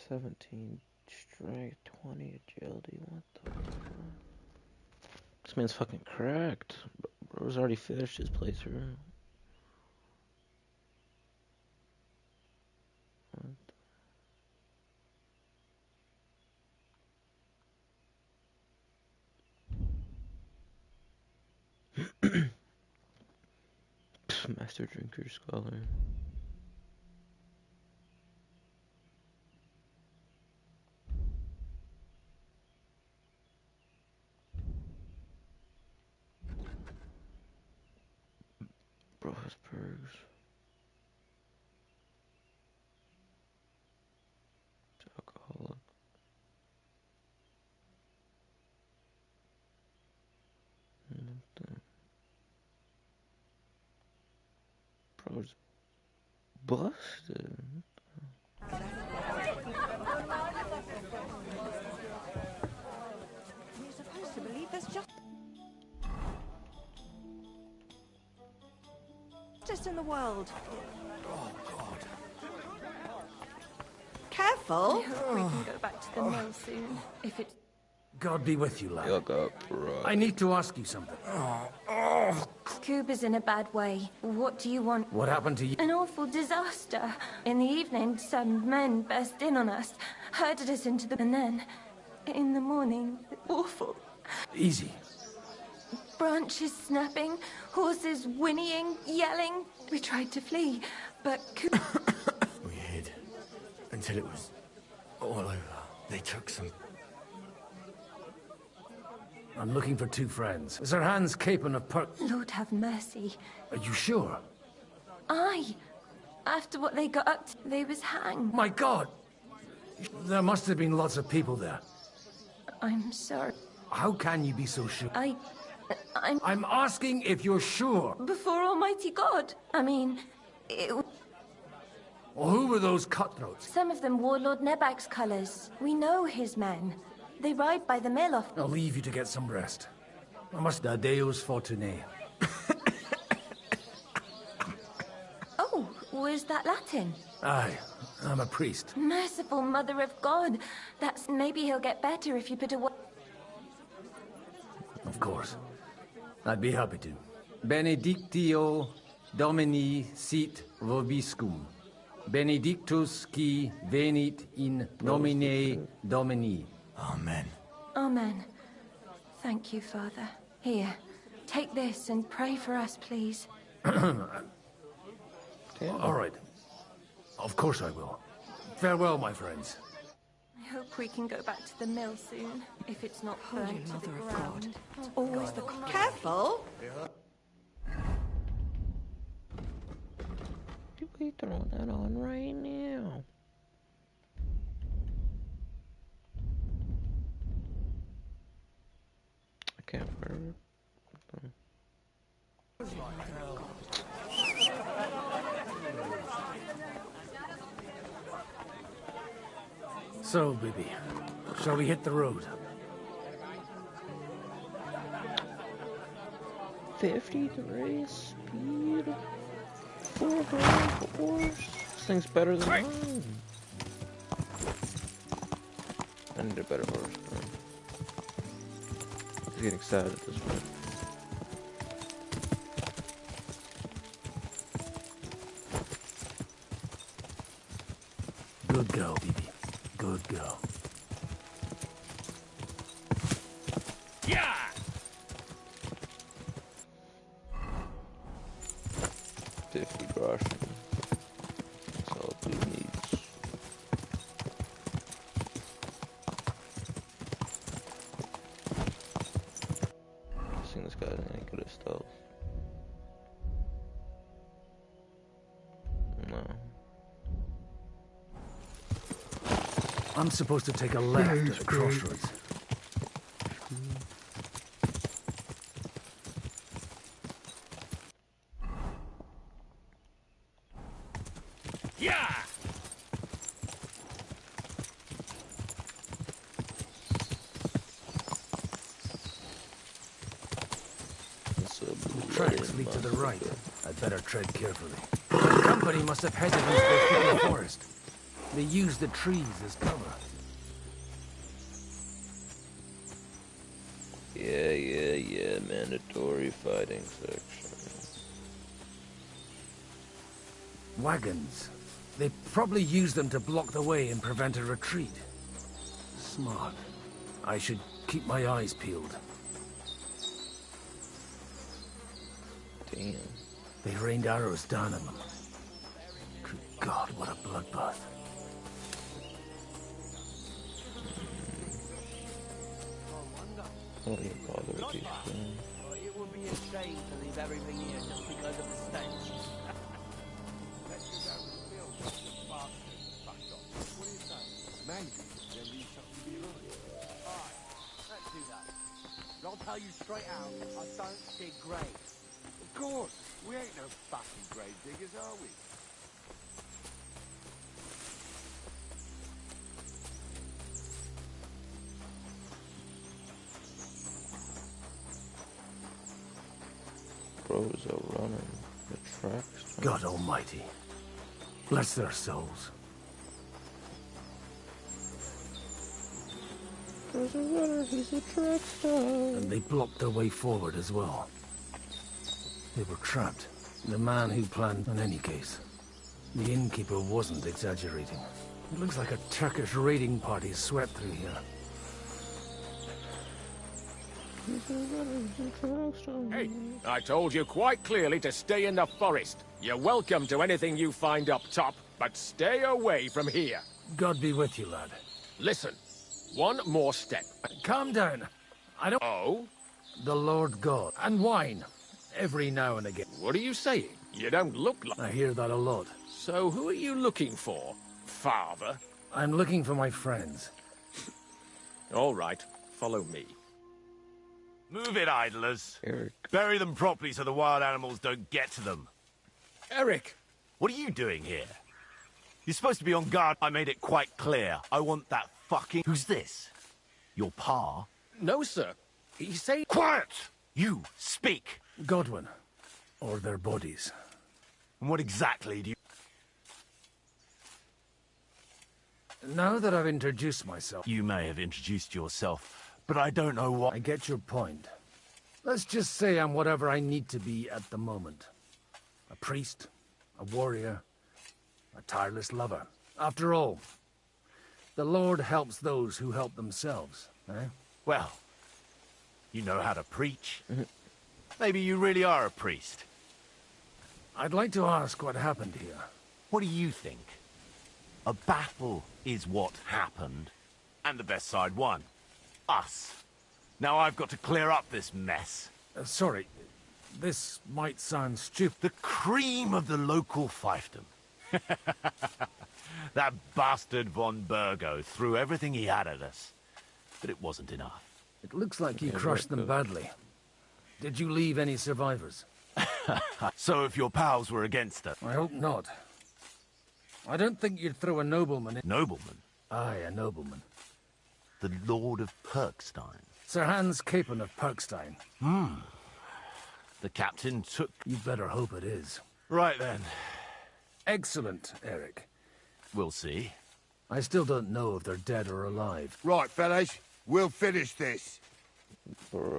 17 strength, 20 agility. What the fuck? This man's fucking cracked. Bro's already finished his playthrough. Master Drinker Scholar. Bro has perks. Alcoholic. Bro's busted. You're supposed to believe there's justice in the world. Oh, God. Careful. I hope we can go back to the mill soon. If it's... God be with you, lad. Look up, bro. I need to ask you something. Kuba's in a bad way. What do you want? What happened to you? An awful disaster. In the evening, some men burst in on us, herded us into the... And then, in the morning, awful. Easy. Branches snapping, horses whinnying, yelling. We tried to flee, but We hid until it was all over. They took some... I'm looking for two friends. Is their hands capable of Lord have mercy. Are you sure? Aye. After what they got up to, they was hanged. My God! There must have been lots of people there. I'm sorry. How can you be so sure? I'm asking if you're sure. Before Almighty God. I mean, Well, who were those cutthroats? Some of them wore Lord Nebak's colours. We know his men. They ride by the mill off... I'll leave you to get some rest. I must... Da Deus Fortunae. Oh, was that Latin? Aye, I'm a priest. Merciful Mother of God. That's... Maybe he'll get better if you put a... Of course. I'd be happy to. Benedictio Domini sit vobiscum. Benedictus qui venit in nomine Domini. Amen. Amen. Thank you, Father. Here, take this and pray for us, please. All right. Of course I will. Farewell, my friends. I hope we can go back to the mill soon, if it's not Holy burnt to the Mother of ground. God. It's always the... Careful! We throw that on right now. I can't wear it. So, baby, shall we hit the road? 53 speed. 4 horse. This thing's better than mine. I need a better horse. He's getting excited at this point. Good girl, baby. Good girl. Yeah! 50 groschen. That's all it needs. Guessing this guy's any good at stealth. No. I'm supposed to take a left at the crossroads. Yeah! Tracks lead to the right. I'd better tread carefully. The company must have headed into the thick forest. They used the trees as cover. Yeah, mandatory fighting section. Wagons. They probably used them to block the way and prevent a retreat. Smart. I should keep my eyes peeled. Damn. They rained arrows down on them. Good God, what a bloodbath. Don't even bother with these things. It would be a shame to leave everything here just because of the stench. Let's go down the field and just pass it back up. What do you say? Maybe there is something behind. Alright, let's do that. But I'll tell you straight out, I don't dig graves. Of course, we ain't no fucking grave diggers, are we? Bros are running the tracks. God almighty. Bless their souls. There's a runner, he's a track star. And they blocked their way forward as well. They were trapped. The man who planned, in any case. The innkeeper wasn't exaggerating. It looks like a Turkish raiding party swept through here. Hey, I told you quite clearly to stay in the forest. You're welcome to anything you find up top, but stay away from here. God be with you, lad. Listen, one more step. Calm down. I don't... Oh? The Lord God. And wine. Every now and again. What are you saying? You don't look like... I hear that a lot. So who are you looking for? Father? I'm looking for my friends. All right, follow me. Move it, idlers. Eric. Bury them properly so the wild animals don't get to them. Eric! What are you doing here? You're supposed to be on guard. I made it quite clear. I want that fucking... Who's this? Your pa? No, sir. He's saying... Quiet! You, speak! Godwin. Or their bodies. And what exactly do you... Now that I've introduced myself... You may have introduced yourself, but I don't know what... I get your point. Let's just say I'm whatever I need to be at the moment. A priest, a warrior, a tireless lover. After all, the Lord helps those who help themselves, eh? Well, you know how to preach. Maybe you really are a priest. I'd like to ask what happened here. What do you think? A battle is what happened, and the best side won. Us. Now I've got to clear up this mess. Sorry, this might sound stupid. The cream of the local fiefdom. That bastard von Burgo threw everything he had at us, but it wasn't enough. It looks like you crushed them badly. Did you leave any survivors? So if your pals were against us... I hope not. I don't think you'd throw a nobleman in... Nobleman? Aye, a nobleman. The Lord of Perkstein. Sir Hans Capon of Perkstein. The captain took... You'd better hope it is. Right then. Excellent, Eric. We'll see. I still don't know if they're dead or alive. Right, fellas, we'll finish this.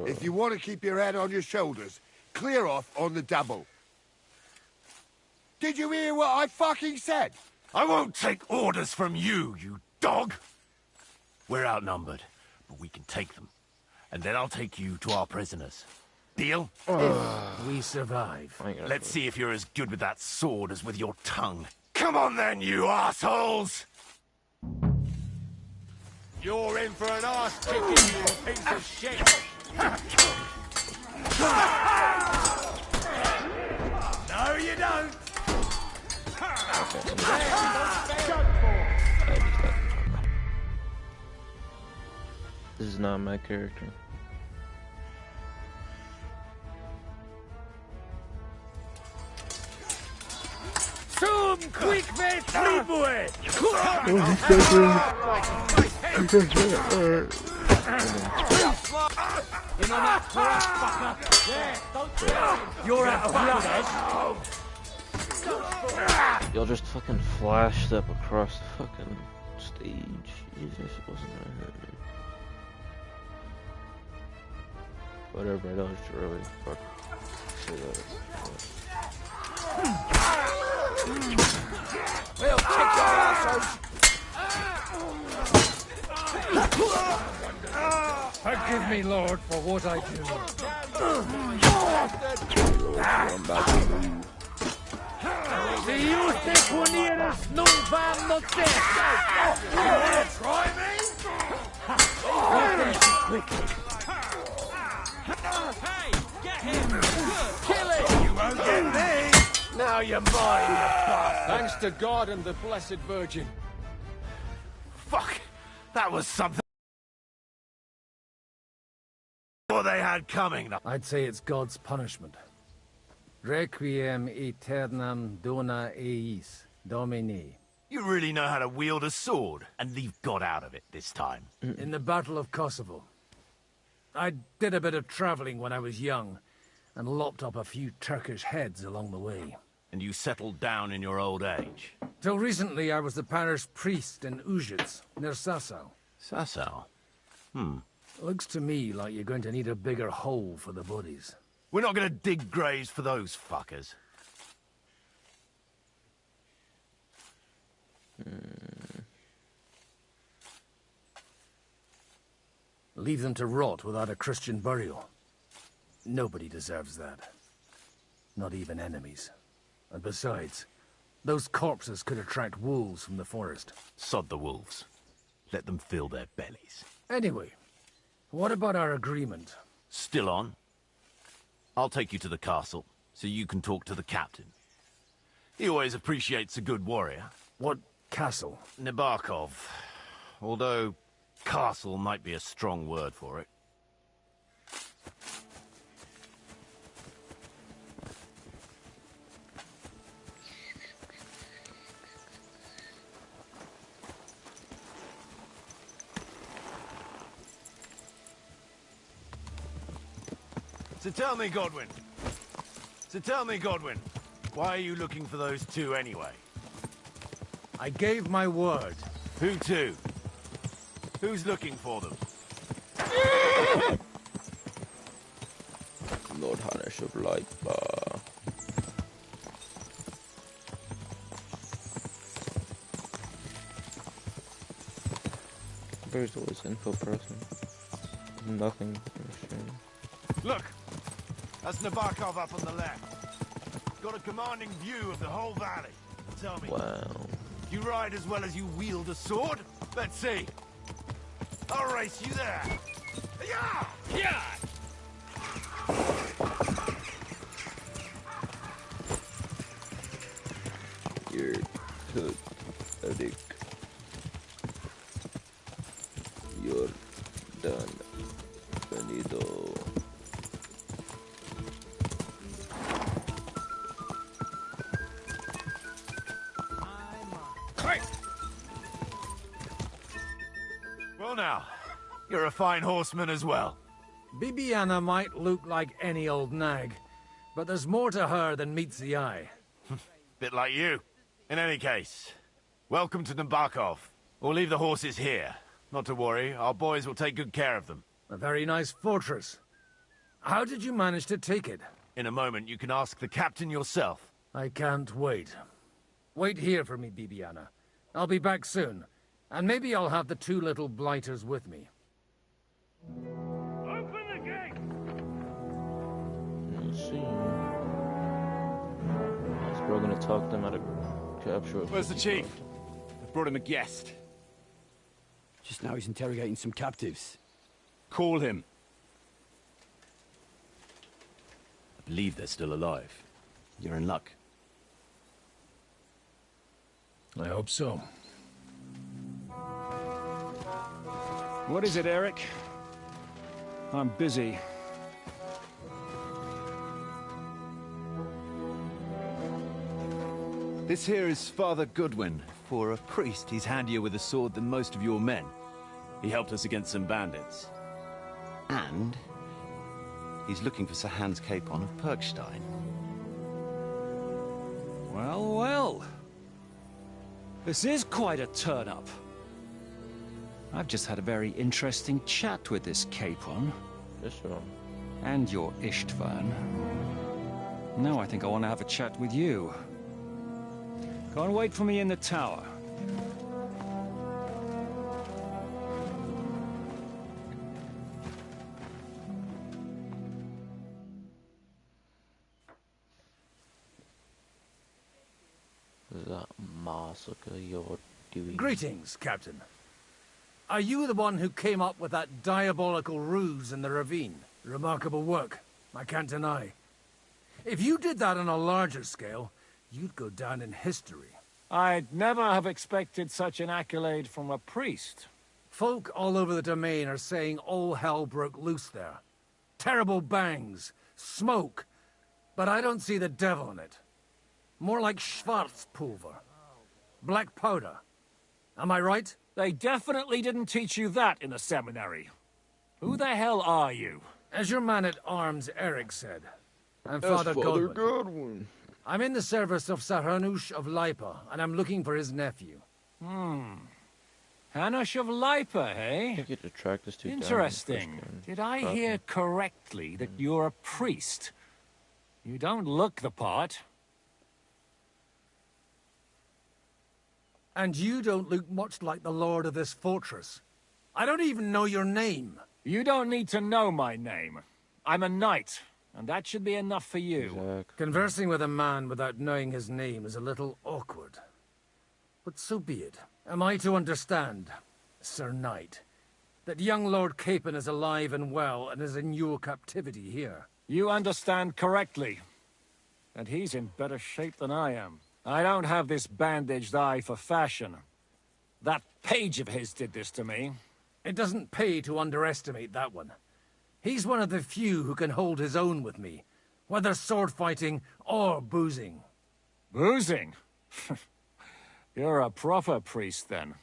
If you want to keep your head on your shoulders, clear off on the double. Did you hear what I fucking said? I won't take orders from you, you dog! We're outnumbered, but we can take them. And then I'll take you to our prisoners. Deal? If we survive. Let's see if you're as good with that sword as with your tongue. Come on then, you assholes! You're in for an arse kicking, you piece of shit! No, you don't! This is not my character. Some quick, mate, sleep away! You know that fucker? Yeah, don't you're out of luck. Y'all just fucking flashed up across the fucking stage. Jesus, it wasn't gonna hurt me. Whatever, that was really fuck. We'll kick your assholes! Forgive me, Lord, for what I do. Do you think we're near us? No, van, not there. You wanna try me? Quickly. Hey, get him! Kill it! You won't get me! Now you're mine, you bastard! Thanks to God and the Blessed Virgin. Fuck! That was something what they had coming. I'd say it's God's punishment. Requiem aeternam dona eis, Domini. You really know how to wield a sword and leave God out of it this time. In the Battle of Kosovo. I did a bit of traveling when I was young, and lopped up a few Turkish heads along the way. And you settled down in your old age? Till recently, I was the parish priest in Uzhitz, near Sasau. Sasau? Looks to me like you're going to need a bigger hole for the bodies. We're not going to dig graves for those fuckers. Leave them to rot without a Christian burial. Nobody deserves that. Not even enemies. And besides, those corpses could attract wolves from the forest. Sod the wolves. Let them fill their bellies. Anyway, what about our agreement? Still on. I'll take you to the castle, so you can talk to the captain. He always appreciates a good warrior. What castle? Nabokov. Although, castle might be a strong word for it. So tell me, Godwin, why are you looking for those two anyway? I gave my word. Who to? Who's looking for them? Lord Harnish of Light Bar. Where's always info person? Nothing. Look! That's Nabokov up on the left. Got a commanding view of the whole valley. Tell me. Wow. You ride as well as you wield a sword? Let's see. I'll race you there. Yeah! Yeah! You're cooked, Eric. You're done, Benito. Well now, you're a fine horseman as well. Bibiana might look like any old nag, but there's more to her than meets the eye. Bit like you. In any case, welcome to Nabokov. We'll leave the horses here. Not to worry, our boys will take good care of them. A very nice fortress. How did you manage to take it? In a moment, you can ask the captain yourself. I can't wait. Wait here for me, Bibiana. I'll be back soon, and maybe I'll have the two little blighters with me. Open the gate! Let's see. Is bro gonna talk them out of capture? Where's the chief? I've brought him a guest. Just now he's interrogating some captives. Call him. I believe they're still alive. You're in luck. I hope so. What is it, Eric? I'm busy. This here is Father Goodwin. For a priest, he's handier with a sword than most of your men. He helped us against some bandits. And he's looking for Sir Hans Capon of Perkstein. Well, well. This is quite a turn-up. I've just had a very interesting chat with this Capon. Yes, sir. And your Istvan. Now I think I want to have a chat with you. Go and wait for me in the tower. That massacre you're doing. Greetings, Captain. Are you the one who came up with that diabolical ruse in the ravine? Remarkable work, I can't deny. If you did that on a larger scale, you'd go down in history. I'd never have expected such an accolade from a priest. Folk all over the domain are saying all hell broke loose there. Terrible bangs, smoke, but I don't see the devil in it. More like Schwarzpulver. Black powder. Am I right? They definitely didn't teach you that in the seminary. Who the hell are you? As your man-at-arms, Eric said. I'm Father Godwin. I'm in the service of Sahanush of Lipa, and I'm looking for his nephew. Hanush of Lipa, eh? I think you could track this Interesting. Did I hear correctly that you're a priest? You don't look the part. And you don't look much like the lord of this fortress. I don't even know your name. You don't need to know my name. I'm a knight, and that should be enough for you. Exactly. Conversing with a man without knowing his name is a little awkward. But so be it. Am I to understand, Sir Knight, that young Lord Capon is alive and well and is in your captivity here? You understand correctly. And he's in better shape than I am. I don't have this bandaged eye for fashion. That page of his did this to me. It doesn't pay to underestimate that one. He's one of the few who can hold his own with me, whether sword fighting or boozing. Boozing? You're a proper priest, then.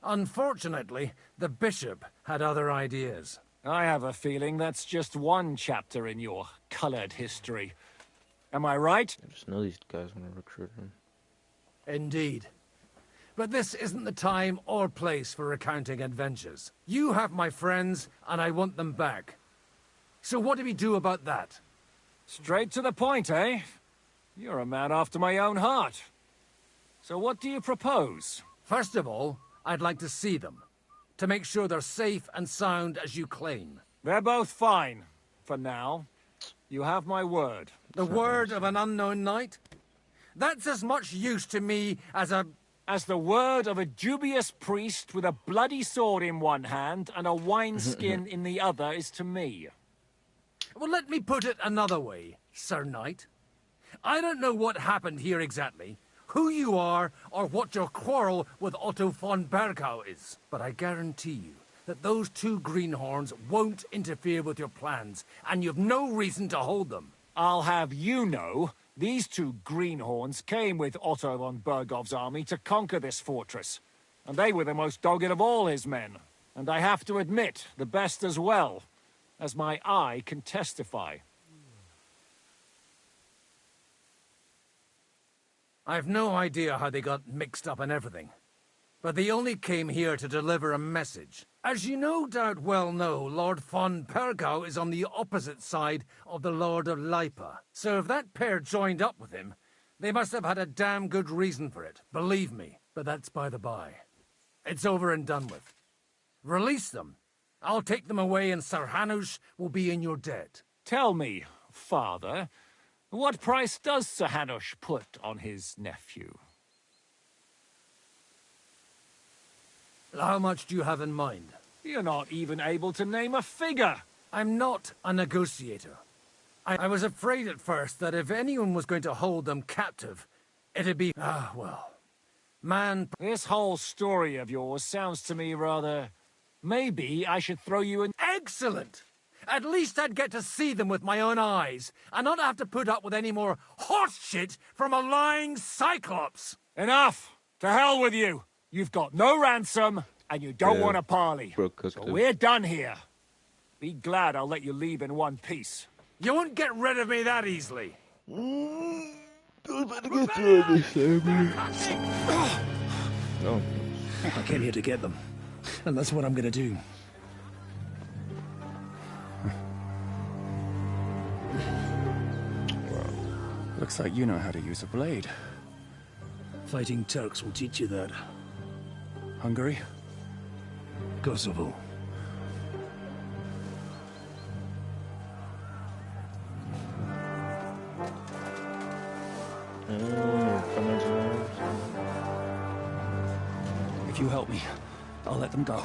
Unfortunately, the bishop had other ideas. I have a feeling that's just one chapter in your colored history. Am I right? I just know these guys want to recruit him. Indeed. But this isn't the time or place for recounting adventures. You have my friends, and I want them back. So what do we do about that? Straight to the point, eh? You're a man after my own heart. So what do you propose? First of all, I'd like to see them, to make sure they're safe and sound as you claim. They're both fine, for now. You have my word. The word of an unknown knight? That's as much use to me as a... As the word of a dubious priest with a bloody sword in one hand and a wineskin in the other is to me. Well, let me put it another way, Sir Knight. I don't know what happened here exactly, who you are, or what your quarrel with Otto von Bergau is. But I guarantee you that those two greenhorns won't interfere with your plans, and you've no reason to hold them. I'll have you know, these two greenhorns came with Otto von Bergov's army to conquer this fortress, and they were the most dogged of all his men. And I have to admit, the best as well, as my eye can testify. I've no idea how they got mixed up in everything, but they only came here to deliver a message. As you no doubt well know, Lord von Pergau is on the opposite side of the Lord of Lipa. So if that pair joined up with him, they must have had a damn good reason for it, believe me. But that's by the by. It's over and done with. Release them. I'll take them away and Sir Hanush will be in your debt. Tell me, father, what price does Sir Hanush put on his nephew? How much do you have in mind? You're not even able to name a figure. I'm not a negotiator. I was afraid at first that if anyone was going to hold them captive, it'd be... man... This whole story of yours sounds to me rather... Maybe I should throw you in... Excellent! At least I'd get to see them with my own eyes, and not have to put up with any more horse shit from a lying cyclops! Enough! To hell with you! You've got no ransom, and you don't want a parley. So we're done here. Be glad I'll let you leave in one piece. You won't get rid of me that easily. No. I came here to get them, and that's what I'm gonna do. Looks like you know how to use a blade. Fighting Turks will teach you that. Hungary? Kosovo. If you help me, I'll let them go.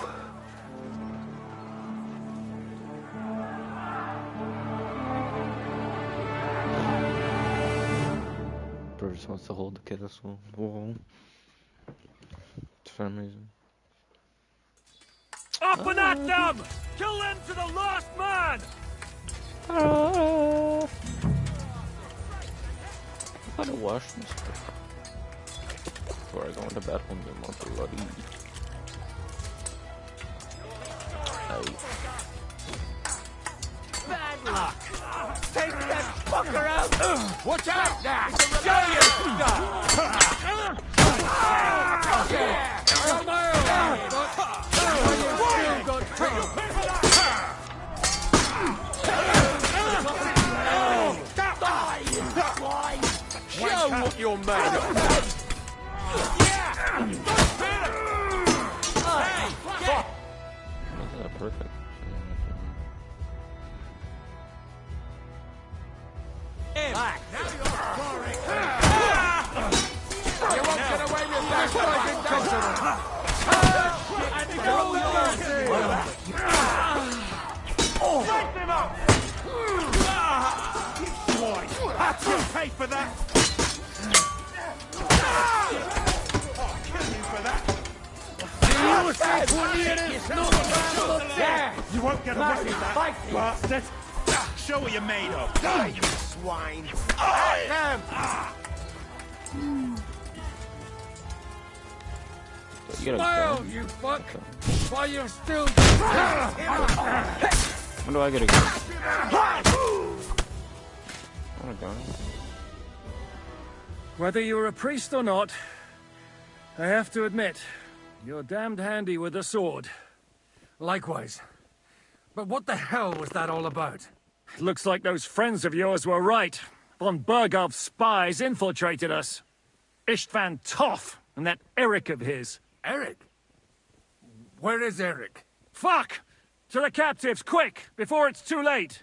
Bro just wants to hold the kid as well. For some reason. Up and at them! Kill them to the last man! I gotta wash this before I go into battle and get more bloody. Bad luck! Take that fucker out! Watch out now! Show what you're made of! Perfect. Back. Now you won't get away with that Break them up! Have you pay for that? I'll kill you for that! You won't get away with that, bastard! Show what you're made of! Die, you swine! Smile, you fuck! While you're still... When do I get a gun? Oh my god. Whether you're a priest or not, I have to admit, you're damned handy with a sword. Likewise. But what the hell was that all about? Looks like those friends of yours were right. Von Bergov's spies infiltrated us. Istvan Toff and that Eric of his. Eric? Where is Eric? Fuck! To the captives, quick, before it's too late!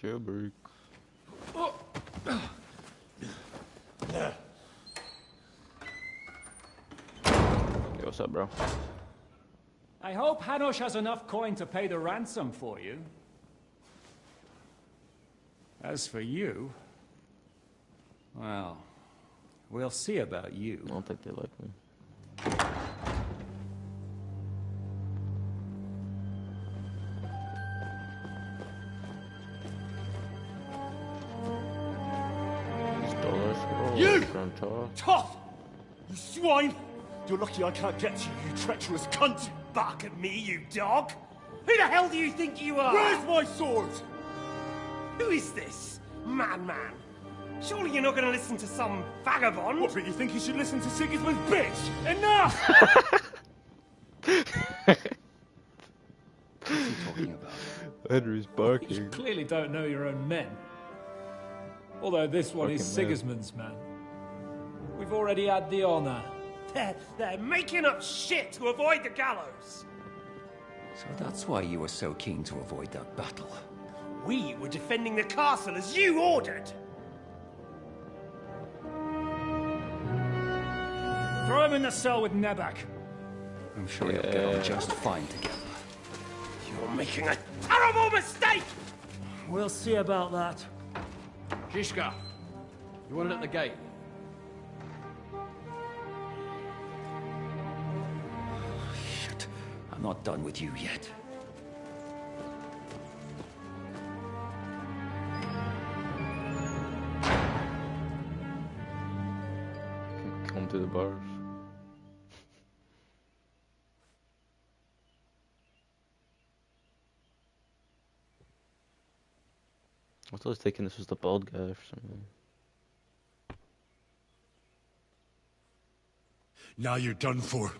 Jailbreak. Hey, what's up, bro? I hope Hanush has enough coin to pay the ransom for you. As for you... well, we'll see about you. I don't think they like me. You! Tough! You swine! You're lucky I can't get to you, you treacherous cunt! Bark at me, you dog! Who the hell do you think you are? Where's my sword? Who is this? Man. Surely you're not going to listen to some vagabond? What, but you think you should listen to Sigismund's bitch? Enough! What are you talking about? Henry's barking. You clearly don't know your own men. Although this one is Fucking Sigismund's man. We've already had the honor. They're making up shit to avoid the gallows. So that's why you were so keen to avoid that battle. We were defending the castle as you ordered. Throw him in the cell with Nebak. I'm sure you'll get on just fine together. You're making a terrible mistake! We'll see about that. Zizka, you want it at the gate? Shit, I'm not done with you yet. Come to the bars. I was thinking this was the bald guy or something. Now you're done for.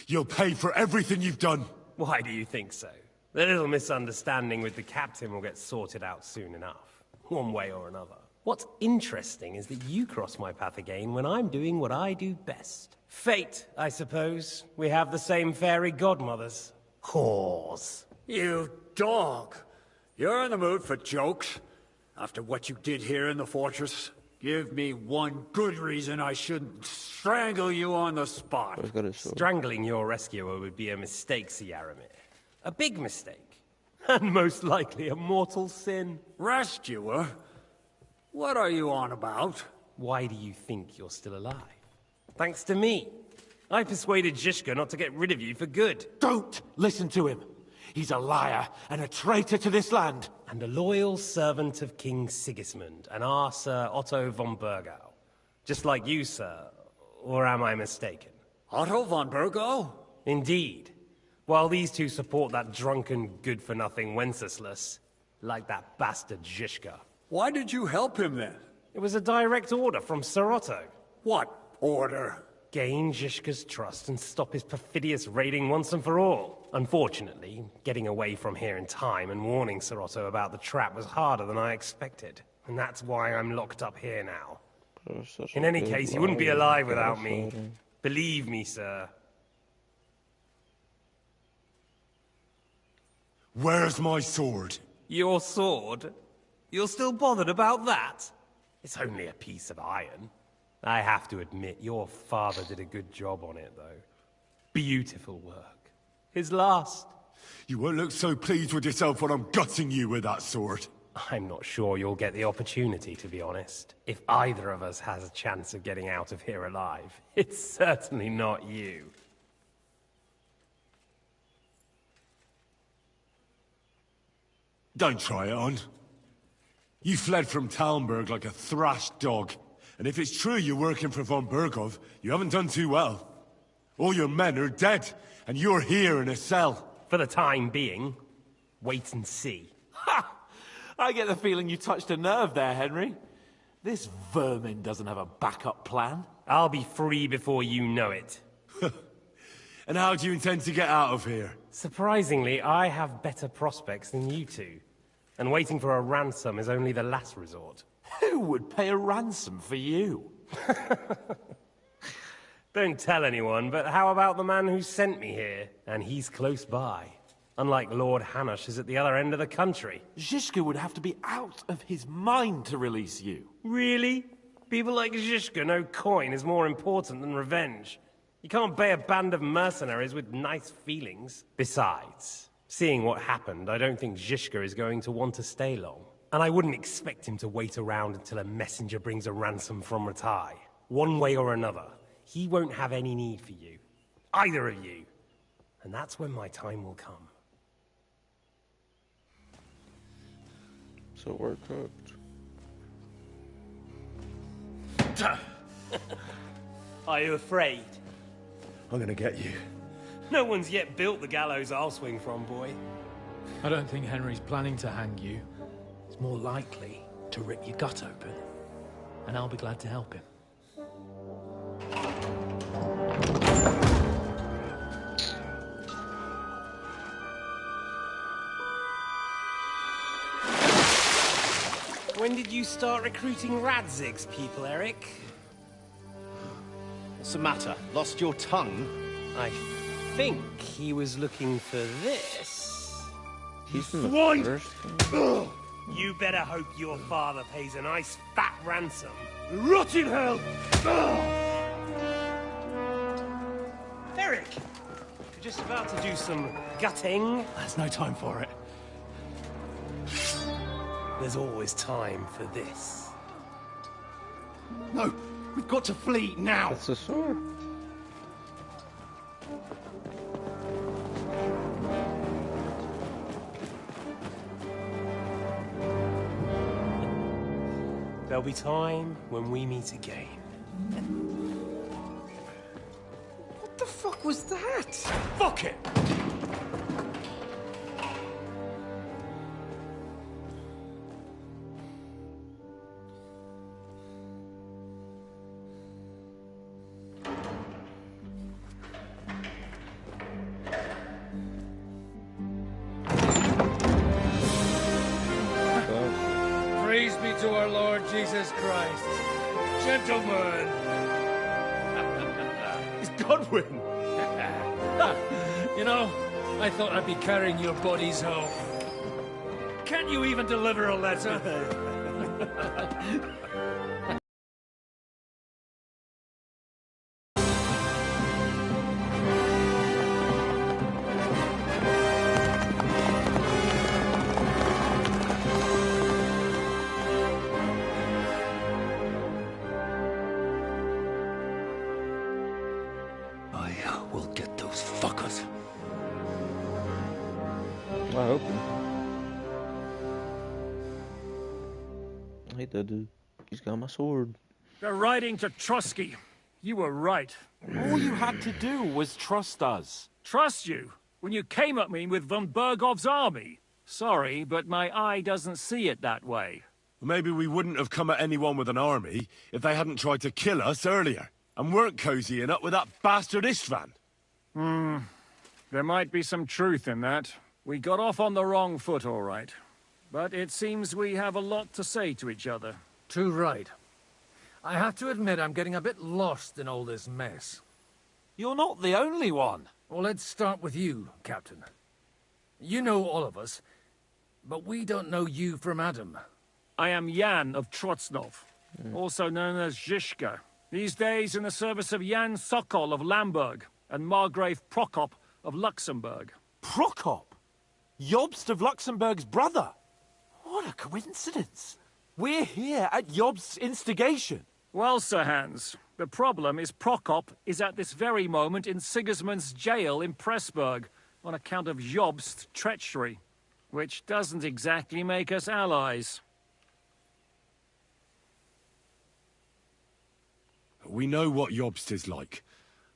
You'll pay for everything you've done. Why do you think so? The little misunderstanding with the captain will get sorted out soon enough. One way or another. What's interesting is that you cross my path again when I'm doing what I do best. Fate, I suppose. We have the same fairy godmothers. Whores. You dog! You're in the mood for jokes? After what you did here in the fortress? Give me one good reason I shouldn't strangle you on the spot. Strangling your rescuer would be a mistake, Yaramir. A big mistake. And most likely a mortal sin. Rescuer? What are you on about? Why do you think you're still alive? Thanks to me. I persuaded Zizka not to get rid of you for good. Don't listen to him. He's a liar and a traitor to this land. And a loyal servant of King Sigismund and our Sir Otto von Burgau. Just like you, sir. Or am I mistaken? Otto von Burgau? Indeed. While these two support that drunken, good-for-nothing Wenceslas, like that bastard Zizka. Why did you help him then? It was a direct order from Sir Otto. What order? Gain Zizka's trust and stop his perfidious raiding once and for all. Unfortunately, getting away from here in time and warning Sir Otto about the trap was harder than I expected. And that's why I'm locked up here now. In any case, you wouldn't be alive without me. Believe me, sir. Where's my sword? Your sword? You're still bothered about that? It's only a piece of iron. I have to admit, your father did a good job on it, though. Beautiful work. His last. You won't look so pleased with yourself when I'm gutting you with that sword. I'm not sure you'll get the opportunity, to be honest. If either of us has a chance of getting out of here alive, it's certainly not you. Don't try it on. You fled from Talmberg like a thrashed dog. And if it's true you're working for von Burgov, you haven't done too well. All your men are dead, and you're here in a cell. For the time being, wait and see. Ha! I get the feeling you touched a nerve there, Henry. This vermin doesn't have a backup plan. I'll be free before you know it. And how do you intend to get out of here? Surprisingly, I have better prospects than you two. And waiting for a ransom is only the last resort. Who would pay a ransom for you? Don't tell anyone, but how about the man who sent me here? And he's close by. Unlike Lord Hanush is at the other end of the country. Zizka would have to be out of his mind to release you. Really? People like Zizka know coin is more important than revenge. You can't pay a band of mercenaries with nice feelings. Besides, seeing what happened, I don't think Zizka is going to want to stay long. And I wouldn't expect him to wait around until a messenger brings a ransom from Ratai. One way or another, he won't have any need for you. Either of you. And that's when my time will come. So we're cooked. Are you afraid? I'm gonna get you. No one's yet built the gallows I'll swing from, boy. I don't think Henry's planning to hang you. He's more likely to rip your gut open. And I'll be glad to help him. When did you start recruiting Radzig's people, Eric? What's the matter? Lost your tongue? I think he was looking for this. He's from the Swine! first. You better hope your father pays a nice fat ransom. Rot in hell! Eric! You're just about to do some gutting. There's no time for it. There's always time for this. No, we've got to flee now. That's a sword. There'll be time when we meet again. What the fuck was that? Fuck it! Praise be to our Lord Jesus Christ. Gentlemen. It's Godwin! You know, I thought I'd be carrying your bodies home. Can't you even deliver a letter? I will get those fuckers. I hope. Hey, dude. He's got my sword. They're riding to Trusky. You were right. All you had to do was trust us. Trust you? When you came at me with von Bergov's army? Sorry, but my eye doesn't see it that way. Maybe we wouldn't have come at anyone with an army if they hadn't tried to kill us earlier, and weren't cozying up with that bastard Istvan. There might be some truth in that. We got off on the wrong foot, all right. But it seems we have a lot to say to each other. Too right. I have to admit I'm getting a bit lost in all this mess. You're not the only one. Well, let's start with you, Captain. You know all of us, but we don't know you from Adam. I am Jan of Trotsnov, also known as Zhishka. These days in the service of Jan Sokol of Lamberg and Margrave Prokop of Luxembourg. Prokop? Jobst of Luxembourg's brother? What a coincidence. We're here at Jobst's instigation. Well, Sir Hans, the problem is Prokop is at this very moment in Sigismund's jail in Pressburg on account of Jobst's treachery, which doesn't exactly make us allies. We know what Jobst is like,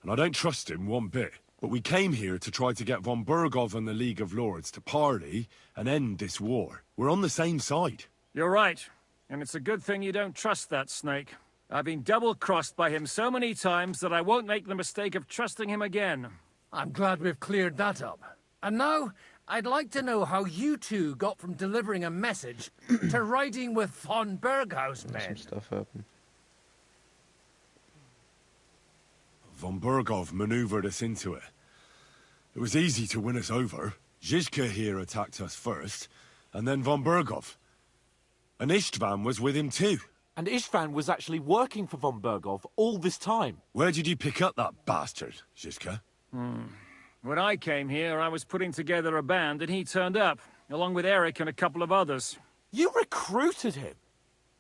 and I don't trust him one bit. But we came here to try to get von Bergov and the League of Lords to parley and end this war. We're on the same side. You're right, and it's a good thing you don't trust that snake. I've been double-crossed by him so many times that I won't make the mistake of trusting him again. I'm glad we've cleared that up. And now, I'd like to know how you two got from delivering a message to riding with von Berghaus men. Some stuff happened. Von Bergov maneuvered us into it. It was easy to win us over. Zhizka here attacked us first, and then von Bergov. And Istvan was with him too. And Istvan was actually working for von Bergov all this time. Where did you pick up that bastard, Zhizka? When I came here, I was putting together a band, and he turned up, along with Eric and a couple of others. You recruited him?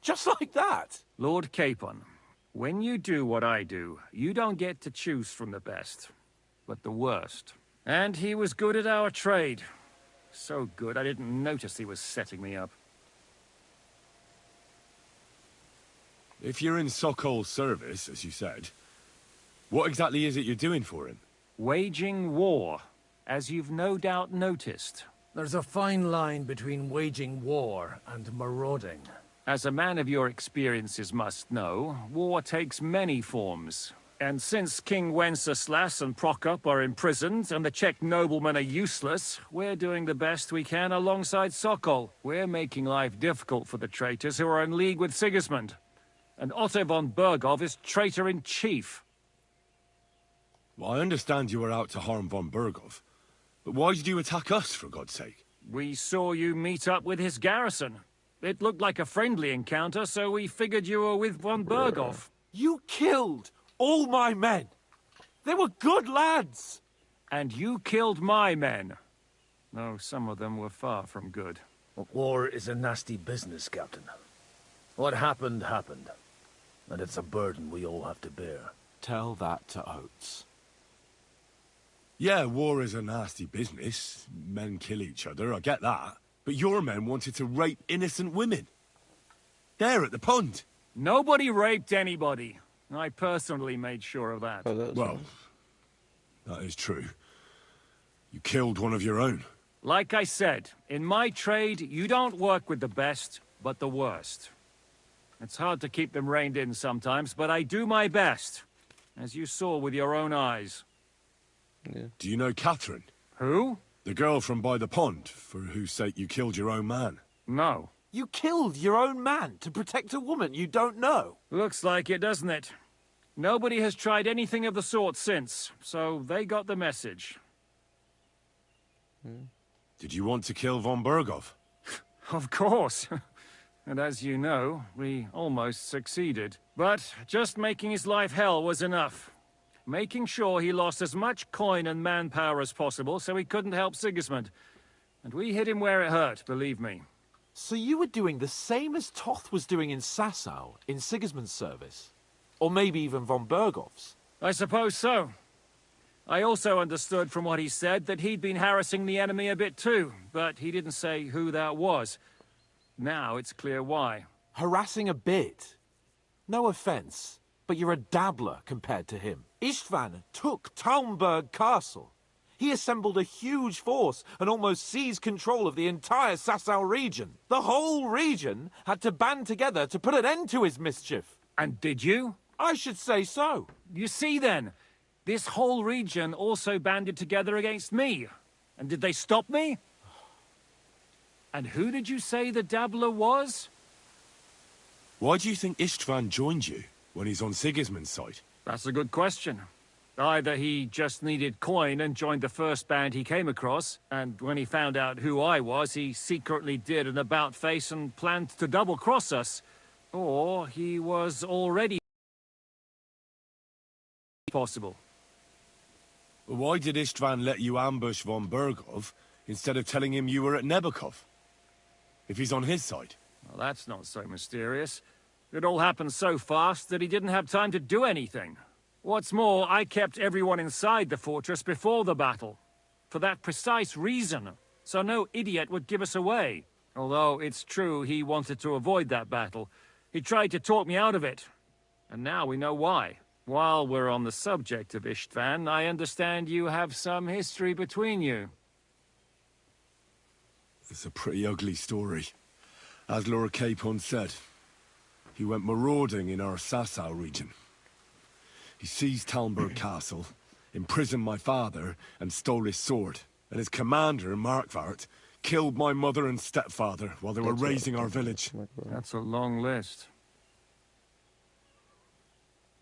Just like that? Lord Capon, when you do what I do, you don't get to choose from the best, but the worst. And he was good at our trade. So good, I didn't notice he was setting me up. If you're in Sokol's service, as you said, what exactly is it you're doing for him? Waging war, as you've no doubt noticed. There's a fine line between waging war and marauding. As a man of your experiences must know, war takes many forms. And since King Wenceslas and Prokop are imprisoned and the Czech noblemen are useless, we're doing the best we can alongside Sokol. We're making life difficult for the traitors who are in league with Sigismund. And Otto von Berghof is traitor-in-chief. Well, I understand you were out to harm von Berghof, but why did you attack us, for God's sake? We saw you meet up with his garrison. It looked like a friendly encounter, so we figured you were with von Berghof. You killed all my men! They were good lads! And you killed my men. Though some of them were far from good. War is a nasty business, Captain. What happened, happened. And it's a burden we all have to bear. Tell that to Oates. Yeah, war is a nasty business. Men kill each other, I get that. But your men wanted to rape innocent women. There at the pond. Nobody raped anybody. I personally made sure of that. Well, that is true. You killed one of your own. Like I said, in my trade, you don't work with the best, but the worst. It's hard to keep them reined in sometimes, but I do my best. As you saw with your own eyes. Yeah. Do you know Catherine? Who? The girl from by the pond, for whose sake you killed your own man. No. You killed your own man to protect a woman you don't know. Looks like it, doesn't it? Nobody has tried anything of the sort since, so they got the message. Did you want to kill von Berghof? Of course. And as you know, we almost succeeded. But just making his life hell was enough. Making sure he lost as much coin and manpower as possible so he couldn't help Sigismund. And we hit him where it hurt, believe me. So you were doing the same as Toth was doing in Sasau, in Sigismund's service? Or maybe even von Berghof's? I suppose so. I also understood from what he said that he'd been harassing the enemy a bit too, but he didn't say who that was. Now it's clear why. Harassing a bit? No offense, but you're a dabbler compared to him. Istvan took Talmberg Castle. He assembled a huge force and almost seized control of the entire Sasau region. The whole region had to band together to put an end to his mischief. And did you? I should say so. You see then, this whole region also banded together against me. And did they stop me? And who did you say the dabbler was? Why do you think Istvan joined you when he's on Sigismund's side? That's a good question. Either he just needed coin and joined the first band he came across, and when he found out who I was, he secretly did an about-face and planned to double-cross us. Or he was already possible. Why did Istvan let you ambush von Berghof instead of telling him you were at Nebukov? If he's on his side. Well, that's not so mysterious. It all happened so fast that he didn't have time to do anything. What's more, I kept everyone inside the fortress before the battle. For that precise reason. So no idiot would give us away. Although it's true he wanted to avoid that battle. He tried to talk me out of it. And now we know why. While we're on the subject of Istvan, I understand you have some history between you. It's a pretty ugly story. As Lord Capon said, he went marauding in our Sasau region. He seized Talmberg Castle, imprisoned my father, and stole his sword. And his commander, Markvart, killed my mother and stepfather while they were raising our village. That's a long list.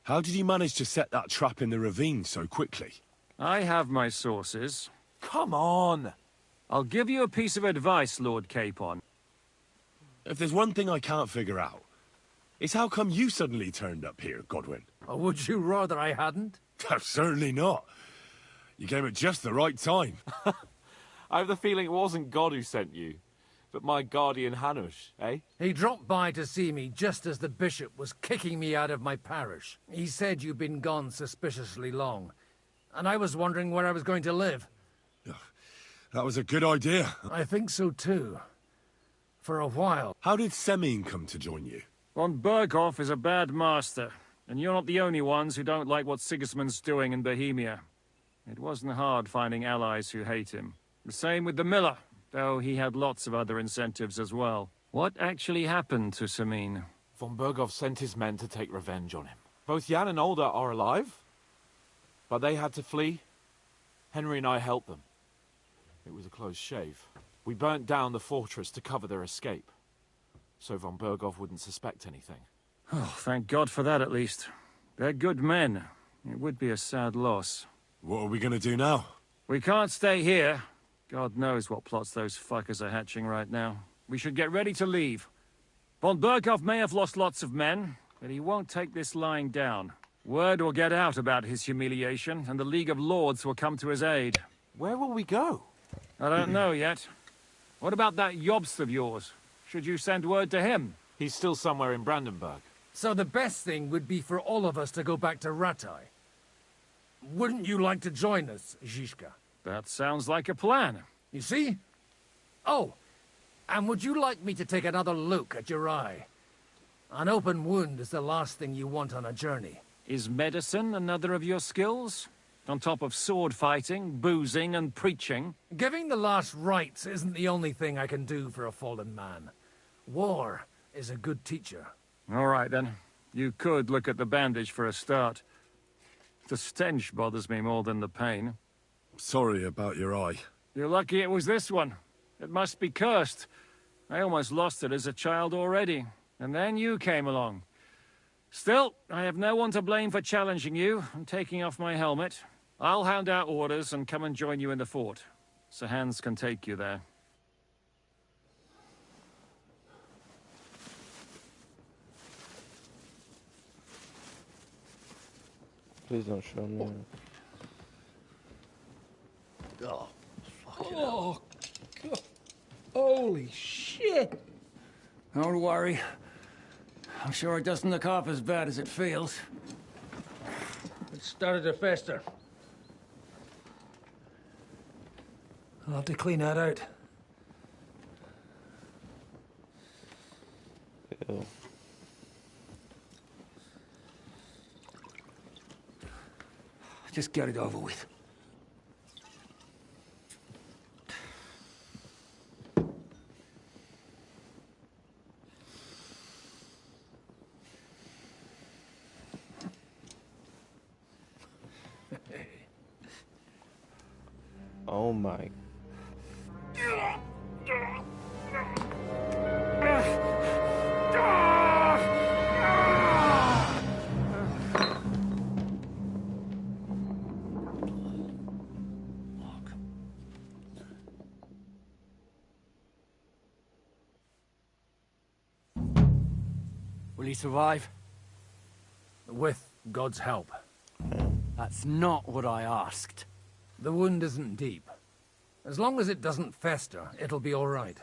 How did he manage to set that trap in the ravine so quickly? I have my sources. Come on! I'll give you a piece of advice, Lord Capon. If there's one thing I can't figure out, it's how come you suddenly turned up here, Godwin? Or would you rather I hadn't? Certainly not. You came at just the right time. I have the feeling it wasn't God who sent you, but my guardian Hanush, eh? He dropped by to see me just as the bishop was kicking me out of my parish. He said you'd been gone suspiciously long, and I was wondering where I was going to live. That was a good idea. I think so too. For a while. How did Semyon come to join you? Von Berghof is a bad master, and you're not the only ones who don't like what Sigismund's doing in Bohemia. It wasn't hard finding allies who hate him. The same with the miller, though he had lots of other incentives as well. What actually happened to Samin? Von Berghoff sent his men to take revenge on him. Both Jan and Olda are alive, but they had to flee. Henry and I helped them. It was a close shave. We burnt down the fortress to cover their escape, so Von Berghoff wouldn't suspect anything. Oh, thank God for that at least. They're good men. It would be a sad loss. What are we gonna do now? We can't stay here. God knows what plots those fuckers are hatching right now. We should get ready to leave. Von Berghoff may have lost lots of men, but he won't take this lying down. Word will get out about his humiliation, and the League of Lords will come to his aid. Where will we go? I don't know yet. What about that Jobst of yours? Should you send word to him? He's still somewhere in Brandenburg. So the best thing would be for all of us to go back to Ratai. Wouldn't you like to join us, Zizka? That sounds like a plan. You see? Oh, and would you like me to take another look at your eye? An open wound is the last thing you want on a journey. Is medicine another of your skills? On top of sword fighting, boozing, and preaching? Giving the last rites isn't the only thing I can do for a fallen man. War is a good teacher. All right, then. You could look at the bandage for a start. The stench bothers me more than the pain. Sorry about your eye. You're lucky it was this one. It must be cursed. I almost lost it as a child already. And then you came along. Still, I have no one to blame for challenging you and taking off my helmet. I'll hand out orders and come and join you in the fort. Sir Hans can take you there. Please don't show me. Oh, fucking Oh, God. Holy shit! Don't worry. I'm sure it doesn't look half as bad as it feels. It started to fester. I'll have to clean that out. Ew. Just get it over with. Oh my. Will he survive? With God's help. That's not what I asked. The wound isn't deep. As long as it doesn't fester, it'll be all right.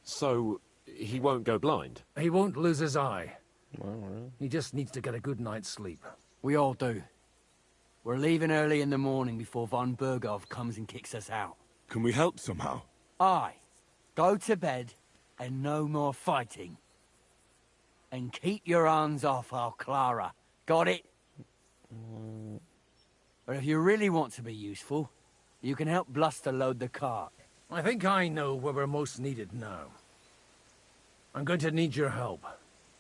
So, he won't go blind? He won't lose his eye. Well, really? He just needs to get a good night's sleep. We all do. We're leaving early in the morning before Von Berghoff comes and kicks us out. Can we help somehow? Aye. Go to bed and no more fighting. And keep your hands off our Clara. Got it? But if you really want to be useful, you can help Bluster load the cart. I think I know where we're most needed now. I'm going to need your help.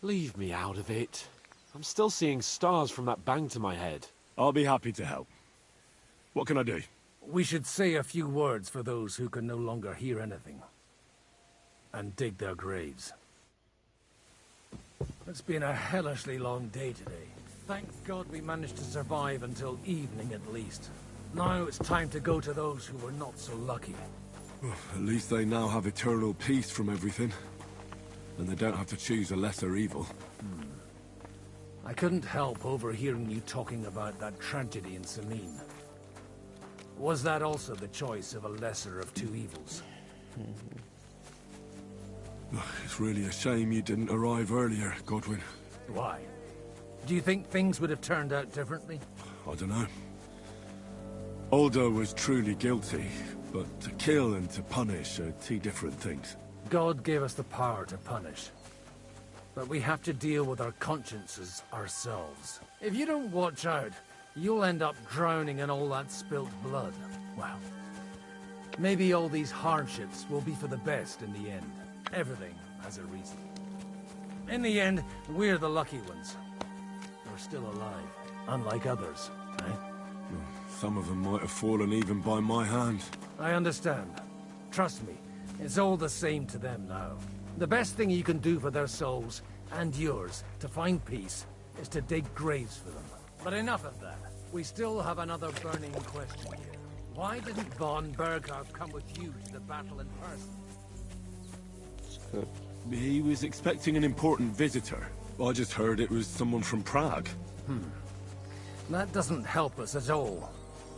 Leave me out of it. I'm still seeing stars from that bang to my head. I'll be happy to help. What can I do? We should say a few words for those who can no longer hear anything. And dig their graves. It's been a hellishly long day today. Thank God we managed to survive until evening at least. Now it's time to go to those who were not so lucky. At least they now have eternal peace from everything. And they don't have to choose a lesser evil. I couldn't help overhearing you talking about that tragedy in Samin. Was that also the choice of a lesser of two evils? It's really a shame you didn't arrive earlier, Godwin. Why? Do you think things would have turned out differently? I don't know. Aldo was truly guilty, but to kill and to punish are two different things. God gave us the power to punish. But we have to deal with our consciences ourselves. If you don't watch out, you'll end up drowning in all that spilt blood. Well, maybe all these hardships will be for the best in the end. Everything has a reason. In the end, we're the lucky ones. We're still alive, unlike others, eh? Some of them might have fallen even by my hand. I understand. Trust me, it's all the same to them now. The best thing you can do for their souls, and yours, to find peace, is to dig graves for them. But enough of that. We still have another burning question here. Why didn't von Berghoff come with you to the battle in person? He was expecting an important visitor. I just heard it was someone from Prague. That doesn't help us at all.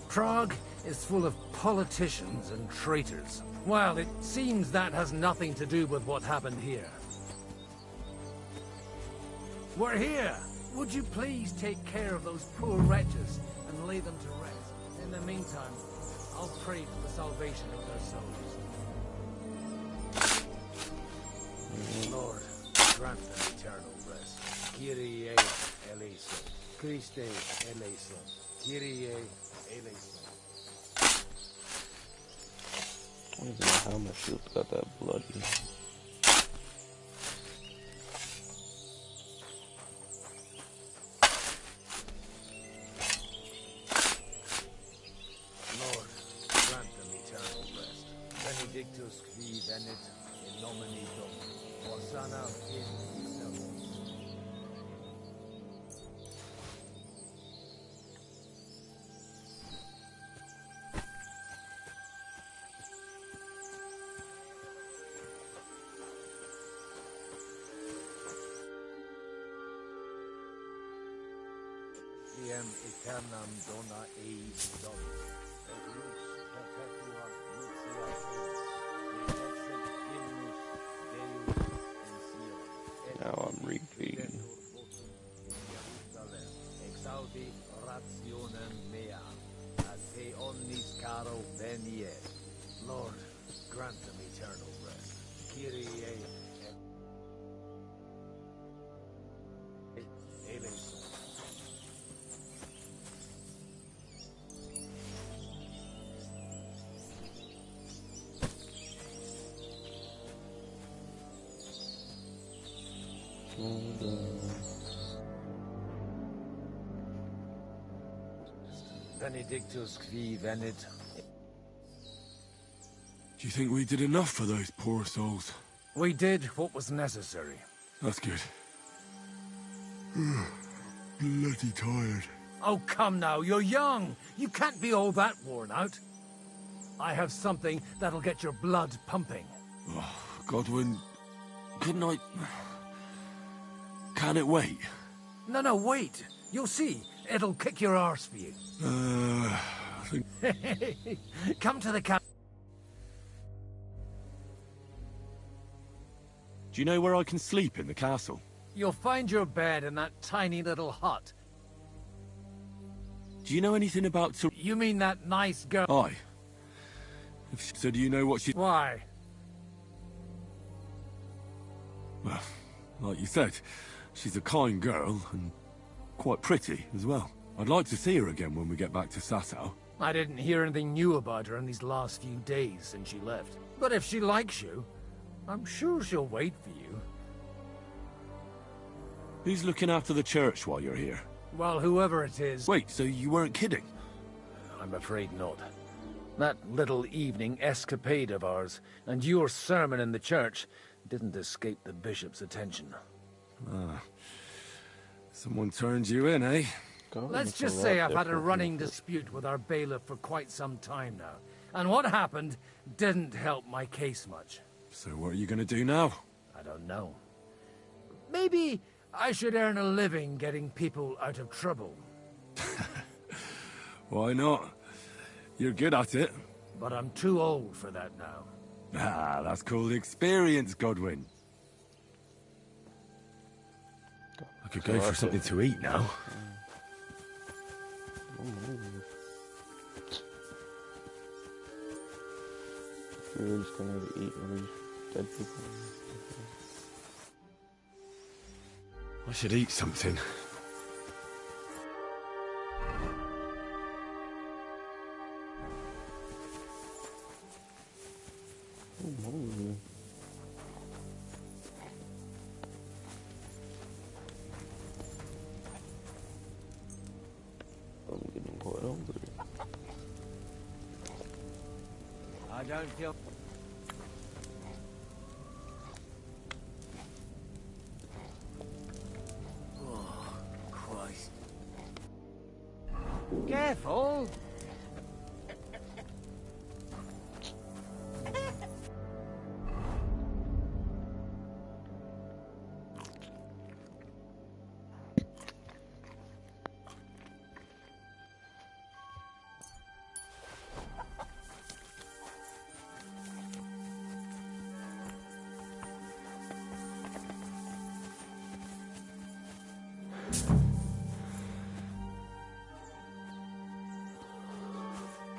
Prague is full of politicians and traitors. Well, it seems that has nothing to do with what happened here. We're here! Would you please take care of those poor wretches and lay them to rest? In the meantime, I'll pray for the salvation of their souls. Lord, grant them eternal rest. Kyrie eleison. Christe eleison. Kyrie eleison. I don't even know how my shield got that bloody. Lord, grant them eternal rest. Benedictus qui venit in nomine Domini. Hosanna in excelsis. Diem aeternam dona eis Dominus, et lux perpetua lucia eis, Now I'm repeating. exaudi rationem mea, a te omnis caro venie. Lord, grant them eternal rest. Kyrie eleison. Benedictus qui venit. Do you think we did enough for those poor souls? We did what was necessary. That's good. Bloody tired. Oh, come now, you're young. You can't be all that worn out. I have something that'll get your blood pumping. Oh, Godwin, couldn't I... Can it wait? No, wait. You'll see. It'll kick your arse for you. I think... Come to the camp. Do you know where I can sleep in the castle? You'll find your bed in that tiny little hut. Do you know anything about... You mean that nice girl? Aye. So do you know what she... Why? Well, like you said, she's a kind girl and quite pretty as well. I'd like to see her again when we get back to Sasau. I didn't hear anything new about her in these last few days since she left. But if she likes you, I'm sure she'll wait for you. Who's looking after the church while you're here? Well, whoever it is... Wait, so you weren't kidding? I'm afraid not. That little evening escapade of ours, and your sermon in the church, didn't escape the bishop's attention. Ah. Someone turned you in, eh? Let's just say I've had a running dispute with our bailiff for quite some time now. And what happened didn't help my case much. So what are you going to do now? I don't know. Maybe I should earn a living getting people out of trouble. Why not? You're good at it. But I'm too old for that now. Ah, that's called experience, Godwin. I could go for something to eat now. We're just gonna eat one of these dead people. I should eat something. I don't feel... Oh, Christ. Careful!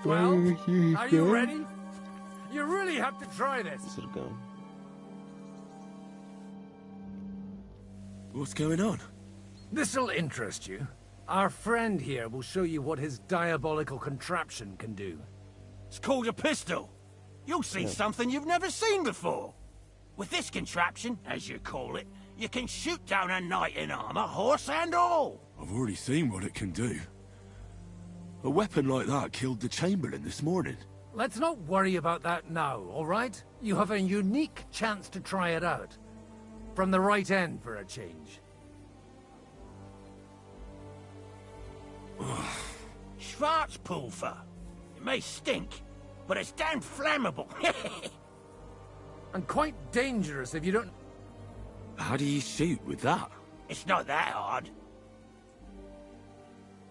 Well, are you ready? You really have to try this. This is a gun. What's going on? This'll interest you. Our friend here will show you what his diabolical contraption can do. It's called a pistol. You'll see something you've never seen before. With this contraption, as you call it, you can shoot down a knight in armor, horse and all. I've already seen what it can do. A weapon like that killed the Chamberlain this morning. Let's not worry about that now, all right? You have a unique chance to try it out. From the right end for a change. Schwarzpulver. It may stink, but it's damn flammable. And quite dangerous if you don't... How do you shoot with that? It's not that hard.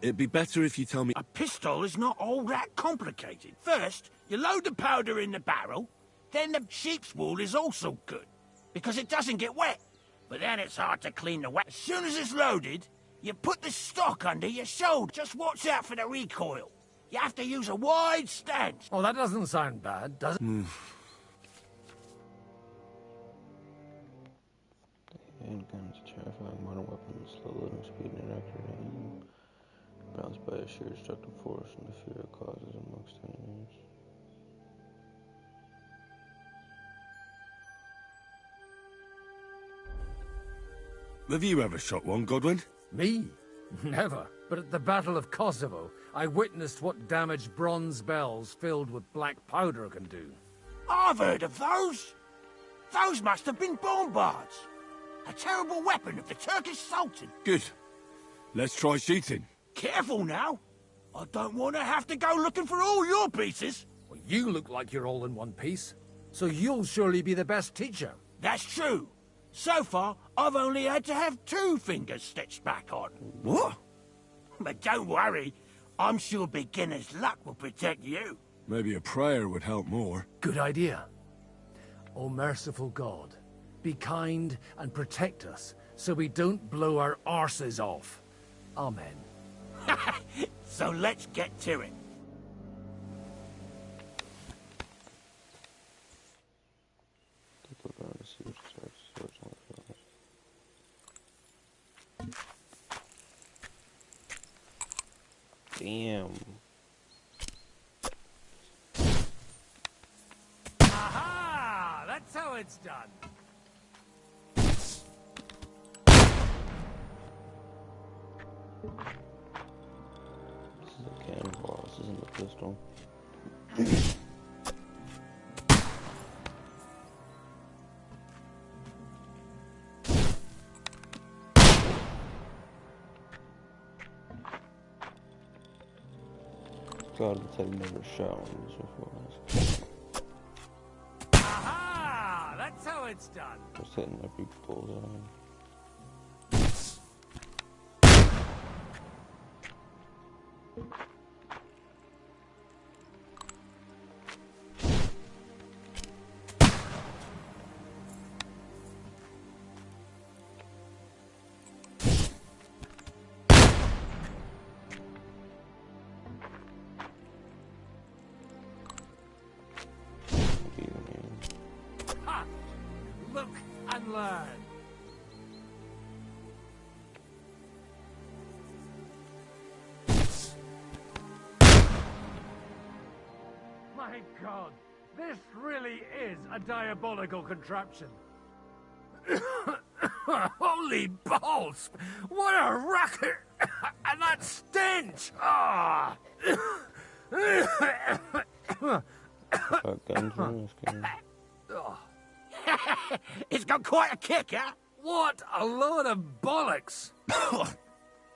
It'd be better if you tell me... A pistol is not all that complicated. First, you load the powder in the barrel, then the sheep's wool is also good, because it doesn't get wet. But then it's hard to clean the wet. As soon as it's loaded, you put the stock under your shoulder. Just watch out for the recoil. You have to use a wide stance. Oh, that doesn't sound bad, does it? Handguns, terrifying modern weapons, slow loading speed and inaccurate aim. Balanced by a sheer destructive force and the fear it causes amongst enemies. Have you ever shot one, Godwin? Me? Never. But at the Battle of Kosovo, I witnessed what damage bronze bells filled with black powder can do. I've heard of those. Those must have been bombards. A terrible weapon of the Turkish Sultan. Good. Let's try shooting. Careful now. I don't want to have to go looking for all your pieces. Well, you look like you're all in one piece, so you'll surely be the best teacher. That's true. So far, I've only had to have 2 fingers stitched back on. What? But don't worry. I'm sure beginner's luck will protect you. Maybe a prayer would help more. Good idea. O merciful God, be kind and protect us so we don't blow our arses off. Amen. So let's get to it. Damn. Aha! That's how it's done. This is a cannonball, this isn't a pistol. God, I've never shot one of these before. Aha! That's how it's done. Just hitting every bullseye. Ha! Look and learn. My God, this really is a diabolical contraption. Holy balls! What a racket! And that stench! Ah! Fuck, weapons in this game. It's got quite a kick, huh? What a load of bollocks!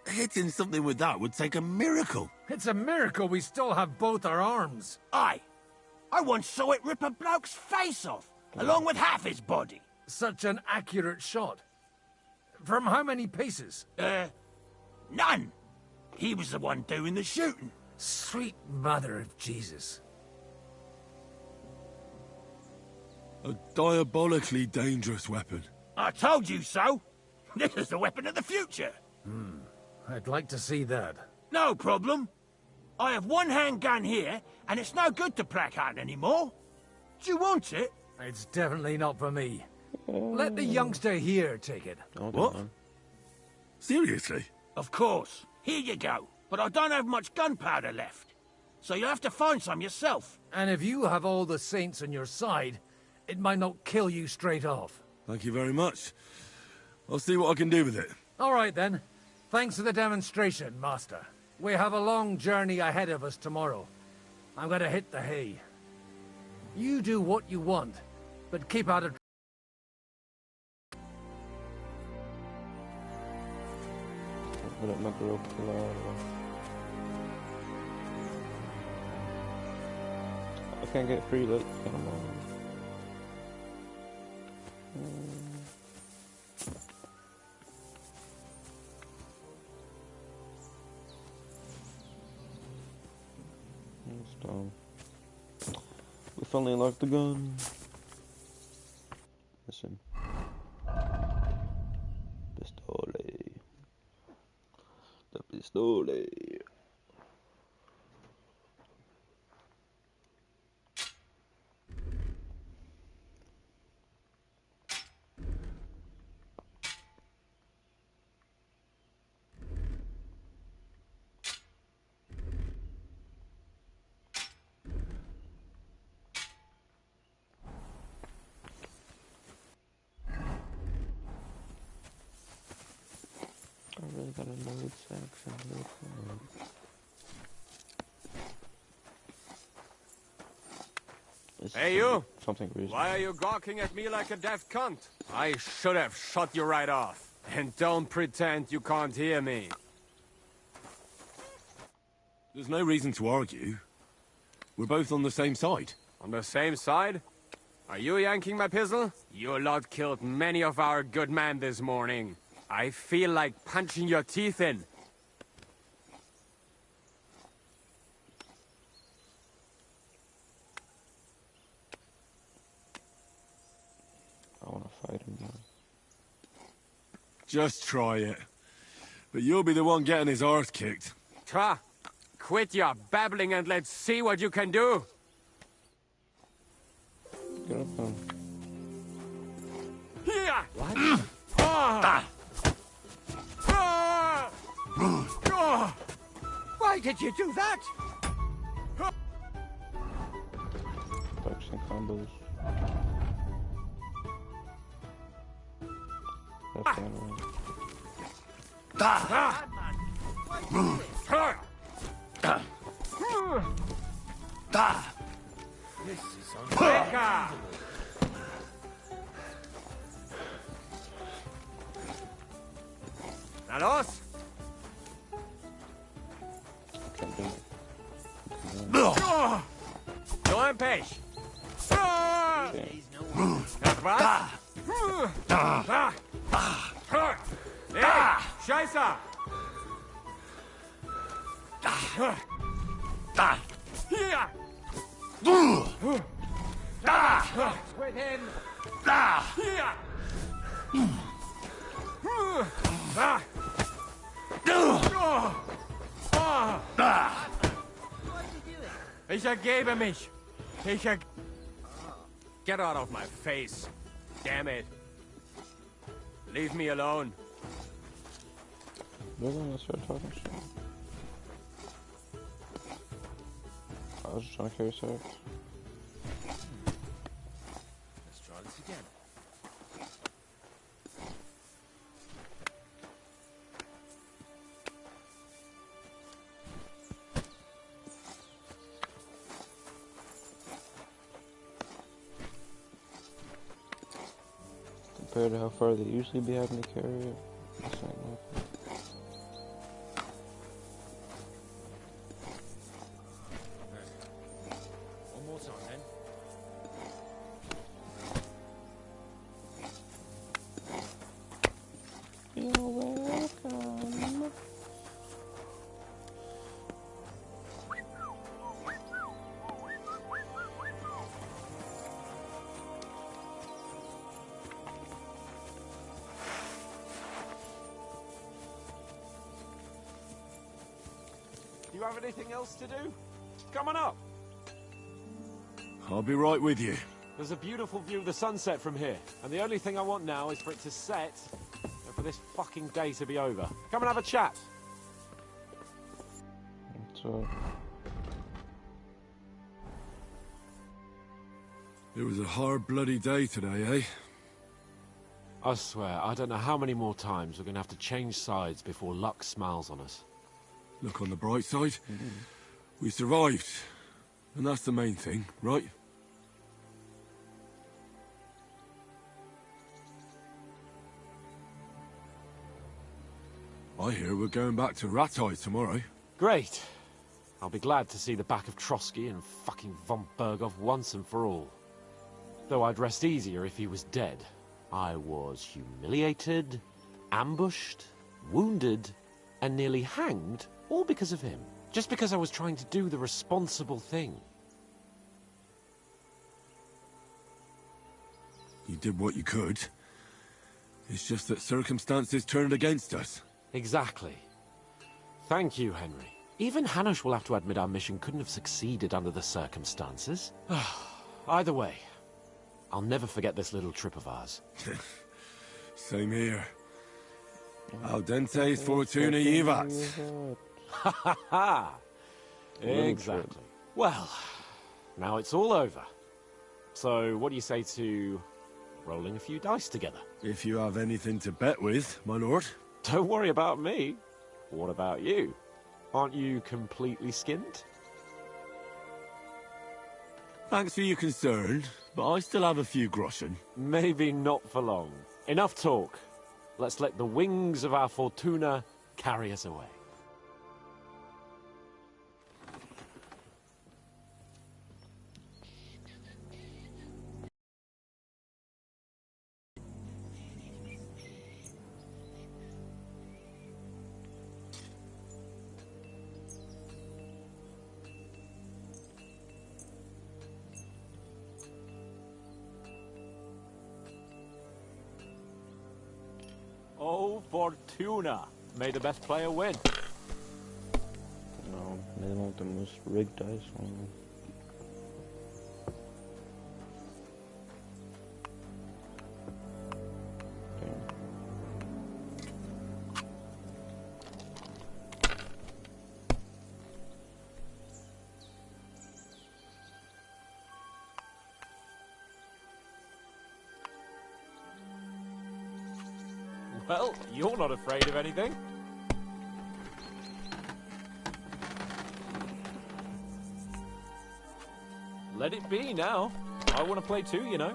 Hitting something with that would take a miracle. It's a miracle we still have both our arms. Aye. I once saw it rip a bloke's face off, along with half his body. Such an accurate shot. From how many paces? None. He was the one doing the shooting. Sweet mother of Jesus. A diabolically dangerous weapon. I told you so. This is the weapon of the future. I'd like to see that. No problem. I have one handgun here, and it's no good to placard anymore. Do you want it? It's definitely not for me. Let the youngster here take it. What? Seriously? Of course. Here you go. But I don't have much gunpowder left. So you'll have to find some yourself. And if you have all the saints on your side, it might not kill you straight off. Thank you very much. I'll see what I can do with it. All right, then. Thanks for the demonstration, Master. We have a long journey ahead of us tomorrow. I'm gonna hit the hay. You do what you want, but keep out of... I can't get free look. Come on. We finally unlocked the gun. Listen. Pistole. The pistole. I really gotta load section. Hey, you! Something reasonable. Why are you gawking at me like a deaf cunt? I should have shut you right off. And don't pretend you can't hear me. There's no reason to argue. We're both on the same side. On the same side? Are you yanking my pistol? Your lot killed many of our good men this morning. I feel like punching your teeth in. I wanna fight him now. Just try it. But you'll be the one getting his arse kicked. Tra! Quit your babbling and let's see what you can do! Get up on. Here! What? Why did you do that? Types and combos. Left and right. This is unbreakable. Na los! No ein Pech! Das was? Hey, Scheiße! Hier! Quit him! Hier! Ich ergebe mich. Get out of my face. Damn it. Leave me alone. Really? Let's start talking shit. I was just trying to carry sex. Let's try this again. compared to how far they usually be having to carry it. This ain't nothing. One more time, then. You're welcome. Do you have anything else to do? Come on up. I'll be right with you. There's a beautiful view of the sunset from here, and the only thing I want now is for it to set and for this fucking day to be over. Come and have a chat. What's up? It was a hard bloody day today, eh? I swear, I don't know how many more times we're going to have to change sides before luck smiles on us. Look on the bright side. We survived. And that's the main thing, right? I hear we're going back to Rattay tomorrow. Great. I'll be glad to see the back of Trotsky and fucking von Berghoff once and for all. Though I'd rest easier if he was dead. I was humiliated, ambushed, wounded, and nearly hanged, all because of him. Just because I was trying to do the responsible thing. You did what you could. It's just that circumstances turned against us. Exactly. Thank you, Henry. Even Hanush will have to admit our mission couldn't have succeeded under the circumstances. Either way, I'll never forget this little trip of ours. Same here. Al dente fortuna vivat. Ha ha ha! Exactly. Well, now it's all over. So, what do you say to rolling a few dice together? If you have anything to bet with, my lord. Don't worry about me. What about you? Aren't you completely skinned? Thanks for your concern, but I still have a few groschen. Maybe not for long. Enough talk. Let's let the wings of our Fortuna carry us away. Oh, Fortuna! May the best player win. No, they want the most rigged dice on. Well, you're not afraid of anything. Let it be now. I want to play too, you know.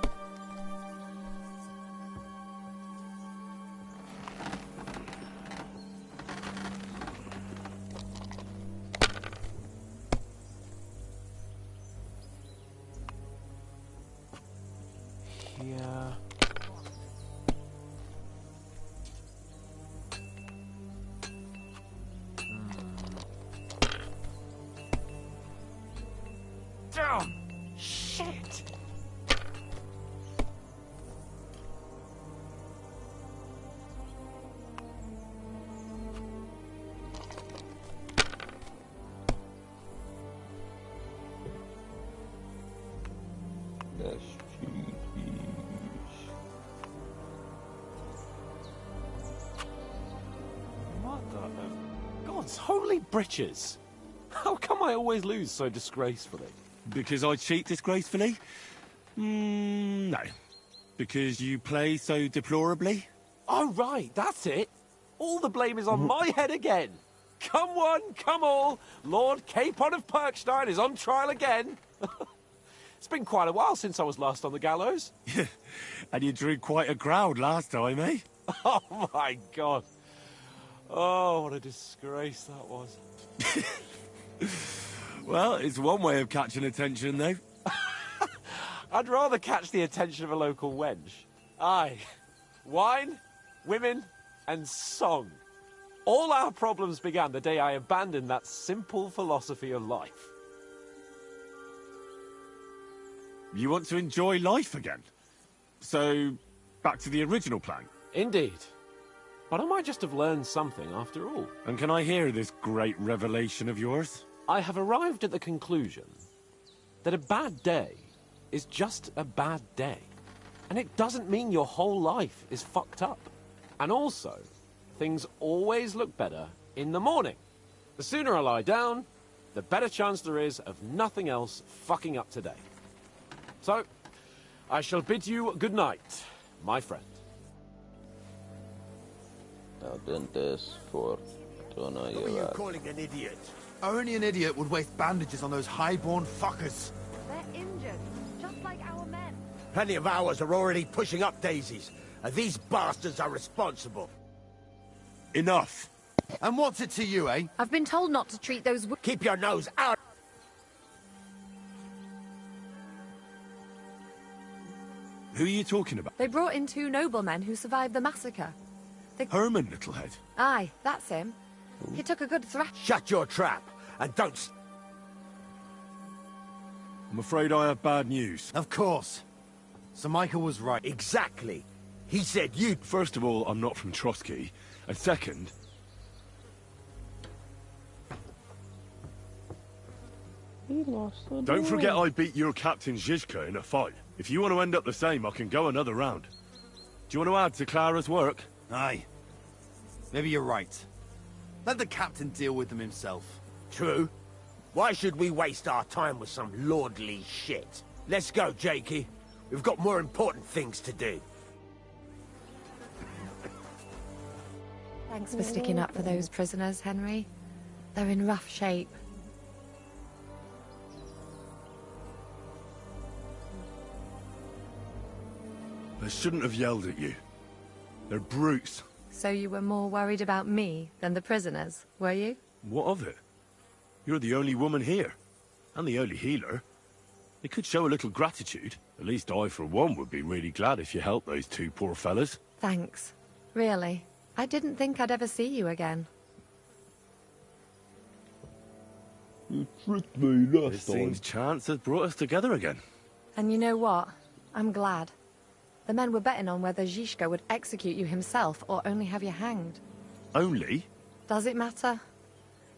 Yeah. Damn! Shit! That's cheese. What the... God's holy britches! How come I always lose so disgracefully? Because I cheat disgracefully? No. Because you play so deplorably? Oh, right, that's it. All the blame is on my head again. Come one, come all. Lord Capon of Perkstein is on trial again. It's been quite a while since I was last on the gallows. And you drew quite a crowd last time, eh? Oh my god. Oh, what a disgrace that was. Well, it's one way of catching attention, though. I'd rather catch the attention of a local wench. Aye. Wine, women, and song. All our problems began the day I abandoned that simple philosophy of life. You want to enjoy life again? So, back to the original plan? Indeed. But I might just have learned something after all. And can I hear this great revelation of yours? I have arrived at the conclusion that a bad day is just a bad day. And it doesn't mean your whole life is fucked up. And also, things always look better in the morning. The sooner I lie down, the better chance there is of nothing else fucking up today. So, I shall bid you good night, my friend. What are you calling an idiot? Only an idiot would waste bandages on those highborn fuckers. They're injured, just like our men. Plenty of ours are already pushing up daisies, and these bastards are responsible. Enough. And what's it to you, eh? I've been told not to treat those... Keep your nose out! Who are you talking about? They brought in 2 noblemen who survived the massacre. Herman, Littlehead. Aye, that's him. He took a good thrash. Shut your trap, and don't... I'm afraid I have bad news. Of course. Sir Michael was right. Exactly. He said you... First of all, I'm not from Trotsky. And second... Don't forget I beat your captain Zizka in a fight. If you want to end up the same, I can go another round. Do you want to add to Clara's work? Aye. Maybe you're right. Let the captain deal with them himself. True. Why should we waste our time with some lordly shit? Let's go, Jakey. We've got more important things to do. Thanks for sticking up for those prisoners, Henry. They're in rough shape. I shouldn't have yelled at you. They're brutes. So you were more worried about me than the prisoners, were you? What of it? You're the only woman here. And the only healer. They could show a little gratitude. At least I, for one, would be really glad if you helped those 2 poor fellas. Thanks. Really. I didn't think I'd ever see you again. You tricked me last time. It seems chance has brought us together again. And you know what? I'm glad. The men were betting on whether Zizka would execute you himself or only have you hanged. Only? Does it matter?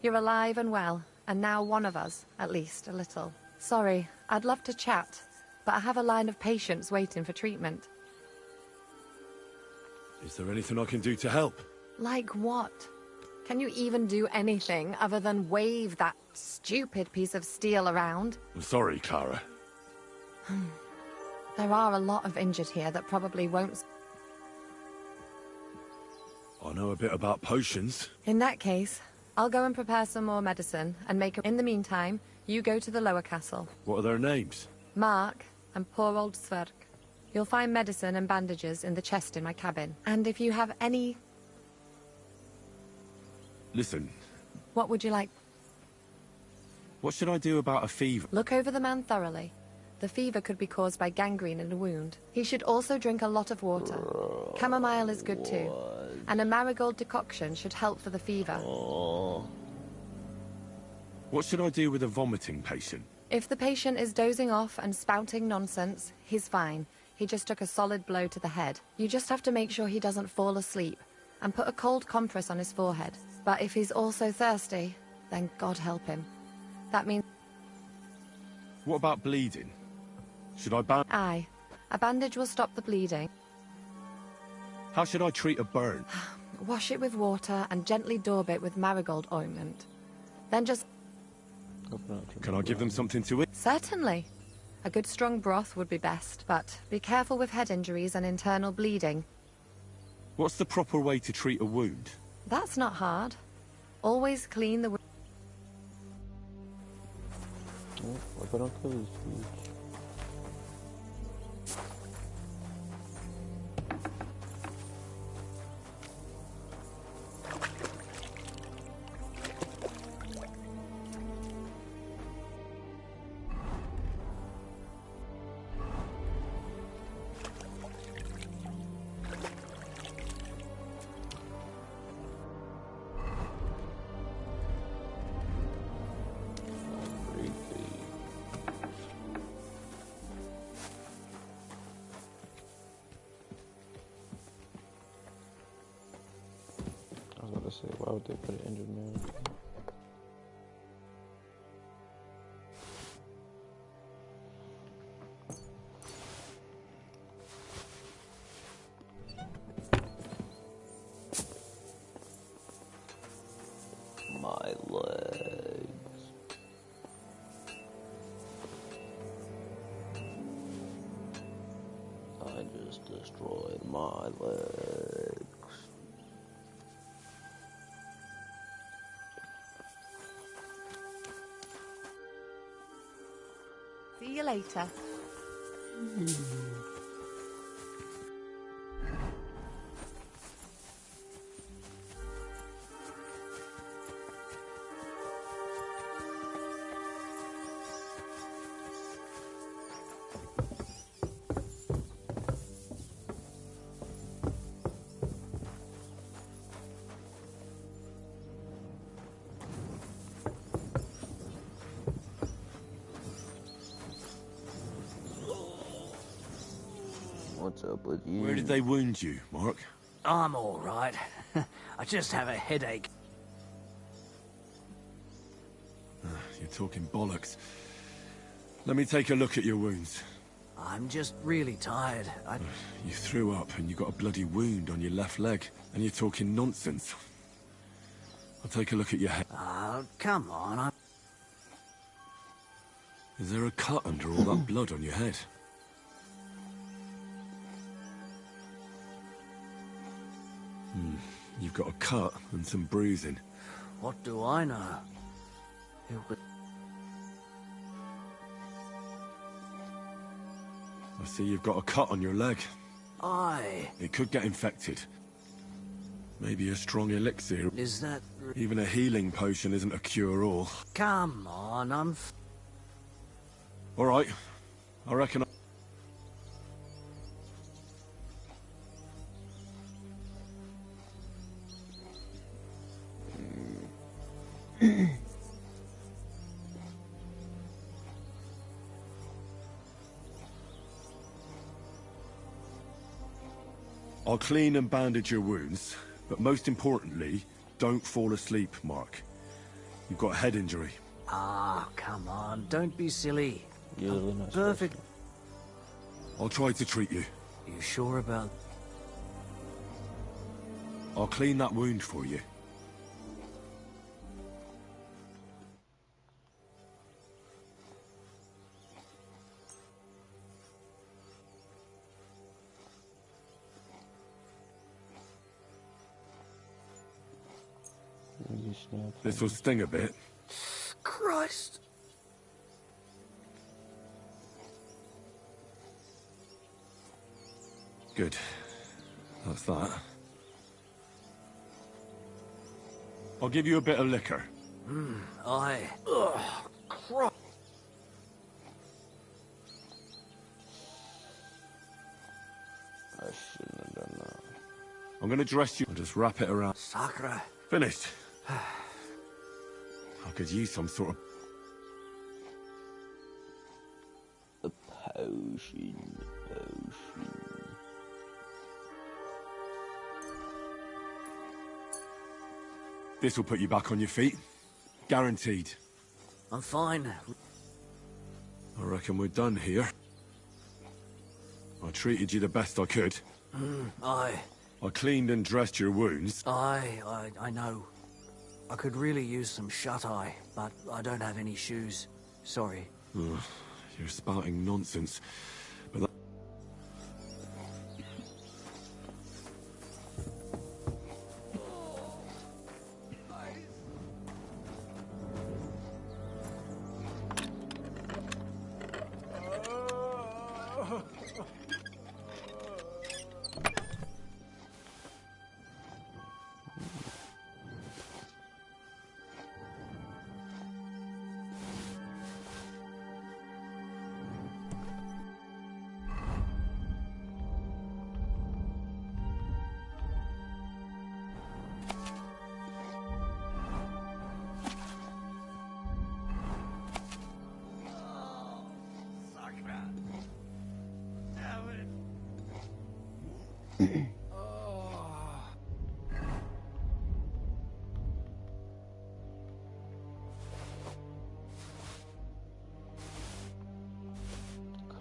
You're alive and well, and now one of us, at least, a little. Sorry, I'd love to chat, but I have a line of patients waiting for treatment. Is there anything I can do to help? Like what? Can you even do anything other than wave that stupid piece of steel around? I'm sorry, Clara. There are a lot of injured here that probably won't... I know a bit about potions. In that case, I'll go and prepare some more medicine and make... In the meantime, you go to the lower castle. What are their names? Mark and poor old Sverk. You'll find medicine and bandages in the chest in my cabin. And if you have any... Listen, What would you like? what should I do about a fever? Look over the man thoroughly. The fever could be caused by gangrene in a wound. He should also drink a lot of water. Chamomile is good too. And a marigold decoction should help for the fever. What should I do with a vomiting patient? If the patient is dozing off and spouting nonsense, he's fine. He just took a solid blow to the head. You just have to make sure he doesn't fall asleep. And put a cold compress on his forehead. But if he's also thirsty, then God help him. That means... What about bleeding? Should I ban... Aye. A bandage will stop the bleeding. How should I treat a burn? Wash it with water and gently daub it with marigold ointment. Then just... Can I give them something to eat? Certainly. A good strong broth would be best, but be careful with head injuries and internal bleeding. What's the proper way to treat a wound? That's not hard. Always clean the wound. say, why would they put an injured man? My legs. I just destroyed my legs. See you later. What's up with you? Where did they wound you, Mark? I'm all right. I just have a headache. You're talking bollocks. Let me take a look at your wounds. I'm just really tired. You threw up and you got a bloody wound on your left leg, and you're talking nonsense. I'll take a look at your head. Come on. Is there a cut under all that blood on your head? You've got a cut and some bruising. What do I know? I see you've got a cut on your leg. Aye. It could get infected. Maybe a strong elixir. Is that... Even a healing potion isn't a cure-all. Come on, All right. I reckon... I'll clean and bandage your wounds, but most importantly, don't fall asleep, Mark. You've got a head injury. Come on, don't be silly. You're not perfect. I'll try to treat you. You sure about... I'll clean that wound for you. This will sting a bit. Christ. Good. That's that. I'll give you a bit of liquor. Aye. Ugh, Christ. I shouldn't have done that. I'm gonna dress you and just wrap it around. Sacre. Finished. I could use some sort of... A potion. This will put you back on your feet. Guaranteed. I'm fine. I reckon we're done here. I treated you the best I could. Aye. I cleaned and dressed your wounds. I know. I could really use some shut-eye, but I don't have any shoes. Sorry. Ugh, you're spouting nonsense. But that...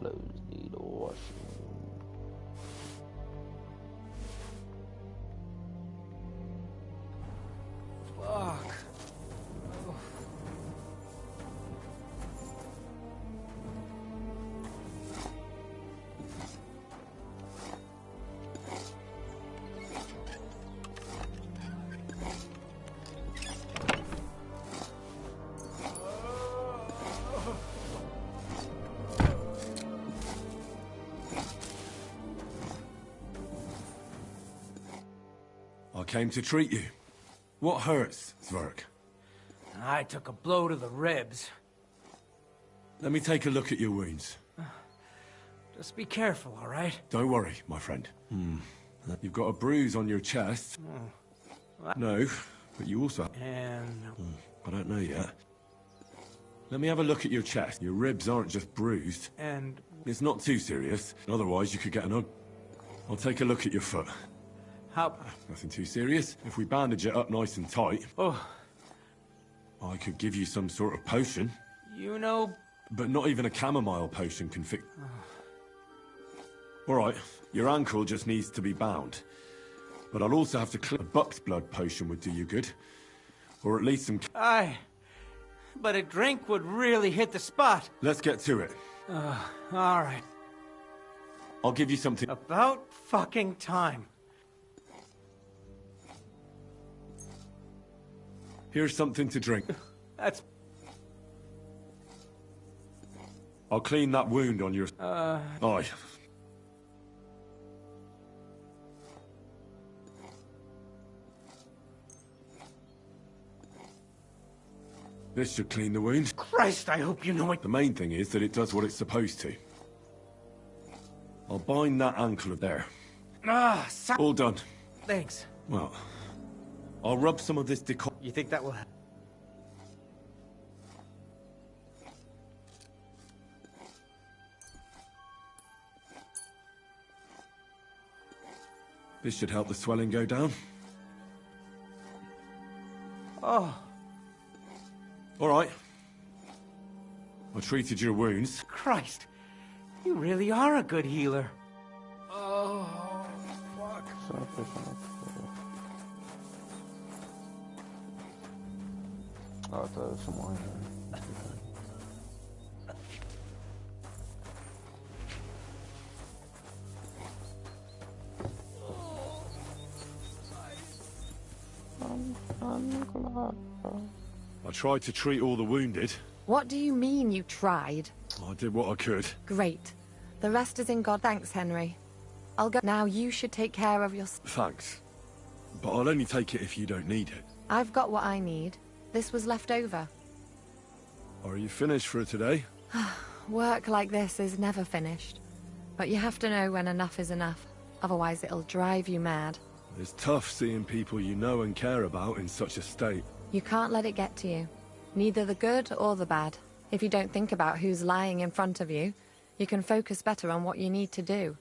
clothes need washing. Fuck. I came to treat you. What hurts, Zwerg? I took a blow to the ribs. Let me take a look at your wounds. Just be careful, all right? Don't worry, my friend. You've got a bruise on your chest. No, but you also... And... I don't know yet. Let me have a look at your chest. Your ribs aren't just bruised. And... It's not too serious. Otherwise, you could get an... I'll take a look at your foot. How... Nothing too serious. If we bandage it up nice and tight... Oh. I could give you some sort of potion. You know... But not even a chamomile potion can fix... Alright, your ankle just needs to be bound. But I'll also have to clear... A buck's blood potion would do you good. Or at least some... Aye. But a drink would really hit the spot. Let's get to it. Alright. I'll give you something... About fucking time. Here's something to drink. That's... I'll clean that wound on your... Aye. This should clean the wound. Christ, I hope you know it. The main thing is that it does what it's supposed to. I'll bind that ankle there. All done. Thanks. Well, I'll rub some of this deco... You think that will help? This should help the swelling go down. Oh. All right. I treated your wounds. Christ. You really are a good healer. Oh, fuck. Oh, there's some wine there. I tried to treat all the wounded. What do you mean you tried? I did what I could. Great. The rest is in God. Thanks, Henry. I'll go now. You should take care of your... Thanks. But I'll only take it if you don't need it. I've got what I need. This was left over. Are you finished for today? Work like this is never finished. But you have to know when enough is enough. Otherwise it'll drive you mad. It's tough seeing people you know and care about in such a state. You can't let it get to you. Neither the good or the bad. If you don't think about who's lying in front of you, you can focus better on what you need to do.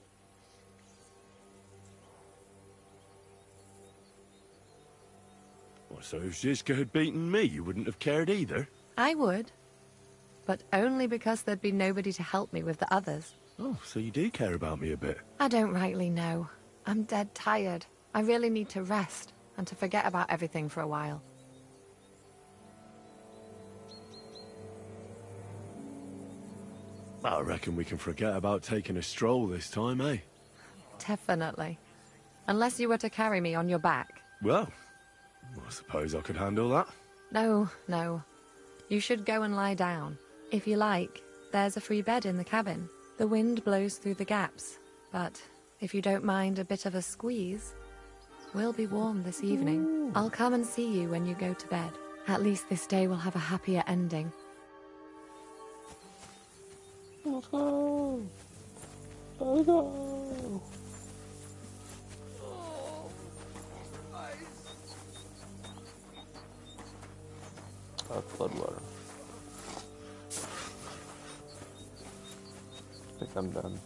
Well, so if Zizka had beaten me, you wouldn't have cared either? I would. But only because there'd be nobody to help me with the others. Oh, so you do care about me a bit? I don't rightly know. I'm dead tired. I really need to rest and to forget about everything for a while. I reckon we can forget about taking a stroll this time, eh? Definitely. Unless you were to carry me on your back. Well, I suppose I could handle that. No, no. You should go and lie down. If you like, there's a free bed in the cabin. The wind blows through the gaps, but if you don't mind a bit of a squeeze, we'll be warm this evening. I'll come and see you when you go to bed. At least this day will have a happier ending. Let's go! Let's go! That's blood water. I think I'm done.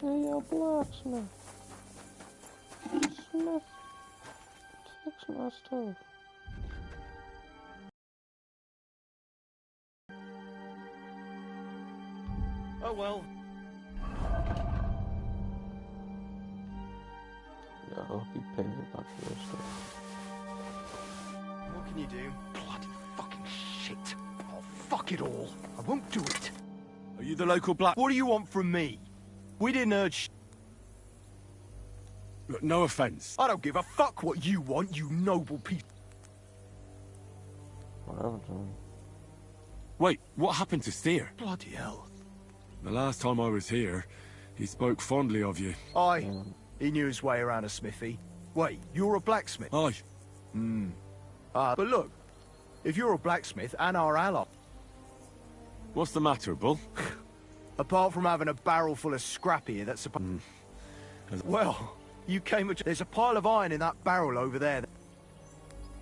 Hey, yo, blacksmith. Smith. Fix my stuff. Oh well. Yeah, I hope you pay me a bunch for this stuff. What can you do? Bloody fucking shit. Oh, fuck it all. I won't do it. Are you the local black? What do you want from me? We didn't urge. Look, no offense. I don't give a fuck what you want, you noble piece. Whatever, John. Wait, what happened to Steer? Bloody hell. The last time I was here, he spoke fondly of you. Aye. He knew his way around a smithy. Wait, you're a blacksmith? Aye. But look, if you're a blacksmith and our ally... What's the matter, Bull? Apart from having a barrel full of scrap here that's supposed... Well, you came... There's a pile of iron in that barrel over there.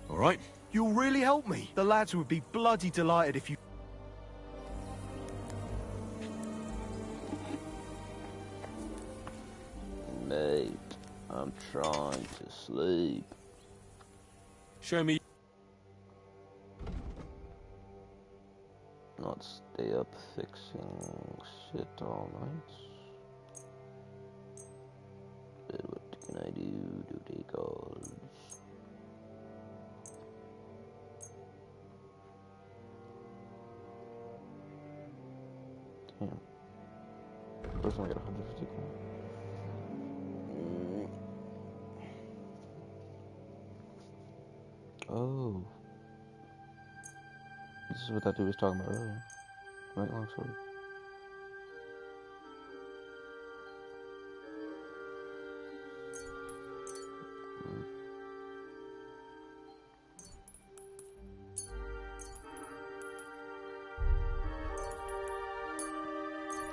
All right. You'll really help me. The lads would be bloody delighted if you... Mate, I'm trying to sleep. Show me. Not stay up fixing shit all night. But what can I do? Duty calls. Damn. First one I got 150 coins. Oh. This is what that dude was talking about earlier. Right, long sword.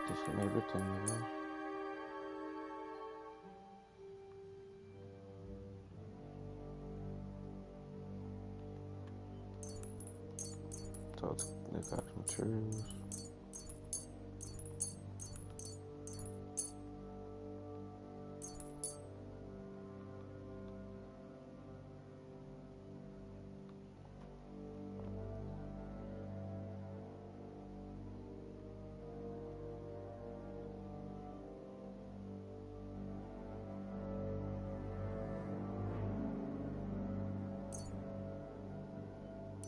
This is my written, you know. So it's the actual materials.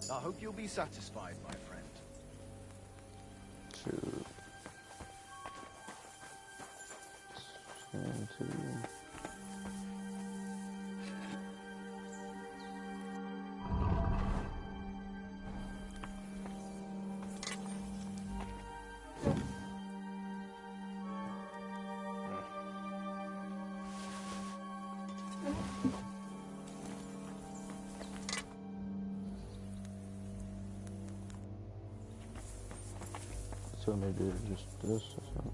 I hope you'll be satisfied, my friend. Two. And two. So maybe just this or something.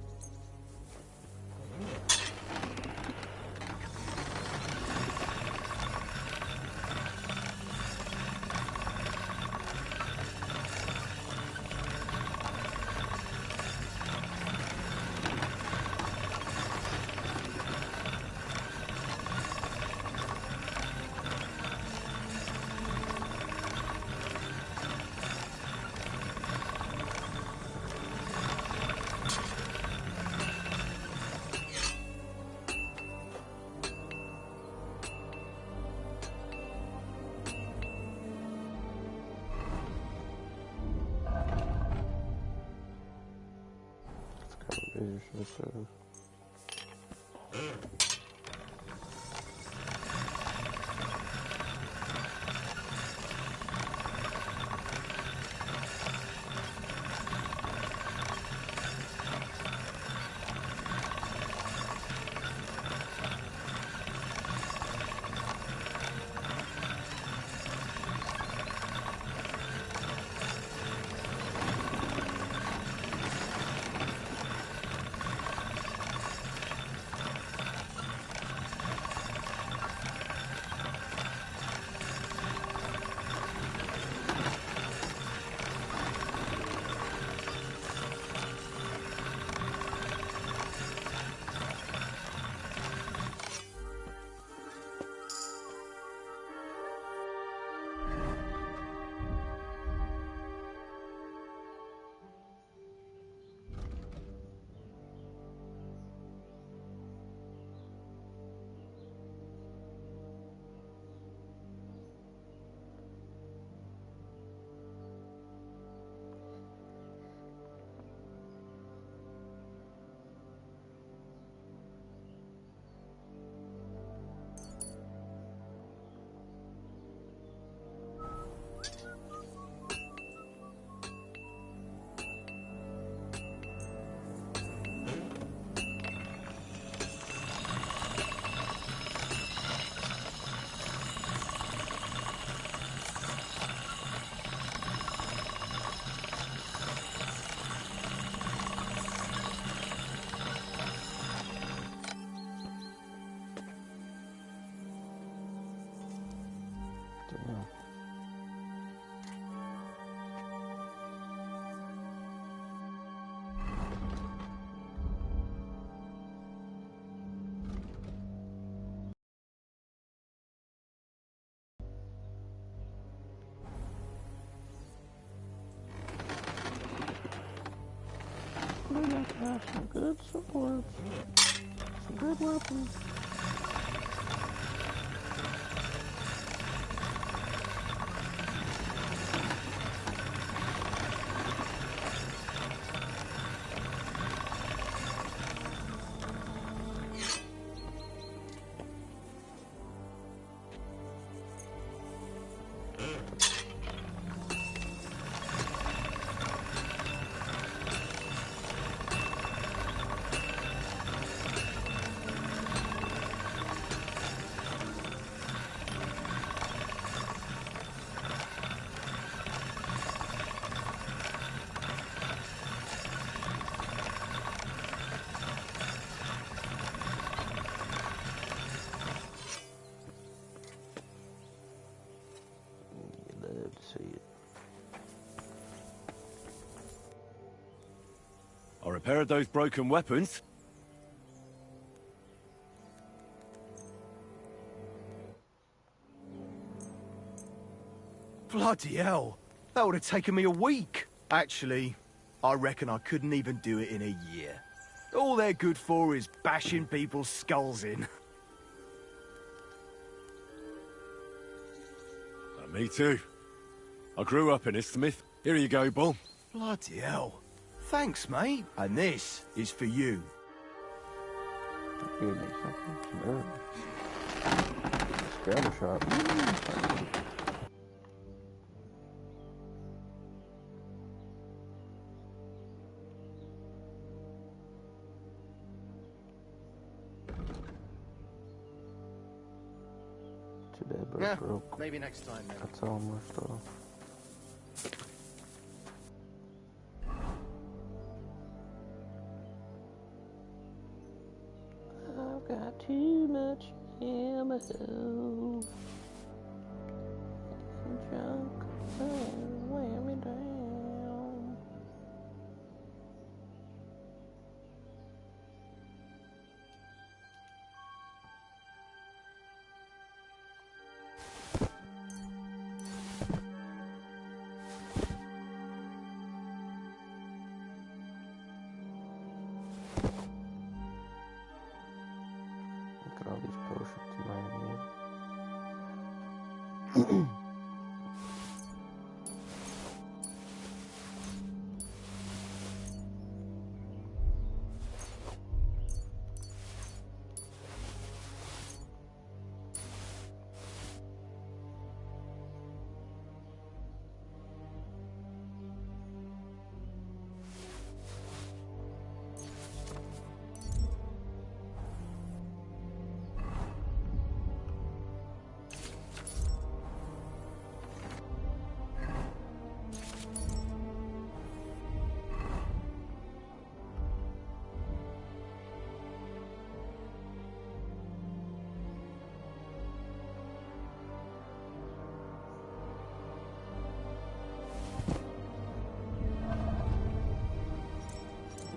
we got to have some good swords. Some good weapons. I repaired those broken weapons. Bloody hell. That would have taken me a week. Actually, I reckon I couldn't even do it in a year. All they're good for is bashing people's skulls in. Me too. I grew up in Isthmith. Here you go, Bull. Bloody hell. Thanks, mate. And this is for you. Scrabble shop. Too bad, bro. Yeah, Broke. maybe next time, then. That's all my stuff. I've got too much ammo. Junk wear me down. Look at all these potions in my hand.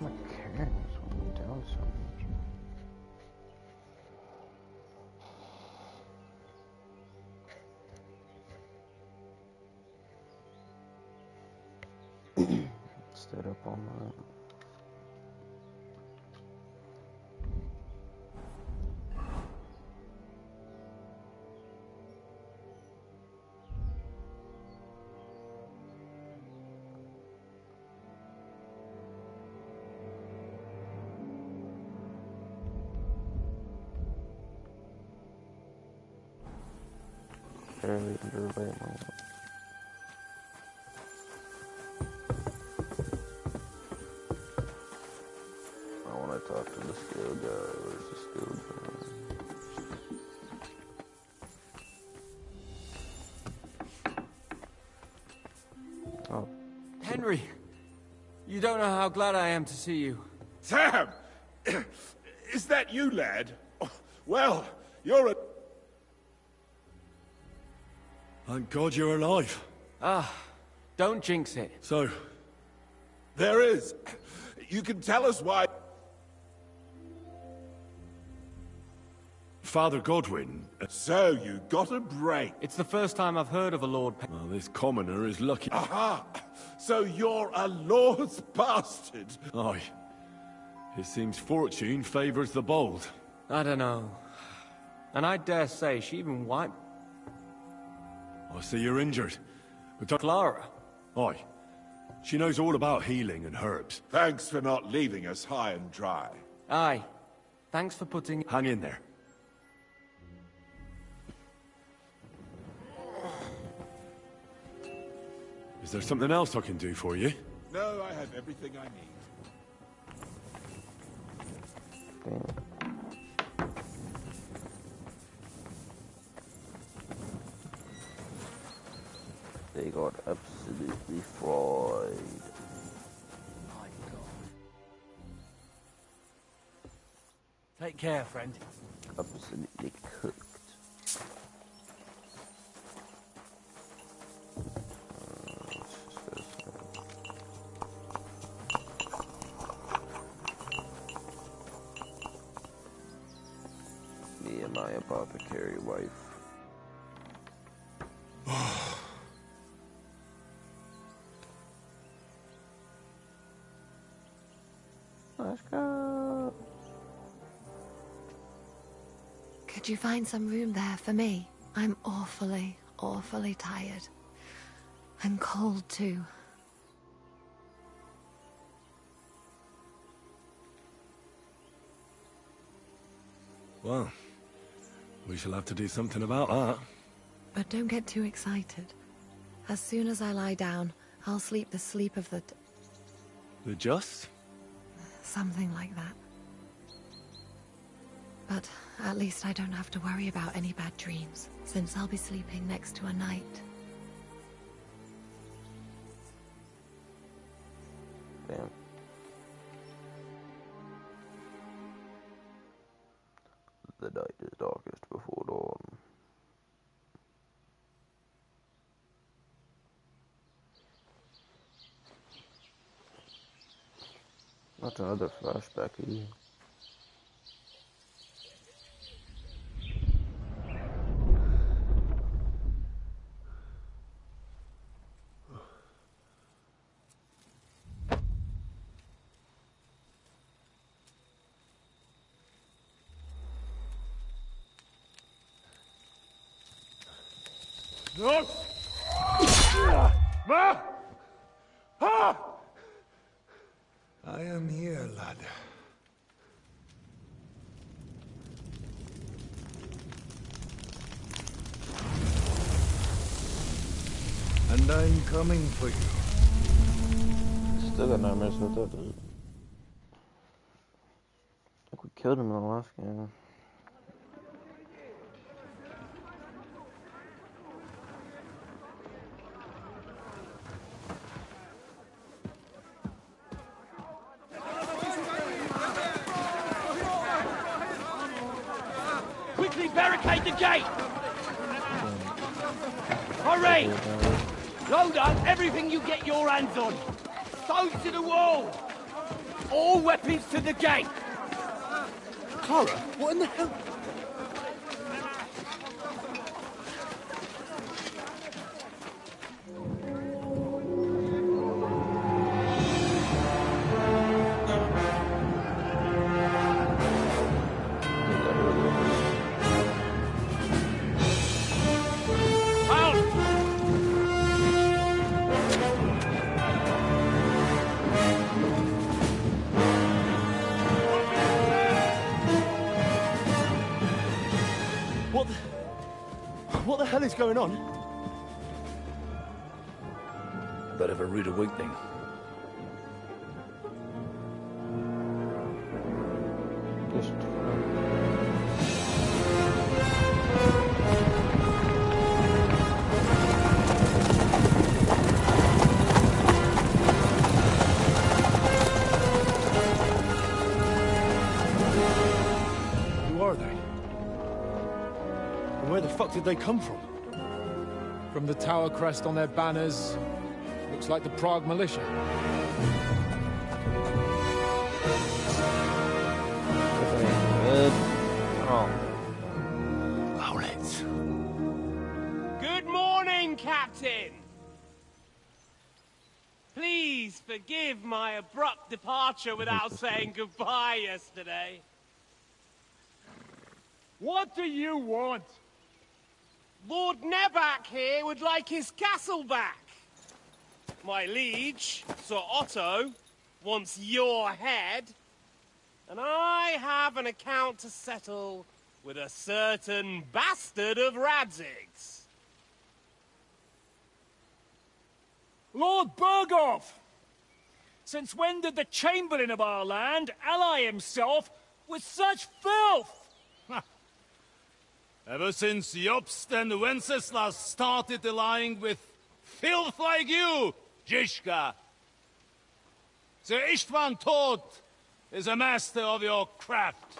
My carrots went down so much. Stayed up all night. Barely underway my life. I want to talk to the skill guy. Where's the skill guy? Oh. Henry! You don't know how glad I am to see you. Sam! Is that you, lad? Well, you're a... Thank God you're alive. Ah, don't jinx it. So, There is. You can tell us why... Father Godwin... So, you got a break. It's the first time I've heard of a Lord... Well, this commoner is lucky. Aha! So you're a lord's bastard? Aye. It seems fortune favors the bold. I don't know. And I dare say she even wiped... I see you're injured. But Clara? Aye. She knows all about healing and herbs. Thanks for not leaving us high and dry. Aye. Thanks for putting... Hang in there. Is there something else I can do for you? No, I have everything I need. They got absolutely fried. My God. Take care, friend. Absolutely cooked. Me and my apothecary wife. Let's go. Could you find some room there for me? I'm awfully, awfully tired. I'm cold too. Well, we shall have to do something about that. But don't get too excited. As soon as I lie down, I'll sleep the sleep of the... The just? Something like that. But at least I don't have to worry about any bad dreams, since I'll be sleeping next to a knight. Damn. The night is darkest before dawn. Not another flashback either. No! Ma! Ah! I am here, lad. And I'm coming for you. Still got nightmares with that dude. I think we killed him in the last game. Quickly barricade the gate! Hurry! Load up everything you get your hands on. Stones to the wall! All weapons to the gate! Clara, what in the hell? What the hell is going on? Bit of a rude awakening. Who are they? And where the fuck did they come from? From the tower crest on their banners, looks like the Prague militia. Owlets. Good morning, Captain! Please Please forgive my abrupt departure without saying goodbye yesterday. What do you want? Lord Nebak here would like his castle back. My liege, Sir Otto, wants your head. And I have an account to settle with a certain bastard of Radzig's. Lord Berghoff! Since when did the Chamberlain of our land ally himself with such filth? Ever since Jobst and Wenceslas started allying with filth like you, Zizka. Sir Istvan Tod is a master of your craft.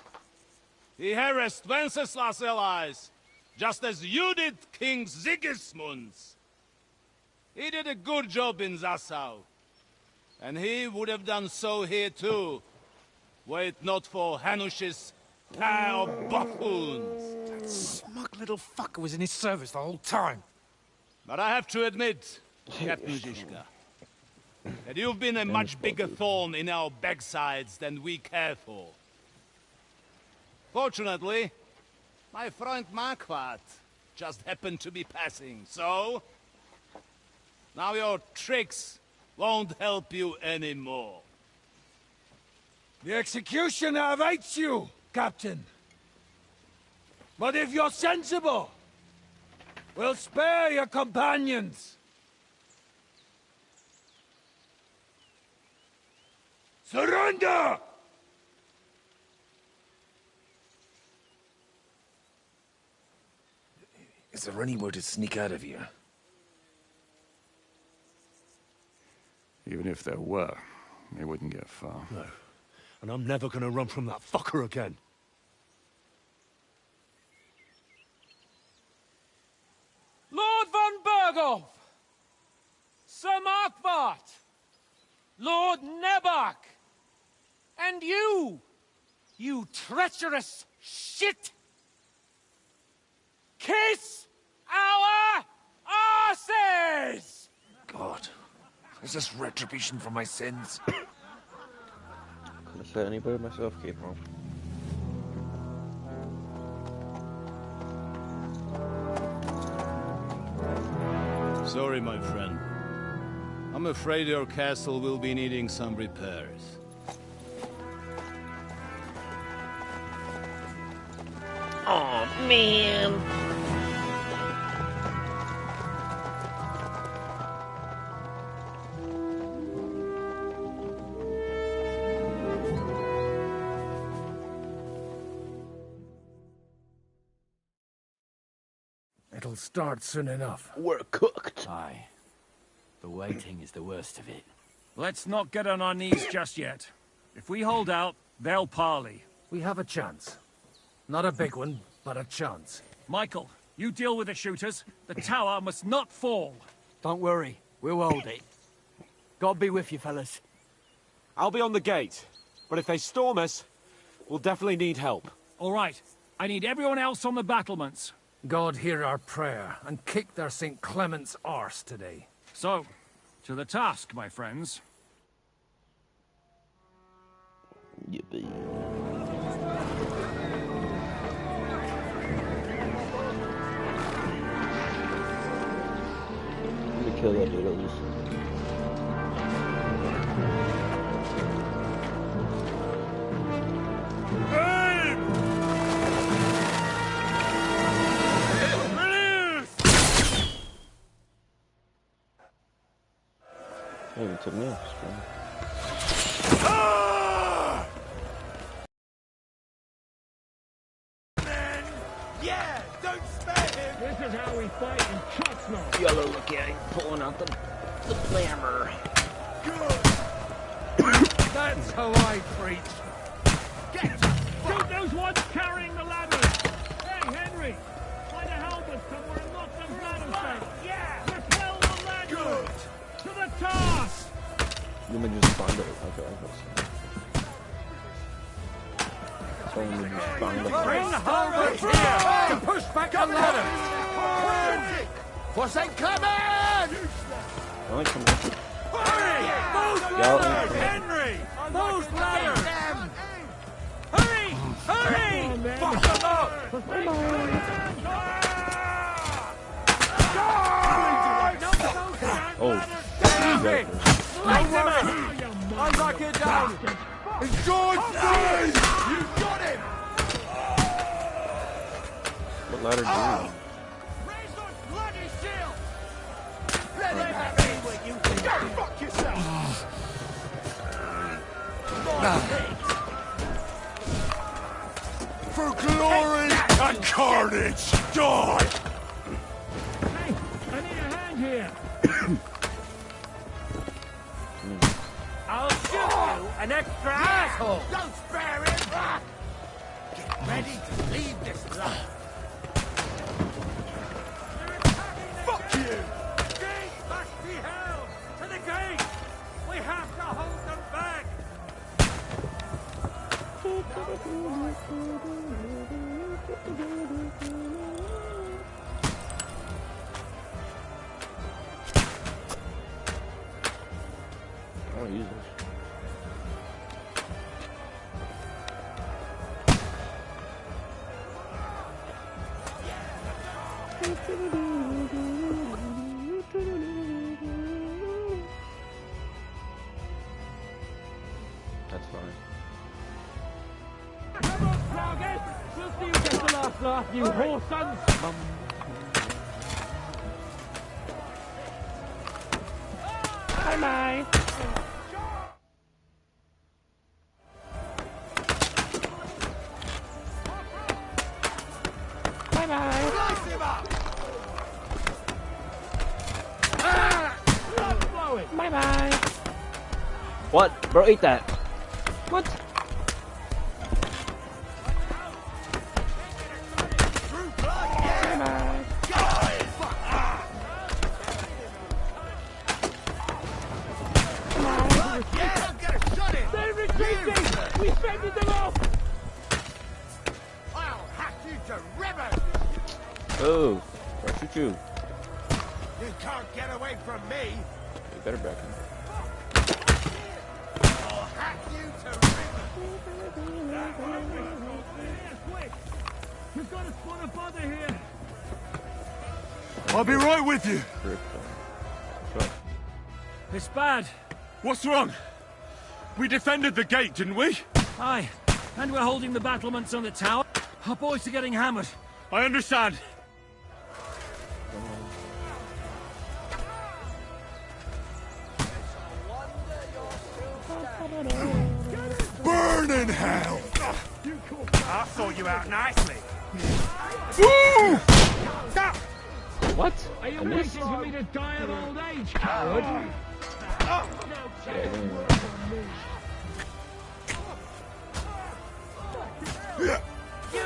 He harassed Wenceslas' allies, just as you did King Sigismund's. He did a good job in Zassau, and he would have done so here too, were it not for Hanush's pair of buffoons. That smug little fucker was in his service the whole time. But I have to admit, Captain Zizka, that you've been a much bigger thorn in our backsides than we care for. Fortunately, my friend Marquardt just happened to be passing, so... now your tricks won't help you anymore. The executioner awaits you, Captain. But if you're sensible, we'll spare your companions. Surrender! Is there any way to sneak out of here? Even if there were, they wouldn't get far. No. And I'm never gonna run from that fucker again. Lord von Berghoff! Sir Marquardt! Lord Nebak! And you! You treacherous shit! Kiss our asses! God. Is this retribution for my sins? Couldn't have said any better myself, Capo. Sorry, my friend. I'm afraid your castle will be needing some repairs. Oh man. It'll start soon enough. We're cooked. Aye. The waiting is the worst of it. Let's not get on our knees just yet. If we hold out, they'll parley. We have a chance. Not a big one, but a chance. Michael, you deal with the shooters. The tower must not fall. Don't worry. We'll hold it. God be with you, fellas. I'll be on the gate. But if they storm us, we'll definitely need help. All right. I need everyone else on the battlements. God hear our prayer, and kick their St. Clement's arse today. So, to the task, my friends. Yippee. Let me kill that dude at least. It even took me off screen. Yeah, don't spare him! This is how we fight in Chotsnor. Yellow, look at him pulling out the clamor. That's how I preach. Shoot those ones carrying the ladders! Hey, Henry! Find a helmet somewhere and lock those ladders down! Yeah! Repel the ladders! To the task! You may just find it. Okay, only just find it. Bring the helmet here to push back the ladder! For St. Clement! I like some. Hurry! ladders! Henry! Those ladders! Hurry! Hurry! Fuck them up! Oh, Light him up! I'll knock it down! In God's name! You got him! what ladder do you need? Raise those bloody shields! Let him have it what you think. Go fuck yourself! For glory and carnage, die! Hey, I need a hand here! I'll shoot you, an extra asshole! Don't spare him! Get ready to leave this life! Fuck you! Gate must be held! To the gate! We have to hold them back! I don't use this. That's fine. Come on, target! We'll see who gets the last laugh, you whore sons! Bye-bye! Bye-bye! Slice him up! Blood flowing! Bye-bye! What? Bro, eat that. What? True blood, yeah! Die! Fuck! Yeah, I'm gonna shut it! They're retreating! We fended them off! I'll hack you to ribbons! Oh, I'll shoot you. You can't get away from me! You better back him. I'll hack you to ribbons! Quick! We've got a spot of bother here! I'll be right with you. It's bad. What's wrong? We defended the gate, didn't we? Aye, and we're holding the battlements on the tower. Our boys are getting hammered. I understand. Burn in hell! I'll sort you out nicely. What? Are you I waiting missed. for me to die of old age, coward?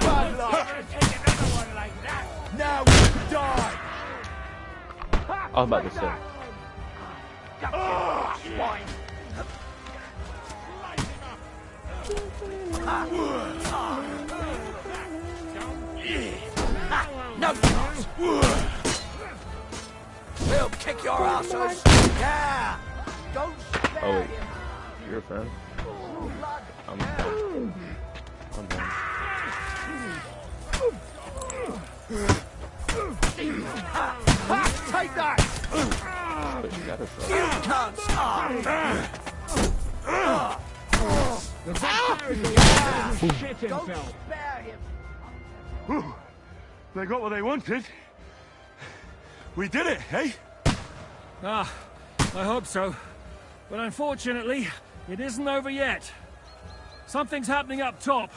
Bad luck! Take another one like that! Now you die! I was about to say. Swine! No chance! We'll kick your asses! Yeah! Don't spare Oh wait, him! you're a friend. I'm done. Take that! But you got a friend. You can't stop! The best shit Don't himself. spare him! Whew. They got what they wanted. We did it, eh? Ah, I hope so. But unfortunately, it isn't over yet. Something's happening up top.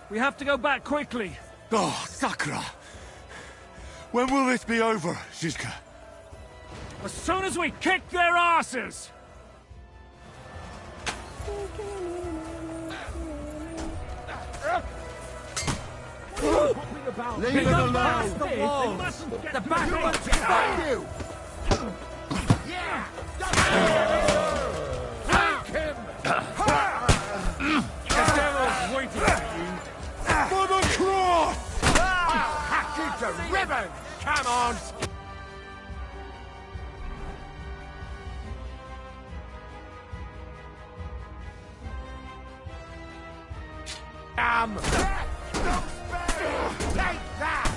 We have to go back quickly. Oh, Sakura! When will this be over, Zizka? As soon as we kick their asses! Leave it alone! The battlement's behind you! Yeah! Thank him! The devil's waiting for you. For the cross! I'll hack you to ribbons! Come on! Take that!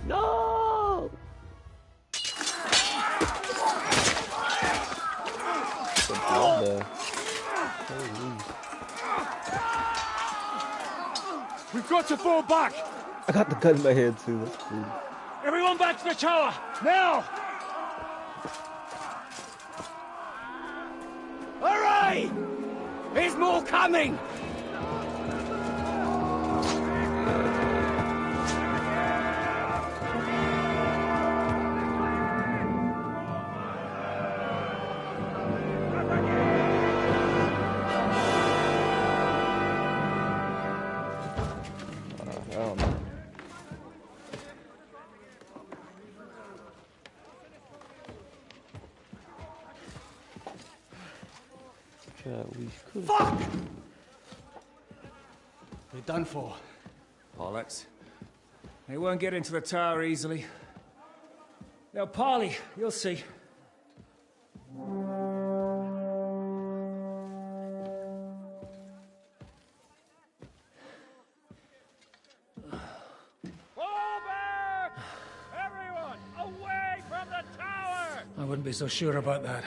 No! We've got to fall back! I got the gun in my hand too. That's cool. Everyone back to the tower! Now! Hurry! There's more coming! Fuck! We're done for. Bollocks. They won't get into the tower easily. Now, Parley, you'll see. Fall back! Everyone, away from the tower! I wouldn't be so sure about that.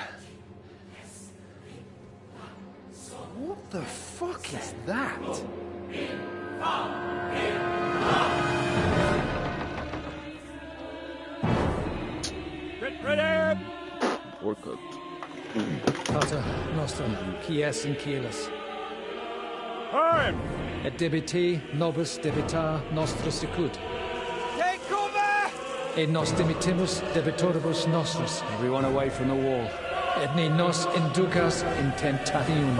What the fuck is that? Get ready! We're cooked. Pater nostrum, quies in caelus. Time! Et debite nobis debitar nostris sicut. Take cover! Et nos dimitimus debitoribus nostris. Everyone away from the wall. Et ne nos inducas in tentationem.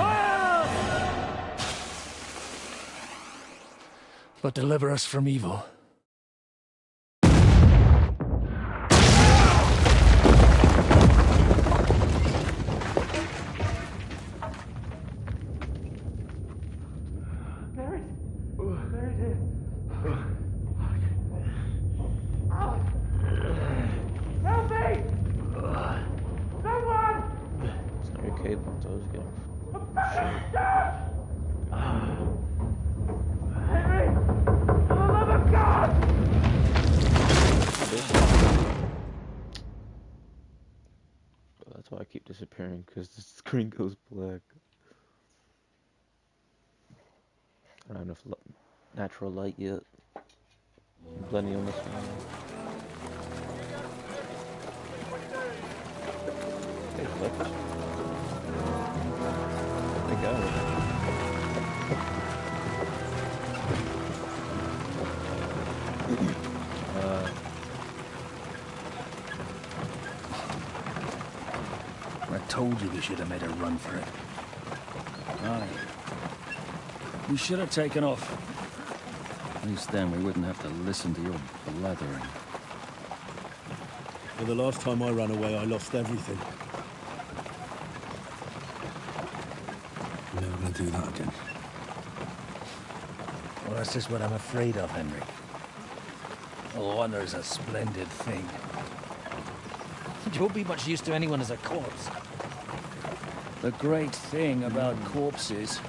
But deliver us from evil. Help me! Someone! It's not your cable, so I was getting. Henry! For the love of God! That's why I keep disappearing, because the screen goes black. I don't have enough natural light yet. Plenty on this one. Hey, Fletch. They got it. I told you we should have made a run for it. Aye. We should have taken off. At least then we wouldn't have to listen to your blathering. Well, the last time I ran away, I lost everything. We're never going to do that again. Well, that's just what I'm afraid of, Henry. Honor's a splendid thing. You won't be much use to anyone as a corpse. The great thing about corpses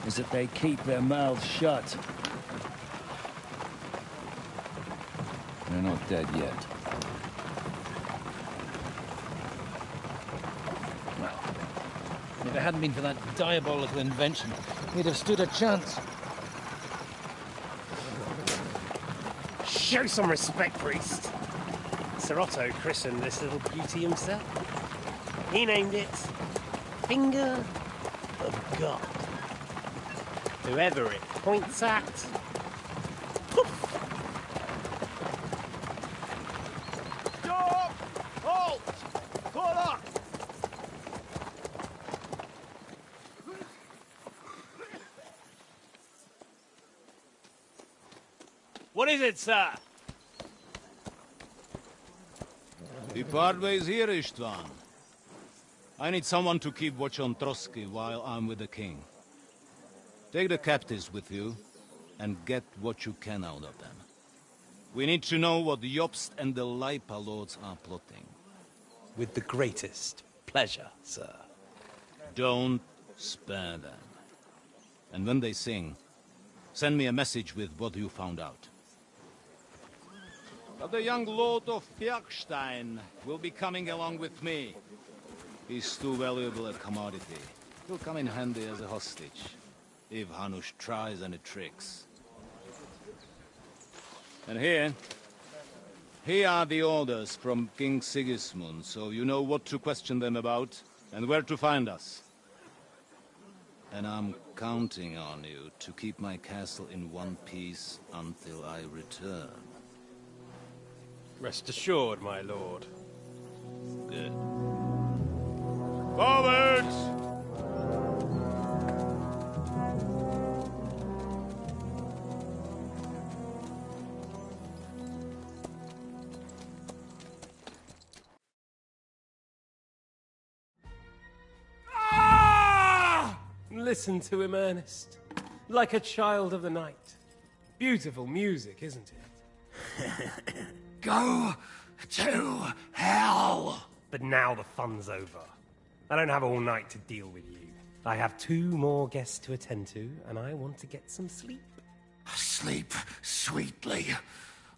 is that they keep their mouths shut. They're not dead yet. Well, if it hadn't been for that diabolical invention, we'd have stood a chance. Show some respect, priest. Sir Otto christened this little beauty himself. He named it Finger of God. Whoever it points at, poof! Stop! Halt! Pull up! What is it, sir? The Parway's here, Istvan. I need someone to keep watch on Trotsky while I'm with the king. Take the captives with you, and get what you can out of them. We need to know what the Jobst and the Leipa lords are plotting. With the greatest pleasure, sir. Don't spare them. And when they sing, send me a message with what you found out. But the young lord of Fjarkstein will be coming along with me. He's too valuable a commodity. He'll come in handy as a hostage, if Hanush tries any tricks. And here are the orders from King Sigismund, so you know what to question them about, and where to find us. And I'm counting on you to keep my castle in one piece until I return. Rest assured, my lord. Good. Forwards! Listen to him, Ernest. Like a child of the night. Beautiful music, isn't it? Go to hell! But now the fun's over. I don't have all night to deal with you. I have 2 more guests to attend to, and I want to get some sleep. Sleep sweetly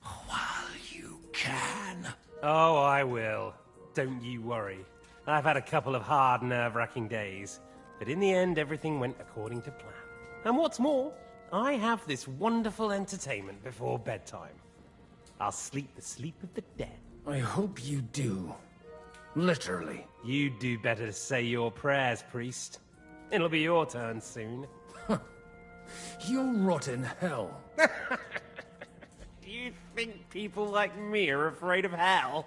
while you can. Oh, I will. Don't you worry. I've had a couple of hard, nerve-wracking days, but in the end, everything went according to plan. And what's more, I have this wonderful entertainment before bedtime. I'll sleep the sleep of the dead. I hope you do. Literally. You'd do better to say your prayers, priest. It'll be your turn soon. You'll rot in hell. Do you think people like me are afraid of hell?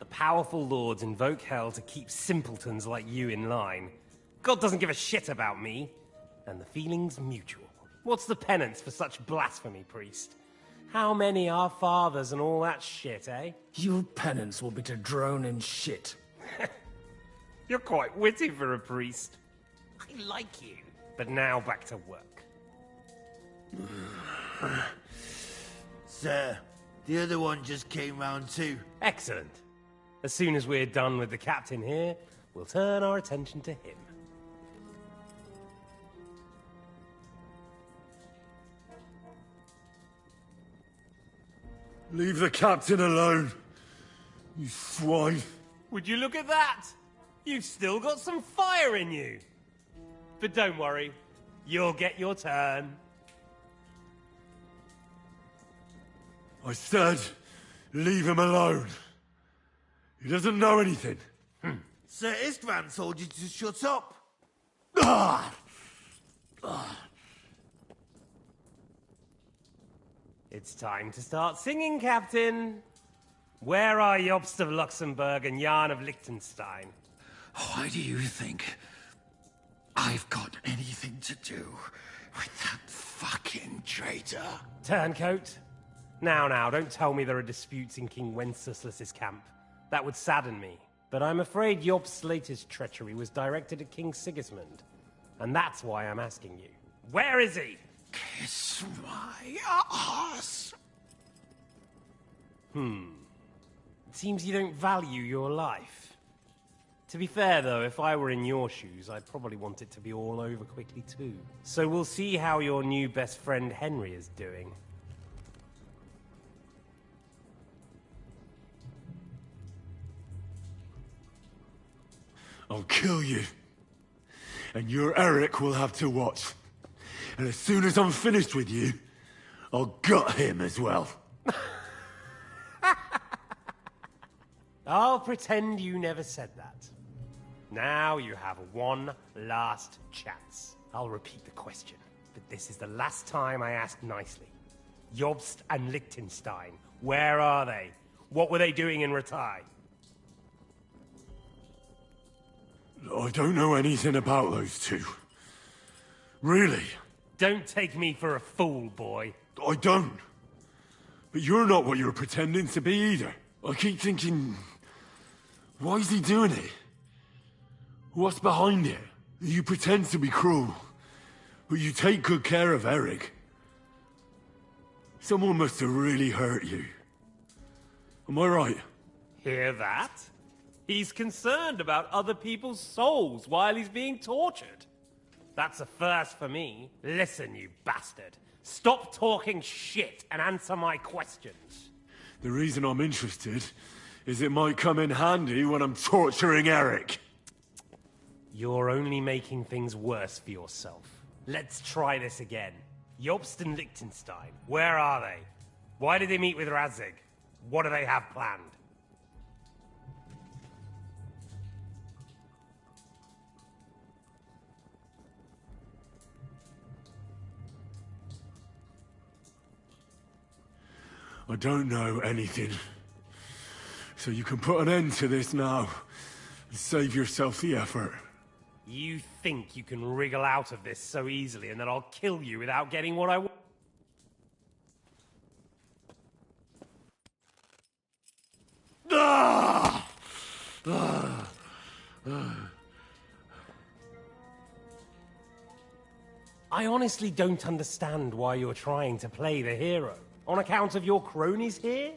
The powerful lords invoke hell to keep simpletons like you in line. God doesn't give a shit about me. And the feeling's mutual. What's the penance for such blasphemy, priest? How many are fathers and all that shit, eh? Your penance will be to drown in shit. You're quite witty for a priest. I like you. But now back to work. Sir, the other one just came round too. Excellent. As soon as we're done with the captain here, we'll turn our attention to him. Leave the captain alone, you swine. Would you look at that? You've still got some fire in you. But don't worry, you'll get your turn. I said, leave him alone. He doesn't know anything. Sir Istvan told you to shut up. It's time to start singing, Captain. Where are Jobst of Luxembourg and Jan of Liechtenstein? Why do you think I've got anything to do with that fucking traitor? Turncoat. Now, don't tell me there are disputes in King Wenceslas's camp. That would sadden me. But I'm afraid Jobst's latest treachery was directed at King Sigismund. And that's why I'm asking you. Where is he? Kiss my ass. It seems you don't value your life. To be fair, though, if I were in your shoes, I'd probably want it to be all over quickly, too. So we'll see how your new best friend Henry is doing. I'll kill you. And your Eric will have to watch. And as soon as I'm finished with you, I'll gut him as well. I'll pretend you never said that. Now you have one last chance. I'll repeat the question, but this is the last time I ask nicely. Jobst and Liechtenstein, where are they? What were they doing in Ratai? I don't know anything about those two. Really. Don't take me for a fool, boy. I don't. But you're not what you're pretending to be either. I keep thinking, why is he doing it? What's behind it? You pretend to be cruel, but you take good care of Eric. Someone must have really hurt you. Am I right? Hear that? He's concerned about other people's souls while he's being tortured. That's a first for me. Listen, you bastard. Stop talking shit and answer my questions. The reason I'm interested is it might come in handy when I'm torturing Eric. You're only making things worse for yourself. Let's try this again. Jobst and Liechtenstein, where are they? Why did they meet with Radzig? What do they have planned? I don't know anything. So you can put an end to this now and save yourself the effort. You think you can wriggle out of this so easily and that I'll kill you without getting what I want? I honestly don't understand why you're trying to play the hero. On account of your cronies here?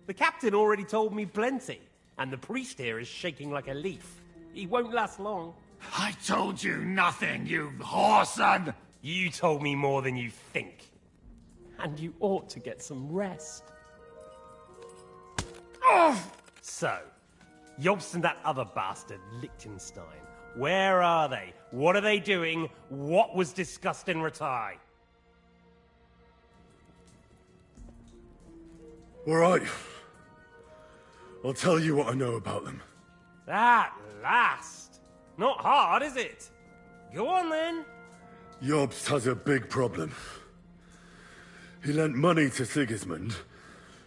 The captain already told me plenty, and the priest here is shaking like a leaf. He won't last long. I told you nothing, you whoreson! You told me more than you think. And you ought to get some rest. So, Jobst and that other bastard, Liechtenstein, where are they? What are they doing? What was discussed in Ratai? All right. I'll tell you what I know about them. At last! Not hard, is it? Go on, then. Jobst has a big problem. He lent money to Sigismund,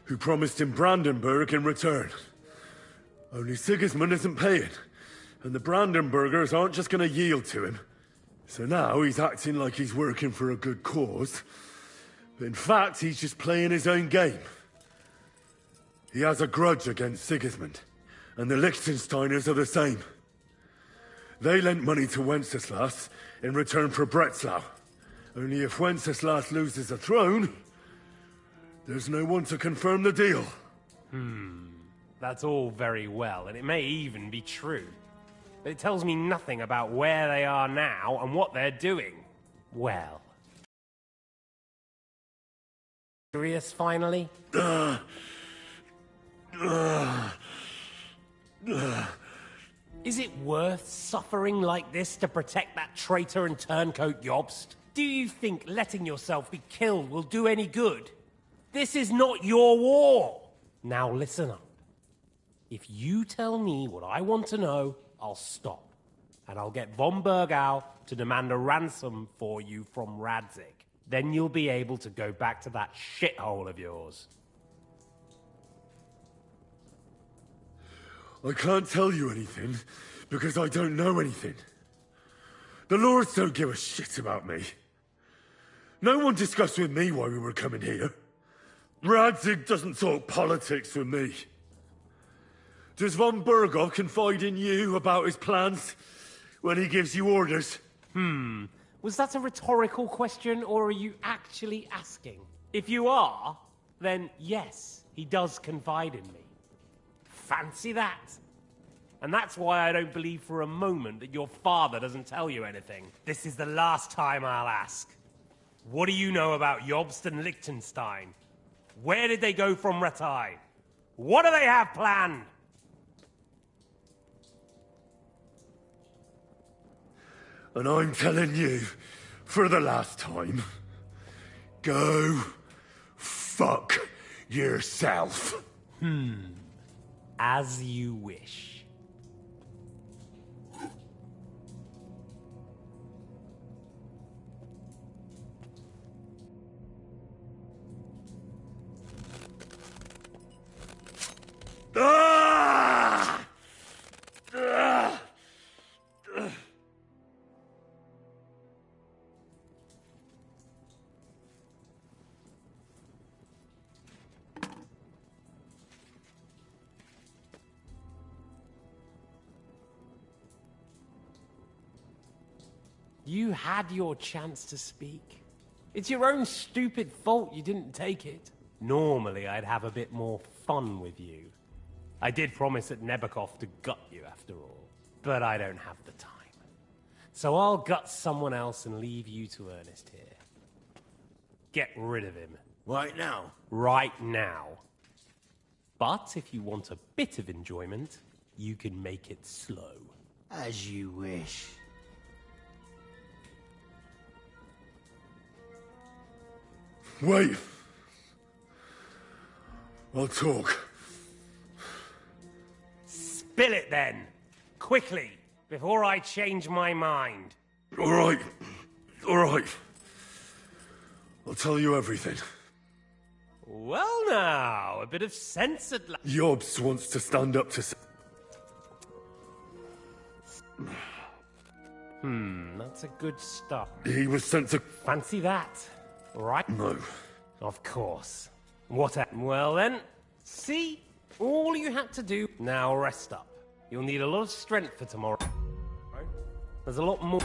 who promised him Brandenburg in return. Only Sigismund isn't paying, and the Brandenburgers aren't just gonna yield to him. So now he's acting like he's working for a good cause, but in fact he's just playing his own game. He has a grudge against Sigismund, and the Liechtensteiners are the same. They lent money to Wenceslas in return for Breslau. Only if Wenceslas loses the throne, there's no one to confirm the deal. That's all very well, and it may even be true. But it tells me nothing about where they are now and what they're doing. Well. Curious, finally? Is it worth suffering like this to protect that traitor and turncoat Jobst? Do you think letting yourself be killed will do any good? This is not your war! Now listen up. If you tell me what I want to know, I'll stop. And I'll get von Bergau to demand a ransom for you from Radzig. Then you'll be able to go back to that shithole of yours. I can't tell you anything, because I don't know anything. The Lords don't give a shit about me. No one discussed with me why we were coming here. Radzig doesn't talk politics with me. Does von Bergov confide in you about his plans when he gives you orders? Was that a rhetorical question, or are you actually asking? If you are, then yes, he does confide in me. Fancy that. And that's why I don't believe for a moment that your father doesn't tell you anything. This is the last time I'll ask. What do you know about Jobst and Liechtenstein? Where did they go from Ratai? What do they have planned? And I'm telling you, for the last time, go fuck yourself. As you wish. Ah! Ah! You had your chance to speak. It's your own stupid fault you didn't take it. Normally, I'd have a bit more fun with you. I did promise at Nebakov to gut you after all, but I don't have the time. So I'll gut someone else and leave you to Ernest here. Get rid of him. Right now? Right now. But if you want a bit of enjoyment, you can make it slow. As you wish. Wait. I'll talk. Spill it then! Quickly, before I change my mind. All right. All right. I'll tell you everything. Well now, a bit of sense at last. Yobs wants to stand up to... That's a good start. He was sent to... Fancy that, right? No. Of course. What Well then, see? All you had to do... Now rest up. You'll need a lot of strength for tomorrow. There's a lot more...